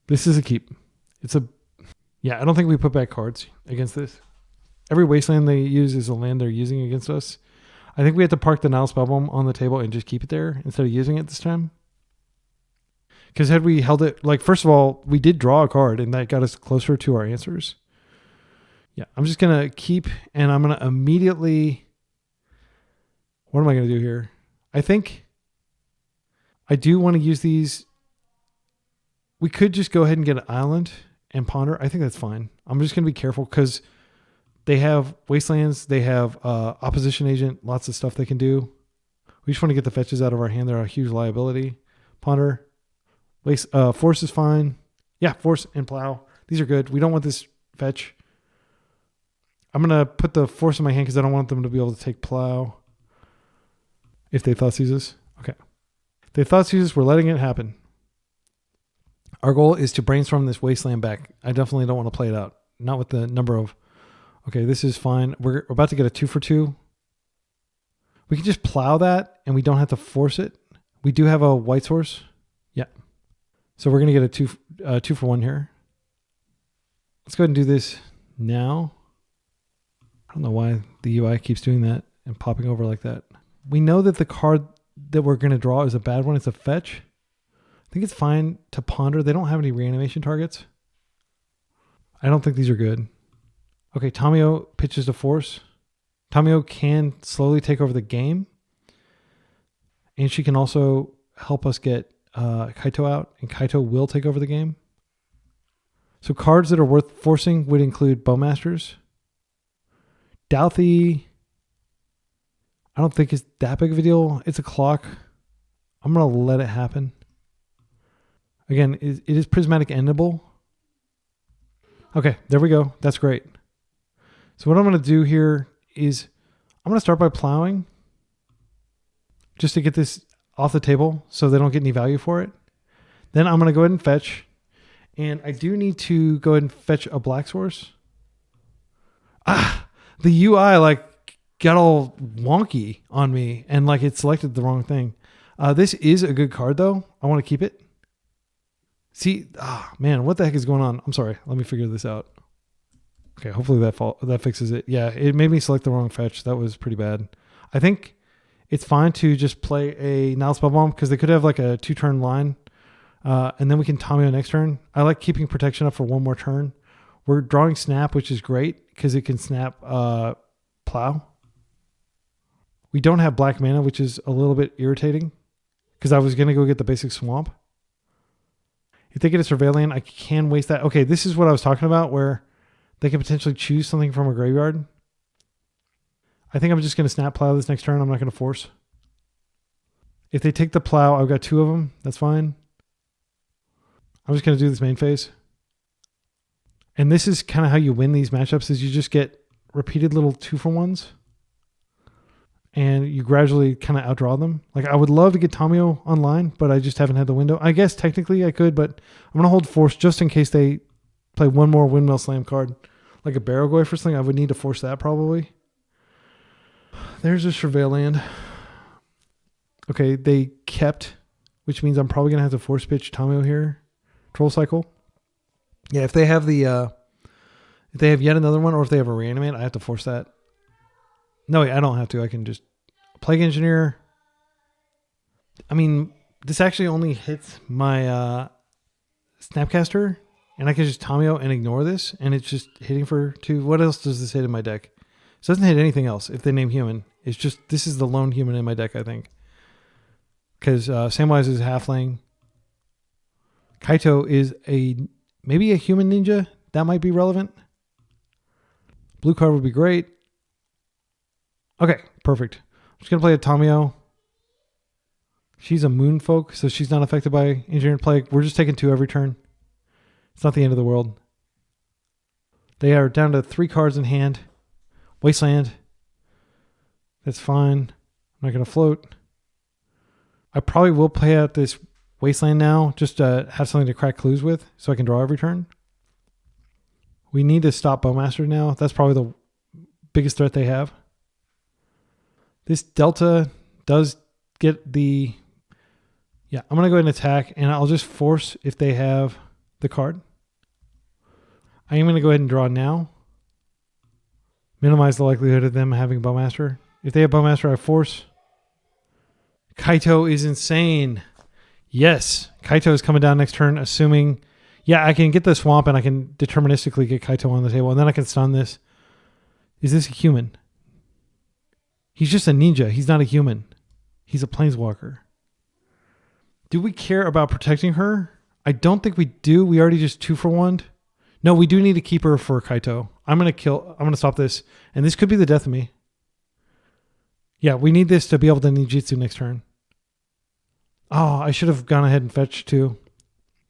Speaker 2: This is a keep. I don't think we put back cards against this. Every Wasteland they use is a land they're using against us. I think we have to park the Nile Spellbomb on the table and just keep it there instead of using it this time. Because had we held it, like, first of all, we did draw a card and that got us closer to our answers. Yeah, I'm just going to keep, and I'm going to immediately, what am I going to do here? I think I do want to use these. We could just go ahead and get an island and ponder. I think that's fine. I'm just going to be careful because they have Wastelands. They have Opposition Agent, lots of stuff they can do. We just want to get the fetches out of our hand. They're a huge liability. Ponder. Force is fine. Yeah, Force and Plow. These are good. We don't want this fetch. I'm going to put the Force in my hand because I don't want them to be able to take Plow. If they Thoughtseize us. Okay. If they Thoughtseize us, we're letting it happen. Our goal is to brainstorm this Wasteland back. I definitely don't want to play it out. Not with the number of... Okay, this is fine. We're about to get a 2-for-2. We can just Plow that and we don't have to force it. We do have a White Source. Yeah. So we're going to get a 2-for-1 here. Let's go ahead and do this now. I don't know why the UI keeps doing that and popping over like that. We know that the card that we're going to draw is a bad one. It's a fetch. I think it's fine to ponder. They don't have any reanimation targets. I don't think these are good. Okay, Tamio pitches to Force. Tamio can slowly take over the game. And she can also help us get Kaito out, and Kaito will take over the game. So cards that are worth forcing would include Bowmasters. Douthie, I don't think is that big of a deal. It's a clock. I'm going to let it happen. Again, it is prismatic endable. Okay, there we go. That's great. So what I'm going to do here is I'm going to start by plowing just to get this off the table so they don't get any value for it. Then I'm going to go ahead and fetch. And I do need to go ahead and fetch a black source. The UI like got all wonky on me and like it selected the wrong thing. This is a good card though. I want to keep it. See, man, what the heck is going on? I'm sorry. Let me figure this out. Okay, hopefully that fixes it. Yeah, it made me select the wrong fetch. That was pretty bad. I think it's fine to just play a Nile Spellbomb because they could have like a 2-turn line. And then we can Tomio next turn. I like keeping protection up for one more turn. We're drawing Snap, which is great because it can snap Plow. We don't have black mana, which is a little bit irritating because I was going to go get the basic Swamp. If they get a Surveillant, I can waste that. Okay, this is what I was talking about where they can potentially choose something from a graveyard. I think I'm just going to Snap Plow this next turn. I'm not going to force. If they take the Plow, I've got 2 of them. That's fine. I'm just going to do this main phase. And this is kind of how you win these matchups is you just get repeated little 2-for-1s. And you gradually kind of outdraw them. Like I would love to get Tomio online, but I just haven't had the window. I guess technically I could, but I'm going to hold force just in case they play one more Windmill Slam card. Like a Barrowgoyf or something, I would need to force that probably. There's a Surveillant. Okay, they kept, which means I'm probably going to have to force pitch Tomio here. Troll Cycle. Yeah, if they have if they have yet another one or if they have a Reanimate, I have to force that. No, I don't have to. I can just Plague Engineer. I mean, this actually only hits my Snapcaster, and I can just Tomio and ignore this, and it's just hitting for 2. What else does this hit in my deck? It doesn't hit anything else if they name human. It's just, this is the lone human in my deck, I think. Because Samwise is halfling. Kaito is maybe a human ninja. That might be relevant. Blue card would be great. Okay, perfect. I'm just going to play a Tomio. She's a Moonfolk, so she's not affected by Engineered Plague. We're just taking 2 every turn. It's not the end of the world. They are down to 3 cards in hand. Wasteland. That's fine. I'm not going to float. I probably will play out this Wasteland now just to have something to crack clues with so I can draw every turn. We need to stop Bowmasters now. That's probably the biggest threat they have. This Delta does get the... Yeah, I'm going to go ahead and attack, and I'll just force if they have the card. I am going to go ahead and draw now. Minimize the likelihood of them having Bowmaster. If they have Bowmaster, I force. Kaito is insane. Yes, Kaito is coming down next turn, assuming... Yeah, I can get the Swamp, and I can deterministically get Kaito on the table, and then I can stun this. Is this a human? He's just a ninja. He's not a human. He's a planeswalker. Do we care about protecting her? I don't think we do. We already just 2-for-1'd. No, we do need to keep her for Kaito. I'm going to stop this. And this could be the death of me. Yeah, we need this to be able to ninjutsu next turn. Oh, I should have gone ahead and fetched too.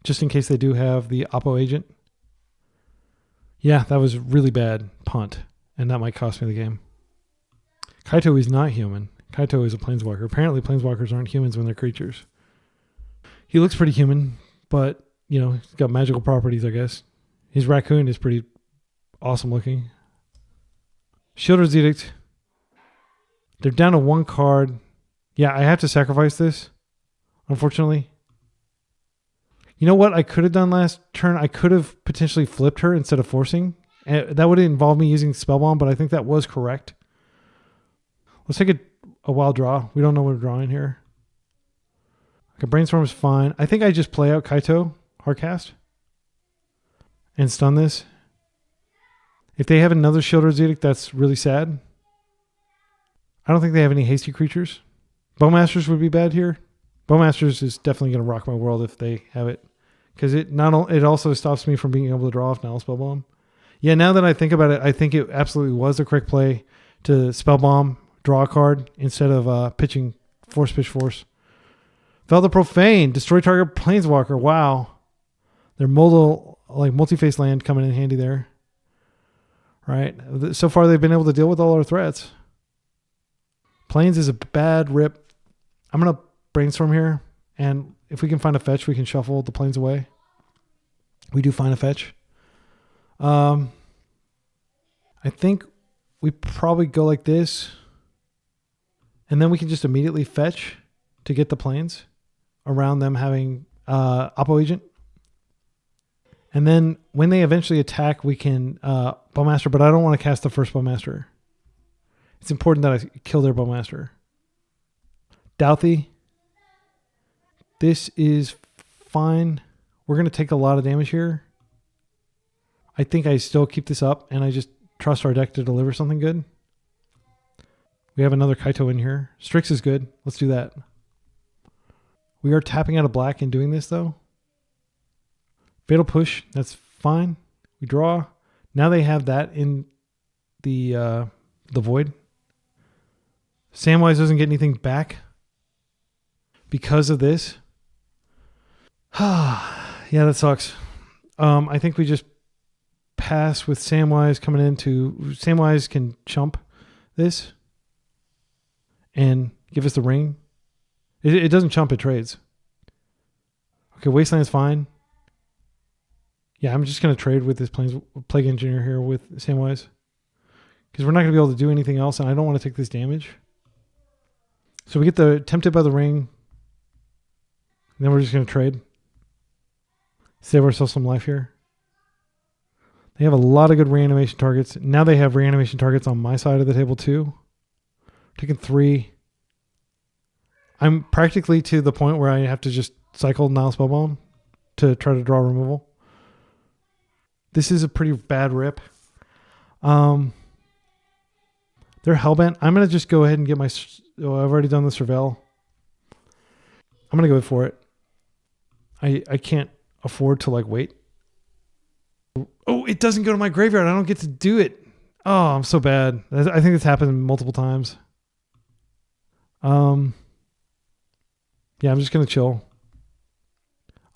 Speaker 2: Just in case they do have the Oppo agent. Yeah, that was really bad punt. And that might cost me the game. Kaito is not human. Kaito is a planeswalker. Apparently planeswalkers aren't humans when they're creatures. He looks pretty human, but, you know, he's got magical properties, I guess. His raccoon is pretty awesome looking. Shielder's Edict. They're down to 1 card. Yeah, I have to sacrifice this, unfortunately. You know what I could have done last turn? I could have potentially flipped her instead of forcing. That would involve me using Spellbomb, but I think that was correct. Let's take a wild draw. We don't know what we're drawing here. Okay, Brainstorm is fine. I think I just play out Kaito, Hardcast, and stun this. If they have another Shielder's Edict, that's really sad. I don't think they have any hasty creatures. Bowmasters would be bad here. Bowmasters is definitely going to rock my world if they have it. Because it also stops me from being able to draw off Nile Spellbomb. Yeah, now that I think about it, I think it absolutely was the correct play to Spellbomb, draw a card, instead of pitching Force Pitch Force. Fel the Profane, destroy target Planeswalker. Wow. Their multi-face land coming in handy there. Right. So far they've been able to deal with all our threats. Plains is a bad rip. I'm going to Brainstorm here. And if we can find a fetch, we can shuffle the planes away. We do find a fetch. I think we probably go like this. And then we can just immediately fetch to get the planes around them having Oppo Agent. And then when they eventually attack, we can Bowmaster, but I don't want to cast the first Bowmaster. It's important that I kill their Bowmaster. Douthie. This is fine. We're going to take a lot of damage here. I think I still keep this up and I just trust our deck to deliver something good. We have another Kaito in here. Strix is good. Let's do that. We are tapping out of black and doing this though. Fatal Push, that's fine. We draw. Now they have that in the void. Samwise doesn't get anything back because of this. Yeah, that sucks. I think we just pass with Samwise coming into... Samwise can chump this and give us the ring. It doesn't chump, it trades. Okay, Wasteland's fine. Yeah, I'm just going to trade with this Plague Engineer here with Samwise. Because we're not going to be able to do anything else, and I don't want to take this damage. So we get the Tempted by the Ring. And then we're just going to trade. Save ourselves some life here. They have a lot of good reanimation targets. Now they have reanimation targets on my side of the table too. Taking 3. I'm practically to the point where I have to just cycle Nile Spellbomb to try to draw removal. This is a pretty bad rip. They're Hellbent. I'm going to just go ahead and get my... Oh, I've already done the Surveil. I'm going to go for it. I can't afford to like wait. Oh, it doesn't go to my graveyard. I don't get to do it. Oh, I'm so bad. I think it's happened multiple times. Yeah, I'm just going to chill.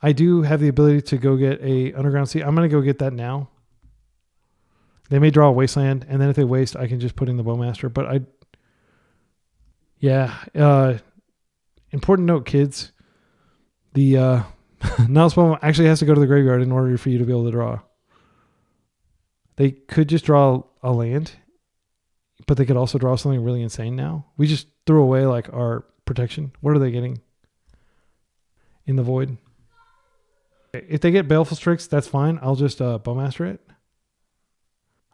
Speaker 2: I do have the ability to go get a Underground Sea. I'm going to go get that now. They may draw a Wasteland, and then if they waste, I can just put in the Bowmaster. But important note, kids. The Nile Spellbomb actually has to go to the graveyard in order for you to be able to draw. They could just draw a land, but they could also draw something really insane now. We just threw away like our protection. What are they getting in the void? If they get Baleful Strix, that's fine. I'll just Bowmaster it.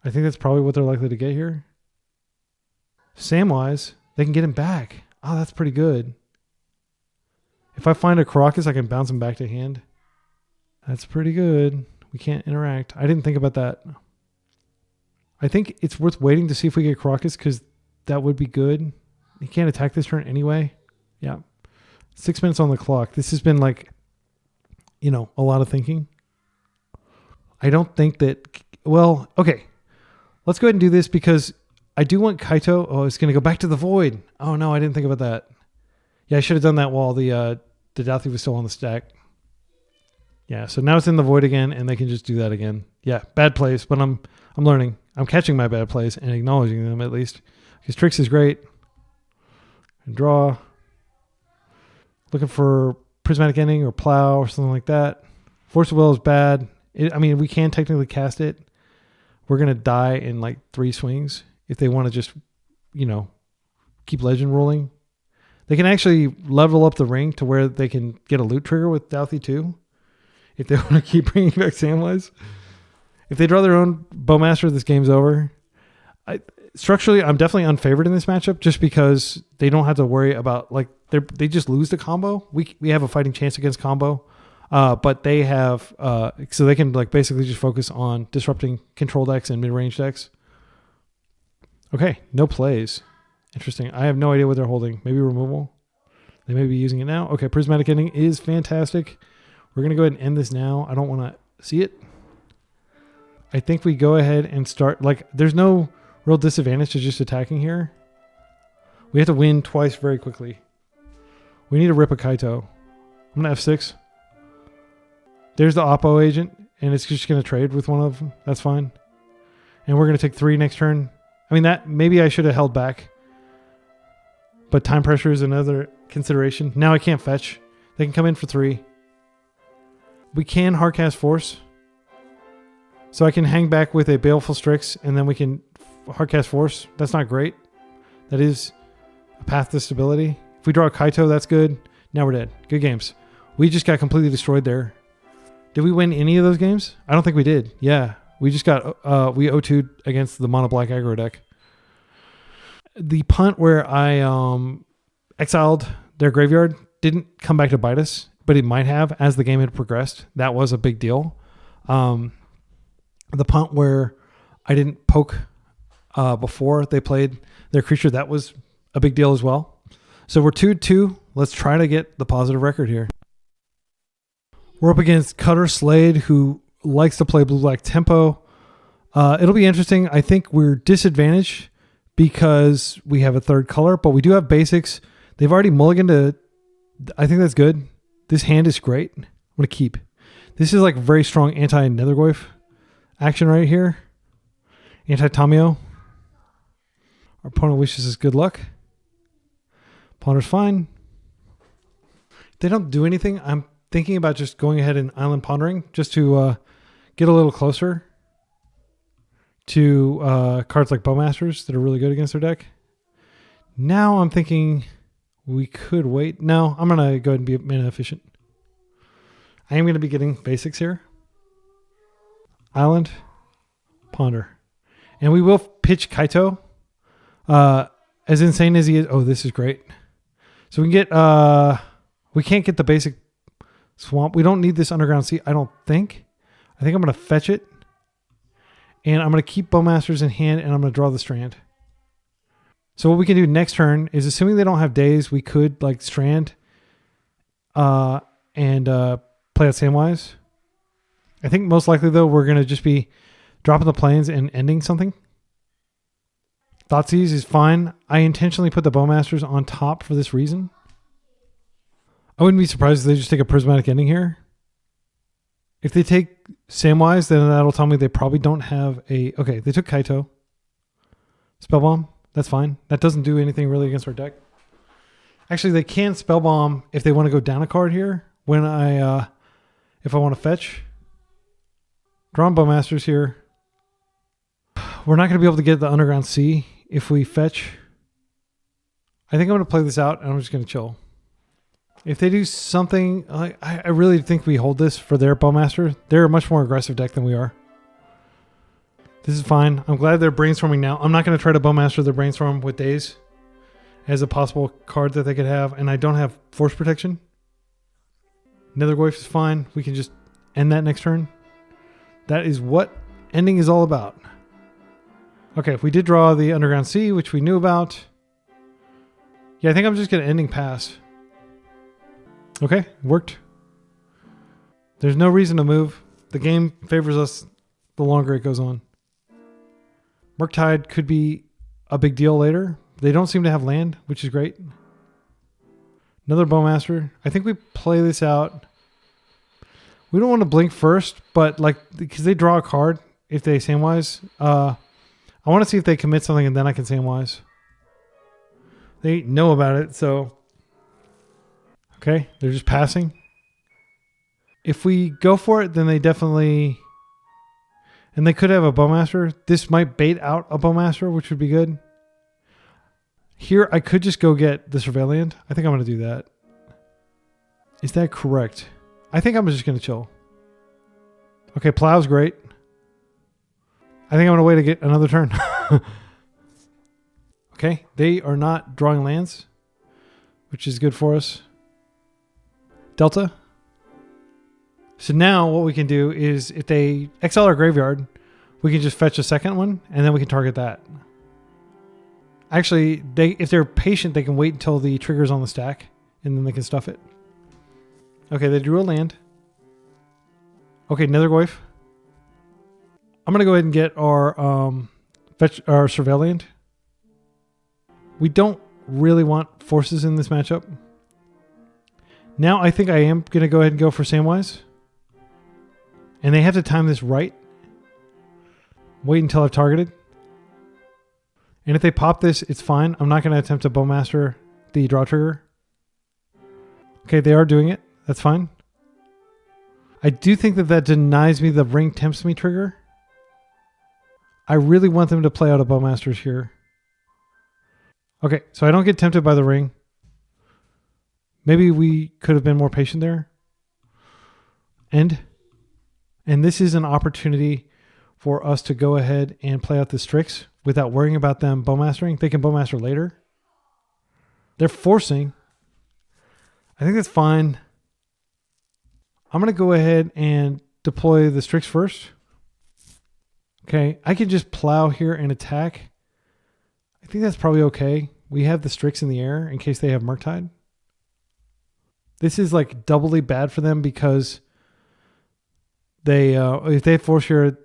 Speaker 2: I think that's probably what they're likely to get here. Samwise, they can get him back. Oh, that's pretty good. If I find a Caracas, I can bounce him back to hand. That's pretty good. We can't interact. I didn't think about that. I think it's worth waiting to see if we get Caracas because that would be good. He can't attack this turn anyway. Yeah. 6 minutes on the clock. This has been like, a lot of thinking. I don't think that... Well, okay. Let's go ahead and do this because I do want Kaito. Oh, it's going to go back to the void. Oh, no, I didn't think about that. Yeah, I should have done that while the Douthie was still on the stack. Yeah, so now it's in the void again, and they can just do that again. Yeah, bad plays, but I'm learning. I'm catching my bad plays and acknowledging them at least. Because Strix is great. And draw. Looking for Prismatic Ending or Plow or something like that. Force of Will is bad. We can technically cast it. We're going to die in like 3 swings if they want to just, keep Legend rolling. They can actually level up the ring to where they can get a loot trigger with Douthie too. If they want to keep bringing back Samwise. If they draw their own Bowmaster, this game's over. Structurally, I'm definitely unfavored in this matchup just because they don't have to worry about they just lose the combo. We have a fighting chance against combo, but they have so they can basically just focus on disrupting control decks and mid-range decks. Okay, no plays. Interesting. I have no idea what they're holding. Maybe removal. They may be using it now. Okay, Prismatic Ending is fantastic. We're gonna go ahead and end this now. I don't want to see it. I think we go ahead and start. There's no real disadvantage to just attacking here. We have to win twice very quickly. We need to rip a Kaito. I'm going to F6. There's the Oppo agent, and it's just going to trade with one of them. That's fine. And we're going to take 3 next turn. That maybe I should have held back. But time pressure is another consideration. Now I can't fetch. They can come in for 3. We can hardcast Force. So I can hang back with a Baleful Strix, and then we can hardcast Force. That's not great. That is a path to stability. If we draw a Kaito, that's good. Now we're dead. Good games. We just got completely destroyed there. Did we win any of those games? I don't think we did. Yeah. We just got, we O2'd against the mono black aggro deck. The punt where I exiled their graveyard didn't come back to bite us, but it might have as the game had progressed. That was a big deal. The punt where I didn't poke before they played their creature, that was a big deal as well. So we're 2-2. Let's try to get the positive record here. We're up against Cutter Slade, who likes to play blue-black tempo. It'll be interesting. I think we're disadvantaged because we have a third color, but we do have basics. They've already mulliganed to... I think that's good. This hand is great. I'm going to keep. This is like very strong anti-Nethergoyf action right here. Anti-Tamio. Our opponent wishes us good luck. Ponder's fine. If they don't do anything, I'm thinking about just going ahead and island pondering just to get a little closer to cards like Bowmasters that are really good against their deck. Now I'm thinking we could wait. No, I'm going to go ahead and be mana efficient. I am going to be getting basics here. Island, ponder. And we will pitch Kaito. As insane as he is. Oh, this is great. So we can get... we can't get the basic swamp. We don't need this underground sea, I don't think. I think I'm going to fetch it. And I'm going to keep Bowmasters in hand, and I'm going to draw the Strand. So what we can do next turn is, assuming they don't have days, we could like Strand and play out Samwise. I think most likely, though, we're going to just be dropping the planes and ending something. Thoughtseize is fine. I intentionally put the Bowmasters on top for this reason. I wouldn't be surprised if they just take a prismatic ending here. If they take Samwise, then that'll tell me they probably don't have a... Okay, they took Kaito. Spellbomb. That's fine. That doesn't do anything really against our deck. Actually, they can Spellbomb if they want to go down a card here. When I... if I want to fetch. Drawn Bowmasters here. We're not going to be able to get the Underground Sea if we fetch. I think I'm going to play this out, and I'm just going to chill. If they do something, I really think we hold this for their Bowmaster. They're a much more aggressive deck than we are. This is fine. I'm glad they're brainstorming now. I'm not going to try to Bowmaster their brainstorm with Daze as a possible card that they could have, and I don't have Force Protection. Nethergoyf is fine. We can just end that next turn. That is what ending is all about. Okay, if we did draw the Underground Sea, which we knew about. Yeah, I think I'm just going to ending pass. Okay, worked. There's no reason to move. The game favors us the longer it goes on. Murktide could be a big deal later. They don't seem to have land, which is great. Another Bowmaster. I think we play this out. We don't want to blink first, but like because they draw a card if they Samwise. I want to see if they commit something and then I can Samwise. They know about it, so... Okay, they're just passing. If we go for it, then they definitely... And they could have a Bowmaster. This might bait out a Bowmaster, which would be good. Here, I could just go get the Surveillant. I think I'm going to do that. Is that correct? I think I'm just going to chill. Okay, Plow's great. I think I'm going to wait to get another turn. Okay, they are not drawing lands, which is good for us. Delta. So now what we can do is if they exile our graveyard, we can just fetch a second one and then we can target that. Actually, if they're patient, they can wait until the trigger's on the stack and then they can stuff it. Okay, they drew a land. Okay, Nethergoyf. I'm going to go ahead and get our fetch our Surveillant. We don't really want forces in this matchup. Now I think I am going to go ahead and go for Samwise. And they have to time this right. Wait until I've targeted. And if they pop this, it's fine. I'm not going to attempt to Bowmaster the draw trigger. Okay, they are doing it. That's fine. I do think that denies me the Ring Tempts Me trigger. I really want them to play out a Bowmasters here. Okay, so I don't get tempted by the ring. Maybe we could have been more patient there. And this is an opportunity for us to go ahead and play out the Strix without worrying about them Bowmastering. They can Bowmaster later. They're forcing. I think that's fine. I'm going to go ahead and deploy the Strix first. Okay, I can just plow here and attack. I think that's probably okay. We have the Strix in the air in case they have Murktide. This is like doubly bad for them because they if they have Force here,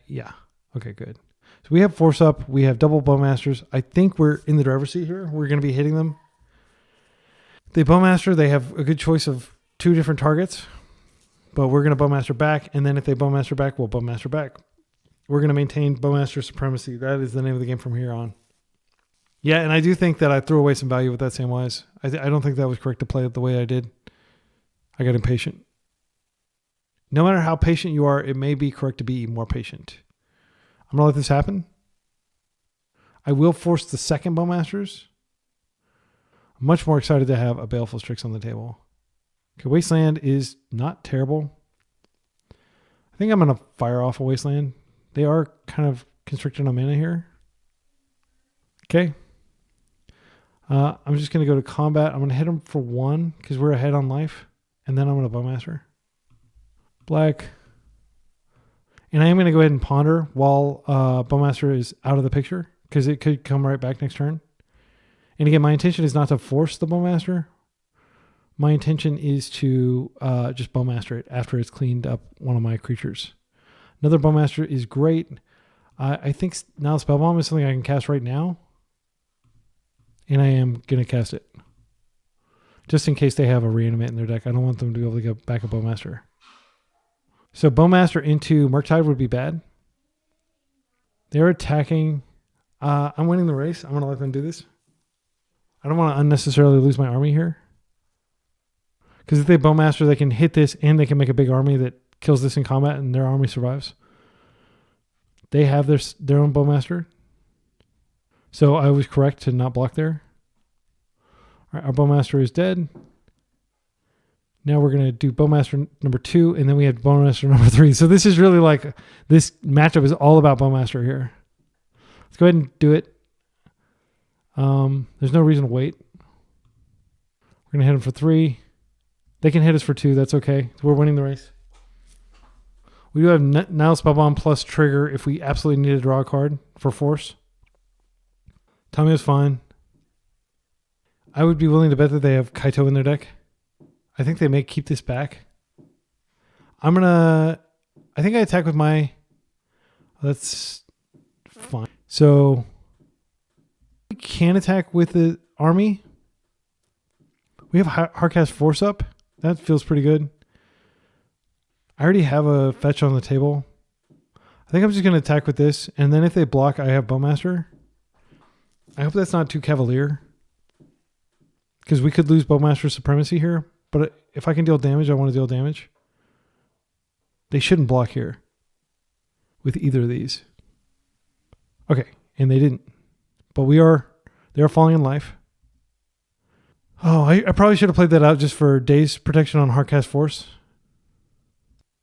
Speaker 2: yeah. Okay, good. So we have Force up. We have double Bowmasters. I think we're in the driver's seat here. We're going to be hitting them. They Bowmaster. They have a good choice of 2 different targets, but we're going to Bowmaster back. And then if they Bowmaster back, we'll Bowmaster back. We're going to maintain Bowmaster supremacy. That is the name of the game from here on. Yeah, and I do think that I threw away some value with that Samwise. I don't think that was correct to play it the way I did. I got impatient. No matter how patient you are, it may be correct to be more patient. I'm going to let this happen. I will force the second Bowmasters. I'm much more excited to have a Baleful Strix on the table. Okay, Wasteland is not terrible. I think I'm going to fire off a Wasteland. They are kind of constricted on mana here. Okay. I'm just going to go to combat. I'm going to hit them for 1 because we're ahead on life. And then I'm going to Bowmaster. Black. And I am going to go ahead and ponder while Bowmaster is out of the picture because it could come right back next turn. And again, my intention is not to force the Bowmaster. My intention is to just Bowmaster it after it's cleaned up one of my creatures. Another Bowmaster is great. I think now Spellbomb is something I can cast right now. And I am going to cast it. Just in case they have a Reanimate in their deck. I don't want them to be able to go back a Bowmaster. So Bowmaster into Murktide would be bad. They're attacking. I'm winning the race. I'm going to let them do this. I don't want to unnecessarily lose my army here. Because if they Bowmaster, they can hit this and they can make a big army that kills this in combat and their army survives. They have their own Bowmaster. So I was correct to not block there. All right, our Bowmaster is dead. Now we're going to do Bowmaster number 2, and then we have Bowmaster number 3. So this is really like, this matchup is all about Bowmaster here. Let's go ahead and do it. There's no reason to wait. We're going to hit them for 3. They can hit us for 2. That's okay. We're winning the race. We do have now Spellbomb plus trigger if we absolutely need to draw a card for force. Tamio's fine. I would be willing to bet that they have Kaito in their deck. I think they may keep this back. I think I attack with my... That's fine. So we can attack with the army. We have Hardcast Force up. That feels pretty good. I already have a fetch on the table. I think I'm just going to attack with this. And then if they block, I have Bowmaster. I hope that's not too cavalier. Because we could lose Bowmaster supremacy here. But if I can deal damage, I want to deal damage. They shouldn't block here. With either of these. Okay. And they didn't. But they are falling in life. Oh, I probably should have played that out just for Daze protection on Hardcast Force.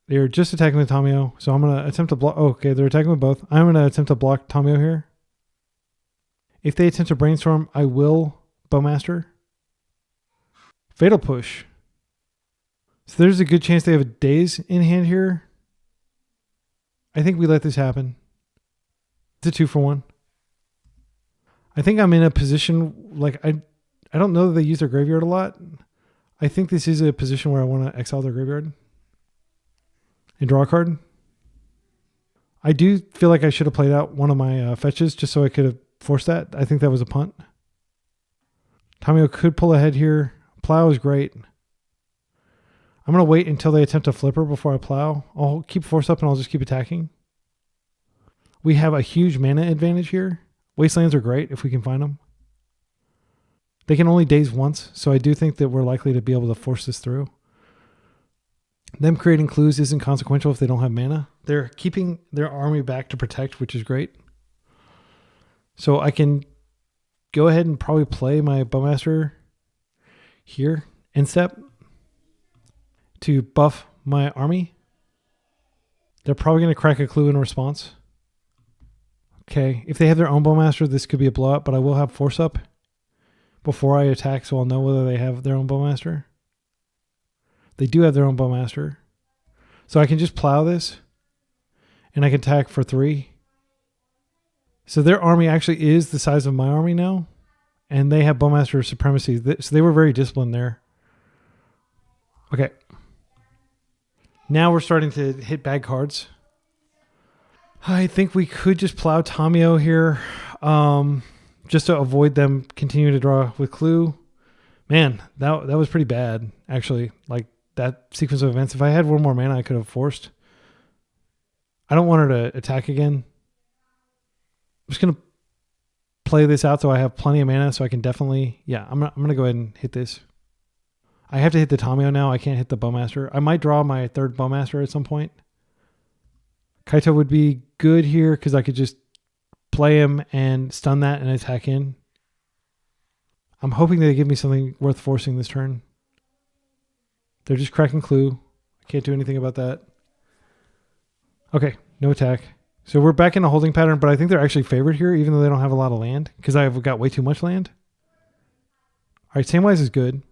Speaker 2: They're just attacking with Tamio. So I'm going to attempt to block. Oh, okay, they're attacking with both. I'm going to attempt to block Tamio here. If they attempt to Brainstorm, I will Bowmaster. Fatal Push. So there's a good chance they have a Daze in hand here. I think we let this happen. It's a 2-for-1. I think I'm in a position, like, I don't know that they use their graveyard a lot. I think this is a position where I want to exile their graveyard. And draw a card. I do feel like I should have played out one of my fetches just so I could have forced that. I think that was a punt. Tamio could pull ahead here. Plow is great. I'm going to wait until they attempt a flipper before I plow. I'll keep force up and I'll just keep attacking. We have a huge mana advantage here. Wastelands are great if we can find them. They can only daze once, so I do think that we're likely to be able to force this through. Them creating clues isn't consequential if they don't have mana. They're keeping their army back to protect, which is great. So I can go ahead and probably play my Bowmaster here in step to buff my army. They're probably going to crack a clue in response. Okay, if they have their own Bowmaster, this could be a blowout, but I will have Force Up before I attack, so I'll know whether they have their own Bowmaster. They do have their own Bowmaster. So I can just plow this, and I can attack for 3. So their army actually is the size of my army now, and they have Bowmaster Supremacy. So they were very disciplined there. Okay. Now we're starting to hit bad cards. I think we could just plow Tamiyo here, just to avoid them continuing to draw with Clue. Man, that was pretty bad, actually. Like, that sequence of events. If I had one more mana, I could have forced. I don't want her to attack again. I'm just going to play this out so I have plenty of mana, so I can definitely... Yeah, I'm gonna go ahead and hit this. I have to hit the Tamiyo now. I can't hit the Bowmaster. I might draw my third Bowmaster at some point. Kaito would be good here because I could just play him and stun that and attack in. I'm hoping they give me something worth forcing this turn. They're just cracking Clue. I can't do anything about that. Okay, no attack. So we're back in a holding pattern, but I think they're actually favored here, even though they don't have a lot of land, because I've got way too much land. All right, Samwise is good.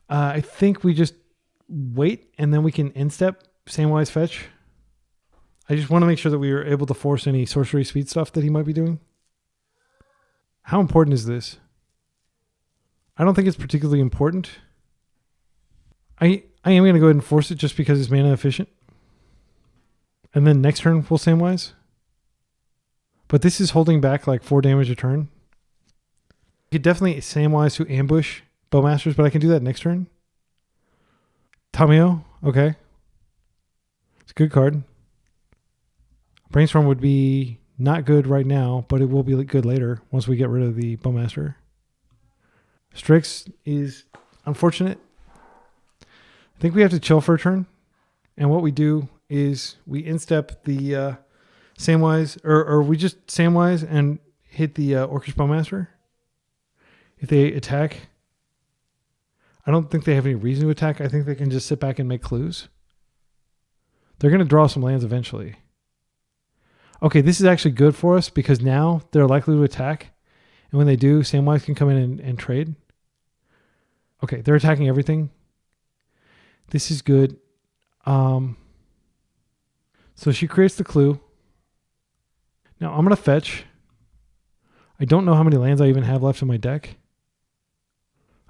Speaker 2: I think we just wait, and then we can end-step Samwise fetch. I just want to make sure that we are able to force any sorcery speed stuff that he might be doing. How important is this? I don't think it's particularly important. I am going to go ahead and force it just because it's mana efficient. And then next turn we'll Samwise. But this is holding back like 4 damage a turn. You could definitely Samwise to ambush Bowmasters, but I can do that next turn. Tamiyo, okay. It's a good card. Brainstorm would be not good right now, but it will be good later once we get rid of the Bowmaster. Strix is unfortunate. I think we have to chill for a turn. And what we do is we instep the Samwise, or we just Samwise and hit the Orcish Bowmaster. If they attack, I don't think they have any reason to attack. I think they can just sit back and make clues. They're going to draw some lands eventually. Okay, this is actually good for us because now they're likely to attack. And when they do, Samwise can come in and trade. Okay, they're attacking everything. This is good. So she creates the clue. Now I'm going to fetch. I don't know how many lands I even have left in my deck.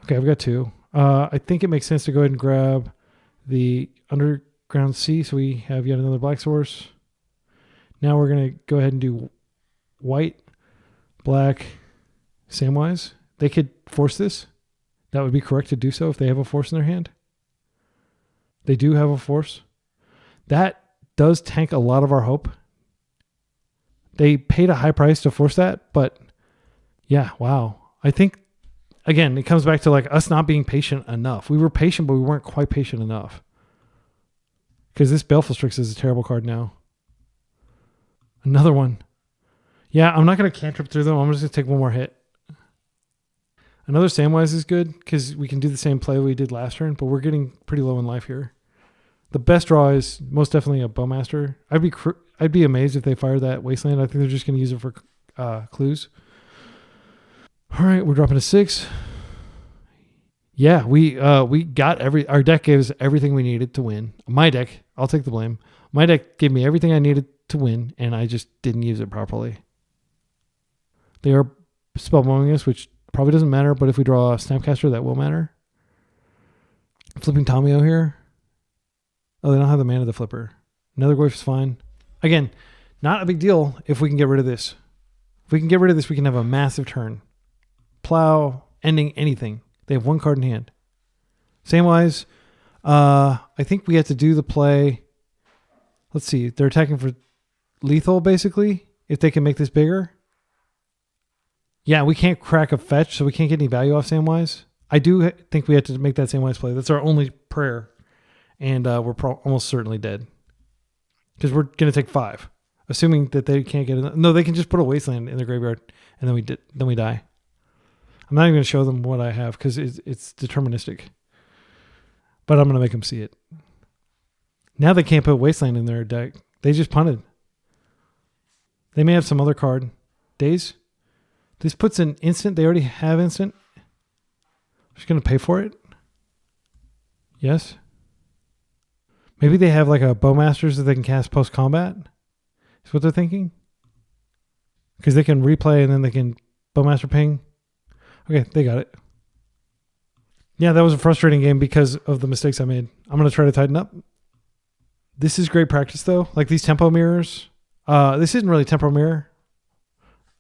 Speaker 2: Okay, I've got 2. I think it makes sense to go ahead and grab the Underground Sea so we have yet another black source. Now we're going to go ahead and do white, black, Samwise. They could force this. That would be correct to do so if they have a force in their hand. They do have a force. That does tank a lot of our hope. They paid a high price to force that, but yeah, wow. I think, again, it comes back to like us not being patient enough. We were patient, but we weren't quite patient enough. Because this Baleful Strix is a terrible card now. Another one. Yeah, I'm not going to cantrip through them. I'm just going to take one more hit. Another Samwise is good because we can do the same play we did last turn, but we're getting pretty low in life here. The best draw is most definitely a Bowmaster. I'd be amazed if they fire that Wasteland. I think they're just going to use it for clues. All right, we're dropping to 6. Yeah, we got our deck gave us everything we needed to win. My deck, I'll take the blame. My deck gave me everything I needed to win, and I just didn't use it properly. They are spellboming us, which probably doesn't matter, but if we draw a Snapcaster, that will matter. Flipping Tamiyo here. Oh, they don't have the mana to flipper. Another Goyf is fine. Again, not a big deal if we can get rid of this. If we can get rid of this, we can have a massive turn. Plow, ending anything. They have 1 card in hand. Samwise, I think we have to do the play. Let's see. They're attacking for lethal, basically, if they can make this bigger. Yeah, we can't crack a fetch, so we can't get any value off Samwise. I do think we have to make that Samwise play. That's our only prayer. And we're almost certainly dead. Because we're going to take 5. Assuming that they can't get it. No, they can just put a Wasteland in their graveyard, and then we die. I'm not even going to show them what I have, because it's deterministic. But I'm going to make them see it. Now they can't put Wasteland in their deck. They just punted. They may have some other card. Daze. This puts an instant. They already have instant. I'm just going to pay for it. Yes. Maybe they have like a Bowmasters that they can cast post-combat. Is what they're thinking. Because they can replay and then they can Bowmaster ping. Okay, they got it. Yeah, that was a frustrating game because of the mistakes I made. I'm going to try to tighten up. This is great practice though. Like these tempo mirrors. This isn't really tempo mirror.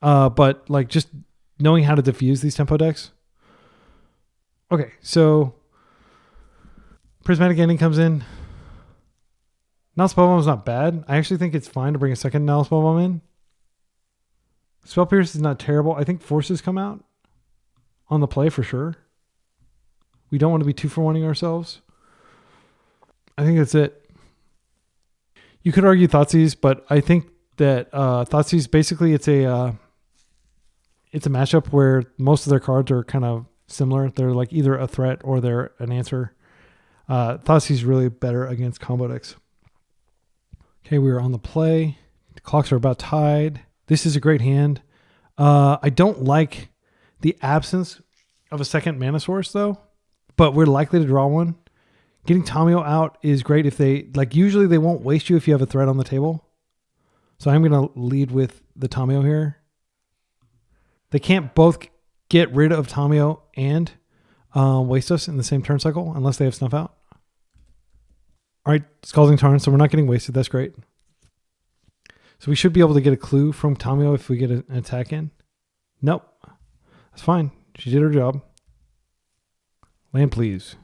Speaker 2: But like just knowing how to diffuse these tempo decks. Okay, so Prismatic Ending comes in. Now Spellbomb is not bad. I actually think it's fine to bring a second Now Spellbomb in. Spell Pierce is not terrible. I think Forces come out on the play for sure. We don't want to be 2-for-1ing ourselves. I think that's it. You could argue Thoughtseize, but I think that Thoughtseize basically it's a matchup where most of their cards are kind of similar. They're like either a threat or they're an answer. Thoughtseize is really better against combo decks. Okay, we are on the play. The clocks are about tied. This is a great hand. I don't like the absence of a second mana source though, but we're likely to draw one. Getting Tamio out is great if they, like usually they won't waste you if you have a threat on the table. So I'm going to lead with the Tamio here. They can't both get rid of Tamio and waste us in the same turn cycle unless they have Snuff Out. All right, Scalding Tarn, so we're not getting wasted. That's great. So we should be able to get a clue from Tamio if we get an attack in. Nope. That's fine. She did her job. Land, please.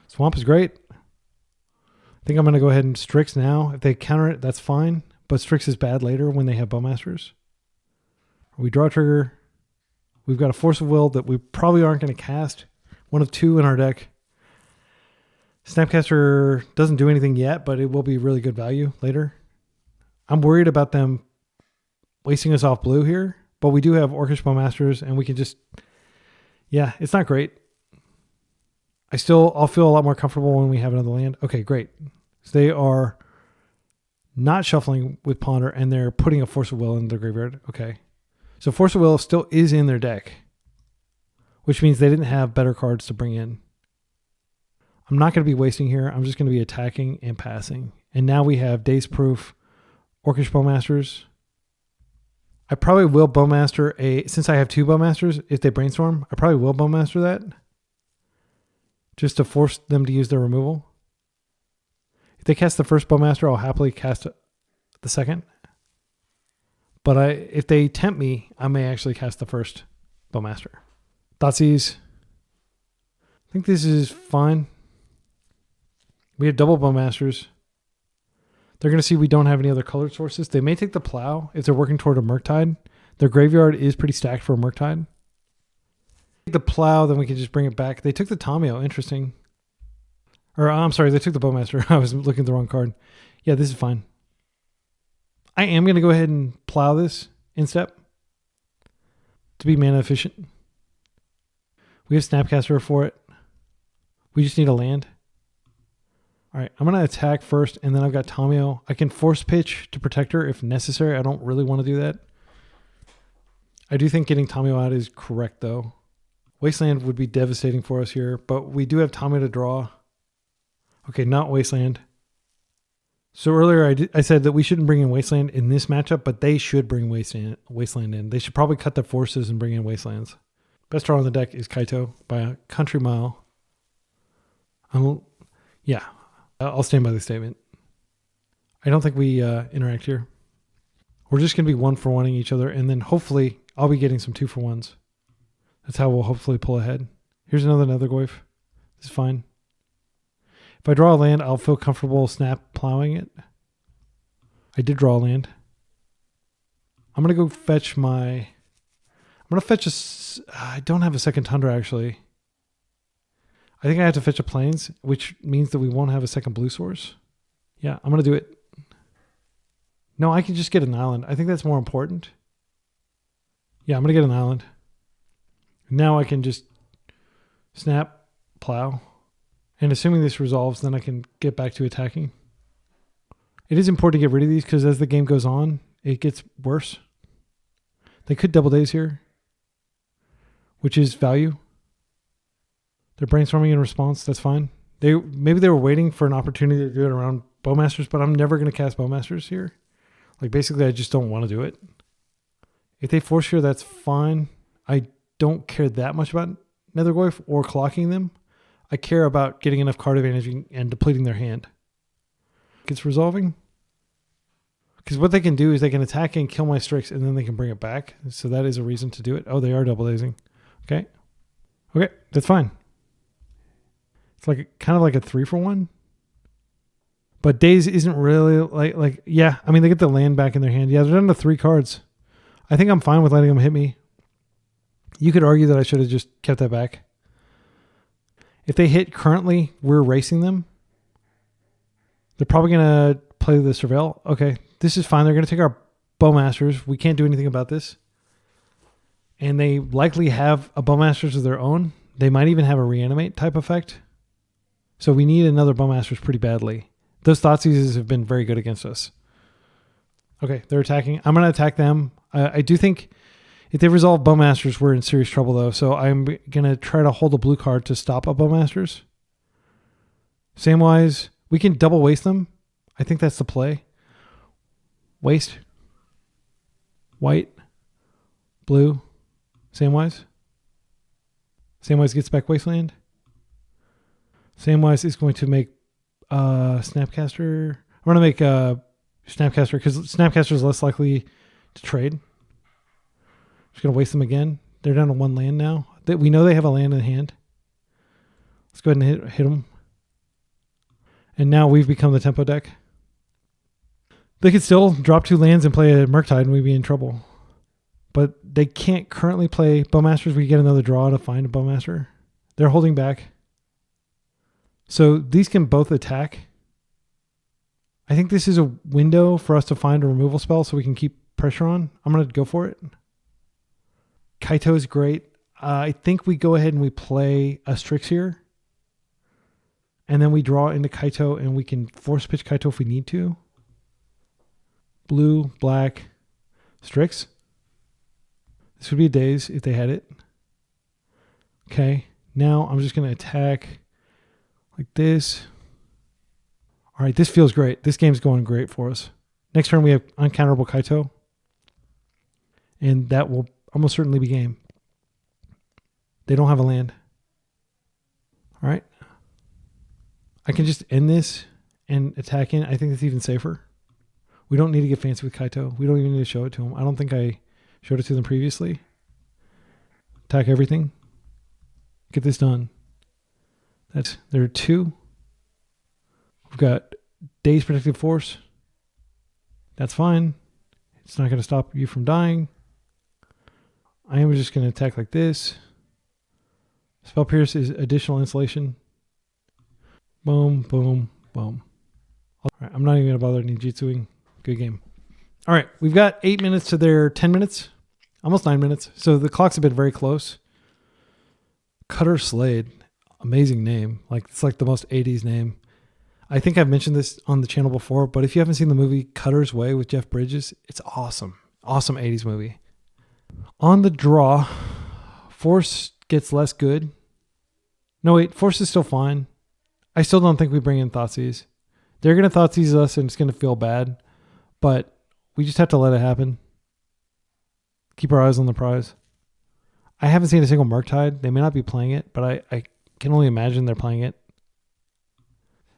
Speaker 2: Swamp is great. I think I'm going to go ahead and Strix now. If they counter it, that's fine. But Strix is bad later when they have Bowmasters. We draw a trigger. We've got a Force of Will that we probably aren't going to cast. One of 2 in our deck. Snapcaster doesn't do anything yet, but it will be really good value later. I'm worried about them wasting us off blue here, but we do have Orcish Bowmasters, and we can just... Yeah, it's not great. I'll feel a lot more comfortable when we have another land. Okay, great. So they are not shuffling with Ponder, and they're putting a Force of Will in their graveyard. Okay. So Force of Will still is in their deck, which means they didn't have better cards to bring in. I'm not going to be wasting here. I'm just going to be attacking and passing. And now we have Daze Proof, Orcish Bowmasters. I probably will Bowmaster since I have 2 Bowmasters, if they brainstorm, I probably will Bowmaster that. Just to force them to use their removal. If they cast the first Bowmaster, I'll happily cast the second. But if they tempt me, I may actually cast the first Bowmaster. Thoughtseize. I think this is fine. We have double Bowmasters. They're going to see we don't have any other colored sources. They may take the Plow if they're working toward a Murktide. Their graveyard is pretty stacked for a Murktide. The Plow, then we can just bring it back. They took the Tamio. Interesting. Or I'm sorry, they took the Bowmaster. I was looking at the wrong card. Yeah, this is fine. I am going to go ahead and Plow this instep to be mana efficient. We have Snapcaster for it. We just need a land. All right, I'm going to attack first, and then I've got Tamio. I can Force Pitch to protect her if necessary. I don't really want to do that. I do think getting Tamio out is correct, though. Wasteland would be devastating for us here, but we do have Tamio to draw. Okay, not Wasteland. So earlier I said that we shouldn't bring in Wasteland in this matchup, but they should bring Wasteland in. They should probably cut their forces and bring in Wastelands. Best draw on the deck is Kaito by a country mile. Yeah, I'll stand by the statement. I don't think we interact here. We're just going to be 1-for-1ing each other, and then hopefully I'll be getting some 2-for-1s. That's how we'll hopefully pull ahead. Here's another Nethergoyf. This is fine. If I draw a land, I'll feel comfortable snap plowing it. I did draw a land. I'm going to go fetch I'm going to fetch I don't have a second Tundra, actually. I think I have to fetch a Plains, which means that we won't have a second blue source. Yeah, I'm going to do it. No, I can just get an island. I think that's more important. Yeah, I'm going to get an island. Now I can just snap, plow. And assuming this resolves, then I can get back to attacking. It is important to get rid of these because as the game goes on, it gets worse. They could double days here, which is value. They're brainstorming in response. That's fine. Maybe they were waiting for an opportunity to do it around Bowmasters, but I'm never going to cast Bowmasters here. Like, basically, I just don't want to do it. If they force here, that's fine. I don't care that much about Nethergoyf or clocking them. I care about getting enough card advantage and depleting their hand. It's resolving. Because what they can do is they can attack and kill my Strix, and then they can bring it back. So that is a reason to do it. Oh, they are double dazing. Okay. Okay, that's fine. It's like kind of like a 3-for-1. But daze isn't really like yeah, I mean, they get the land back in their hand. Yeah, they're down to 3 cards. I think I'm fine with letting them hit me. You could argue that I should have just kept that back. If they hit currently, we're racing them. They're probably going to play the Surveil. Okay, this is fine. They're going to take our Bowmasters. We can't do anything about this. And they likely have a Bowmasters of their own. They might even have a reanimate type effect. So we need another Bowmasters pretty badly. Those Thoughtseizes have been very good against us. Okay, they're attacking. I'm going to attack them. I do think if they resolve Bowmasters, we're in serious trouble, though. So I'm going to try to hold a blue card to stop a Bowmasters. Samwise, we can double waste them. I think that's the play. Waste. White. Blue. Samwise. Samwise gets back Wasteland. Samwise is going to make Snapcaster. I'm going to make Snapcaster because Snapcaster is less likely to trade. Just going to waste them again. They're down to 1 land now. We know they have a land in hand. Let's go ahead and hit them. And now we've become the tempo deck. They could still drop 2 lands and play a Murktide and we'd be in trouble. But they can't currently play Bowmasters. We get another draw to find a Bowmaster. They're holding back. So these can both attack. I think this is a window for us to find a removal spell so we can keep pressure on. I'm going to go for it. Kaito is great. I think we go ahead and we play a Strix here. And then we draw into Kaito and we can force pitch Kaito if we need to. Blue, black, Strix. This would be a daze if they had it. Okay. Now I'm just going to attack like this. All right. This feels great. This game's going great for us. Next turn we have uncounterable Kaito. And that will almost certainly be game. They don't have a land. All right. I can just end this and attack in. I think it's even safer. We don't need to get fancy with Kaito. We don't even need to show it to him. I don't think I showed it to them previously. Attack everything. Get this done. There are 2. We've got Daze Protective Force. That's fine. It's not going to stop you from dying. I am just going to attack like this. Spell Pierce is additional insulation. Boom, boom, boom. All right, I'm not even going to bother ninjutsuing. Good game. All right, we've got 8 minutes to their 10 minutes. Almost 9 minutes. So the clocks have been very close. Cutter Slade. Amazing name. It's like the most 80s name. I think I've mentioned this on the channel before, but if you haven't seen the movie Cutter's Way with Jeff Bridges, it's awesome. Awesome 80s movie. On the draw, Force gets less good. No, wait, Force is still fine. I still don't think we bring in Thoughtseize. They're going to Thoughtseize us and it's going to feel bad, but we just have to let it happen. Keep our eyes on the prize. I haven't seen a single Murktide. They may not be playing it, but I can only imagine they're playing it.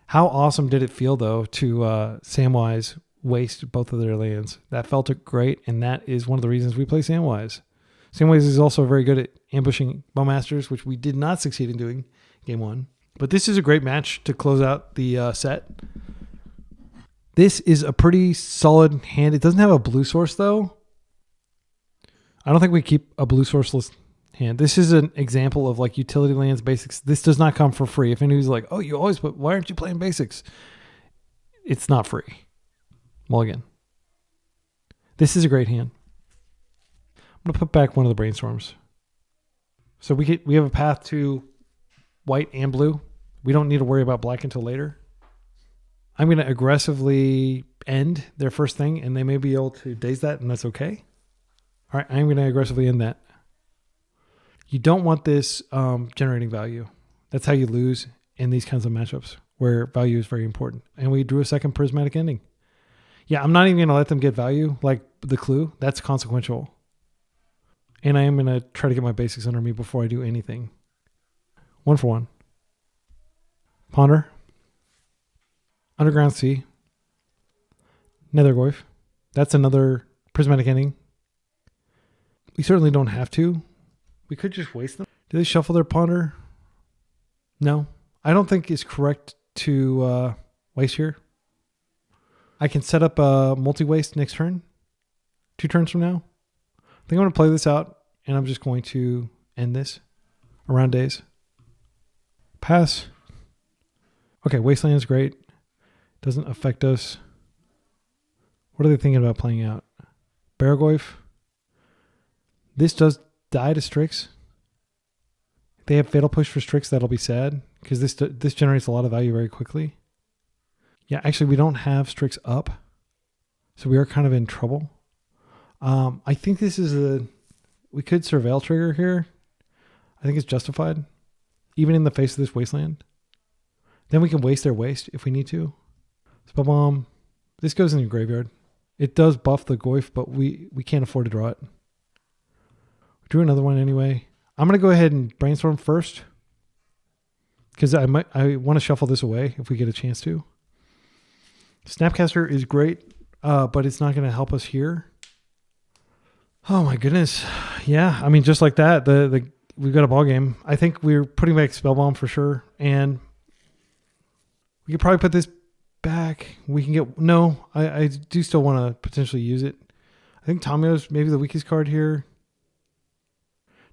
Speaker 2: How awesome did it feel, though, to Samwise waste both of their lands? That felt great, and that is one of the reasons we play Samwise. Samwise is also very good at ambushing Bowmasters, which we did not succeed in doing game 1. But this is a great match to close out the set. This is a pretty solid hand. It doesn't have a blue source, though. I don't think we keep a blue sourceless hand. This is an example of like utility lands basics. This does not come for free. If anybody's like, oh, you always put, why aren't you playing basics? It's not free. Mulligan. This is a great hand. I'm going to put back one of the brainstorms. So we have a path to white and blue. We don't need to worry about black until later. I'm going to aggressively end their first thing, and they may be able to daze that, and that's okay. All right, I'm going to aggressively end that. You don't want this generating value. That's how you lose in these kinds of matchups where value is very important. And we drew a second prismatic ending. Yeah, I'm not even going to let them get value like the clue. That's consequential. And I am going to try to get my basics under me before I do anything. 1 for 1. Ponder. Underground Sea. Nethergoyf. That's another prismatic ending. We certainly don't have to. We could just waste them. Do they shuffle their Ponder? No. I don't think it's correct to waste here. I can set up a multi-waste next turn. 2 turns from now. I think I'm going to play this out, and I'm just going to end this around days. Pass. Okay, Wasteland's great. Doesn't affect us. What are they thinking about playing out? Barragoyf. This does die to Strix. If they have Fatal Push for Strix, that'll be sad, because this generates a lot of value very quickly. Yeah, actually, we don't have Strix up, so we are kind of in trouble. I think this is we could Surveil trigger here. I think it's justified, even in the face of this Wasteland. Then we can waste their waste if we need to. Spell Bomb. This goes in your graveyard. It does buff the Goyf, but we can't afford to draw it. We drew another one anyway. I'm going to go ahead and brainstorm first, because I want to shuffle this away if we get a chance to. Snapcaster is great, but it's not going to help us here. Oh my goodness. Yeah, I mean, just like that, we've got a ball game. I think we're putting back Spellbomb for sure, and we could probably put this back. We can get... No, I do still want to potentially use it. I think Tamiyo's maybe the weakest card here.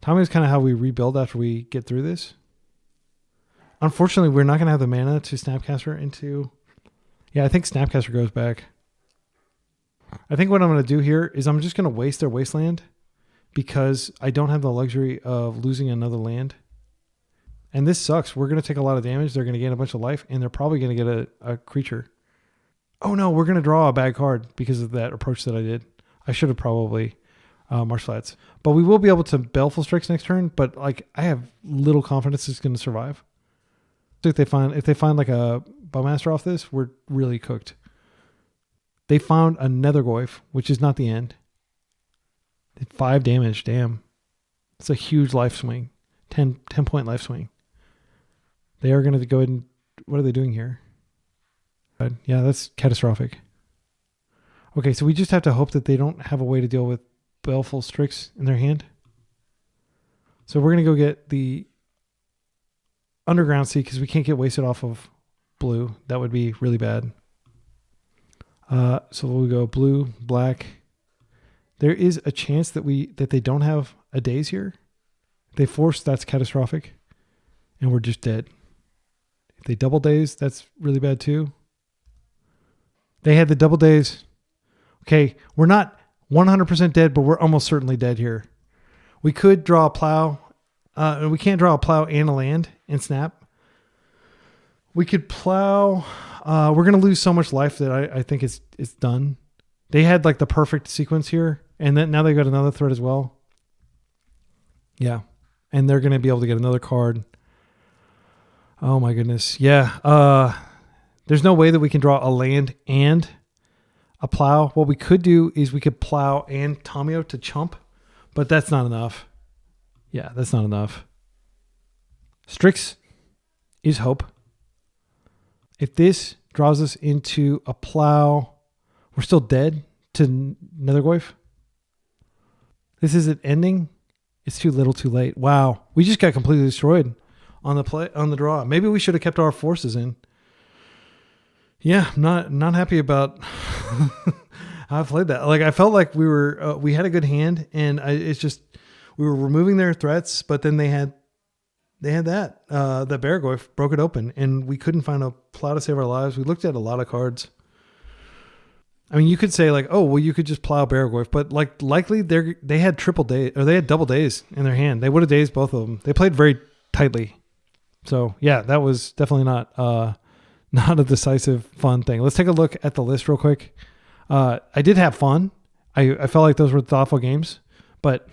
Speaker 2: Tamiyo's kind of how we rebuild after we get through this. Unfortunately, we're not going to have the mana to Snapcaster into... Yeah, I think Snapcaster goes back. I think what I'm going to do here is I'm just going to waste their Wasteland because I don't have the luxury of losing another land. And this sucks. We're going to take a lot of damage. They're going to gain a bunch of life, and they're probably going to get a creature. Oh no, we're going to draw a bad card because of that approach that I did. I should have probably Marsh Flats. But we will be able to Baleful Strix next turn, but like I have little confidence it's going to survive. So if they find like a Bowmaster off this, we're really cooked. They found a Nethergoyf, which is not the end. 5 damage, damn. It's a huge life swing. 10 point life swing. They are going to go ahead and... What are they doing here? Yeah, that's catastrophic. Okay, so we just have to hope that they don't have a way to deal with Baleful Strix in their hand. So we're going to go get the Underground Sea because we can't get wasted off of blue. That would be really bad. So we'll go blue, black. There is a chance that they don't have a daze here. If they force, that's catastrophic. And we're just dead. If they double daze, that's really bad too. They had the double daze. Okay, we're not 100% dead, but we're almost certainly dead here. We could draw a plow. We can't draw a plow and a land and snap. We could plow. We're going to lose so much life that I think it's done. They had like the perfect sequence here, and then now they got another threat as well. Yeah, and they're going to be able to get another card. Oh my goodness. Yeah. There's no way that we can draw a land and a plow. What we could do is we could plow and Tamiyo to chump, but that's not enough. Yeah, that's not enough. Strix is hope. If this draws us into a plow, we're still dead to Nethergoyf. This is an ending. It's too little, too late. Wow, we just got completely destroyed on the draw. Maybe we should have kept our forces in. Yeah, not happy about I played that. Like I felt like we had a good hand, and it's just we were removing their threats, but then they had that the Baragoyf broke it open, and we couldn't find a plow to save our lives. We looked at a lot of cards. I mean, you could say like, oh, well, you could just plow Baragoyf, but like likely they had triple day or they had double days in their hand. They would have dazed both of them. They played very tightly. So yeah, that was definitely not a decisive fun thing. Let's take a look at the list real quick. I did have fun. I felt like those were thoughtful games, but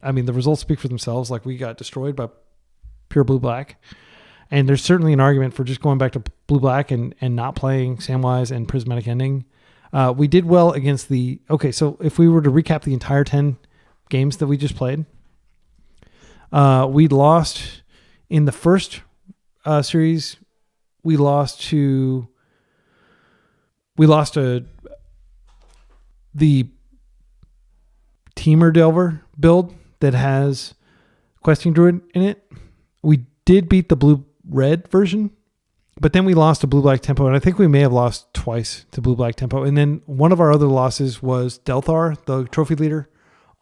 Speaker 2: I mean, the results speak for themselves. Like we got destroyed by pure blue-black. And there's certainly an argument for just going back to blue-black and not playing Samwise and Prismatic Ending. We did well against so if we were to recap the entire 10 games that we just played, we lost in the first series. We lost to the Teamer Delver build that has Questing Druid in it. We did beat the blue-red version, but then we lost to blue-black tempo, and I think we may have lost twice to blue-black tempo. And then one of our other losses was Delthar, the trophy leader,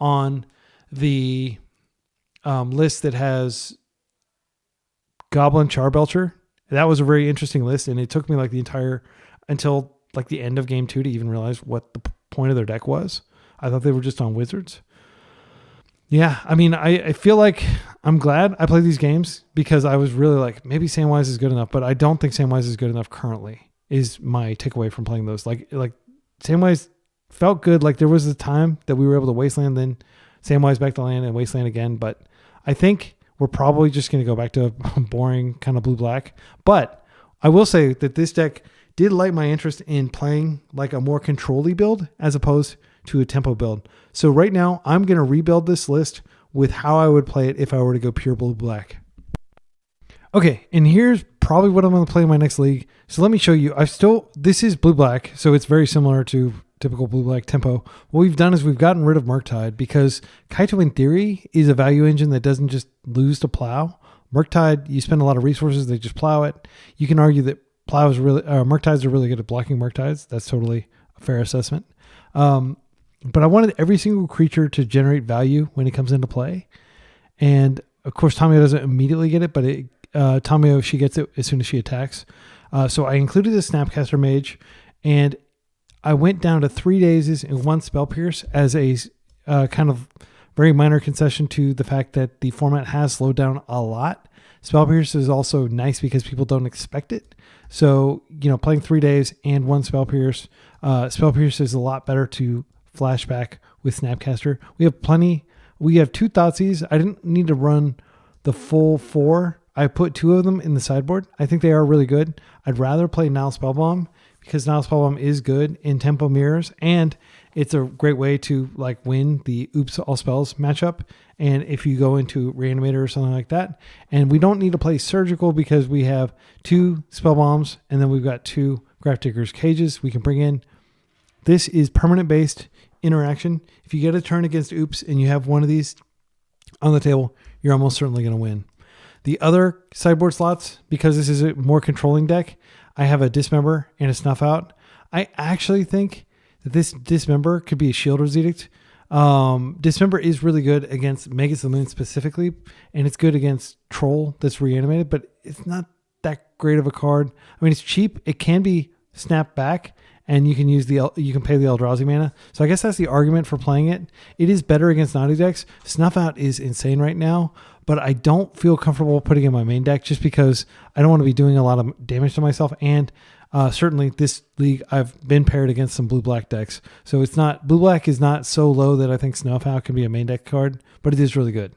Speaker 2: on the list that has Goblin Char Belcher. That was a very interesting list, and it took me until the end of game 2 to even realize what the point of their deck was. I thought they were just on wizards. Yeah, I mean, I feel like I'm glad I played these games because I was really like, maybe Samwise is good enough, but I don't think Samwise is good enough currently, is my takeaway from playing those. Like Samwise felt good. Like there was a time that we were able to Wasteland, then Samwise back to land and Wasteland again. But I think we're probably just going to go back to a boring kind of blue-black. But I will say that this deck did light my interest in playing like a more control-y build as opposed to a tempo build. So right now I'm going to rebuild this list with how I would play it if I were to go pure blue-black. Okay, and here's probably what I'm going to play in my next league. So let me show you. This is blue-black, so it's very similar to typical blue-black tempo. What we've done is we've gotten rid of Murktide because Kaito in theory is a value engine that doesn't just lose to plow. Murktide, you spend a lot of resources, they just plow it. You can argue that Murktides are really good at blocking Murktides. That's totally a fair assessment. But I wanted every single creature to generate value when it comes into play. And of course, Tamio doesn't immediately get it, but Tamio, she gets it as soon as she attacks. So I included a Snapcaster Mage, and I went down to 3 days and 1 Spell Pierce as a kind of very minor concession to the fact that the format has slowed down a lot. Spell Pierce is also nice because people don't expect it. So, playing 3 days and 1 Spell Pierce is a lot better to flashback with Snapcaster. We have 2 Thoughtseize. I didn't need to run the full 4. I put 2 of them in the sideboard. I think they are really good. I'd rather play Nile Spellbomb because Nile Spellbomb is good in tempo mirrors, and it's a great way to win the Oops All Spells matchup. And if you go into Reanimator or something like that, and we don't need to play Surgical because we have 2 Spell Bombs, and then we've got 2 Grafdigger's Cages we can bring in. This is permanent based interaction. If you get a turn against Oops and you have one of these on the table, you're almost certainly going to win. The other sideboard slots, because this is a more controlling deck, I have a Dismember and a Snuff Out. I actually think that this Dismember could be a Shielder's Edict. Dismember is really good against Magus of the Moon specifically, and it's good against Troll that's reanimated, but it's not that great of a card. I mean, it's cheap. It can be snapped back, and you can pay the Eldrazi mana. So I guess that's the argument for playing it. It is better against Nadu decks. Snuff Out is insane right now, but I don't feel comfortable putting in my main deck just because I don't want to be doing a lot of damage to myself. And certainly this league, I've been paired against some blue-black decks. So blue-black is not so low that I think Snuff Out can be a main deck card, but it is really good.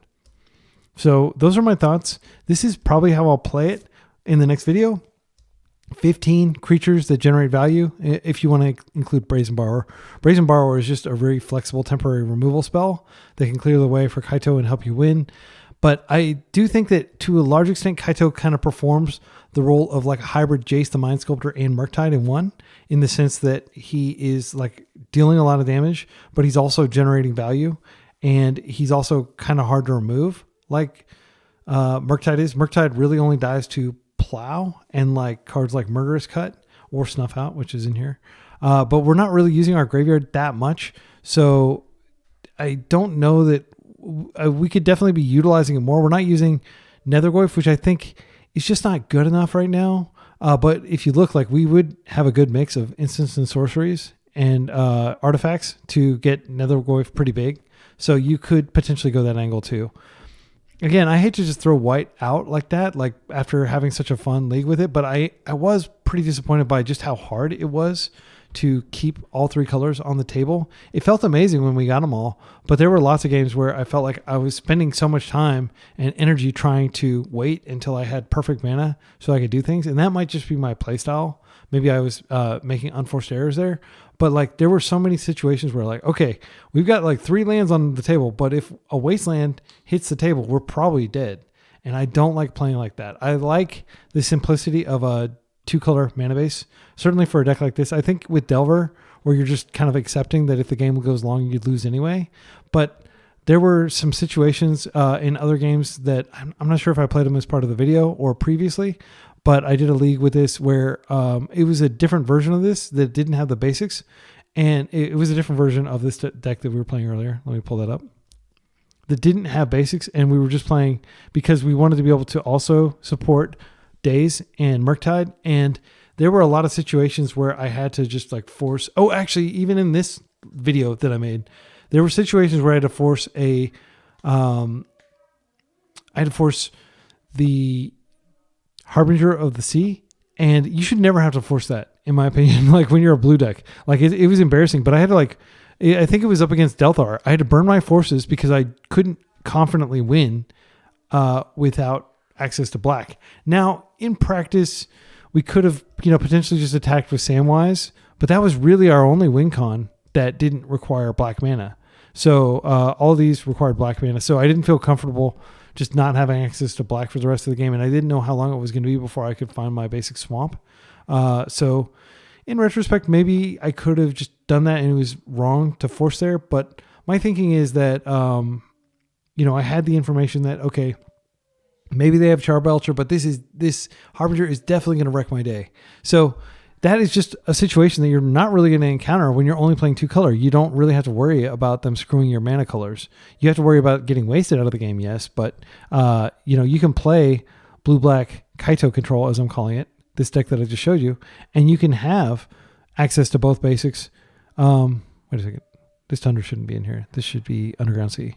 Speaker 2: So those are my thoughts. This is probably how I'll play it in the next video. 15 creatures that generate value if you want to include Brazen Borrower. Brazen Borrower is just a very flexible temporary removal spell that can clear the way for Kaito and help you win. But I do think that to a large extent, Kaito kind of performs the role of like a hybrid Jace the Mind Sculptor and Murktide in one, in the sense that he is like dealing a lot of damage, but he's also generating value, and he's also kind of hard to remove like Murktide is. Murktide really only dies to Plow and like cards like Murderous Cut or Snuff Out, which is in here. but we're not really using our graveyard that much. So I don't know that we could definitely be utilizing it more. We're not using Nethergoyf, which I think is just not good enough right now. But if you look, like, we would have a good mix of instants and sorceries and artifacts to get Nethergoyf pretty big. So you could potentially go that angle too. Again, I hate to just throw white out like that, like after having such a fun league with it, but I was pretty disappointed by just how hard it was to keep all three colors on the table. It felt amazing when we got them all, but there were lots of games where I felt like I was spending so much time and energy trying to wait until I had perfect mana so I could do things. And that might just be my play style. Maybe I was making unforced errors there, but like there were so many situations where like, okay, we've got like 3 lands on the table, but if a wasteland hits the table, we're probably dead. And I don't like playing like that. I like the simplicity of a 2-color mana base. Certainly for a deck like this, I think with Delver, where you're just kind of accepting that if the game goes long, you'd lose anyway. But there were some situations in other games that I'm not sure if I played them as part of the video or previously, but I did a league with this where it was a different version of this that didn't have the basics. And it was a different version of this deck that we were playing earlier. Let me pull that up. That didn't have basics, and we were just playing because we wanted to be able to also support Days and Murktide. And there were a lot of situations where I had to just like force. Oh, actually, even in this video that I made, there were situations where I had to force the Harbinger of the Sea, and you should never have to force that, in my opinion. Like when you're a blue deck, like it was embarrassing, but I had to I think it was up against Delthar. I had to burn my forces because I couldn't confidently win without access to black. Now, in practice, we could have, potentially just attacked with Samwise, but that was really our only win con that didn't require black mana. So all these required black mana. So I didn't feel comfortable just not having access to black for the rest of the game, and I didn't know how long it was going to be before I could find my basic swamp. So in retrospect, maybe I could have just done that and it was wrong to force there. But my thinking is that, I had the information that, okay, maybe they have Belcher, but this Harbinger is definitely going to wreck my day. So that is just a situation that you're not really going to encounter when you're only playing 2-color. You don't really have to worry about them screwing your mana colors. You have to worry about getting wasted out of the game, yes, but you can play blue-black Kaito control, as I'm calling it, this deck that I just showed you, and you can have access to both basics. Wait a second. This Thunder shouldn't be in here. This should be Underground Sea.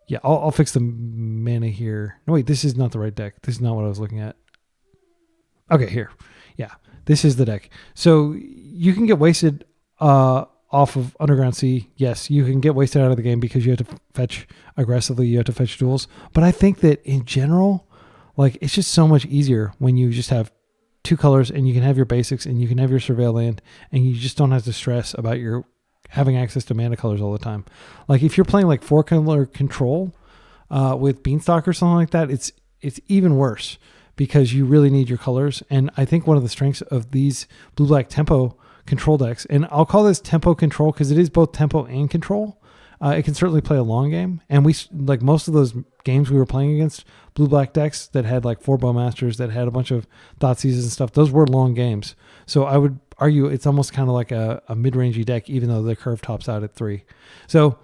Speaker 2: Yeah, I'll fix the mana here. No, wait, this is not the right deck. This is not what I was looking at. Okay, here. Yeah, this is the deck. So you can get wasted off of Underground Sea. Yes, you can get wasted out of the game because you have to fetch aggressively. You have to fetch duels. But I think that in general, like, it's just so much easier when you just have 2 colors and you can have your basics and you can have your surveil land and you just don't have to stress about your having access to mana colors all the time. Like if you're playing like 4-color control with Beanstalk or something like that, it's even worse because you really need your colors. And I think one of the strengths of these blue-black tempo control decks, and I'll call this tempo control because it is both tempo and control. It can certainly play a long game. And we, like most of those games we were playing against blue-black decks that had like 4 Bowmasters that had a bunch of Thoughtseizes and stuff, those were long games. So I would argue it's almost kind of like a mid-rangey deck, even though the curve tops out at 3. So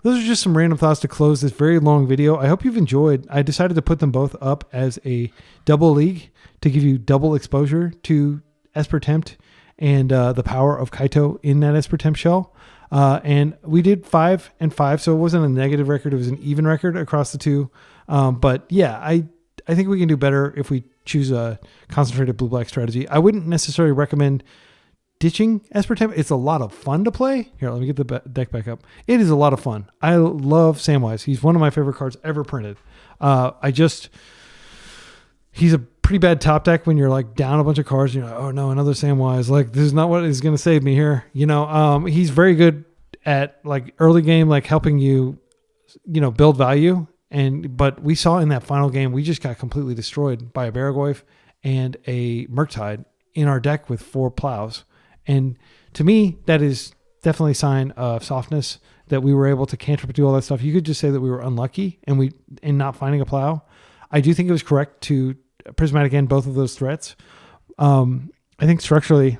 Speaker 2: those are just some random thoughts to close this very long video. I hope you've enjoyed. I decided to put them both up as a double league to give you double exposure to Esper Tempt and the power of Kaito in that Esper Tempt shell. And we did 5 and 5, so it wasn't a negative record. It was an even record across the 2. But yeah, I think we can do better if we choose a concentrated blue-black strategy. I wouldn't necessarily recommend ditching Esper Tempt. It's a lot of fun to play. Here, let me get the deck back up. It is a lot of fun. I love Samwise. He's one of my favorite cards ever printed. He's a pretty bad top deck when you're like down a bunch of cards. You're like, oh no, another Samwise. Like this is not what is going to save me here. He's very good at like early game, like helping you, build value. But we saw in that final game, we just got completely destroyed by a Barragoyf and a Murktide in our deck with 4 plows. And to me, that is definitely a sign of softness that we were able to cantrip do all that stuff. You could just say that we were unlucky in not finding a plow. I do think it was correct to prismatic end both of those threats. I think structurally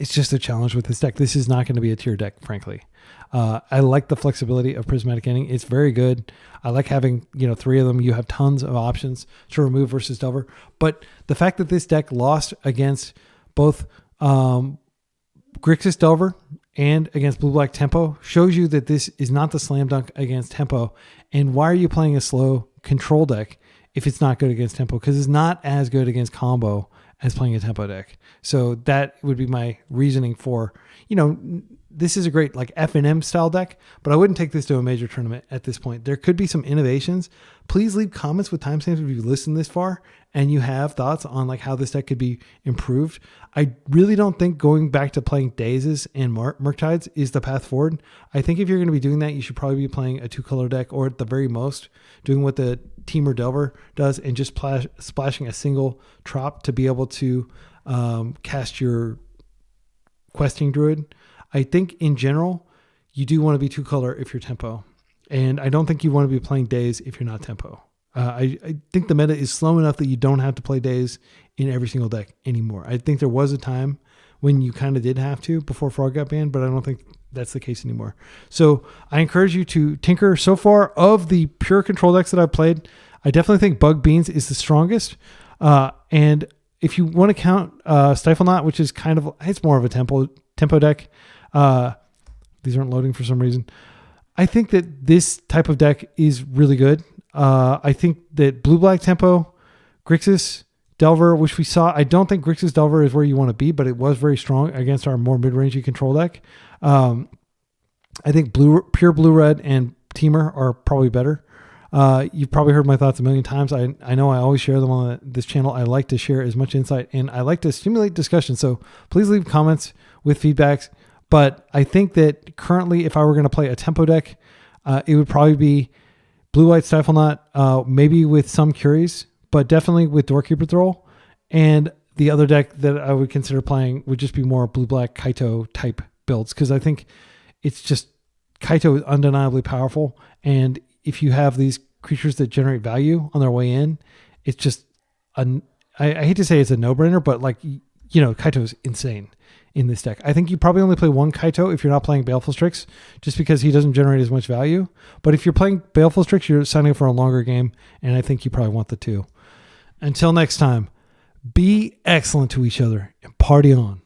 Speaker 1: It's just a challenge with this deck. This is not going to be a tier deck, frankly. I like the flexibility of Prismatic Ending. It's very good. I like having, 3 of them. You have tons of options to remove versus Delver. But the fact that this deck lost against both Grixis Delver and against Blue-Black Tempo shows you that this is not the slam dunk against Tempo. And why are you playing a slow control deck if it's not good against Tempo? Because it's not as good against combo as playing a Tempo deck. So that would be my reasoning for, this is a great like F&M style deck, but I wouldn't take this to a major tournament at this point. There could be some innovations. Please leave comments with timestamps if you've listened this far and you have thoughts on like how this deck could be improved. I really don't think going back to playing Dazes and Murktides is the path forward. I think if you're going to be doing that, you should probably be playing a 2-color deck, or at the very most doing what the Teamer Delver does and just splashing a single trop to be able to cast your Questing Druid. I think in general, you do want to be 2-color if you're Tempo. And I don't think you want to be playing Daze if you're not Tempo. I think the meta is slow enough that you don't have to play Daze in every single deck anymore. I think there was a time when you kind of did have to before Frog got banned, but I don't think that's the case anymore. So I encourage you to tinker. So far, of the pure control decks that I've played, I definitely think Bug Beans is the strongest. And if you want to count Stifle Knot, which is it's more of a tempo deck. These aren't loading for some reason. I think that this type of deck is really good. I think that Blue-Black Tempo, Grixis, Delver, which we saw, I don't think Grixis Delver is where you want to be, but it was very strong against our more mid-rangey control deck. I think pure Blue-Red and Teamer are probably better. You've probably heard my thoughts a million times. I know I always share them on this channel. I like to share as much insight and I like to stimulate discussion. So please leave comments with feedbacks. But I think that currently, if I were going to play a tempo deck, it would probably be Blue-White Stifle Knot, maybe with some Curies, but definitely with Doorkeeper Thrall. And the other deck that I would consider playing would just be more Blue-Black Kaito type builds, because I think it's just Kaito is undeniably powerful. And if you have these creatures that generate value on their way in, it's just, I hate to say it's a no-brainer, but Kaito is insane in this deck. I think you probably only play one Kaito if you're not playing Baleful Strix, just because he doesn't generate as much value. But if you're playing Baleful Strix, you're signing up for a longer game, and I think you probably want the 2. Until next time, be excellent to each other and party on.